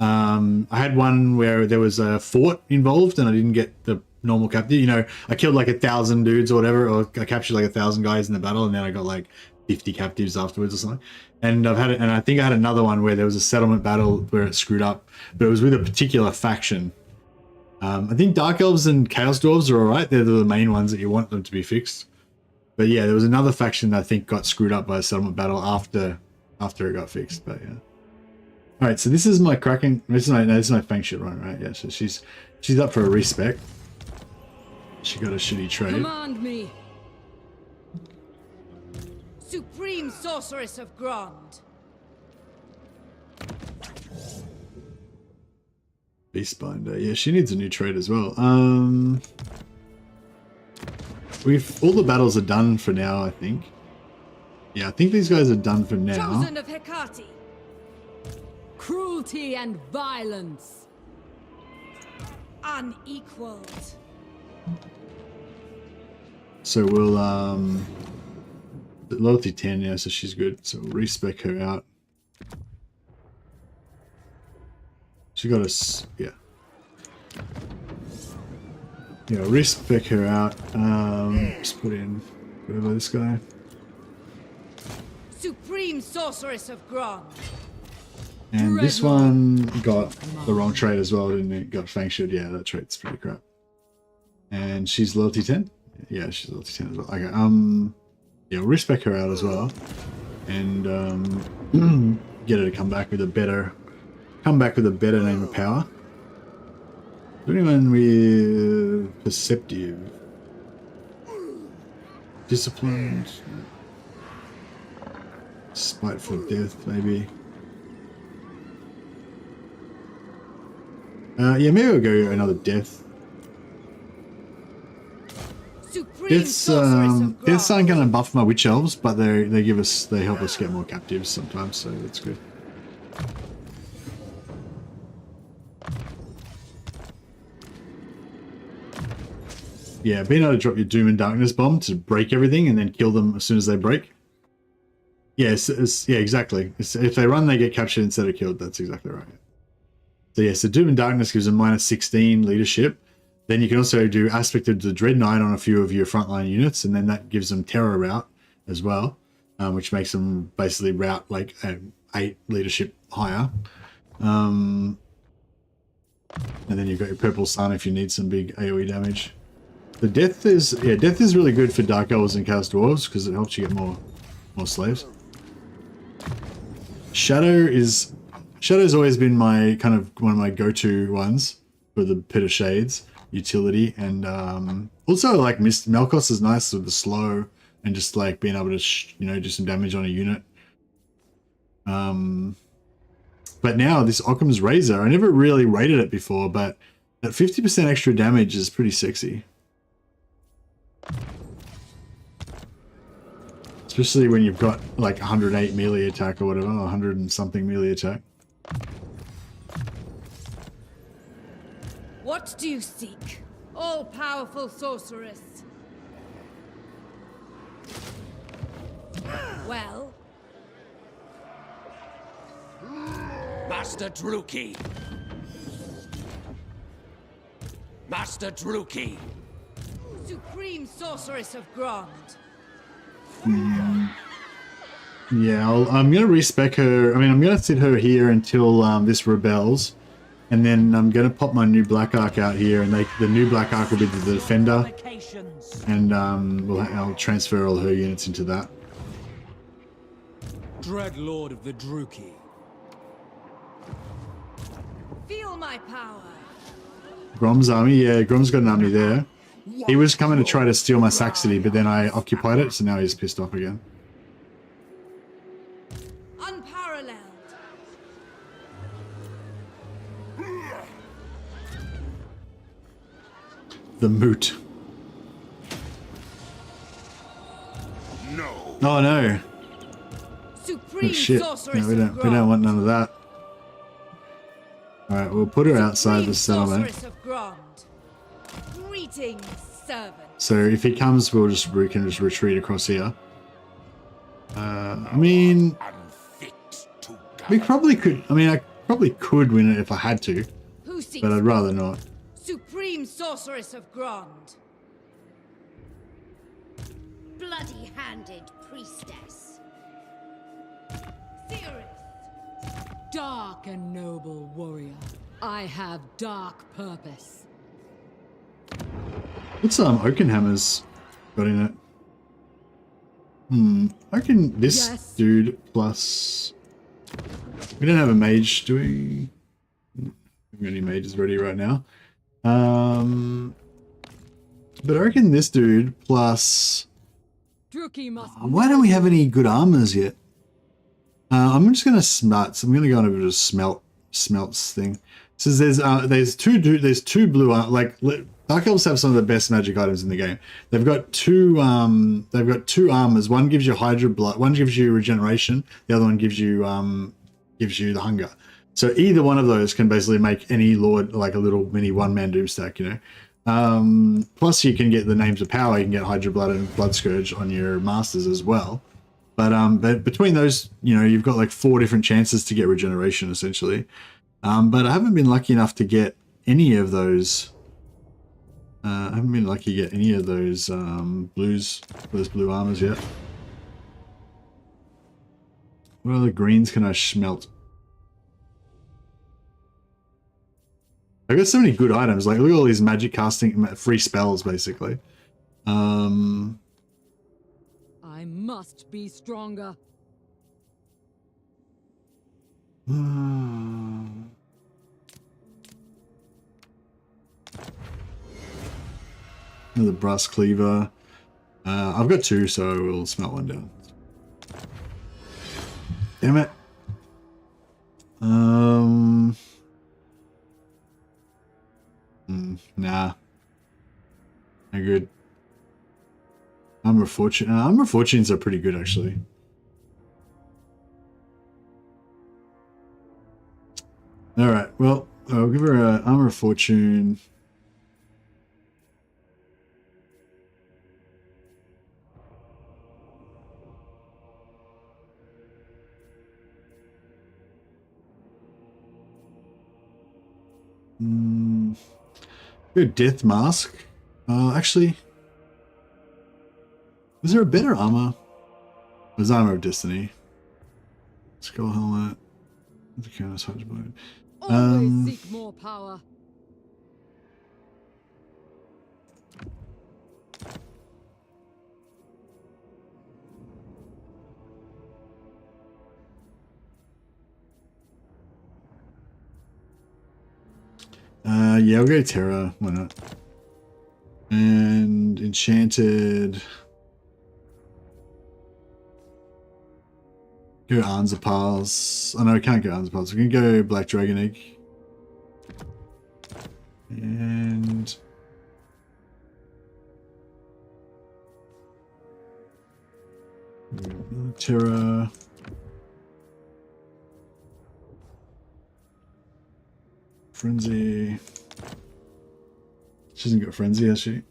I had one where there was a fort involved, and I didn't get the normal captive. You know, I killed like 1,000 dudes or whatever, or I captured like 1,000 guys in the battle, and then I got like 50 captives afterwards or something. And I've had it, and I think I had another one where there was a settlement battle where it screwed up, but it was with a particular faction. I think Dark Elves and Chaos Dwarves are alright. They're the main ones that you want them to be fixed. But yeah, there was another faction that I think got screwed up by a settlement battle after it got fixed. But yeah. All right, so this is my Kraken. This is my Fang shit run, right? Yeah, so she's up for a respec. She got a shitty trade. Command me. Supreme Sorceress of Grond. Beastbinder. Yeah, she needs a new trade as well. All the battles are done for now, I think. Yeah, I think these guys are done for now. Chosen of Hecate. Cruelty and violence. Unequaled. So we'll loyalty 10, yeah, so she's good. So we'll respec her out. She got us, yeah. Yeah, respec her out. Just put in whatever this guy. Supreme Sorceress of Grond. And this one got the wrong trait as well, didn't it? Got Fang Shield. Yeah, that trait's pretty crap. And she's loyalty 10? Yeah, she's loyalty 10 as well. Okay, yeah, we'll respec her out as well. And get her to come back with a better name of power. Is there anyone with perceptive? Disciplined? Spiteful death, maybe. Yeah, maybe we'll go another death. Deaths aren't going to buff my Witch Elves, but they help us get more captives sometimes, so that's good. Yeah, being able to drop your Doom and Darkness bomb to break everything and then kill them as soon as they break. Yeah, yeah, exactly. If they run, they get captured instead of killed. That's exactly right. So yeah, so Doom and Darkness gives them -16 leadership. Then you can also do Aspect of the Dread Knight on a few of your frontline units, and then that gives them Terror Route as well, which makes them basically route like 8 leadership higher. And then you've got your Purple Sun if you need some big AoE damage. The death is really good for Dark Elves and Chaos Dwarves because it helps you get more slaves. Shadow's always been my kind of one of my go-to ones for the Pit of Shades utility, and also like Melkos is nice with the slow and just like being able to do some damage on a unit. But now this Occam's Razor, I never really rated it before, but that 50% extra damage is pretty sexy. Especially when you've got like 108 melee attack or whatever, 100 and something melee attack. What do you seek, all-powerful sorceress? Well? Master Druki! Master Druki! Supreme Sorceress of Grond. Yeah, I'm going to respec her. I mean, I'm going to sit her here until this rebels. And then I'm going to pop my new Black Arc out here. And the new Black Arc will be the Defender. And I'll transfer all her units into that. Dread Lord of the Druki. Feel my power. Grom's army, yeah, Grom's got an army there. He was coming to try to steal my Saxony, but then I occupied it, so now he's pissed off again. Unparalleled. The moot. No. Oh no. Supreme Oh shit. sorceress No, we don't want none of that. Alright, we'll put her outside the settlement. Sorceress of Grond. Greetings, servant. So if he comes, we can just retreat across here. I mean, we probably could. I mean, I probably could win it if I had to, Who seeks but I'd rather not. Supreme sorceress of Grond. Bloody-handed priestess. Seeress. Dark and noble warrior. I have dark purpose. What's Oakenhammer's got in it? This Yes. dude plus. We don't have a mage, do we? We've got any mages ready right now. But I reckon this dude plus. Druki must. Why don't we have any good armors yet? I'm just gonna smart. So I'm gonna go on a bit of smelts thing. So there's two blue Dark Elves have some of the best magic items in the game. They've got two armors. One gives you Hydra Blood. One gives you regeneration. The other one gives you the hunger. So either one of those can basically make any lord like a little mini one-man doom stack, you know. Plus you can get the names of power. You can get Hydra Blood and Blood Scourge on your masters as well. But between those, you know, you've got like 4 different chances to get regeneration essentially. But I haven't been lucky enough to get any of those. I haven't been lucky to get any of those those blue armors yet. What other greens can I smelt? I've got so many good items. Like, look at all these magic casting free spells, basically. I must be stronger. Another brass cleaver. I've got 2, so we'll smelt one down. Damn it. Nah. No good. Armor of Fortune. Armor of Fortunes are pretty good, actually. Alright, well, I'll give her an Armor of Fortune. Good Death Mask. Actually, is there a better armor? There's Armor of Destiny. Skull Helmet. The Counter's Hydra. Always seek more power. Yeah, I'll go Terra. Why not? And Enchanted. Go Anzapals. Oh no, I can't go Anzapals. We can go Black Dragon Egg. And Terra. Frenzy. She hasn't got Frenzy, has she?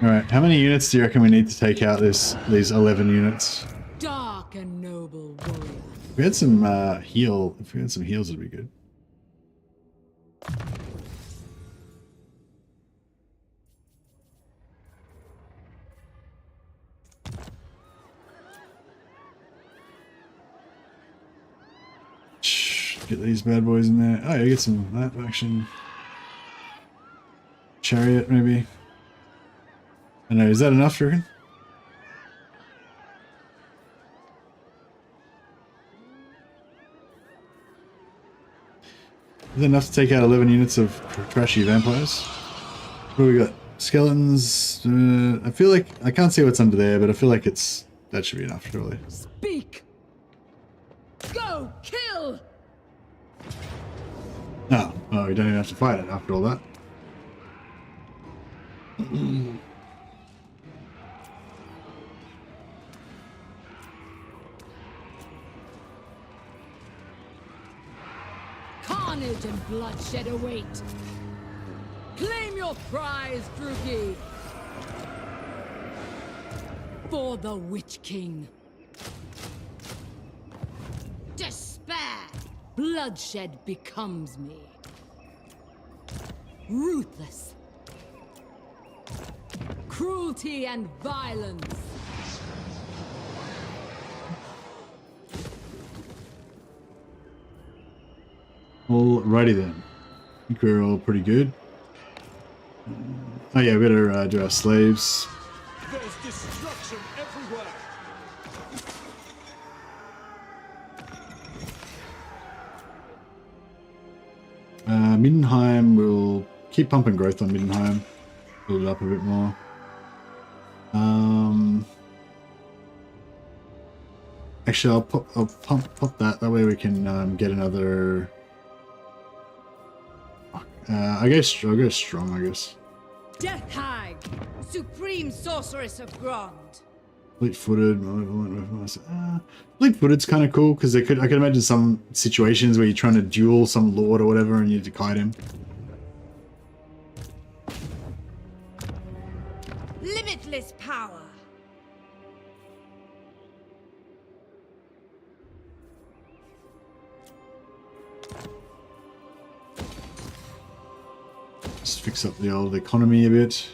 Alright, how many units do you reckon we need to take out these 11 units? Dark and noble warrior. If we had some heal, if we had some heals, it'd be good. Get these bad boys in there. Oh yeah, get some of that action. Chariot, maybe. I know, is that enough, you reckon? Is that enough to take out 11 units of trashy vampires? What do we got? Skeletons. I feel like I can't see what's under there, but I feel like that should be enough, surely. Speak! Go! Kill! Oh, we don't even have to fight it after all that. Carnage and bloodshed await. Claim your prize, Drugi! For the Witch King. Despair! Bloodshed becomes me. Ruthless. Cruelty and violence. Alrighty then. I think we're all pretty good. Oh yeah, we better do our slaves. There's destruction everywhere. Middenheim, we'll keep pumping growth on Middenheim. Build it up a bit more. Actually, I'll pop that. That way we can get another. I'll go strong, I guess. Death Hag, Supreme Sorceress of Grond. Fleet-footed, fleet-footed's kind of cool because I could imagine some situations where you're trying to duel some lord or whatever and you need to kite him. Limitless power. Just fix up the old economy a bit.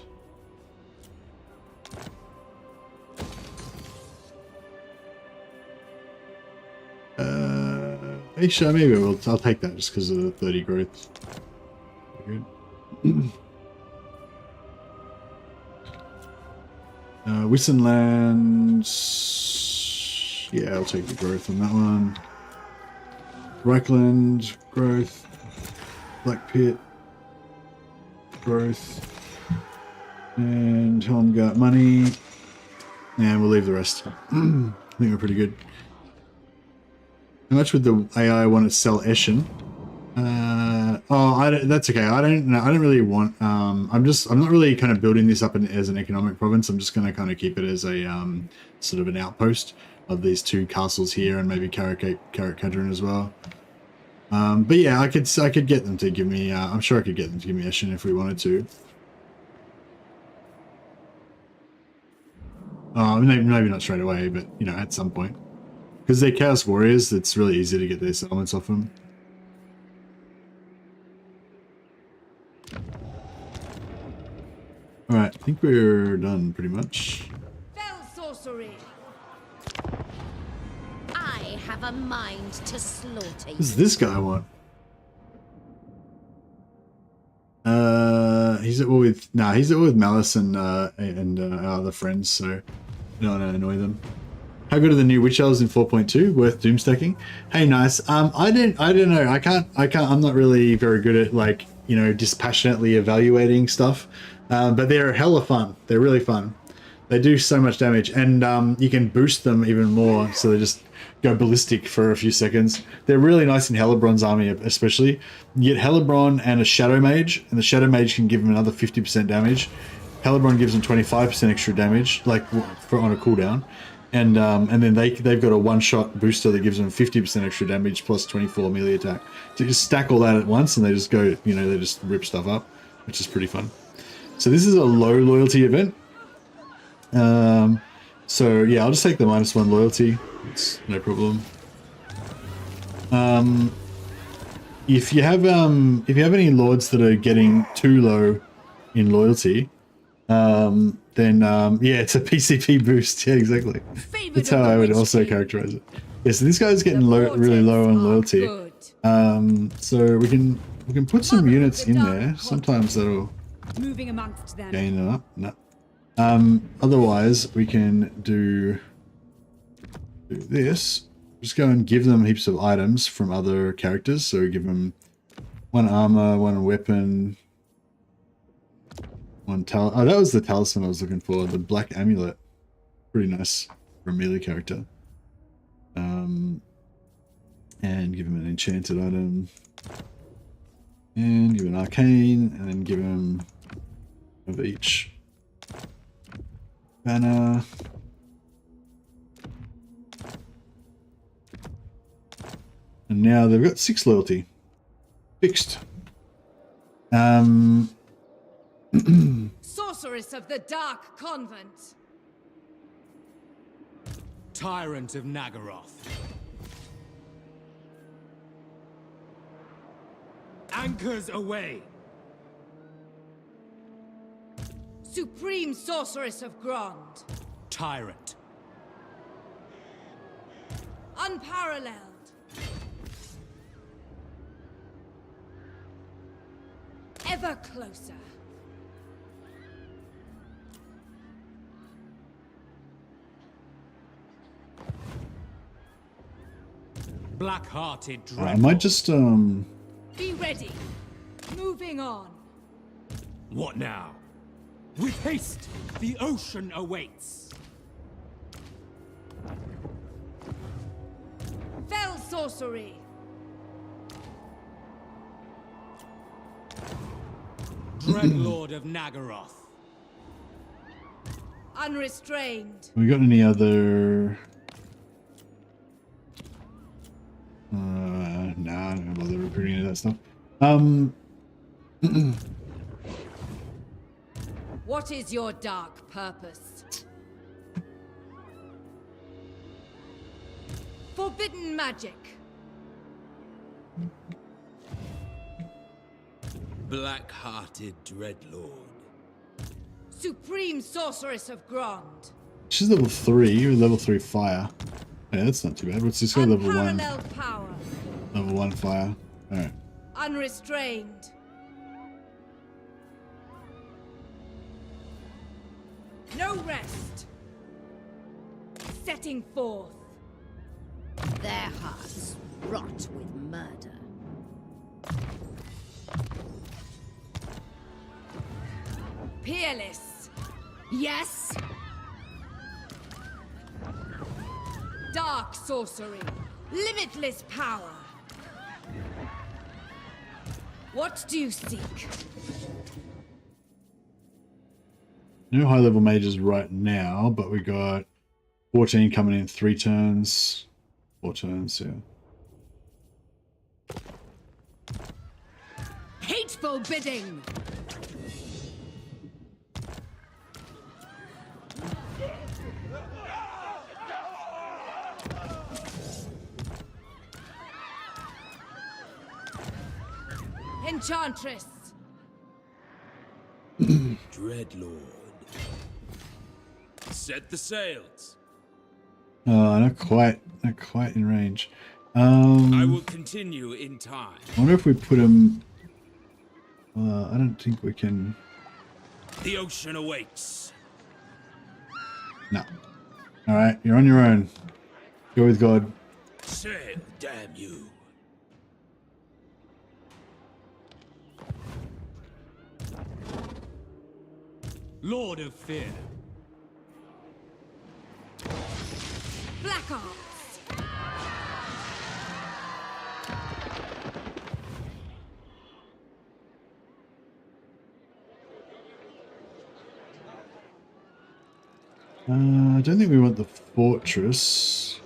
Actually, maybe I'll take that just because of the 30 growth. Good. Wissenland. Yeah, I'll take the growth on that one. Reichland, growth. Black Pit, growth. And Helmgart money. And we'll leave the rest. I think we're pretty good. How much would the AI want to sell Eschen? That's okay. I don't really want. I'm not really kind of building this up as an economic province. I'm just going to kind of keep it as a sort of an outpost of these two castles here and maybe Carrick-Cadron as well. But yeah, I could get them to give me. I'm sure I could get them to give me Eschen if we wanted to. Maybe not straight away, but you know, at some point. Because they're Chaos Warriors, it's really easy to get their settlements off them. Alright, I think we're done pretty much. Fell sorcery. I have a mind to slaughter you. What does this guy want? He's at war with Malice and our other friends, so I don't want to annoy them. How good are the new Witch Elves in 4.2? Worth doomstacking? Hey, nice. I don't know. I can't. I'm not really very good at, like, you know, dispassionately evaluating stuff. But they're hella fun. They're really fun. They do so much damage, and you can boost them even more, so they just go ballistic for a few seconds. They're really nice in Hellebron's army, especially. You get Hellebron and a Shadow Mage, and the Shadow Mage can give them another 50% damage. Hellebron gives them 25% extra damage, like on a cooldown. And then they've got a one-shot booster that gives them 50% extra damage plus 24 melee attack. So you just stack all that at once, and they just go, you know, they just rip stuff up, which is pretty fun. So this is a low loyalty event. So yeah, I'll just take the -1 loyalty. It's no problem. If you have any lords that are getting too low in loyalty, then yeah, it's a PCP boost. Yeah, exactly. That's how I would also characterize it. Yeah, so this guy's getting really low on loyalty. So we can put some units in there. Sometimes that'll Moving amongst them. gain them up. No. Otherwise, we can do this. Just go and give them heaps of items from other characters. So give them 1 armor, 1 weapon, 1 oh, that was the talisman I was looking for. The black amulet. Pretty nice for a melee character. And give him an enchanted item. And give him an arcane, and then give him of each. Banner. And now they've got 6 loyalty. Fixed. Sorceress of the Dark Convent. Tyrant of Nagaroth. Anchors away. Supreme Sorceress of Grond. Tyrant. Unparalleled. Ever closer. Black-hearted I dreadlord. might just Be ready. Moving on. What now? With haste, the ocean awaits. Fell sorcery. Dreadlord of Nagaroth. Unrestrained. we got any other nah, I don't bother recruiting any of that stuff. What is your dark purpose? Forbidden magic. Black-hearted dreadlord. Supreme Sorceress of Grond. She's level 3, or level 3 fire. Yeah, that's not too bad. Let's just go level 1. Unparalleled power. Level 1 fire. Alright. Unrestrained. No rest. Setting forth. Their hearts rot with murder. Peerless. Yes? Dark sorcery. Limitless power. What do you seek? No high level mages right now, but we got 14 coming in 3 turns. 4 turns, yeah. Hateful bidding! Enchantress. Dreadlord. Set the sails. Not quite in range. I will continue in time. I wonder if we put him. I don't think we can. The ocean awaits. No. All right, you're on your own. Go with God. Sail, damn you. Lord of Fear. Black Arts. I don't think we want the fortress.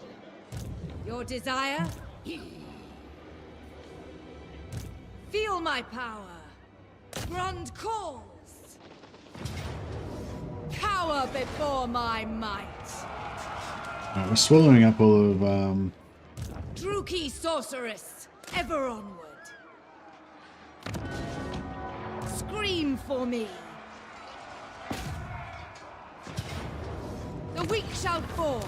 Your desire? Feel my power. Grond calls. Cower before my might. Alright, we're swallowing up all of Druki sorceress, ever onward. Scream for me. The weak shall fall.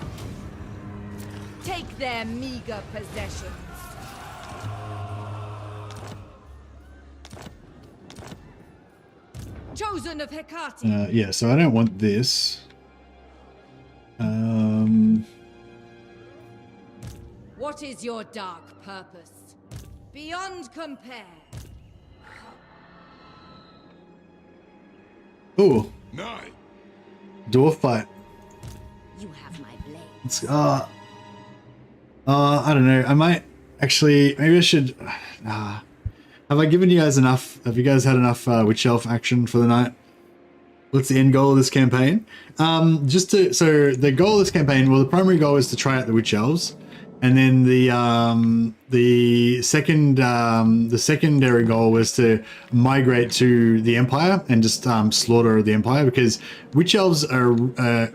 Take their meager possessions. Chosen of Hecate. yeah, so I don't want this. What is your dark purpose? Beyond compare. Ooh, Nine. dwarf fight. You have my blade. It's, I don't know. I might actually, maybe I should. Have I given you guys enough? Have you guys had enough Witch Elf action for the night? What's the end goal of this campaign? So the goal of this campaign, well, the primary goal is to try out the Witch Elves, and then the secondary goal was to migrate to the Empire and just slaughter the Empire, because Witch Elves are boosted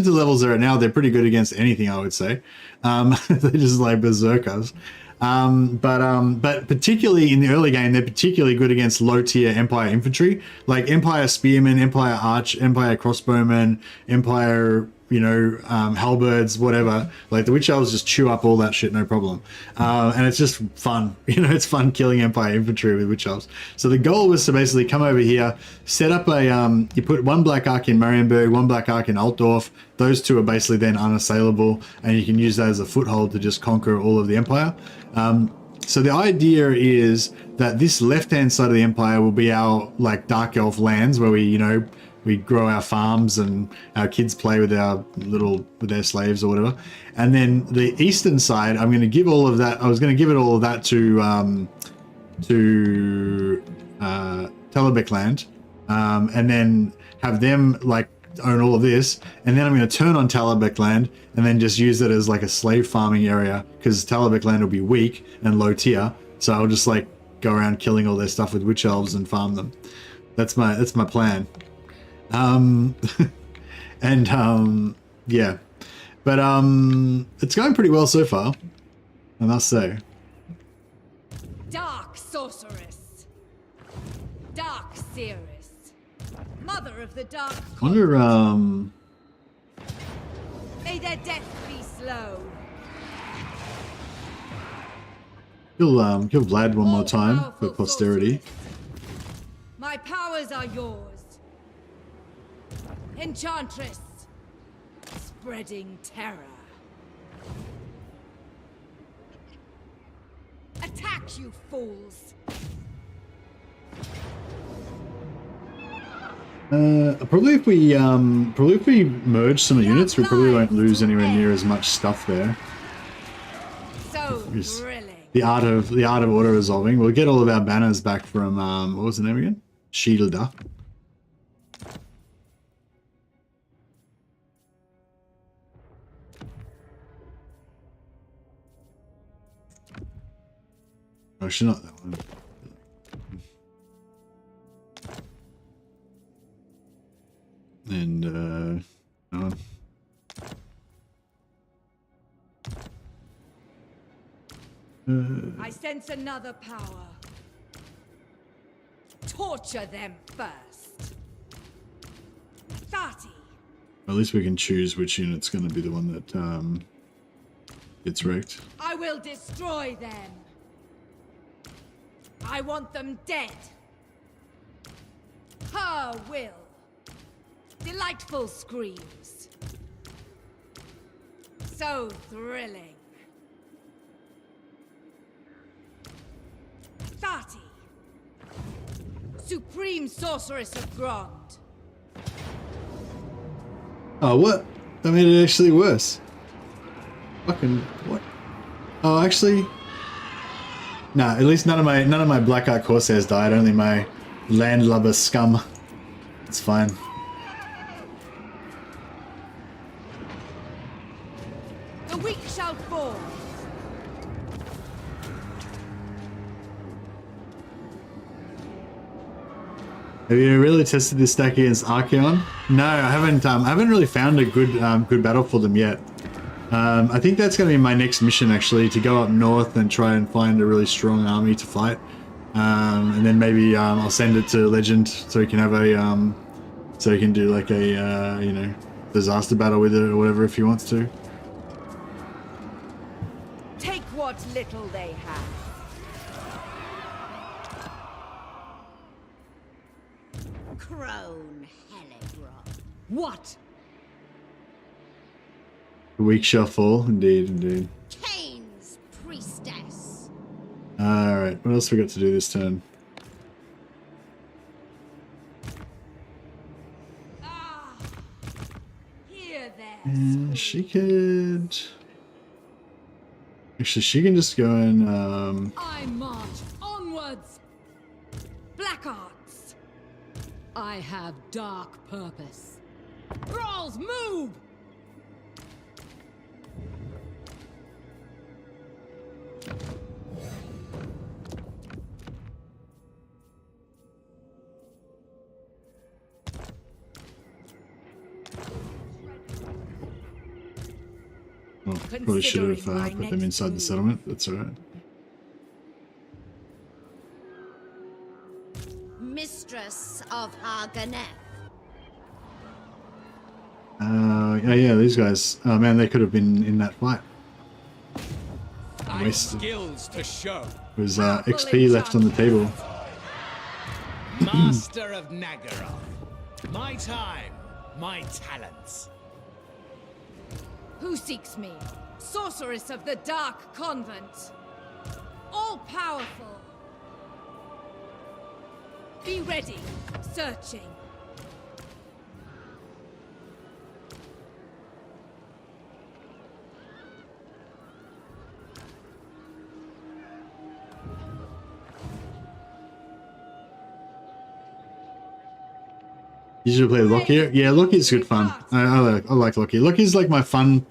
to the levels they're at now, they're pretty good against anything, I would say. They're just like berserkers. But particularly in the early game, they're particularly good against low tier Empire infantry, like Empire spearmen, Empire arch, Empire crossbowmen, Empire, halberds, whatever. Like the Witch Elves just chew up all that shit, no problem. And it's just fun, it's fun killing Empire infantry with Witch Elves. So the goal was to basically come over here, set up you put one black arc in Marienburg, one black arc in Altdorf. Those two are basically then unassailable, and you can use that as a foothold to just conquer all of the Empire. So the idea is that this left-hand side of the Empire will be our Dark Elf lands, where we grow our farms and our kids play with their slaves or whatever. And then the eastern side, I'm going to give all of that. I was going to give it all of that to Telebec land, and then have them own all of this. And then I'm going to turn on Telebec land and then just use it as a slave farming area, because Telebec land will be weak and low tier. So I'll just go around killing all their stuff with Witch Elves and farm them. That's my plan. Yeah, but it's going pretty well so far, I must say. Dark sorceress, dark seeress, mother of the dark. I wonder, May their death be slow. kill Vlad one more time for posterity. My powers are yours. Enchantress, spreading terror. Attack, you fools! Probably if we merge some units, we probably won't lose anywhere near as much stuff there. So thrilling. The art of auto resolving. We'll get all of our banners back from what was the name again? Shielder. Actually, not that one. And that one. I sense another power. Torture them first. 30. At least we can choose which unit's going to be the one that gets wrecked. I will destroy them. I want them dead. Her will. Delightful screams. So thrilling. 30. Supreme Sorceress of Grond. Oh, what? That made it actually worse. Fucking what? Oh, actually, nah. At least none of my Black Ark Corsairs died. Only my landlubber scum. It's fine. The weak shall fall. Have you really tested this stack against Archeon? No, I haven't. I haven't really found a good good battle for them yet. I think that's going to be my next mission, actually, to go up north and try and find a really strong army to fight, and then maybe I'll send it to Legend so he can have a so he can do like a you know, disaster battle with it or whatever if he wants to. Take what little they have. Crone Hellebron. What? The weak shall fall, indeed, indeed. Cain's priestess. Alright, what else we got to do this turn? there. And she could... Actually, she can just go and... I march onwards. Black arts. I have dark purpose. Thralls, move! Well, probably should have put them inside the settlement. That's alright. Mistress of Arganeth. Yeah, these guys. Oh man, they could have been in that fight. Wasted. Skills to show. There's XP left on the table. Master of Nagaroth. My time, my talents. Who seeks me? Sorceress of the Dark Convent. All powerful. Be ready. Searching. You should play Loki. Yeah, Loki's good fun. I like Loki. Loki's like my fun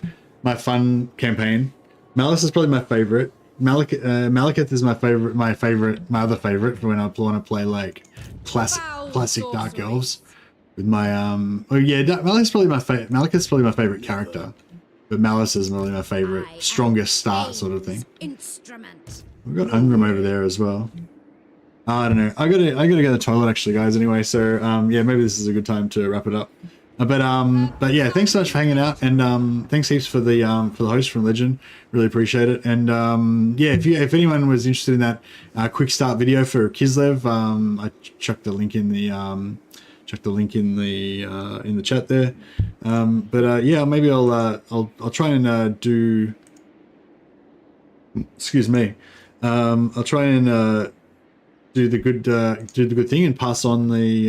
campaign. Malice is probably my favorite. Malekith is my other favorite for when I want to play like classic Dark Elves. With my Malekith's probably my favorite character, but Malice is really my favorite, strongest start sort of thing. Instrument. We've got Ungram over there as well. I don't know. I gotta go to the toilet actually, guys. Anyway, so yeah, maybe this is a good time to wrap it up. But yeah, thanks so much for hanging out, and thanks heaps for the host from Legend. Really appreciate it. And yeah, if anyone was interested in that quick start video for Kislev, I chucked the link in the in the chat there. Yeah, maybe I'll try and do. Excuse me. I'll try and do the good thing and pass on the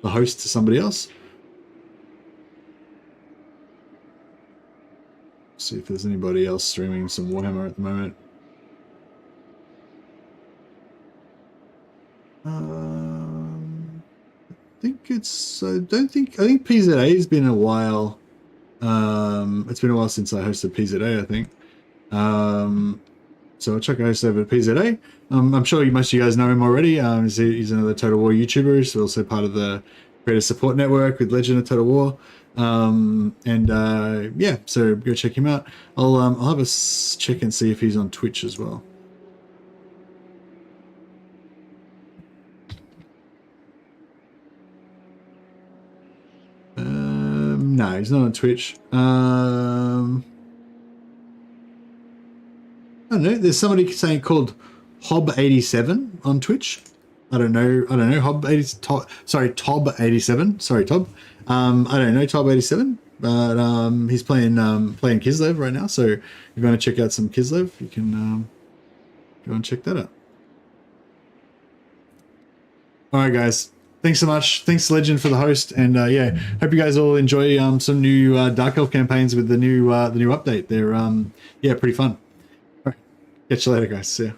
host to somebody else. See if there's anybody else streaming some Warhammer at the moment. I think PZA has been a while. It's been a while since I hosted PZA, I think. So I'll check out host over at PZA. I'm sure most of you guys know him already. He's another Total War YouTuber. He's also part of the Creator Support Network with Legend of Total War. Yeah, so go check him out. I'll have a check and see if he's on Twitch as well. No, he's not on Twitch. I don't know. There's somebody saying called Hob87 on Twitch. I don't know. Hob80. Sorry, Tob87. Sorry, Tob. I don't know Tob87, but he's playing Kislev right now. So if you want to check out some Kislev, you can go and check that out. All right, guys. Thanks so much. Thanks, Legend, for the host, and yeah, hope you guys all enjoy some new Dark Elf campaigns with the new update. They're yeah, pretty fun. All right, catch you later, guys. See ya.